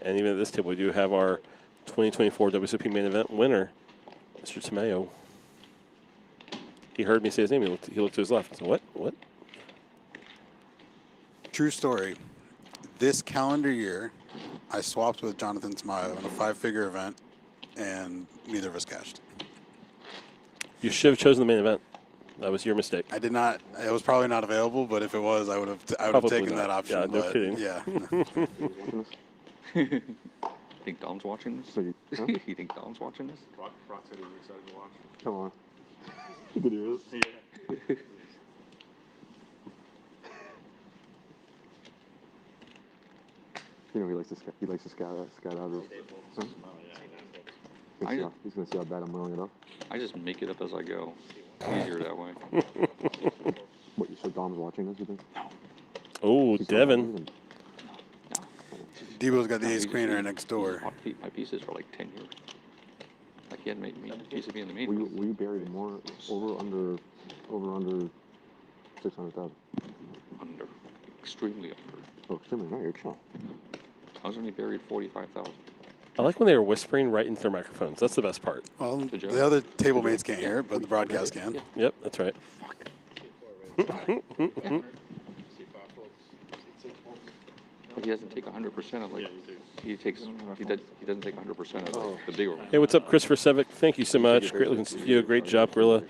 Speaker 2: And even at this table, we do have our 2024 WSOP main event winner, Mr. Tamayo. He heard me say his name. He looked to his left. So what?
Speaker 1: True story. This calendar year, I swapped with Jonathan Tamayo in a 5-figure event, and neither of us cashed.
Speaker 2: You should have chosen the main event. That was your mistake.
Speaker 1: I did not. It was probably not available, but if it was, I would have taken that option.
Speaker 2: Yeah, no
Speaker 1: but
Speaker 2: kidding.
Speaker 1: Yeah.
Speaker 14: You think Dom's watching this?
Speaker 17: Huh?
Speaker 14: You think Dom's watching this?
Speaker 13: Rock said he was excited to watch.
Speaker 17: Come on. You can do this.
Speaker 13: Yeah.
Speaker 17: You know he likes to scout out his. Huh? He's gonna see how bad I'm rolling it up.
Speaker 14: I just make it up as I go. Easier that way.
Speaker 17: What, you said Dom's watching this, you think?
Speaker 2: Oh, Devin.
Speaker 1: Debo's got the ace queen right next door.
Speaker 14: My pieces for like 10 years. Like he had made me piece of me in the main.
Speaker 17: Were you buried more over under 600,000?
Speaker 14: Under. Extremely under.
Speaker 17: Oh, extremely. No, you're chill.
Speaker 14: I was only buried 45,000.
Speaker 2: I like when they were whispering right into their microphones. That's the best part.
Speaker 1: Well, the other table mates can't hear it, but the broadcast can.
Speaker 2: Yep, that's right.
Speaker 14: He doesn't take 100% of he doesn't take 100% of the bigger one.
Speaker 2: Hey, what's up, Christopher Sevick? Thank you so much. Great looking video. Great job, Gorilla.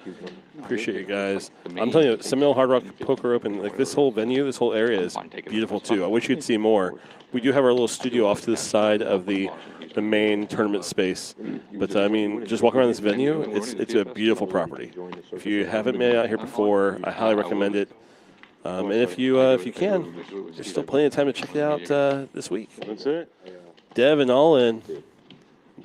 Speaker 2: Appreciate you guys. I'm telling you, Seminole Hard Rock Poker Open, like this whole venue, this whole area is beautiful too. I wish you'd see more. We do have our little studio off to the side of the main tournament space. But I mean, just walking around this venue, it's a beautiful property. If you haven't made it out here before, I highly recommend it. And if you can, there's still plenty of time to check it out this week.
Speaker 10: That's it.
Speaker 2: Devin, all in.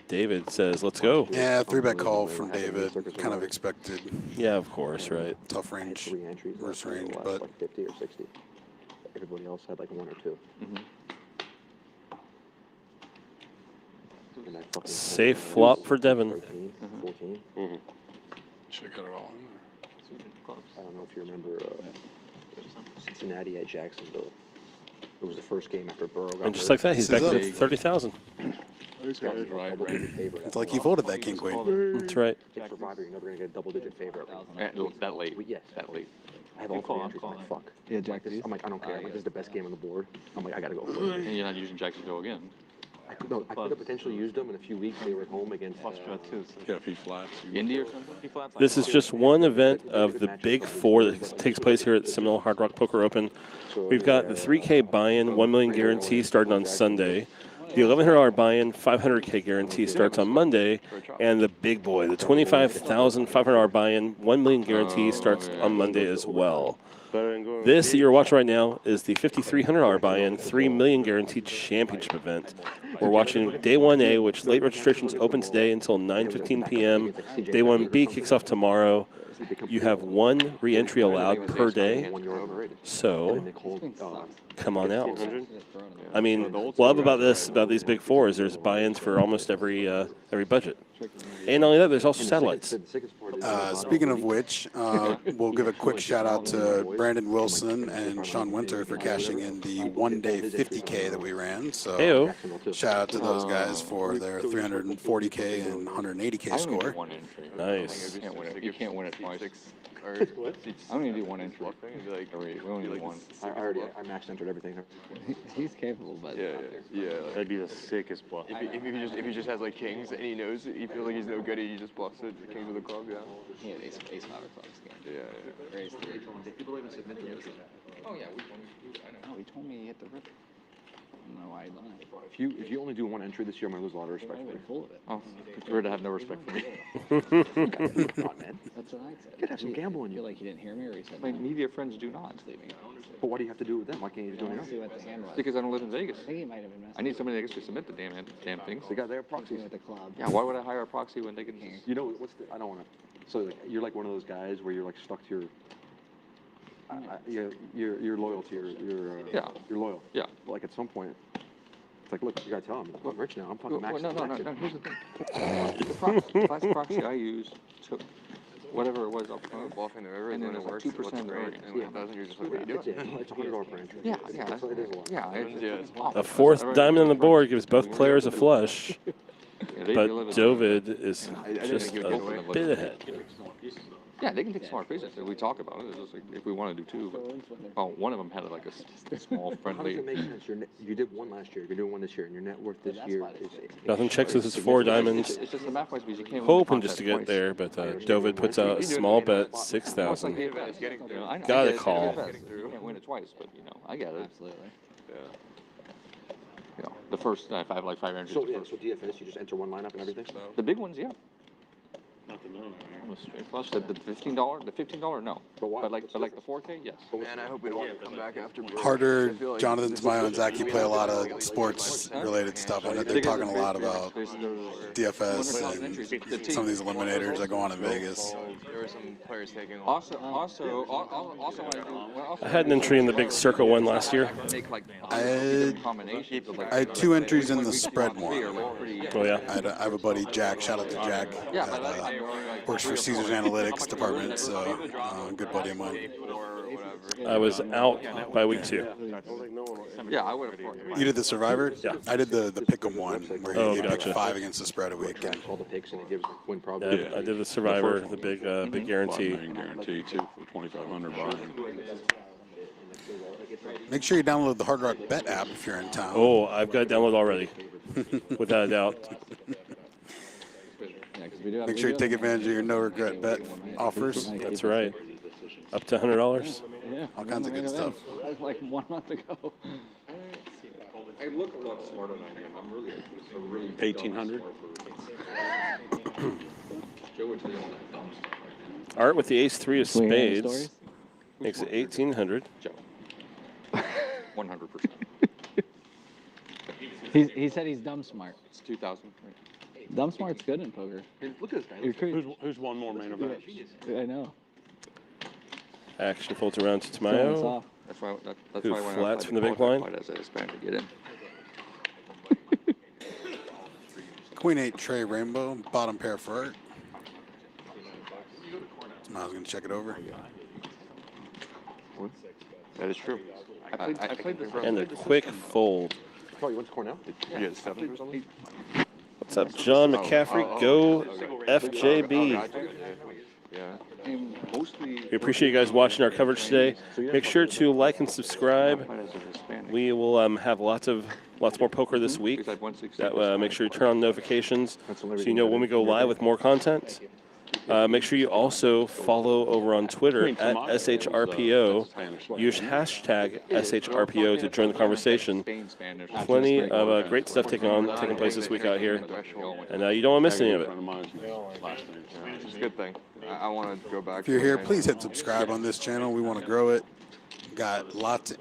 Speaker 2: David says, let's go.
Speaker 1: Yeah, 3-bet call from David. Kind of expected.
Speaker 2: Yeah, of course, right.
Speaker 1: Tough range.
Speaker 17: 3 entries.
Speaker 1: Worse range,
Speaker 17: but
Speaker 1: but
Speaker 17: like 50 or 60. Everybody else had like 1 or 2. And I fucking
Speaker 2: Safe flop for Devin.
Speaker 17: 13, 14.
Speaker 1: Should have got it all in there.
Speaker 17: I don't know if you remember Cincinnati at Jacksonville. It was the first game after Burrow got
Speaker 2: And just like that, he's back to 30,000.
Speaker 1: It's like he folded that king queen.
Speaker 2: That's right.
Speaker 17: If Survivor, you're never going to get a double-digit favorite.
Speaker 14: That late.
Speaker 17: Yes.
Speaker 14: That late.
Speaker 17: I have all 3 entries. I'm like, fuck.
Speaker 5: Yeah, Jack.
Speaker 17: I'm like, I don't care. I'm like, this is the best game on the board. I'm like, I got to go for it.
Speaker 14: And you're not using Jacksonville again.
Speaker 17: I could have potentially used them in a few weeks. They were at home against.
Speaker 9: Yeah, if he flats.
Speaker 14: Indy or something?
Speaker 13: He flats
Speaker 2: This is just one event of the big four that takes place here at Seminole Hard Rock Poker Open. We've got the 3K buy-in, 1 million guarantee starting on Sunday. The $1,100 buy-in, 500K guarantee starts on Monday. And the big boy, the $25,500 buy-in, 1 million guarantee starts on Monday as well. This that you're watching right now is the $5,300 buy-in, 3 million guaranteed championship event. We're watching Day 1A, which late registrations open today until 9:15 p.m. Day 1B kicks off tomorrow. You have one re-entry allowed per day, so come on out. I mean, what I love about these big four is there's buy-ins for almost every budget. And not only that, there's also satellites.
Speaker 1: Speaking of which, we'll give a quick shout out to Brandon Wilson and Sean Winter for cashing in the 1-day 50K that we ran. So
Speaker 2: Heyo.
Speaker 1: shout out to those guys for their 340K and 180K score.
Speaker 2: Nice.
Speaker 14: You can't win it twice. I'm going to do one entry. We only do one.
Speaker 17: I max entered everything.
Speaker 3: He's capable, but
Speaker 13: Yeah. That'd be the sickest bluff.
Speaker 3: If he just has like kings and he knows he feels like he's no good, he just bluffs it. The kings of the club, yeah.
Speaker 11: He had ace 5 of clubs game.
Speaker 3: Yeah.
Speaker 11: Or ace 3.
Speaker 17: Did people even submit the notice?
Speaker 11: Oh yeah, I know. No, he told me he hit the river. I don't know why he lied.
Speaker 17: If you only do one entry this year, I'm gonna lose a lot of respect for you.
Speaker 11: Full of it.
Speaker 14: Oh, prefer to have no respect for me.
Speaker 17: Come on, man.
Speaker 11: That's what I said.
Speaker 17: You could have some gamble in
Speaker 11: I
Speaker 17: you.
Speaker 11: feel like he didn't hear me, or he said
Speaker 14: My
Speaker 11: no.
Speaker 14: media friends do not.
Speaker 17: But what do you have to do with them? Why can't you just do it
Speaker 11: I
Speaker 17: on
Speaker 11: want
Speaker 17: your
Speaker 11: to
Speaker 17: own?
Speaker 11: see what the hand was.
Speaker 14: Because I don't live in Vegas.
Speaker 11: I think he might have been messing
Speaker 14: I need somebody that can submit the damn things.
Speaker 17: They got their proxies.
Speaker 11: with the club.
Speaker 14: Yeah, why would I hire a proxy when they can?
Speaker 17: You know what's the? I don't want to. So like, you're like one of those guys where you're like stuck to your. You're loyal to your.
Speaker 14: Yeah.
Speaker 17: You're loyal.
Speaker 14: Yeah.
Speaker 17: But like at some point, it's like, look, you gotta tell them. I'm rich now. I'm fucking
Speaker 14: Well,
Speaker 17: maxed.
Speaker 14: no. Here's the thing. The last proxy I used took whatever it was up front,
Speaker 3: Bluffing the river,
Speaker 14: and then
Speaker 3: it
Speaker 14: there's like 2% of the earnings.
Speaker 3: and when it doesn't, you're just like, what are you doing?
Speaker 17: It's $100 per entry.
Speaker 14: Yeah,
Speaker 17: It is a lot.
Speaker 14: yeah. It's awful.
Speaker 2: A fourth diamond on the board gives both players a flush,
Speaker 14: Yeah, they
Speaker 2: but
Speaker 14: live in-
Speaker 2: David is
Speaker 14: I didn't
Speaker 2: just
Speaker 14: think he would give
Speaker 2: a
Speaker 14: away.
Speaker 2: bit ahead.
Speaker 14: Yeah, they can take smart pieces. We talk about it. It's just like if we want to do two. But, one of them had like a small
Speaker 17: How
Speaker 14: friendly.
Speaker 17: does it make sense? You did one last year. You're doing one this year, and your net worth this year is.
Speaker 2: Nothing checks with his 4 diamonds.
Speaker 14: It's just the math wise because you can't.
Speaker 2: Hoping just to get there, but David puts out a small bet, 6,000. Got a call.
Speaker 14: You can't win it twice, but I get it.
Speaker 11: Absolutely.
Speaker 14: The first if I have like 5 entries.
Speaker 17: So yeah, so DFS, you just enter one lineup and everything.
Speaker 14: The big ones, yeah. Almost straight flush. The $15, no. But why? But like the 4K, yes.
Speaker 3: Man, I hope we don't come back after break.
Speaker 1: Harder,
Speaker 3: I feel like
Speaker 1: Jonathan
Speaker 3: this is
Speaker 1: Tamayo and
Speaker 3: such
Speaker 1: Zach, you play a lot of sports-related stuff. I know they're talking a lot about DFS and some of these eliminators that go on in Vegas.
Speaker 3: There were some players taking
Speaker 14: Also,
Speaker 2: I had an entry in the big circle one last year.
Speaker 1: I had 2 entries in the spread one.
Speaker 2: Oh yeah.
Speaker 1: I have a buddy, Jack. Shout out to Jack. That, works for Caesars Analytics department, so good buddy of mine.
Speaker 2: I was out by week 2.
Speaker 14: Yeah, I would have.
Speaker 1: You did the Survivor?
Speaker 2: Yeah.
Speaker 1: I did the Pick'em one, where you pick
Speaker 2: gotcha.
Speaker 1: 5 against the spread a week. And
Speaker 17: All the picks and it gives win
Speaker 2: Yeah,
Speaker 17: probability.
Speaker 2: I did the Survivor, the big guarantee.
Speaker 9: Guarantee too for 2,500 bucks.
Speaker 1: make sure you download the Hard Rock Bet app if you're in town.
Speaker 2: Oh, I've got it downloaded already, without a doubt.
Speaker 1: Make sure you take advantage of your no regret bet offers.
Speaker 2: That's right. Up to $100.
Speaker 11: Yeah.
Speaker 1: All kinds of good stuff.
Speaker 11: That was like 1 month ago.
Speaker 14: I look a lot smarter than I am. I'm really a really
Speaker 9: 1,800.
Speaker 14: Joe would tell you all that dumb stuff.
Speaker 2: Art with the ace-3 of
Speaker 11: Can we hear any
Speaker 2: spades
Speaker 11: stories?
Speaker 2: makes it 1,800.
Speaker 14: Joe. 100%.
Speaker 11: He said he's dumb smart.
Speaker 14: It's 2,000.
Speaker 11: Dumb smart's good in poker.
Speaker 17: Look at this guy.
Speaker 11: You're crazy.
Speaker 9: Who's one more main event?
Speaker 11: I know.
Speaker 2: Action folds around to
Speaker 11: Throwing us
Speaker 2: Tamayo.
Speaker 11: off.
Speaker 14: That's why. That's
Speaker 2: Who
Speaker 14: why when I
Speaker 2: flats
Speaker 14: applied
Speaker 2: from the
Speaker 14: to
Speaker 2: big
Speaker 14: qualify,
Speaker 2: blind?
Speaker 14: I applied as a Hispanic to get in.
Speaker 1: Queen 8 Trey Rainbow, bottom pair for Art. I was going to check it over.
Speaker 3: That is true.
Speaker 14: I played this
Speaker 2: And a quick fold.
Speaker 17: Oh, you went to Cornell?
Speaker 3: You had 7 or something?
Speaker 2: What's up, John McCaffrey? Go FJB.
Speaker 3: Yeah.
Speaker 2: We appreciate you guys watching our coverage today. Make sure to like and subscribe. We will have lots of Lots more poker this week. That, make sure you turn on notifications so you know when we go live with more content. Make sure you also follow over on Twitter at SHRPO. Use hashtag SHRPO to join the conversation. Plenty of great stuff taking place this week out here, and you don't want to miss any of it.
Speaker 15: It's a good thing. I want to go back.
Speaker 1: If you're here, please hit subscribe on this channel. We want to grow it. Got lots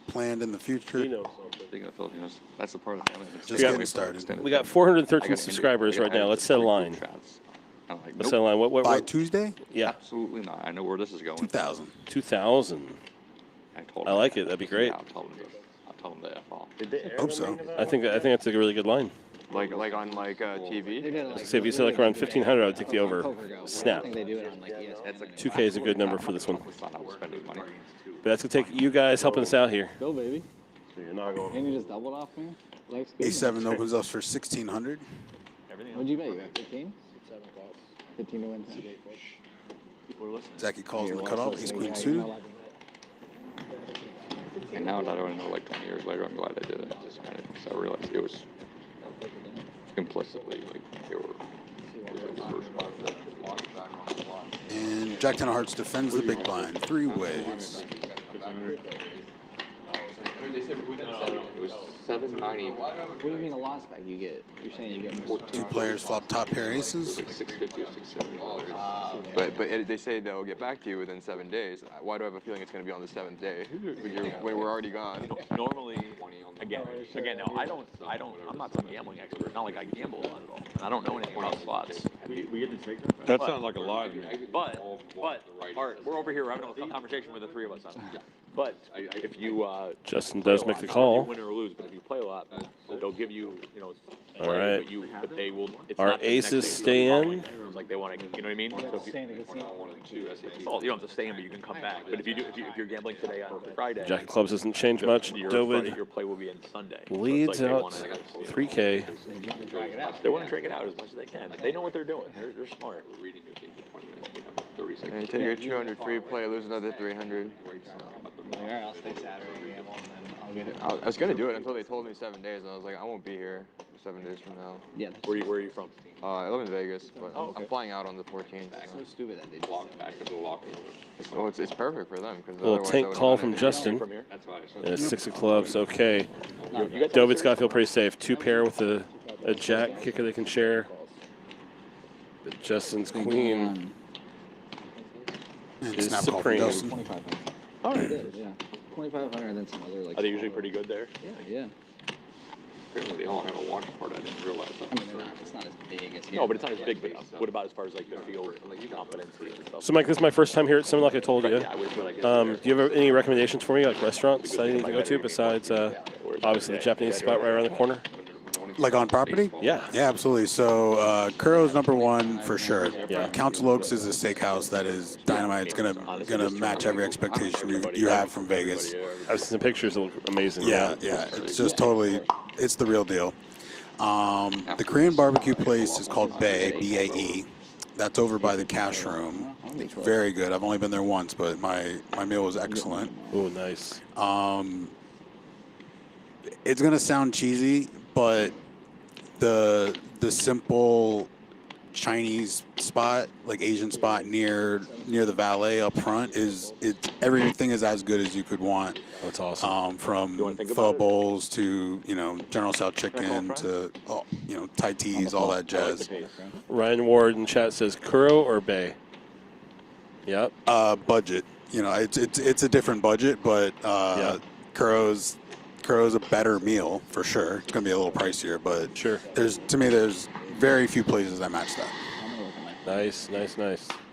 Speaker 1: planned in the future.
Speaker 14: That's the part of the family.
Speaker 1: Just getting started.
Speaker 2: We got 413 subscribers right now. Let's set a line. Let's set a line. What,
Speaker 1: by Tuesday?
Speaker 2: Yeah.
Speaker 14: Absolutely not. I know where this is going.
Speaker 1: 2,000.
Speaker 2: 2,000. I like it. That'd be great.
Speaker 14: I'll tell them to F off.
Speaker 1: Hope so.
Speaker 2: I think that's a really good line.
Speaker 15: Like on TV.
Speaker 2: So if you said like around 1,500, I would take the over. Snap.
Speaker 7: They do it on like ESPN.
Speaker 2: 2K is a good number for this one. But that's gonna take you guys helping us out here.
Speaker 12: Go, baby. So you're not going. And you just doubled off me?
Speaker 1: A7 opens us for 1,600.
Speaker 12: What'd you bet? You bet 15? 15 to win.
Speaker 1: Zachy calls in the cutoff. Ace queen suited.
Speaker 14: And now that I don't know, like 20 years later, I'm glad I did it. Just kind of, so I realized it was implicitly like they were.
Speaker 1: And Jack 10 of Hearts defends the big blind 3 ways.
Speaker 15: It was 790.
Speaker 7: What do you mean a loss back you get? You're saying you get more.
Speaker 1: 2 players flop top pair aces.
Speaker 15: Like 650 or 670. But they say they'll get back to you within 7 days. Why do I have a feeling it's going to be on the 7th day when we're already gone?
Speaker 13: Normally, again, no, I'm not some gambling expert. Not like I gamble a lot at all. And I don't know anything about slots.
Speaker 9: We get to take that.
Speaker 13: That sounds like a lie to me. But, Art, we're over here having a conversation with the 3 of us. But if you
Speaker 2: Justin does make the call.
Speaker 13: win or lose, but if you play a lot, they'll give you,
Speaker 2: All right.
Speaker 13: but they will. It's
Speaker 2: Our
Speaker 13: not the next
Speaker 2: aces
Speaker 13: day,
Speaker 2: stay
Speaker 13: the following
Speaker 2: in.
Speaker 13: day. It's like they want to, you know what I mean? So if you don't have to stay in, but you can come back. But if you're gambling today on Friday,
Speaker 2: Jack of Clubs doesn't change much. David
Speaker 13: your play will be in Sunday.
Speaker 2: leads out 3K.
Speaker 13: They want to drag it out as much as they can. They know what they're doing. They're smart.
Speaker 15: And you take your 200 free play, lose another 300.
Speaker 7: Alright, I'll stay Saturday gamble and then I'll get it.
Speaker 15: I was going to do it until they told me 7 days, and I was like, I won't be here 7 days from now.
Speaker 7: Yeah.
Speaker 13: Where are you from?
Speaker 15: I live in Vegas, but I'm flying out on the 14th.
Speaker 7: So stupid that they just
Speaker 15: Well, it's perfect for them.
Speaker 2: Little tank call from Justin. And a 6 of clubs. Okay. David's got to feel pretty safe. 2 pair with a jack kicker they can share. But Justin's queen is
Speaker 1: snap call from
Speaker 2: supreme.
Speaker 1: Justin.
Speaker 7: Oh, it is, yeah. 2,500 and then some other like.
Speaker 13: Are they usually pretty good there?
Speaker 7: Yeah.
Speaker 14: Apparently they all have a watch part. I didn't realize that.
Speaker 7: I mean, it's not as big as.
Speaker 13: No, but it's not as big. But what about as far as like the field competency and stuff?
Speaker 2: So, Mike, this is my first time here at Seminole, like I told you. Do you have any recommendations for me, like restaurants that I need to go to besides obviously the Japanese spot right around the corner?
Speaker 1: Like on property?
Speaker 2: Yeah.
Speaker 1: Yeah, absolutely. So Kuro's #1 for sure. Yeah. Council Oaks is a steakhouse that is dynamite. It's gonna match every expectation you have from Vegas.
Speaker 2: I've seen some pictures that look amazing.
Speaker 1: Yeah. It's just totally, it's the real deal. The Korean barbecue place is called Bae, B-A-E. That's over by the cash room. It's very good. I've only been there once, but my meal was excellent.
Speaker 2: Oh, nice.
Speaker 1: It's gonna sound cheesy, but the simple Chinese spot, like Asian spot near the valet up front everything is as good as you could want.
Speaker 2: That's awesome.
Speaker 1: From pho bowls to General Tso chicken to Thai teas, all that jazz.
Speaker 2: Ryan Ward in chat says Kuro or Bae. Yep.
Speaker 1: Budget. It's a different budget, but Kuro's a better meal for sure. It's gonna be a little pricier, but
Speaker 2: sure.
Speaker 1: There's very few places that match that.
Speaker 2: Nice.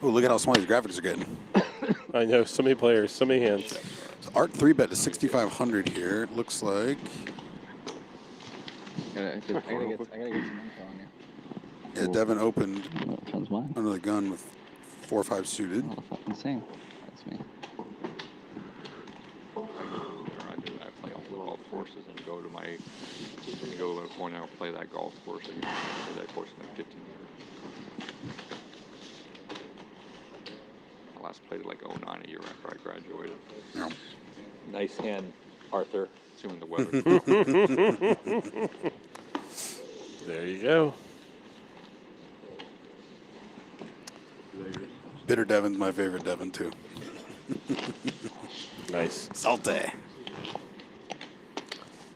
Speaker 1: Oh, look at how small these graphics are getting.
Speaker 2: I know, so many players, so many hands.
Speaker 1: So Art 3-bet to 6,500 here. It looks like.
Speaker 7: I gotta get some info on you.
Speaker 1: Yeah, Devin opened under the gun with 4-5 suited.
Speaker 7: Oh, fucking same. That's me.
Speaker 14: I play all the golf courses and go to a point and I'll play that golf course and play that course in like 15 years. I last played it like 09, a year after I graduated.
Speaker 1: Yeah.
Speaker 13: Nice hand.
Speaker 17: Arthur.
Speaker 14: Assuming the weather.
Speaker 2: There you go.
Speaker 1: Bitter Devon's my favorite Devon, too.
Speaker 2: Nice.
Speaker 1: Salty.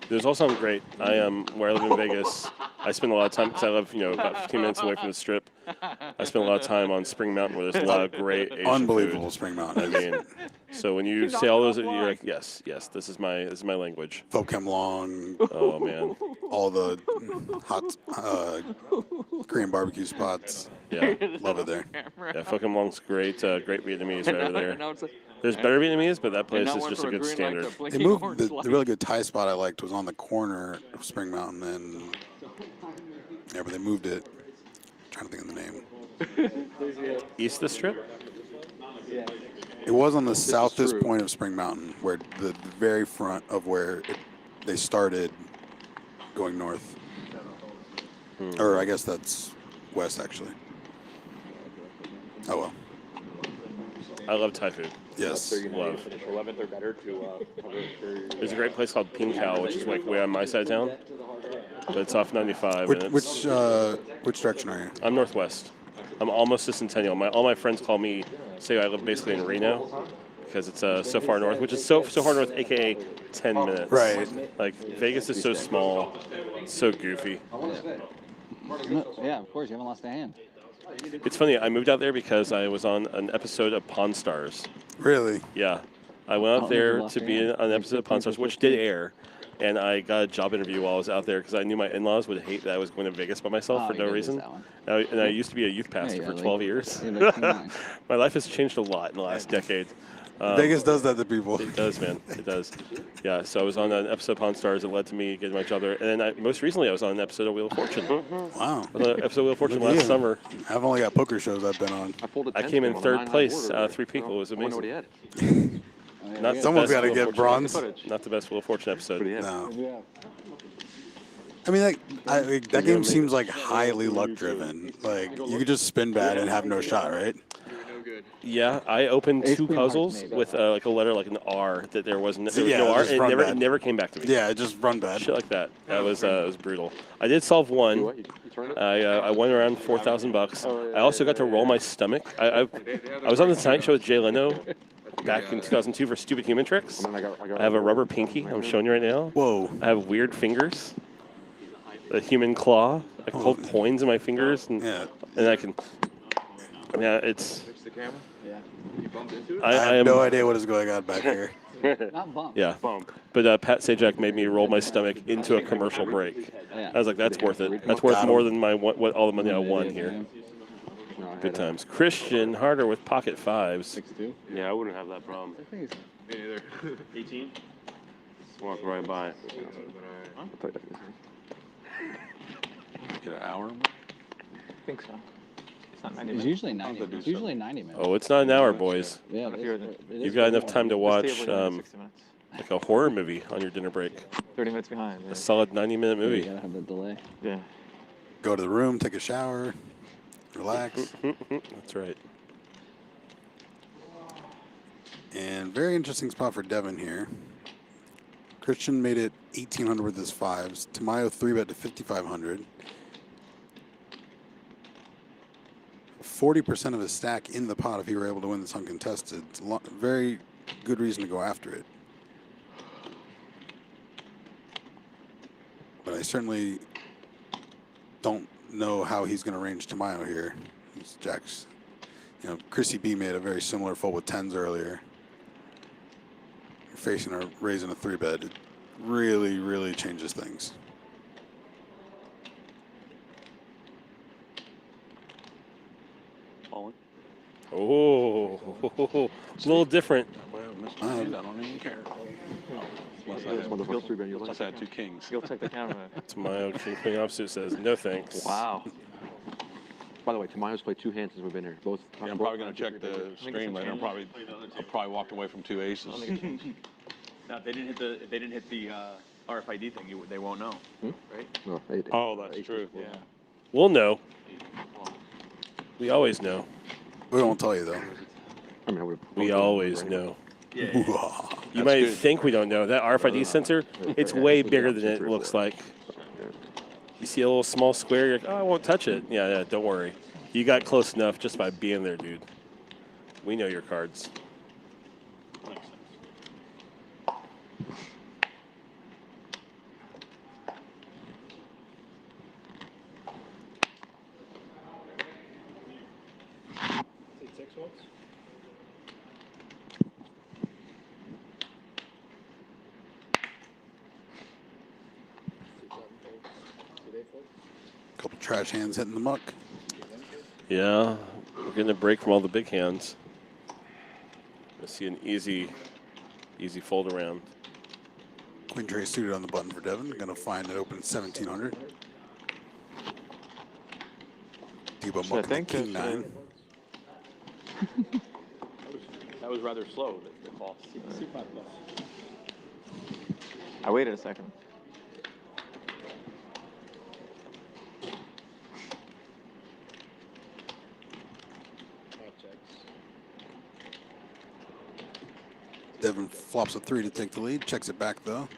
Speaker 2: There's also something great. I am where I live in Vegas. I spend a lot of time because I live, about 15 minutes away from the Strip. I spend a lot of time on Spring Mountain, where there's a lot of great Asian
Speaker 1: Unbelievable
Speaker 2: food.
Speaker 1: Spring Mountain.
Speaker 2: I mean, so when you say all those, you're like, yes, this is my language.
Speaker 1: Pho Kem Long.
Speaker 2: Oh man.
Speaker 1: All the hot Korean barbecue spots.
Speaker 2: Yeah,
Speaker 1: love it there.
Speaker 2: Yeah, Pho Kem Long's great. Great Vietnamese right over there. There's better Vietnamese, but that place is just a good standard.
Speaker 1: They moved the really good Thai spot I liked was on the corner of Spring Mountain, and but they moved it. I'm trying to think of the name.
Speaker 2: East of the Strip?
Speaker 1: It was on the southest point of Spring Mountain, where the very front of where they started going north. Or I guess that's west, actually. Oh, well.
Speaker 2: I love Thai food.
Speaker 1: Yes.
Speaker 2: Love.
Speaker 17: 11th or better to
Speaker 2: There's a great place called Ping Cow, which is like way on my side of town. But it's off 95.
Speaker 1: Which direction are you?
Speaker 2: I'm northwest. I'm almost to Centennial. All my friends call me, say I live basically in Reno, because it's so far north, which is so far north, a.k.a. 10 minutes.
Speaker 1: Right.
Speaker 2: Like, Vegas is so small, so goofy.
Speaker 12: Yeah, of course, you haven't lost a hand.
Speaker 2: It's funny, I moved out there because I was on an episode of Pawn Stars.
Speaker 1: Really?
Speaker 2: Yeah. I went out there to be on an episode of Pawn Stars, which did air. And I got a job interview while I was out there because I knew my in-laws would hate that I was going to Vegas by myself for no reason. And I used to be a youth pastor for 12 years. My life has changed a lot in the last decade.
Speaker 1: Vegas does that to people.
Speaker 2: It does, man. It does. Yeah, so I was on an episode of Pawn Stars that led to me getting my job there. And then most recently I was on an episode of Wheel of Fortune.
Speaker 1: Wow.
Speaker 2: Episode of Wheel of Fortune last summer.
Speaker 1: I've only got poker shows I've been on.
Speaker 2: I came in third place out of 3 people. It was amazing.
Speaker 1: Someone's got to get bronze.
Speaker 2: Not the best Wheel of Fortune episode.
Speaker 1: No. I mean, that game seems like highly luck driven. Like, you could just spin bad and have no shot, right?
Speaker 2: Yeah, I opened 2 puzzles with like a letter like an R that there was no R, and it never came back to me.
Speaker 1: Yeah, it just run bad.
Speaker 2: Shit like that. That was brutal. I did solve one. I won around $4,000. I also got to roll my stomach. I was on the Tonight Show with Jay Leno back in 2002 for Stupid Human Tricks. I have a rubber pinky. I'm showing you right now.
Speaker 1: Whoa.
Speaker 2: I have weird fingers. A human claw. I can hold coins in my fingers, and I can. Yeah, it's.
Speaker 3: Yeah. You bumped into it?
Speaker 1: I have no idea what is going on back here.
Speaker 12: Not bump.
Speaker 2: Yeah. But Pat Sajak made me roll my stomach into a commercial break. I was like, that's worth it. That's worth more than what all the money I won here. Good times. Christian Harder with pocket 5s.
Speaker 13: Yeah, I wouldn't have that problem. Me neither. 18? Just walk right by.
Speaker 17: Get an hour?
Speaker 12: I think so. It's not 90 minutes. It's usually 90 minutes. It's usually 90 minutes.
Speaker 2: Oh, it's not an hour, boys.
Speaker 12: Yeah,
Speaker 2: You've got enough time to watch like a horror movie on your dinner break.
Speaker 12: 30 minutes behind.
Speaker 2: A solid 90-minute movie.
Speaker 12: You gotta have the delay.
Speaker 13: Yeah.
Speaker 1: Go to the room, take a shower, relax.
Speaker 2: That's right.
Speaker 1: And very interesting spot for Devin here. Christian made it 1,800 with his 5s. Tamayo 3-bet to 5,500. 40% of his stack in the pot if he were able to win this uncontested. It's a very good reason to go after it. But I certainly don't know how he's going to range Tamayo here. He's Jack's. Chrissy B made a very similar fold with 10s earlier. Facing or raising a 3-bet, it really, really changes things.
Speaker 2: Oh, a little different.
Speaker 17: I don't even care. Unless I had 2 kings.
Speaker 12: You'll take the camera.
Speaker 2: Tamayo King Offsuit says, no thanks.
Speaker 12: Wow.
Speaker 17: By the way, Tamayo's played 2 hands since we've been here. Both.
Speaker 15: Yeah, I'm probably going to check the screen later. I probably walked away from 2 aces.
Speaker 13: Now, if they didn't hit the RFID thing, they won't know, right?
Speaker 17: No,
Speaker 15: oh, that's true.
Speaker 13: Yeah.
Speaker 2: We'll know. We always know.
Speaker 1: We won't tell you, though.
Speaker 17: I mean,
Speaker 2: we always know.
Speaker 13: Yeah.
Speaker 2: You
Speaker 3: That's
Speaker 2: might
Speaker 3: good.
Speaker 2: think we don't know. That RFID sensor, it's way bigger than it looks like. You see a little small square, you're like, oh, I won't touch it. Yeah, don't worry. You got close enough just by being there, dude. We know your cards.
Speaker 1: Couple trash hands hitting the muck.
Speaker 2: Yeah, we're getting a break from all the big hands. I see an easy fold around.
Speaker 1: Queen tray suited on the button for Devin. Gonna find it open 1700. Debo
Speaker 3: So I
Speaker 1: mucking the
Speaker 3: think
Speaker 1: king
Speaker 3: that's,
Speaker 1: 9.
Speaker 13: That was rather slow, the call.
Speaker 3: I waited a second.
Speaker 1: Devin flops a 3 to take the lead. Checks it back though.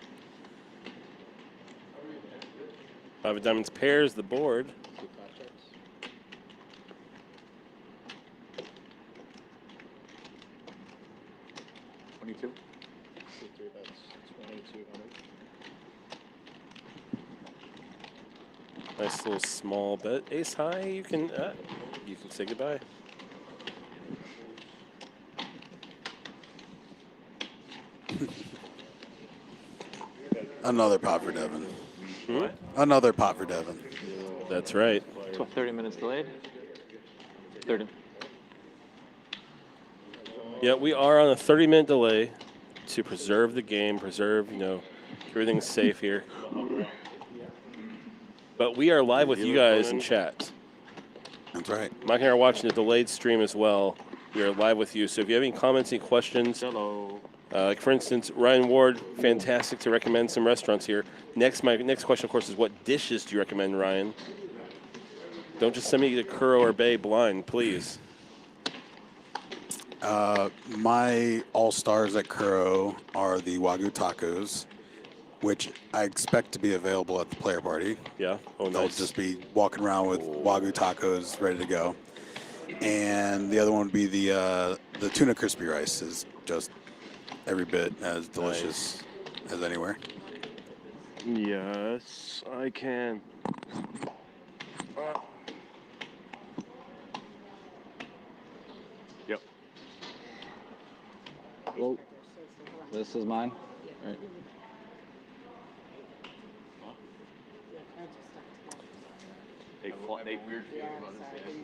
Speaker 2: 5 of diamonds pairs the board. Nice little small bet. Ace high, you can say goodbye.
Speaker 1: Another pot for Devin. Another pot for Devin.
Speaker 2: That's right.
Speaker 3: 30 minutes delayed. 30.
Speaker 2: Yeah, we are on a 30-minute delay to preserve the game, preserve, everything's safe here. But we are live with you guys in chat.
Speaker 1: That's right.
Speaker 2: Mike and I are watching the delayed stream as well. We are live with you. So if you have any comments, any questions,
Speaker 13: hello.
Speaker 2: Like for instance, Ryan Ward, fantastic to recommend some restaurants here. My next question, of course, is what dishes do you recommend, Ryan? Don't just send me to Kuro or Bay blind, please.
Speaker 1: My all-stars at Kuro are the Wagyu tacos, which I expect to be available at the player party.
Speaker 2: Yeah. Oh,
Speaker 1: They'll
Speaker 2: nice.
Speaker 1: just be walking around with Wagyu tacos ready to go. And the other one would be the tuna crispy rice is just every bit as delicious as anywhere.
Speaker 3: Yes, I can.
Speaker 13: Yep.
Speaker 11: Well, this is mine. Right.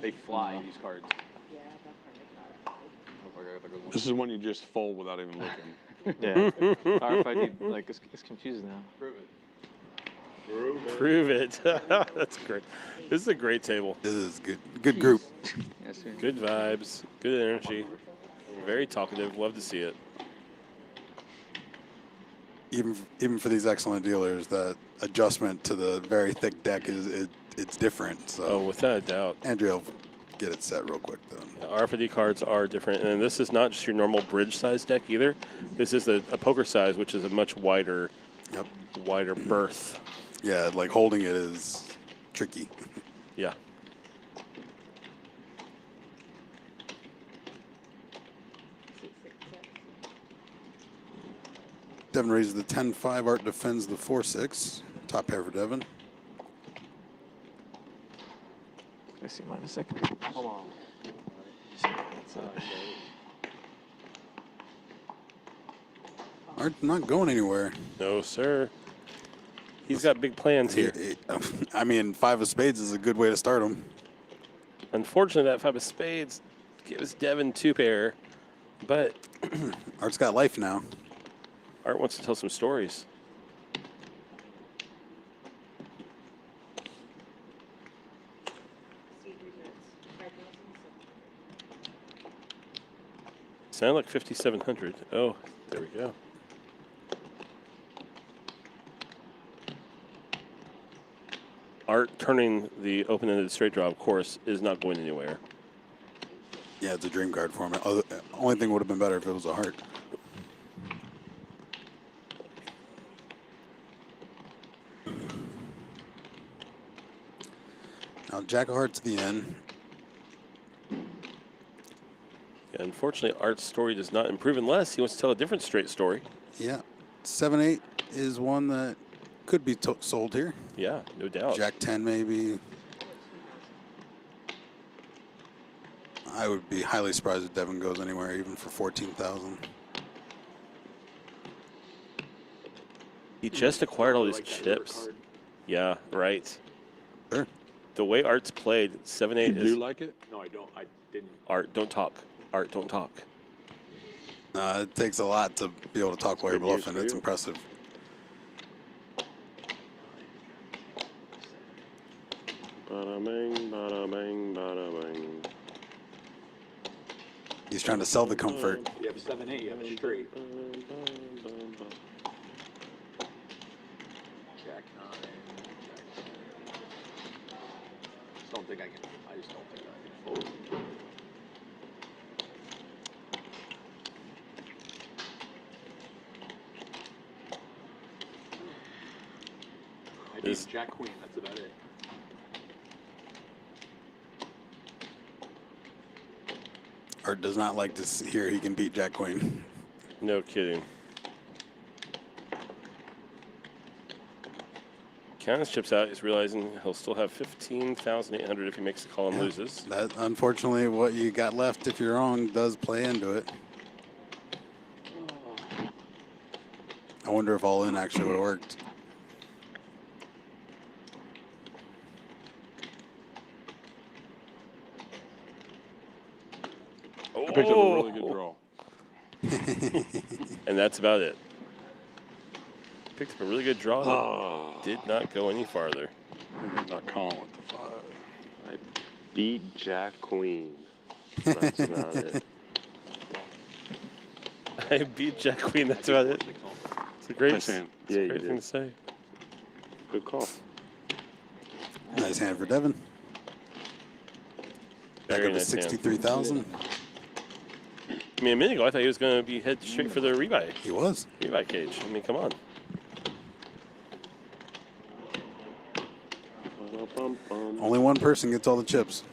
Speaker 13: They fly, these cards.
Speaker 3: This is one you just fold without even looking.
Speaker 2: Yeah.
Speaker 3: RFID, it's confusing now.
Speaker 2: Prove it. That's great. This is a great table.
Speaker 1: This is good. Good group.
Speaker 2: Yes, sir. Good vibes. Good energy. Very talkative. Love to see it.
Speaker 1: Even for these excellent dealers, that adjustment to the very thick deck it's different. So.
Speaker 2: Oh, without a doubt.
Speaker 1: Andrea will get it set real quick though.
Speaker 2: RFID cards are different, and this is not just your normal bridge size deck either. This is a poker size, which is a much wider, wider berth.
Speaker 1: Yeah, like holding it is tricky.
Speaker 2: Yeah.
Speaker 1: Devin raises the 10-5. Art defends the 4-6. Top pair for Devin.
Speaker 3: I see mine in a second. Hold on.
Speaker 1: Art's not going anywhere.
Speaker 2: No, sir. He's got big plans here.
Speaker 1: I mean, 5 of spades is a good way to start him.
Speaker 2: Unfortunately, that 5 of spades gives Devin 2 pair, but
Speaker 1: Art's got life now.
Speaker 2: Art wants to tell some stories. Sound like 5,700. Oh, there we go. Art turning the open-ended straight draw, of course, is not going anywhere.
Speaker 1: Yeah, it's a dream card for him. Only thing would have been better if it was a heart. Jack of Hearts at the end.
Speaker 2: Yeah, unfortunately, Art's story does not improve unless he wants to tell a different straight story.
Speaker 1: Yeah. 7-8 is one that could be sold here.
Speaker 2: Yeah, no doubt.
Speaker 1: Jack 10 maybe. I would be highly surprised if Devin goes anywhere, even for 14,000.
Speaker 2: He just acquired all these chips. Yeah, right.
Speaker 1: Sure.
Speaker 2: The way Art's played, 7-8
Speaker 13: Do
Speaker 2: is...
Speaker 13: you like it? No, I don't. I didn't.
Speaker 2: Art, don't talk. Art, don't talk.
Speaker 1: It takes a lot to be able to talk while you're bluffing. It's impressive.
Speaker 2: Bada bang, bada bang, bada bang.
Speaker 1: He's trying to sell the comfort.
Speaker 13: You have 7-8. You have a straight. Jack 9. Just don't think I can. I just don't think I can fold. I need Jack Queen. That's about it.
Speaker 1: Art does not like to hear he can beat Jack Queen.
Speaker 2: No kidding. Counting his chips out, he's realizing he'll still have 15,800 if he makes the call and loses.
Speaker 1: That, unfortunately, what you got left if you're wrong does play into it. I wonder if all in actually would have worked.
Speaker 14: I picked up a really good draw.
Speaker 2: And that's about it. Picked up a really good draw. Did not go any farther.
Speaker 14: Not calling with the 5.
Speaker 2: I beat Jack Queen. That's about it. I beat Jack Queen. That's about it. It's a great,
Speaker 14: Nice hand.
Speaker 2: it's a great thing to say. Good call.
Speaker 1: Nice hand for Devin. Back
Speaker 2: Very
Speaker 1: up to
Speaker 2: nice hand.
Speaker 1: 63,000.
Speaker 2: I mean, a minute ago, I thought he was going to be head straight for the rebuy.
Speaker 1: He was.
Speaker 2: Rebuy cage. I mean, come on.
Speaker 1: Only one person gets all the chips.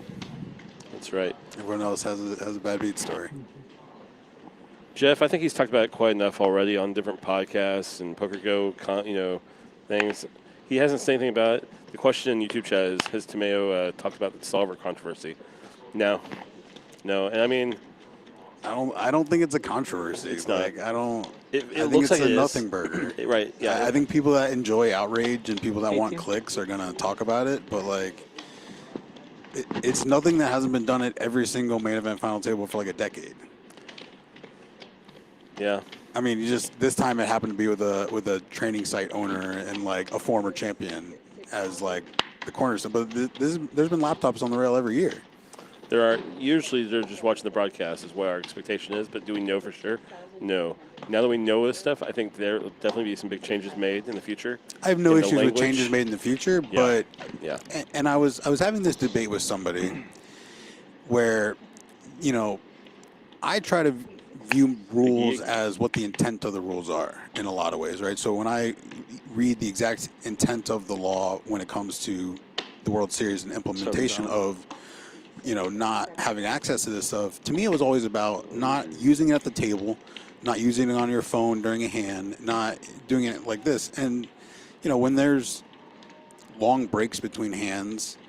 Speaker 2: That's right.
Speaker 1: Everyone else has a bad beat story.
Speaker 2: Jeff, I think he's talked about it quite enough already on different podcasts and PokerGo, things. He hasn't said anything about it. The question in YouTube chat is, has Tomeo talked about the solver controversy? No. And I mean,
Speaker 1: I don't think it's a controversy.
Speaker 2: It's not.
Speaker 1: Like, I don't.
Speaker 2: It
Speaker 1: I think
Speaker 2: looks
Speaker 1: it's
Speaker 2: like
Speaker 1: a
Speaker 2: it
Speaker 1: nothing
Speaker 2: is.
Speaker 1: burger.
Speaker 2: Right. Yeah.
Speaker 1: I think people that enjoy outrage and people that want clicks are gonna talk about it, but like, it's nothing that hasn't been done at every single main event final table for like a decade.
Speaker 2: Yeah.
Speaker 1: I mean, this time it happened to be with a training site owner and like a former champion as like the cornerstone. But there's been laptops on the rail every year.
Speaker 2: Usually they're just watching the broadcast is what our expectation is, but do we know for sure? No. Now that we know this stuff, I think there will definitely be some big changes made in the future.
Speaker 1: I have no issues with changes made in the future, but
Speaker 2: yeah.
Speaker 1: And I was having this debate with somebody where, I try to view rules as what the intent of the rules are in a lot of ways, right? So when I read the exact intent of the law when it comes to the World Series and implementation of not having access to this stuff, to me it was always about not using it at the table, not using it on your phone during a hand, not doing it like this. And, when there's long breaks between hands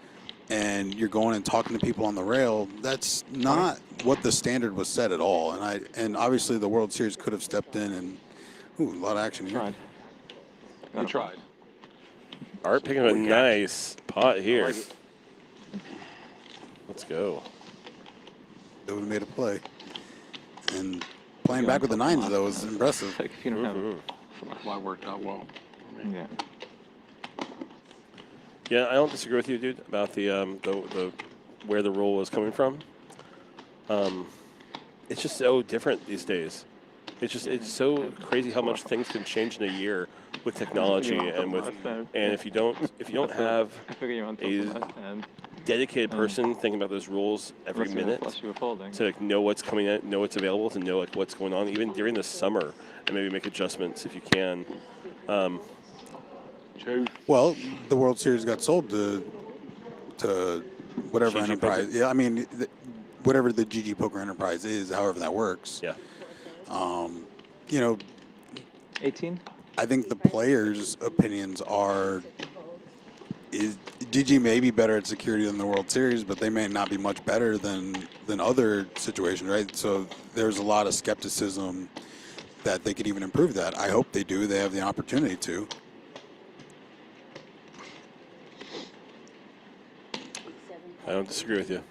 Speaker 1: and you're going and talking to people on the rail, that's not what the standard was set at all. And obviously the World Series could have stepped in and, a lot of action here.
Speaker 14: You tried.
Speaker 2: Art picking up a nice pot here. Let's go.
Speaker 1: They would have made a play. And playing back with the 9s, though, was impressive.
Speaker 14: Why worked out well.
Speaker 17: Yeah.
Speaker 2: Yeah, I don't disagree with you, dude, about the where the rule was coming from. It's just so different these days. It's so crazy how much things can change in a year with technology and if you don't have a dedicated person thinking about those rules every minute to know what's coming in, know what's available, to know what's going on even during the summer, and maybe make adjustments if you can.
Speaker 1: Well, the World Series got sold to to whatever
Speaker 2: GG
Speaker 1: enterprise.
Speaker 2: Poker.
Speaker 1: Yeah, I mean, whatever the GG Poker enterprise is, however that works.
Speaker 2: Yeah.
Speaker 1: You know,
Speaker 12: 18?
Speaker 1: I think the players' opinions are is GG may be better at security than the World Series, but they may not be much better than other situations, right? So there's a lot of skepticism that they could even improve that. I hope they do. They have the opportunity to.
Speaker 2: I don't disagree with you.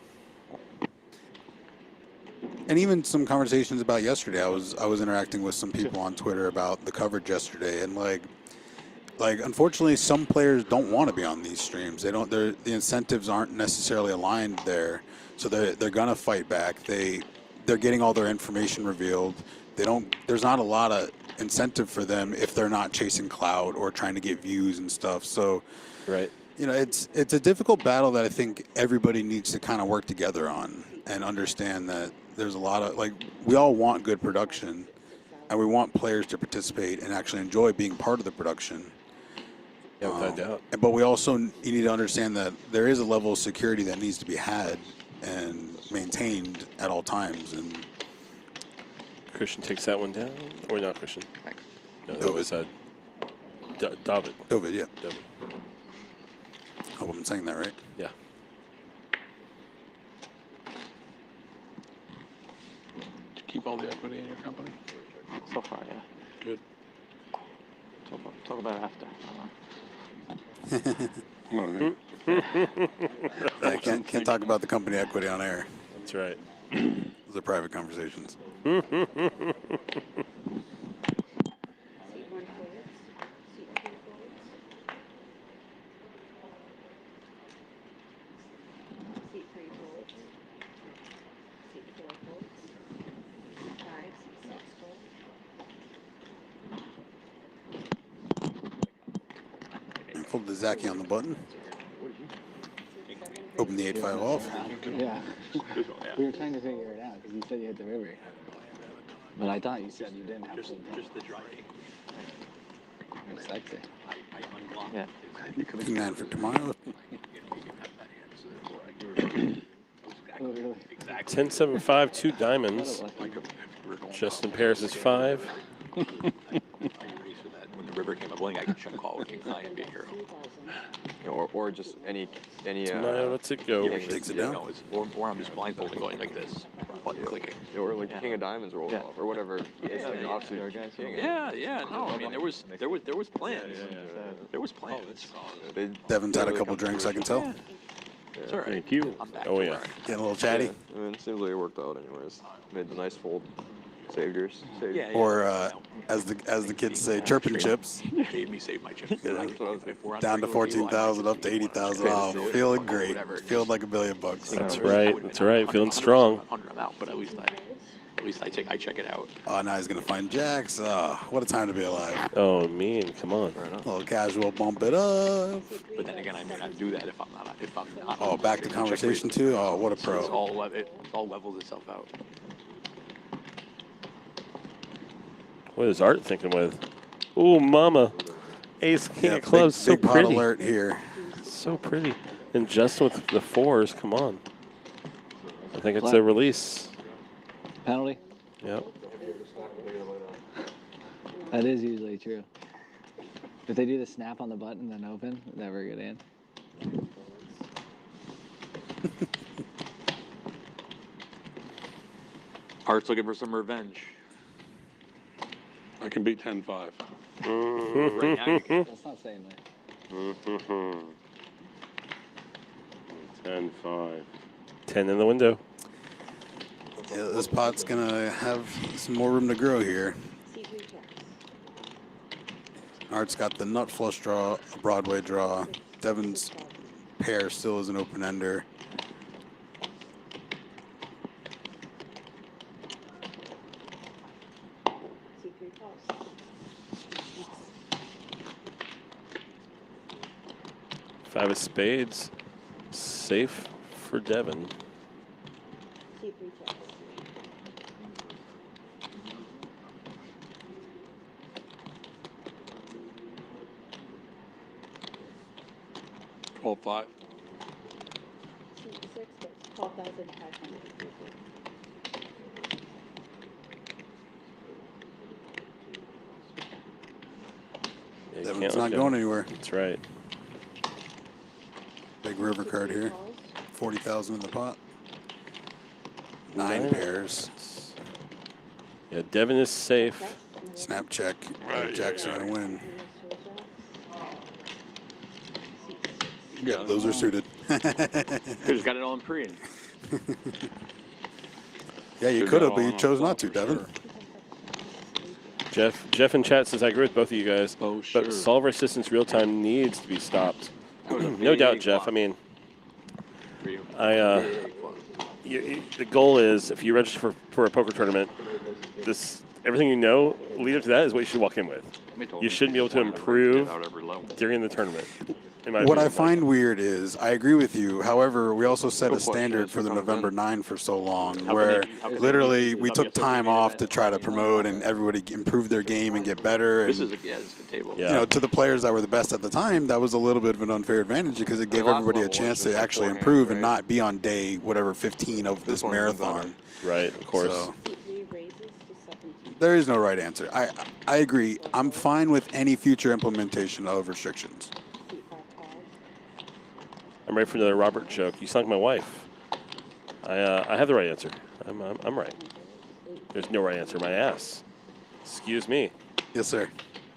Speaker 1: And even some conversations about yesterday. I was interacting with some people on Twitter about the coverage yesterday, and like unfortunately, some players don't want to be on these streams. They don't. The incentives aren't necessarily aligned there, so they're gonna fight back. They're getting all their information revealed. They don't. There's not a lot of incentive for them if they're not chasing clout or trying to get views and stuff. So,
Speaker 2: right.
Speaker 1: You know, it's a difficult battle that I think everybody needs to kind of work together on and understand that there's a lot of, like, we all want good production and we want players to participate and actually enjoy being part of the production.
Speaker 2: Yeah, without doubt.
Speaker 1: But we also you need to understand that there is a level of security that needs to be had and maintained at all times. And
Speaker 2: Christian takes that one down, or not Christian? No, that was David.
Speaker 1: David, yeah.
Speaker 2: David.
Speaker 1: Hope I'm saying that right.
Speaker 2: Yeah.
Speaker 3: Keep all the equity in your company? So far, yeah.
Speaker 15: Good.
Speaker 3: Talk about it after.
Speaker 1: Yeah, can't talk about the company equity on air.
Speaker 2: That's right.
Speaker 1: Those are private conversations. Hold the Zaki on the button. Open the 8-5 off.
Speaker 12: Yeah. We were trying to figure it out because you said you hit the river. But I thought you said you didn't have to.
Speaker 13: Just the driving.
Speaker 12: It's sexy.
Speaker 3: Yeah.
Speaker 1: King 9 for tomorrow.
Speaker 12: Oh, really?
Speaker 2: 10, 7, 5, 2 diamonds. Justin Paris is 5.
Speaker 13: When the river came up, only I could check call with King High and be a hero.
Speaker 15: Or just any.
Speaker 2: Now let's it go.
Speaker 13: Yeah, takes it down. Or I'm just blindfolded going like this, button clicking.
Speaker 15: Or like King of Diamonds rolls off, or whatever. It's like an offsuit king.
Speaker 13: Yeah. No, I mean there was plans. There was plans.
Speaker 1: Devin's had a couple drinks, I can tell.
Speaker 13: It's all right.
Speaker 17: Thank you.
Speaker 13: I'm back.
Speaker 2: Oh, yeah.
Speaker 1: Getting a little chatty.
Speaker 15: I mean, it seems like it worked out anyways. Made the nice fold. Saved yours.
Speaker 13: Yeah.
Speaker 1: Or as the kids say, chirping chips.
Speaker 13: Made me save my chips.
Speaker 1: Down to 14,000, up to 80,000. Oh, feeling great. Feeling like $1 billion.
Speaker 2: That's right. That's right. Feeling strong.
Speaker 13: I'm out, but at least I check it out.
Speaker 1: Oh, now he's gonna find jacks. Oh, what a time to be alive.
Speaker 2: Oh, mean. Come on.
Speaker 1: A little casual, bump it up.
Speaker 13: But then again, I may not do that if I'm not.
Speaker 1: Oh, back to conversation too. Oh, what a
Speaker 13: It
Speaker 1: pro.
Speaker 13: all levels itself out.
Speaker 2: What is Art thinking with? Ooh, mama. Ace King of Clubs. So
Speaker 1: big pot
Speaker 2: pretty.
Speaker 1: alert here.
Speaker 2: So pretty. And Justin with the 4s. Come on. I think it's a release.
Speaker 12: Penalty?
Speaker 2: Yep.
Speaker 12: That is usually true. If they do the snap on the button then open, never get in.
Speaker 13: Art's looking for some revenge.
Speaker 17: I can beat 10-5.
Speaker 13: Right now you can.
Speaker 12: That's not saying that.
Speaker 2: 10-5. 10 in the window.
Speaker 1: Yeah, this pot's gonna have some more room to grow here. Art's got the nut flush draw, a Broadway draw. Devin's pair still is an open ender.
Speaker 2: Five of spades. Safe for Devin.
Speaker 17: $12-5.
Speaker 16: 12,500.
Speaker 2: Yeah, you
Speaker 1: Devin's
Speaker 2: can't
Speaker 1: not
Speaker 2: let go.
Speaker 1: going anywhere.
Speaker 2: That's right.
Speaker 1: Big river card here. 40,000 in the pot. 9
Speaker 2: Nine.
Speaker 1: pairs.
Speaker 2: Yeah, Devin is safe.
Speaker 1: Snap check. Jack's going to win.
Speaker 9: Yeah,
Speaker 1: Those are suited.
Speaker 13: Could've got it all in pre.
Speaker 1: Yeah, you could have, but you chose not to, Devin.
Speaker 2: Jeff in chat says, I agree with both of you guys.
Speaker 14: Oh,
Speaker 2: But solver assistance real time needs to be stopped. No doubt, Jeff. I mean, the goal is if you register for a poker tournament, everything you know leading up to that is what you should walk in with. You shouldn't be able to improve during the tournament.
Speaker 1: What I find weird is, I agree with you. However, we also set a standard for the November 9 for so long, where literally we took time off to try to promote and everybody improve their game and get better.
Speaker 9: This
Speaker 1: And,
Speaker 9: is a good table.
Speaker 1: you know, to the players that were the best at the time, that was a little bit of an unfair advantage because it gave everybody a chance to actually improve and not be on day whatever 15 of this marathon.
Speaker 2: Right, of course.
Speaker 1: So, there is no right answer. I agree. I'm fine with any future implementation of restrictions.
Speaker 2: I'm ready for another Robert joke. You sound like my wife. I have the right answer. I'm right. There's no right answer. My ass. Excuse me.
Speaker 1: Yes, sir.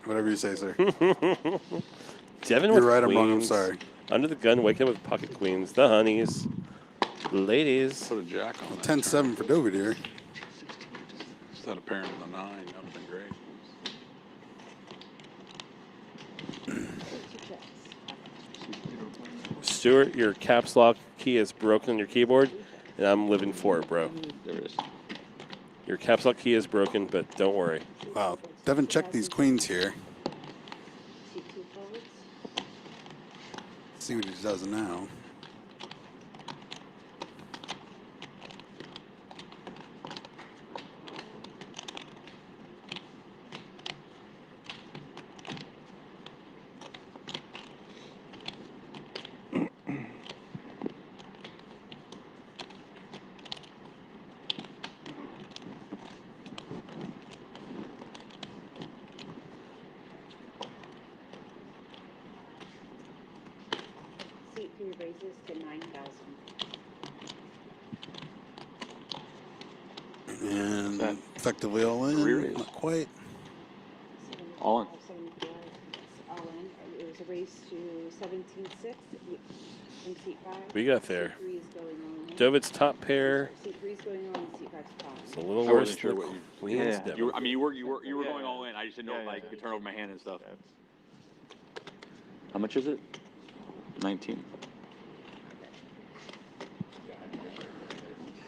Speaker 1: Whatever you say, sir.
Speaker 2: Devin
Speaker 1: You're
Speaker 2: with
Speaker 1: right,
Speaker 2: queens.
Speaker 1: I'm wrong, I'm sorry.
Speaker 2: Under the gun, waking up with pocket queens. The honeys. Ladies.
Speaker 14: Put a jack on
Speaker 1: 10-7 for David here.
Speaker 14: Instead of pairing the 9, that would have been great.
Speaker 2: Stuart, your caps lock key is broken on your keyboard, and I'm living for it, bro.
Speaker 14: There it is.
Speaker 2: Your caps lock key is broken, but don't worry.
Speaker 1: Wow. Devin checked these queens here. See what he does now.
Speaker 16: Seat 3 raises to 9,000.
Speaker 1: And effectively all in. Not quite.
Speaker 14: All in.
Speaker 16: All in. It was a raise to 17.6 in seat 5.
Speaker 2: We got there.
Speaker 16: Seat 3 is going on.
Speaker 2: David's top pair.
Speaker 16: Seat 3 is going on and seat 5 is top.
Speaker 2: It's a little
Speaker 13: I
Speaker 2: worse
Speaker 13: wasn't sure
Speaker 2: than
Speaker 13: what you-
Speaker 2: queens,
Speaker 13: Yeah.
Speaker 2: Devin.
Speaker 13: You were going all in. I just didn't know if I could turn over my hand and stuff.
Speaker 17: How much is it?
Speaker 14: 19.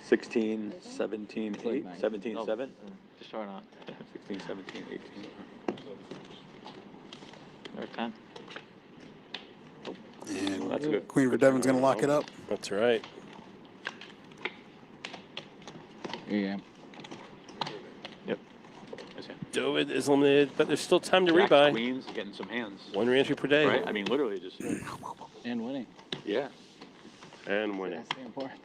Speaker 17: 16, 17, 8, 17, 7?
Speaker 11: Just try not.
Speaker 14: 16, 17, 18.
Speaker 11: Or 10.
Speaker 1: And
Speaker 14: That's good.
Speaker 1: Queen for Devin's going to lock it up.
Speaker 2: That's right.
Speaker 12: Yeah.
Speaker 13: Yep.
Speaker 2: David is limited, but there's still time to
Speaker 13: Jacks,
Speaker 2: rebuy.
Speaker 13: queens, getting some hands.
Speaker 2: One re-entry per day.
Speaker 13: Right? I mean, literally just.
Speaker 12: And winning.
Speaker 13: Yeah.
Speaker 2: And winning.
Speaker 12: That's the important.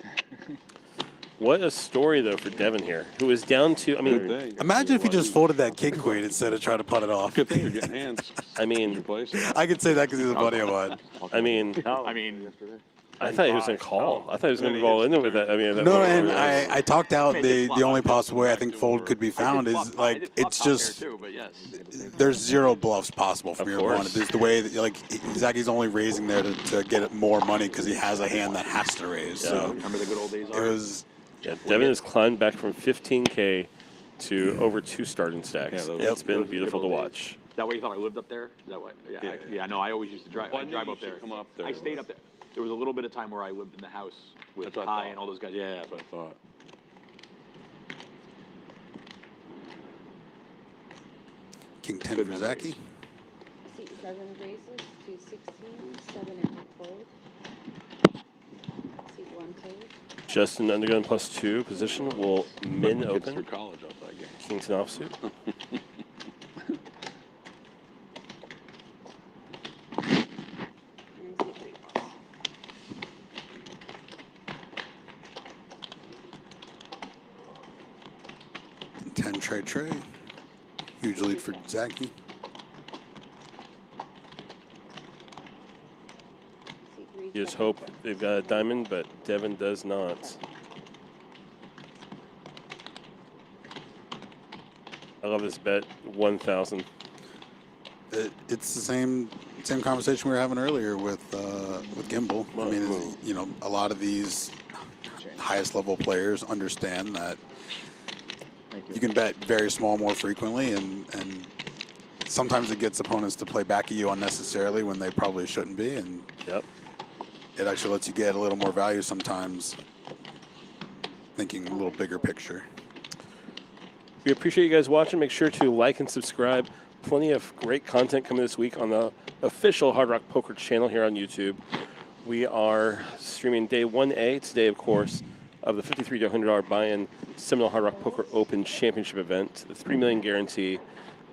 Speaker 2: What a story, though, for Devin here, who is down to, I mean,
Speaker 1: Imagine if he just folded that king queen instead of trying to putt it off.
Speaker 14: Good thing you're getting hands.
Speaker 2: I mean,
Speaker 1: I could say that because he's a buddy of mine.
Speaker 2: I mean, I thought he was going to call. I thought he was going to go all in with that. I mean,
Speaker 1: No, and I talked out the only possible way I think fold could be found is like it's just there's zero bluffs possible from your opponent. There's the way that like Zacky's only raising there to get more money because he has a hand that has to raise. So
Speaker 13: remember the good old days?
Speaker 1: it was.
Speaker 2: Yeah, Devin has climbed back from 15K to over 2 starting stacks.
Speaker 13: Yeah,
Speaker 2: It's been beautiful to watch.
Speaker 13: That way you thought I lived up there? Is that way? Yeah, no, I always used to drive.
Speaker 14: Well, I
Speaker 13: I
Speaker 14: knew
Speaker 13: drive
Speaker 14: you
Speaker 13: up there.
Speaker 14: should come up there.
Speaker 13: I stayed up there. There was a little bit of time where I lived in the house with
Speaker 14: That's what I
Speaker 13: Ty
Speaker 14: thought.
Speaker 13: and all those guys. Yeah,
Speaker 14: That's what I thought.
Speaker 1: King 10 for Zacky.
Speaker 16: Seat 7 raises to 16, 7 and fold. Seat 1 fold.
Speaker 2: Justin Undergun +2 position will min
Speaker 14: Gets
Speaker 2: open.
Speaker 14: through college off that game.
Speaker 2: Kingston offsuit.
Speaker 16: And seat 3 falls.
Speaker 1: 10 Trey. Huge lead for Zaki.
Speaker 2: You just hope they've got a diamond, but Devin does not. I love this bet, 1,000.
Speaker 1: It's the same conversation we were having earlier with Gimbal. I mean, you know, a lot of these highest level players understand that you can bet very small more frequently, and sometimes it gets opponents to play back at you unnecessarily when they probably shouldn't be, and it actually lets you get a little more value sometimes, thinking a little bigger picture.
Speaker 2: We appreciate you guys watching. Make sure to like and subscribe. Plenty of great content coming this week on the official Hard Rock Poker channel here on YouTube. We are streaming day 1A today, of course, of the $53 to $100 buy-in Seminole Hard Rock Poker Open Championship event, the $3 million guarantee.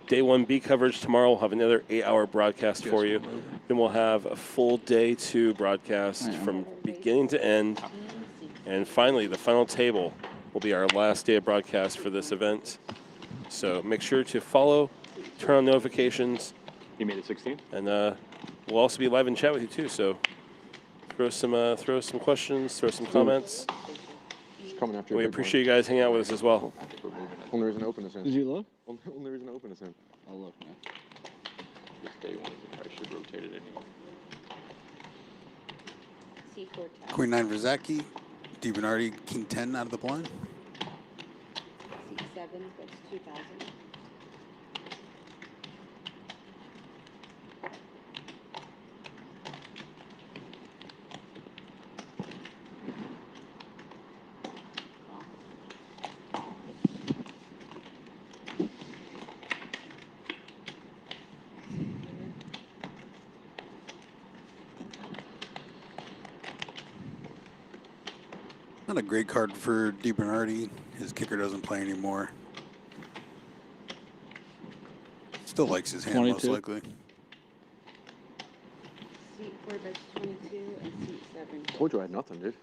Speaker 2: Day 1B coverage tomorrow. We'll have another 8-hour broadcast for you. Then we'll have a full day 2 broadcast from beginning to end. And finally, the final table will be our last day of broadcast for this event. So make sure to follow, turn on notifications.
Speaker 13: You made it 16?
Speaker 2: And we'll also be live in chat with you too. So throw some questions, throw some comments.
Speaker 17: Coming after
Speaker 2: We appreciate you guys hanging out with us as well.
Speaker 17: Only reason to open this in.
Speaker 12: Did you look?
Speaker 17: Only reason to open this in.
Speaker 12: I'll look, man.
Speaker 9: This day one, I should rotate it anyway.
Speaker 16: C4
Speaker 1: Queen 9 for Zaki. DiBernardi, King 10 out of the blind.
Speaker 16: C7, that's 2,000.
Speaker 1: Not a great card for DiBernardi. His kicker doesn't play anymore. Still likes his hand
Speaker 12: 22.
Speaker 1: most likely.
Speaker 4: C4 bets 22 and C7.
Speaker 17: Told you I had nothing, dude.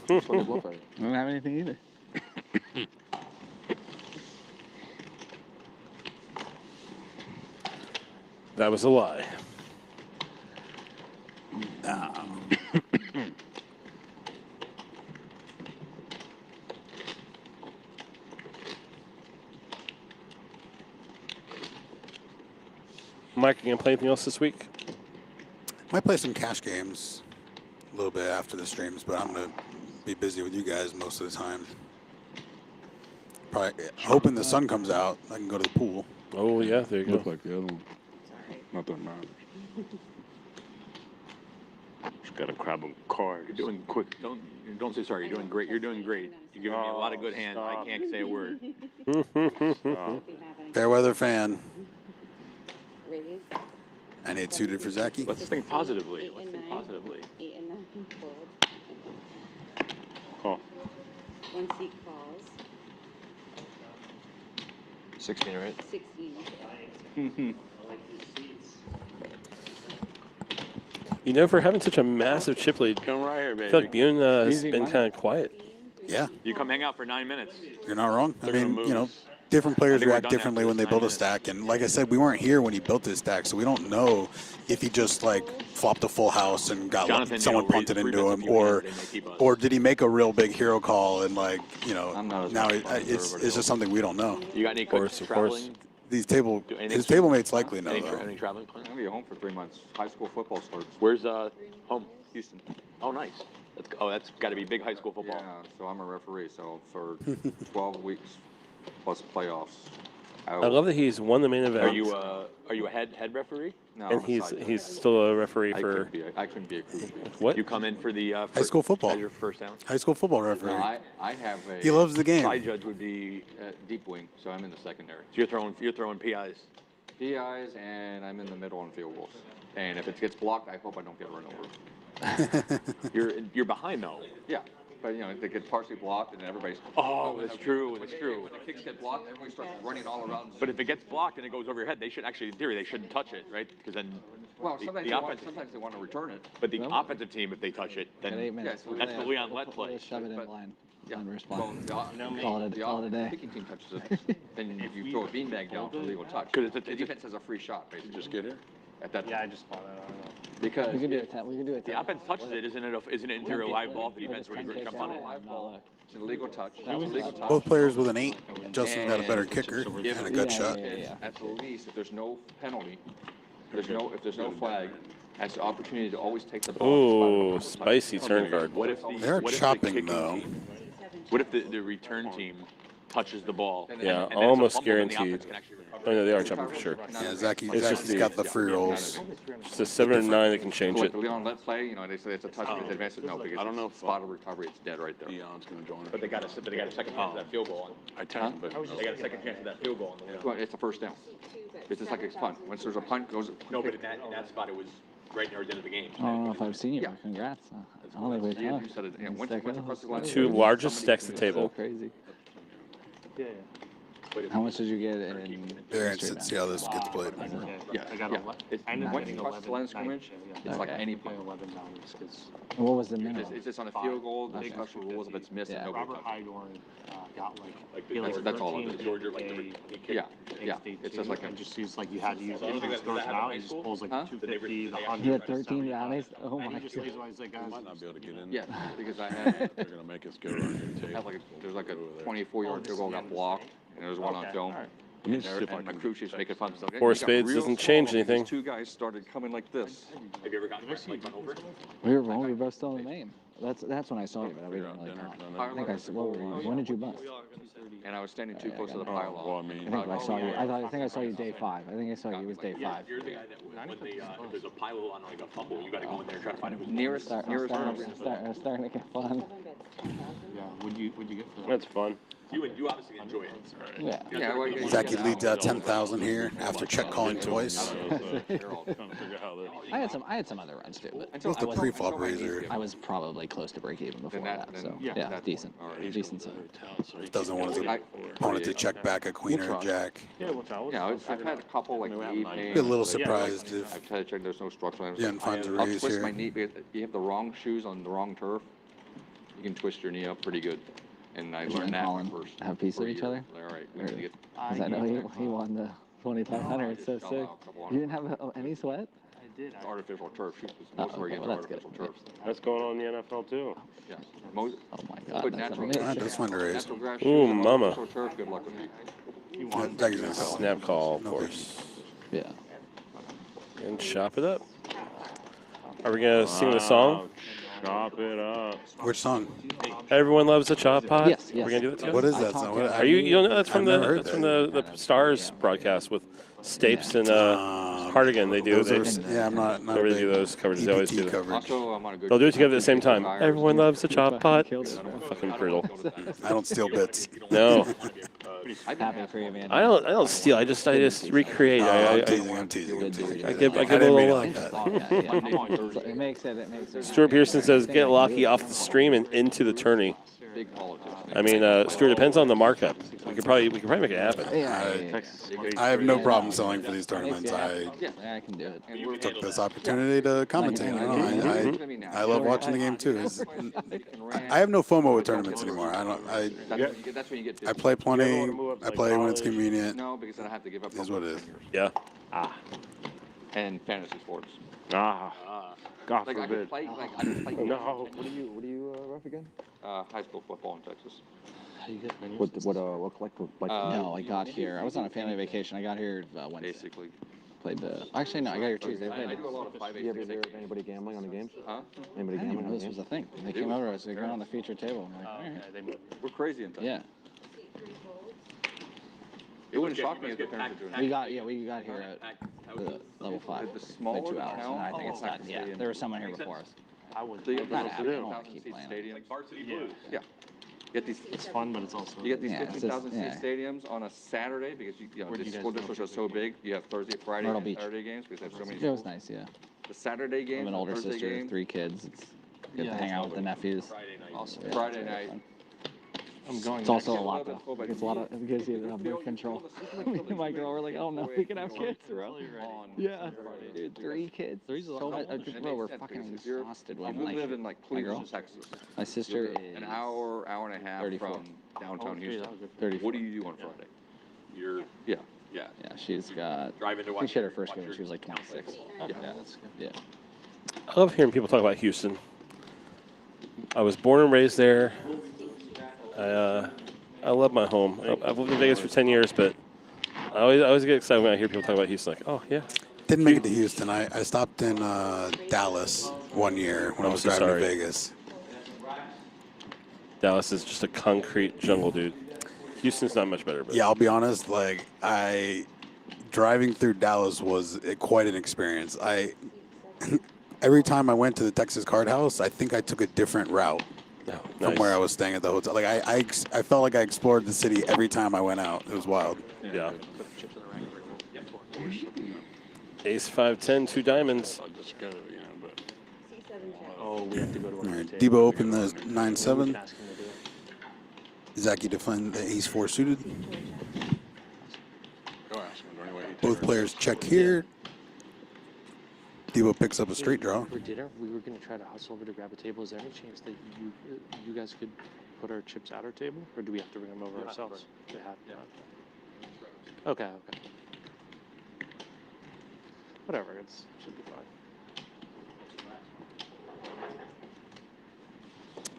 Speaker 17: Just let me bluff at it.
Speaker 12: I don't have anything either.
Speaker 2: That was a lie. Mike, you gonna play anything else this week?
Speaker 1: Might play some cash games a little bit after the streams, but I'm gonna be busy with you guys most of the time. Probably hoping the sun comes out. I can go to the pool.
Speaker 2: Oh yeah, there you go.
Speaker 17: Look like the other one. Not that matters.
Speaker 13: Just got to grab a card. You're doing quick. Don't say sorry. You're doing great. You're doing great. You're giving me a lot of good hands. I can't say a word.
Speaker 1: Fairweather fan.
Speaker 16: Raise.
Speaker 1: And it's suited for Zaki.
Speaker 13: Let's think positively. Let's think positively.
Speaker 4: 8 and 9 fold.
Speaker 13: Oh.
Speaker 4: 1 seat calls.
Speaker 15: 16, right?
Speaker 4: 16.
Speaker 2: You know, for having such a massive chip lead,
Speaker 13: Come right here,
Speaker 2: I
Speaker 13: baby.
Speaker 2: feel like Bune has
Speaker 12: Easy
Speaker 2: been
Speaker 12: money.
Speaker 2: kind of quiet.
Speaker 1: Yeah,
Speaker 13: You come hang out for 9 minutes.
Speaker 1: you're not wrong. I
Speaker 13: They're gonna
Speaker 1: mean,
Speaker 13: move
Speaker 1: you know,
Speaker 13: us.
Speaker 1: different
Speaker 13: I
Speaker 1: players
Speaker 13: think we're
Speaker 1: react
Speaker 13: done
Speaker 1: differently
Speaker 13: after
Speaker 1: when they
Speaker 13: 9
Speaker 1: build a
Speaker 13: minutes.
Speaker 1: stack. And like I said, we weren't here when he built his stack, so we don't know if he just like flopped a full house and got
Speaker 13: Jonathan,
Speaker 1: someone
Speaker 13: you know,
Speaker 1: punted
Speaker 13: three
Speaker 1: into
Speaker 13: bets
Speaker 1: him,
Speaker 13: a few
Speaker 1: or
Speaker 13: hands, they may keep us.
Speaker 1: or did he make a real big hero call and like, you know,
Speaker 14: I'm not as
Speaker 1: now
Speaker 14: much
Speaker 1: it,
Speaker 14: fun as
Speaker 1: it's
Speaker 14: everybody
Speaker 1: just
Speaker 14: else.
Speaker 1: something we don't know.
Speaker 13: You got any
Speaker 2: Of course,
Speaker 13: quick
Speaker 2: of course.
Speaker 13: traveling?
Speaker 1: His
Speaker 13: Anything-
Speaker 1: table mates likely know
Speaker 13: Any,
Speaker 1: though.
Speaker 13: any traveling plans?
Speaker 14: I'm gonna be home for 3 months. High school football starts.
Speaker 13: Where's home?
Speaker 14: Houston.
Speaker 13: Oh, nice. That's got to be big high school football.
Speaker 14: Yeah, so I'm a referee. So for 12 weeks plus playoffs.
Speaker 2: I love that he's won the main event.
Speaker 13: Are you a head referee?
Speaker 14: No,
Speaker 2: And
Speaker 14: I'm a side
Speaker 2: he's
Speaker 14: judge.
Speaker 2: still a referee
Speaker 14: I
Speaker 2: for
Speaker 14: couldn't be a crew chief.
Speaker 2: what?
Speaker 13: You come in for the
Speaker 1: High school football.
Speaker 13: Your first down.
Speaker 1: High school football referee.
Speaker 14: No, I have a
Speaker 1: He loves the game.
Speaker 13: Side judge would be.
Speaker 14: deep wing, so I'm in the secondary.
Speaker 13: So you're throwing PIs.
Speaker 14: PIs, and I'm in the middle on field goals. And if it gets blocked, I hope I don't get run over.
Speaker 13: You're behind though.
Speaker 14: Yeah, but you know, if it gets partially blocked, and everybody's.
Speaker 13: Oh, that's true. That's true.
Speaker 14: When the kicks get blocked, everybody starts running all around.
Speaker 13: But if it gets blocked and it goes over your head, they should actually, in theory, they shouldn't touch it, right? Because then
Speaker 14: Well,
Speaker 13: The
Speaker 14: sometimes they want to return it.
Speaker 13: But the offensive team, if they touch it, then
Speaker 12: Got 8 minutes.
Speaker 14: Yeah,
Speaker 13: that's the Leon Lett play.
Speaker 12: We'll shove it in blind. Blind versus
Speaker 14: Well,
Speaker 12: blind. Call it a day.
Speaker 14: kicking team touches it, then you throw a beanbag down for legal touch.
Speaker 13: Because
Speaker 14: The defense has a free shot, basically.
Speaker 17: Just get here.
Speaker 14: At that
Speaker 8: Yeah, I just spotted it. I don't know.
Speaker 14: Because
Speaker 12: We can do it. We can do it.
Speaker 13: the offense touches it, isn't it into a live ball for the defense where he jumps on it?
Speaker 14: it's a legal touch.
Speaker 1: Both players with an 8. Justin's got a better kicker
Speaker 14: If-
Speaker 1: and a good shot.
Speaker 14: At the least, if there's no penalty, if there's no flag, has the opportunity to always take the ball.
Speaker 2: Ooh, spicy turn card.
Speaker 13: What if the
Speaker 1: They're
Speaker 13: what if the
Speaker 1: chopping,
Speaker 13: kicking
Speaker 1: though.
Speaker 13: team- What if the return team touches the ball?
Speaker 2: Yeah,
Speaker 13: and then it's a
Speaker 2: almost
Speaker 13: fumble, then the
Speaker 2: guaranteed.
Speaker 13: offense can actually recover
Speaker 2: Oh, no, they are chopping for sure.
Speaker 1: Yeah, Zacky's
Speaker 2: It's just
Speaker 1: got the free rolls.
Speaker 2: Just a 7 or 9 that can change
Speaker 14: Like
Speaker 2: it.
Speaker 14: the Leon Lett play, you know, they say it's a touch, it's advanced. No, because
Speaker 17: I don't know if
Speaker 14: spot of recovery, it's dead right there.
Speaker 17: Leon's going to join
Speaker 13: But they got a second chance at that field goal.
Speaker 17: I texted, but
Speaker 13: They got a second chance at that field goal.
Speaker 14: Well, it's a first down. It's just like a punt. Once there's a punt, goes.
Speaker 13: No, but in that spot, it was right near the end of the game.
Speaker 12: I don't know if I've seen you. But congrats. I don't think we
Speaker 14: You
Speaker 12: talked.
Speaker 14: said it. Yeah, once across the line.
Speaker 2: 2 largest stacks at the
Speaker 12: So
Speaker 2: table.
Speaker 12: crazy.
Speaker 8: Yeah.
Speaker 12: How much did you get in?
Speaker 1: Variance, see how this gets played.
Speaker 14: Yeah,
Speaker 8: I got
Speaker 14: yeah.
Speaker 8: 11.
Speaker 14: It's,
Speaker 8: I ended up
Speaker 14: once
Speaker 8: getting
Speaker 14: you cross the
Speaker 8: 11
Speaker 14: line of scrimmage, it's like
Speaker 12: Okay.
Speaker 14: any
Speaker 8: Play
Speaker 14: punt.
Speaker 8: 11 dollars because
Speaker 12: What was the minimum?
Speaker 14: It's just on a field goal, there's
Speaker 12: Okay.
Speaker 14: special rules if it's missed and
Speaker 12: Yeah.
Speaker 14: nobody
Speaker 8: Robert
Speaker 14: touches it.
Speaker 8: Hydorn got like
Speaker 14: That's all it is.
Speaker 13: Georgia, like the
Speaker 14: Yeah, yeah. It's just like a.
Speaker 8: and just used like you had to use
Speaker 13: You don't think
Speaker 8: it.
Speaker 13: that
Speaker 8: He
Speaker 13: happened in high
Speaker 8: just
Speaker 13: school?
Speaker 8: pulls like
Speaker 14: Huh?
Speaker 8: 250, the
Speaker 12: You
Speaker 8: 100.
Speaker 12: had 13 bounties? Oh
Speaker 8: And
Speaker 12: my
Speaker 8: he just
Speaker 12: god.
Speaker 8: leaves like
Speaker 17: I
Speaker 8: guys.
Speaker 17: might not be able to get in.
Speaker 14: Yeah, because I had,
Speaker 17: They're going to make us go on your tape.
Speaker 14: had like there's like a 24-yard field goal got blocked, and there was one on film. And my crew chief's making fun of stuff.
Speaker 2: Four spades doesn't change anything.
Speaker 14: Two guys started coming like this.
Speaker 13: Have you ever gotten like run over?
Speaker 12: We were both still in the name. That's when I saw you, but we didn't really talk. I think I said, what were you? When did you bust?
Speaker 14: And I was standing too
Speaker 12: Yeah,
Speaker 14: close
Speaker 12: I
Speaker 14: to the
Speaker 12: got
Speaker 17: Well, I
Speaker 14: pylon.
Speaker 17: mean,
Speaker 12: I think I saw you. I think I saw you day 5. I think I saw you. It was day 5.
Speaker 13: You're the guy that when they if there's a pile on like a fumble, you got to go in there and try to find it.
Speaker 14: Nearest
Speaker 12: Starting to get fun.
Speaker 8: Yeah, would you get for that?
Speaker 2: That's fun.
Speaker 13: You obviously enjoy it.
Speaker 12: Yeah.
Speaker 14: Yeah, well, you-
Speaker 1: Zachy leads 10,000 here after check calling twice.
Speaker 12: I had some other runs too, but
Speaker 1: What's the pre-flop raiser?
Speaker 12: I was probably close to break even before that. So yeah, decent, decent.
Speaker 1: Doesn't want his opponent to check back a queen or a jack.
Speaker 8: Yeah, we'll try.
Speaker 14: Yeah, I've had a couple like knee pain.
Speaker 1: Be a little surprised if
Speaker 14: I've tried to check there's no structural.
Speaker 1: Jen finds a
Speaker 14: I'll
Speaker 1: raise
Speaker 14: twist
Speaker 1: here.
Speaker 14: my knee because you have the wrong shoes on the wrong turf. You can twist your knee up pretty good. And I
Speaker 12: You
Speaker 14: learned
Speaker 12: and
Speaker 14: that
Speaker 12: Colin
Speaker 14: first.
Speaker 12: have a piece of each other?
Speaker 14: All right, we need to get.
Speaker 12: Because I know he won the 2,500. It's so sick. You didn't have any sweat?
Speaker 8: I did.
Speaker 14: It's artificial turf. Shoot,
Speaker 12: Oh,
Speaker 14: most of our
Speaker 12: okay,
Speaker 14: games
Speaker 12: well,
Speaker 14: are
Speaker 12: that's good.
Speaker 14: artificial turfs.
Speaker 2: That's going on in the NFL too.
Speaker 14: Yeah. Most,
Speaker 12: Oh my god,
Speaker 14: but
Speaker 12: that's
Speaker 14: natural,
Speaker 12: amazing.
Speaker 1: That's fun to raise.
Speaker 14: natural grass
Speaker 2: Ooh,
Speaker 14: shoes on
Speaker 2: mama.
Speaker 14: artificial turf. Good luck with that.
Speaker 1: Zacky's gonna call.
Speaker 2: Snap call, of
Speaker 1: No
Speaker 2: course.
Speaker 12: Yeah.
Speaker 2: And chop it up. Are we going to sing the song?
Speaker 17: Chop it up.
Speaker 1: Which song?
Speaker 2: Everyone loves a chop pot.
Speaker 12: Yes, yes.
Speaker 2: We're gonna do that together.
Speaker 1: What is that song? What,
Speaker 2: Are you don't know that's from
Speaker 1: I've
Speaker 2: the
Speaker 1: never heard
Speaker 2: that's from
Speaker 1: that.
Speaker 2: the Stars broadcast with Stapes and Hardigan. They do.
Speaker 1: Those
Speaker 2: They,
Speaker 1: are, yeah, I'm not
Speaker 2: they always
Speaker 1: big
Speaker 2: do those coverages. They always do
Speaker 1: EPT
Speaker 2: that.
Speaker 1: coverage.
Speaker 14: Also, I'm on a good.
Speaker 2: They'll do it together at the same time.
Speaker 14: Tires.
Speaker 2: Everyone loves a chop pot.
Speaker 12: Killed it, bro.
Speaker 2: Fucking brutal.
Speaker 1: I don't steal bits.
Speaker 2: No,
Speaker 12: Happy for you, man.
Speaker 2: I don't steal. I just recreate.
Speaker 1: I'm teasing. I'm teasing. I'm teasing.
Speaker 2: I give a
Speaker 1: didn't mean
Speaker 2: little
Speaker 1: it
Speaker 2: love.
Speaker 1: like that.
Speaker 12: It makes it.
Speaker 2: Stuart Pearson says get Lockie off the stream and into the tourney.
Speaker 14: Big politics.
Speaker 2: I mean, Stuart, depends on the markup. We could probably make it happen.
Speaker 1: I have no problem selling for these tournaments.
Speaker 12: Yeah, I can do it.
Speaker 14: And we're
Speaker 1: took this opportunity to commentate. I love watching the game too. I have no FOMO with tournaments anymore.
Speaker 14: That's when you get.
Speaker 1: I play plenty. I play when it's convenient.
Speaker 14: No, because then I have to give up.
Speaker 1: Is what it is.
Speaker 2: Yeah.
Speaker 14: And fantasy sports.
Speaker 17: God
Speaker 14: Like I
Speaker 17: forbid.
Speaker 14: could play. Like I could play.
Speaker 2: No.
Speaker 12: What do you rough again?
Speaker 14: High school football in Texas.
Speaker 12: What collective? No, I got here. I was on a family vacation. I got here Wednesday.
Speaker 14: Basically.
Speaker 12: Played the. Actually, no, I got here Tuesday.
Speaker 14: I do a lot of 5
Speaker 17: You ever hear of anybody gambling on the games?
Speaker 14: Huh?
Speaker 17: Anybody
Speaker 12: I didn't even
Speaker 17: gambling
Speaker 12: know
Speaker 17: on the
Speaker 12: this was
Speaker 17: games?
Speaker 12: a thing. They came over. I was like, going on the feature table. I'm like, all right.
Speaker 14: We're crazy in Texas.
Speaker 12: Yeah.
Speaker 14: It wouldn't shock me if the parents were doing that.
Speaker 12: We got here at the level 5.
Speaker 14: The smaller
Speaker 12: Like 2
Speaker 14: the
Speaker 12: hours.
Speaker 14: town,
Speaker 12: And I think it's not. Yeah, there was someone here before us.
Speaker 8: I would.
Speaker 14: So you get
Speaker 12: Not
Speaker 14: those
Speaker 12: happy. I don't want to
Speaker 14: 15,000
Speaker 12: keep
Speaker 14: seat
Speaker 12: playing.
Speaker 14: stadiums.
Speaker 13: Like Varsity Blues.
Speaker 14: Yeah. You get these.
Speaker 8: It's fun, but it's also.
Speaker 14: You get these
Speaker 12: Yeah, it's just-
Speaker 14: 15,000 seat
Speaker 12: yeah.
Speaker 14: stadiums on a Saturday because you know
Speaker 8: Where'd
Speaker 14: the
Speaker 8: you guys
Speaker 14: school
Speaker 8: go?
Speaker 14: districts are so big. You have Thursday, Friday,
Speaker 12: Myrtle
Speaker 14: and
Speaker 12: Beach.
Speaker 14: Saturday games because they have so many.
Speaker 12: It was
Speaker 14: schools.
Speaker 12: nice, yeah.
Speaker 14: The Saturday
Speaker 12: I have
Speaker 14: games,
Speaker 12: an
Speaker 14: the
Speaker 12: older
Speaker 14: Thursday
Speaker 12: sister,
Speaker 14: games,
Speaker 12: 3 kids. It's good
Speaker 8: Yeah.
Speaker 12: to hang out with the nephews.
Speaker 13: Friday night.
Speaker 12: Also,
Speaker 14: Friday night.
Speaker 12: I'm going. It's also a lot though. It's a lot of. It gives you the birth control. Me and my girl were like, oh no, we can have kids, bro. Yeah. Dude, 3 kids. Bro, we're fucking exhausted.
Speaker 14: We live in like
Speaker 12: my girl.
Speaker 14: Cleveland, Texas.
Speaker 12: My sister
Speaker 14: You're
Speaker 12: is
Speaker 14: an hour and a half
Speaker 12: 34.
Speaker 14: from downtown Houston.
Speaker 12: 34.
Speaker 14: What do you do on Friday?
Speaker 13: You're
Speaker 14: Yeah.
Speaker 12: Yeah, she's got.
Speaker 13: driving to
Speaker 12: I
Speaker 13: watch.
Speaker 12: think she had her first kid when she was like 26.
Speaker 6: Oh.
Speaker 12: Yeah, that's good. Yeah.
Speaker 2: I love hearing people talk about Houston. I was born and raised there. I love my home. I've lived in Vegas for 10 years, but I always get excited when I hear people talk about Houston. Like, oh, yeah.
Speaker 1: Didn't make it to Houston. I stopped in Dallas one year when I was driving to Vegas.
Speaker 2: Dallas is just a concrete jungle, dude. Houston's not much better. But
Speaker 1: Yeah, I'll be honest. Like, driving through Dallas was quite an experience. Every time I went to the Texas Card House, I think I took a different route from where I was staying at the hotel. Like, I felt like I explored the city every time I went out. It was wild.
Speaker 2: Yeah. Ace 5-10, 2 diamonds.
Speaker 10: Oh, we have to go to
Speaker 1: All right, Debo opened the 9-7. Zachy defend the Ace 4 suited. Both players check here. Debo picks up a straight draw.
Speaker 18: For dinner, we were going to try to hustle over to grab a table. Is there any chance that you guys could put our chips at our table, or do we have to bring them over ourselves? Okay. Whatever, it should be fine.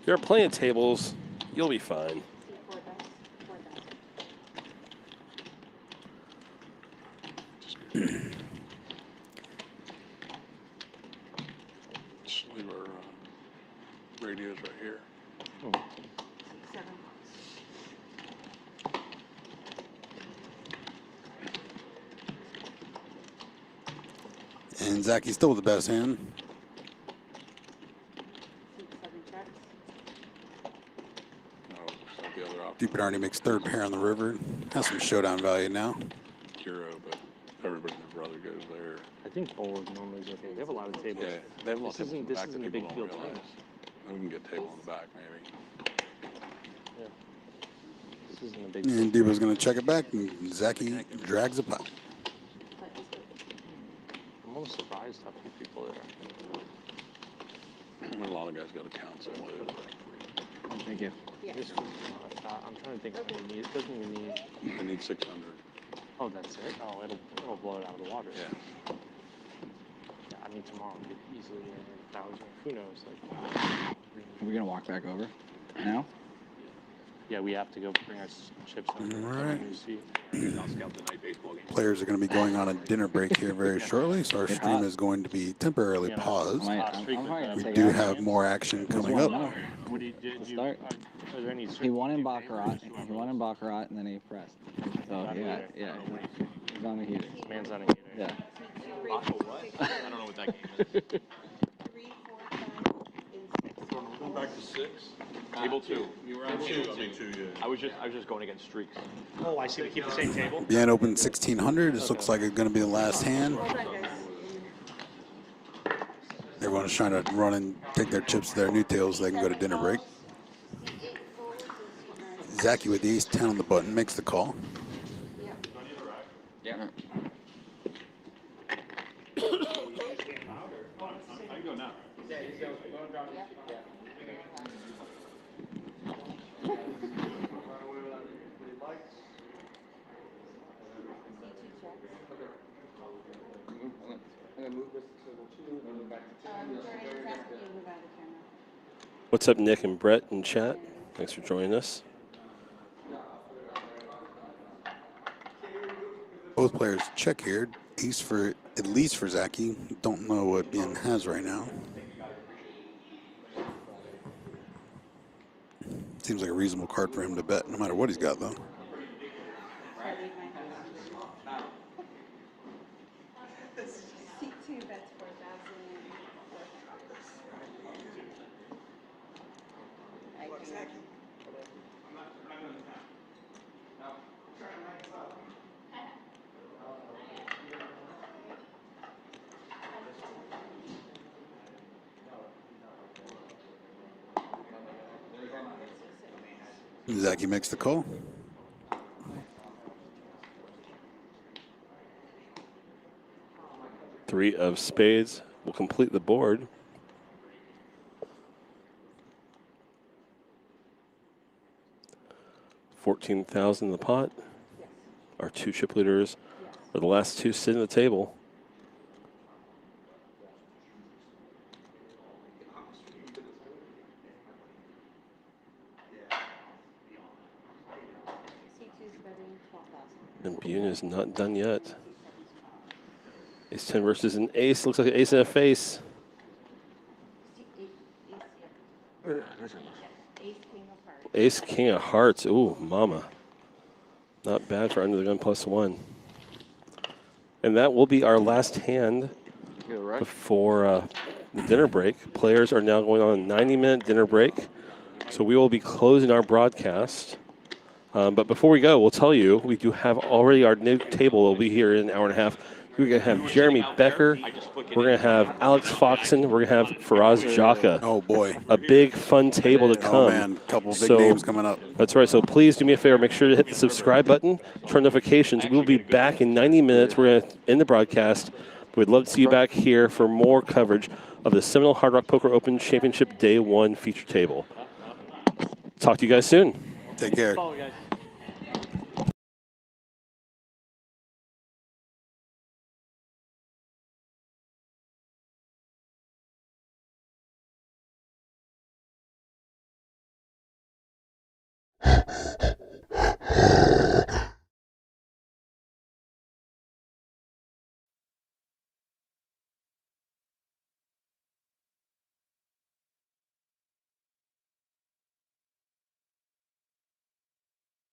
Speaker 2: There are plenty of tables. You'll be fine.
Speaker 19: Just leave our radios right here.
Speaker 1: And Zachy's still with the best hand. Deep Bernardi makes third pair on the river. Has some showdown value now.
Speaker 19: Kiro, but everybody and their brother goes there.
Speaker 18: I think forward normally is okay. They have a lot of tables.
Speaker 19: Yeah, they have a lot of tables in the
Speaker 18: This
Speaker 19: back
Speaker 18: isn't
Speaker 19: that
Speaker 18: a big
Speaker 19: people
Speaker 18: field
Speaker 19: don't
Speaker 18: tournament.
Speaker 19: realize. We can get a table in the back, maybe.
Speaker 18: Yeah. This isn't a big
Speaker 1: And Debo's going to check it back, and Zachy drags a pot.
Speaker 18: I'm almost surprised how few people there are.
Speaker 19: A lot of guys go to council.
Speaker 12: Thank you.
Speaker 18: This was I'm trying to think how many it doesn't even need.
Speaker 19: They need 600.
Speaker 18: Oh, that's it? Oh, it'll blow it out of the water. Yeah. Yeah, I mean, tomorrow we could easily get 1,000. Who knows? Like,
Speaker 12: Are we gonna walk back over now?
Speaker 18: yeah, we have to go bring our chips home.
Speaker 1: All right.
Speaker 18: New seat.
Speaker 13: I'll scout the night baseball game.
Speaker 1: Players are going to be going on a dinner break here very shortly, so our stream is going to be temporarily paused. We do have more action coming up.
Speaker 18: What did you
Speaker 12: Start.
Speaker 18: Are there any
Speaker 12: He won in Baccarat. He won in Baccarat, and then he pressed. So yeah. He's on the heater.
Speaker 18: Man's on a heater.
Speaker 12: Yeah.
Speaker 13: What? I don't know what that game is.
Speaker 19: Going back to 6.
Speaker 13: Table 2.
Speaker 19: You were on 2. I mean 2, yeah.
Speaker 13: I was just going against streaks.
Speaker 18: Oh, I see. We keep the same table.
Speaker 1: Bien open 1600. This looks like it's going to be the last hand. Everyone's trying to run and take their chips to their new tails so they can go to dinner break. Zachy with the ace-10 on the button makes the call.
Speaker 14: Yeah.
Speaker 13: I can go now.
Speaker 2: What's up, Nick and Brett in chat? Thanks for joining us.
Speaker 1: Both players check here. Ace for, at least for Zachy. Don't know what Bien has right now. Seems like a reasonable card for him to bet, no matter what he's got, though. Zachy makes the call.
Speaker 2: Three of spades will complete the board. $14,000 in the pot. Our two chip leaders are the last two sitting at the table. And Bune is not done yet. Ace 10 versus an ace. Looks like an ace and a face. Ace, king of hearts. Ooh, mama. Not bad for under the gun +1. And that will be our last hand before the dinner break. Players are now going on a 90-minute dinner break. So we will be closing our broadcast. But before we go, we'll tell you, we do have already our new table. Will be here in an hour and a half. We're going to have Jeremy Becker. We're going to have Alex Foxen. We're going to have Faraz Jaka.
Speaker 1: Oh, boy.
Speaker 2: A big, fun table to come.
Speaker 1: Oh, man. A couple big names coming up.
Speaker 2: That's right. So please do me a favor. Make sure to hit the subscribe button, turn notifications. We'll be back in 90 minutes. We're going to end the broadcast. We'd love to see you back here for more coverage of the Seminole Hard Rock Poker Open Championship Day 1 feature table. Talk to you guys soon.
Speaker 1: Take care.
Speaker 18: Follow, guys.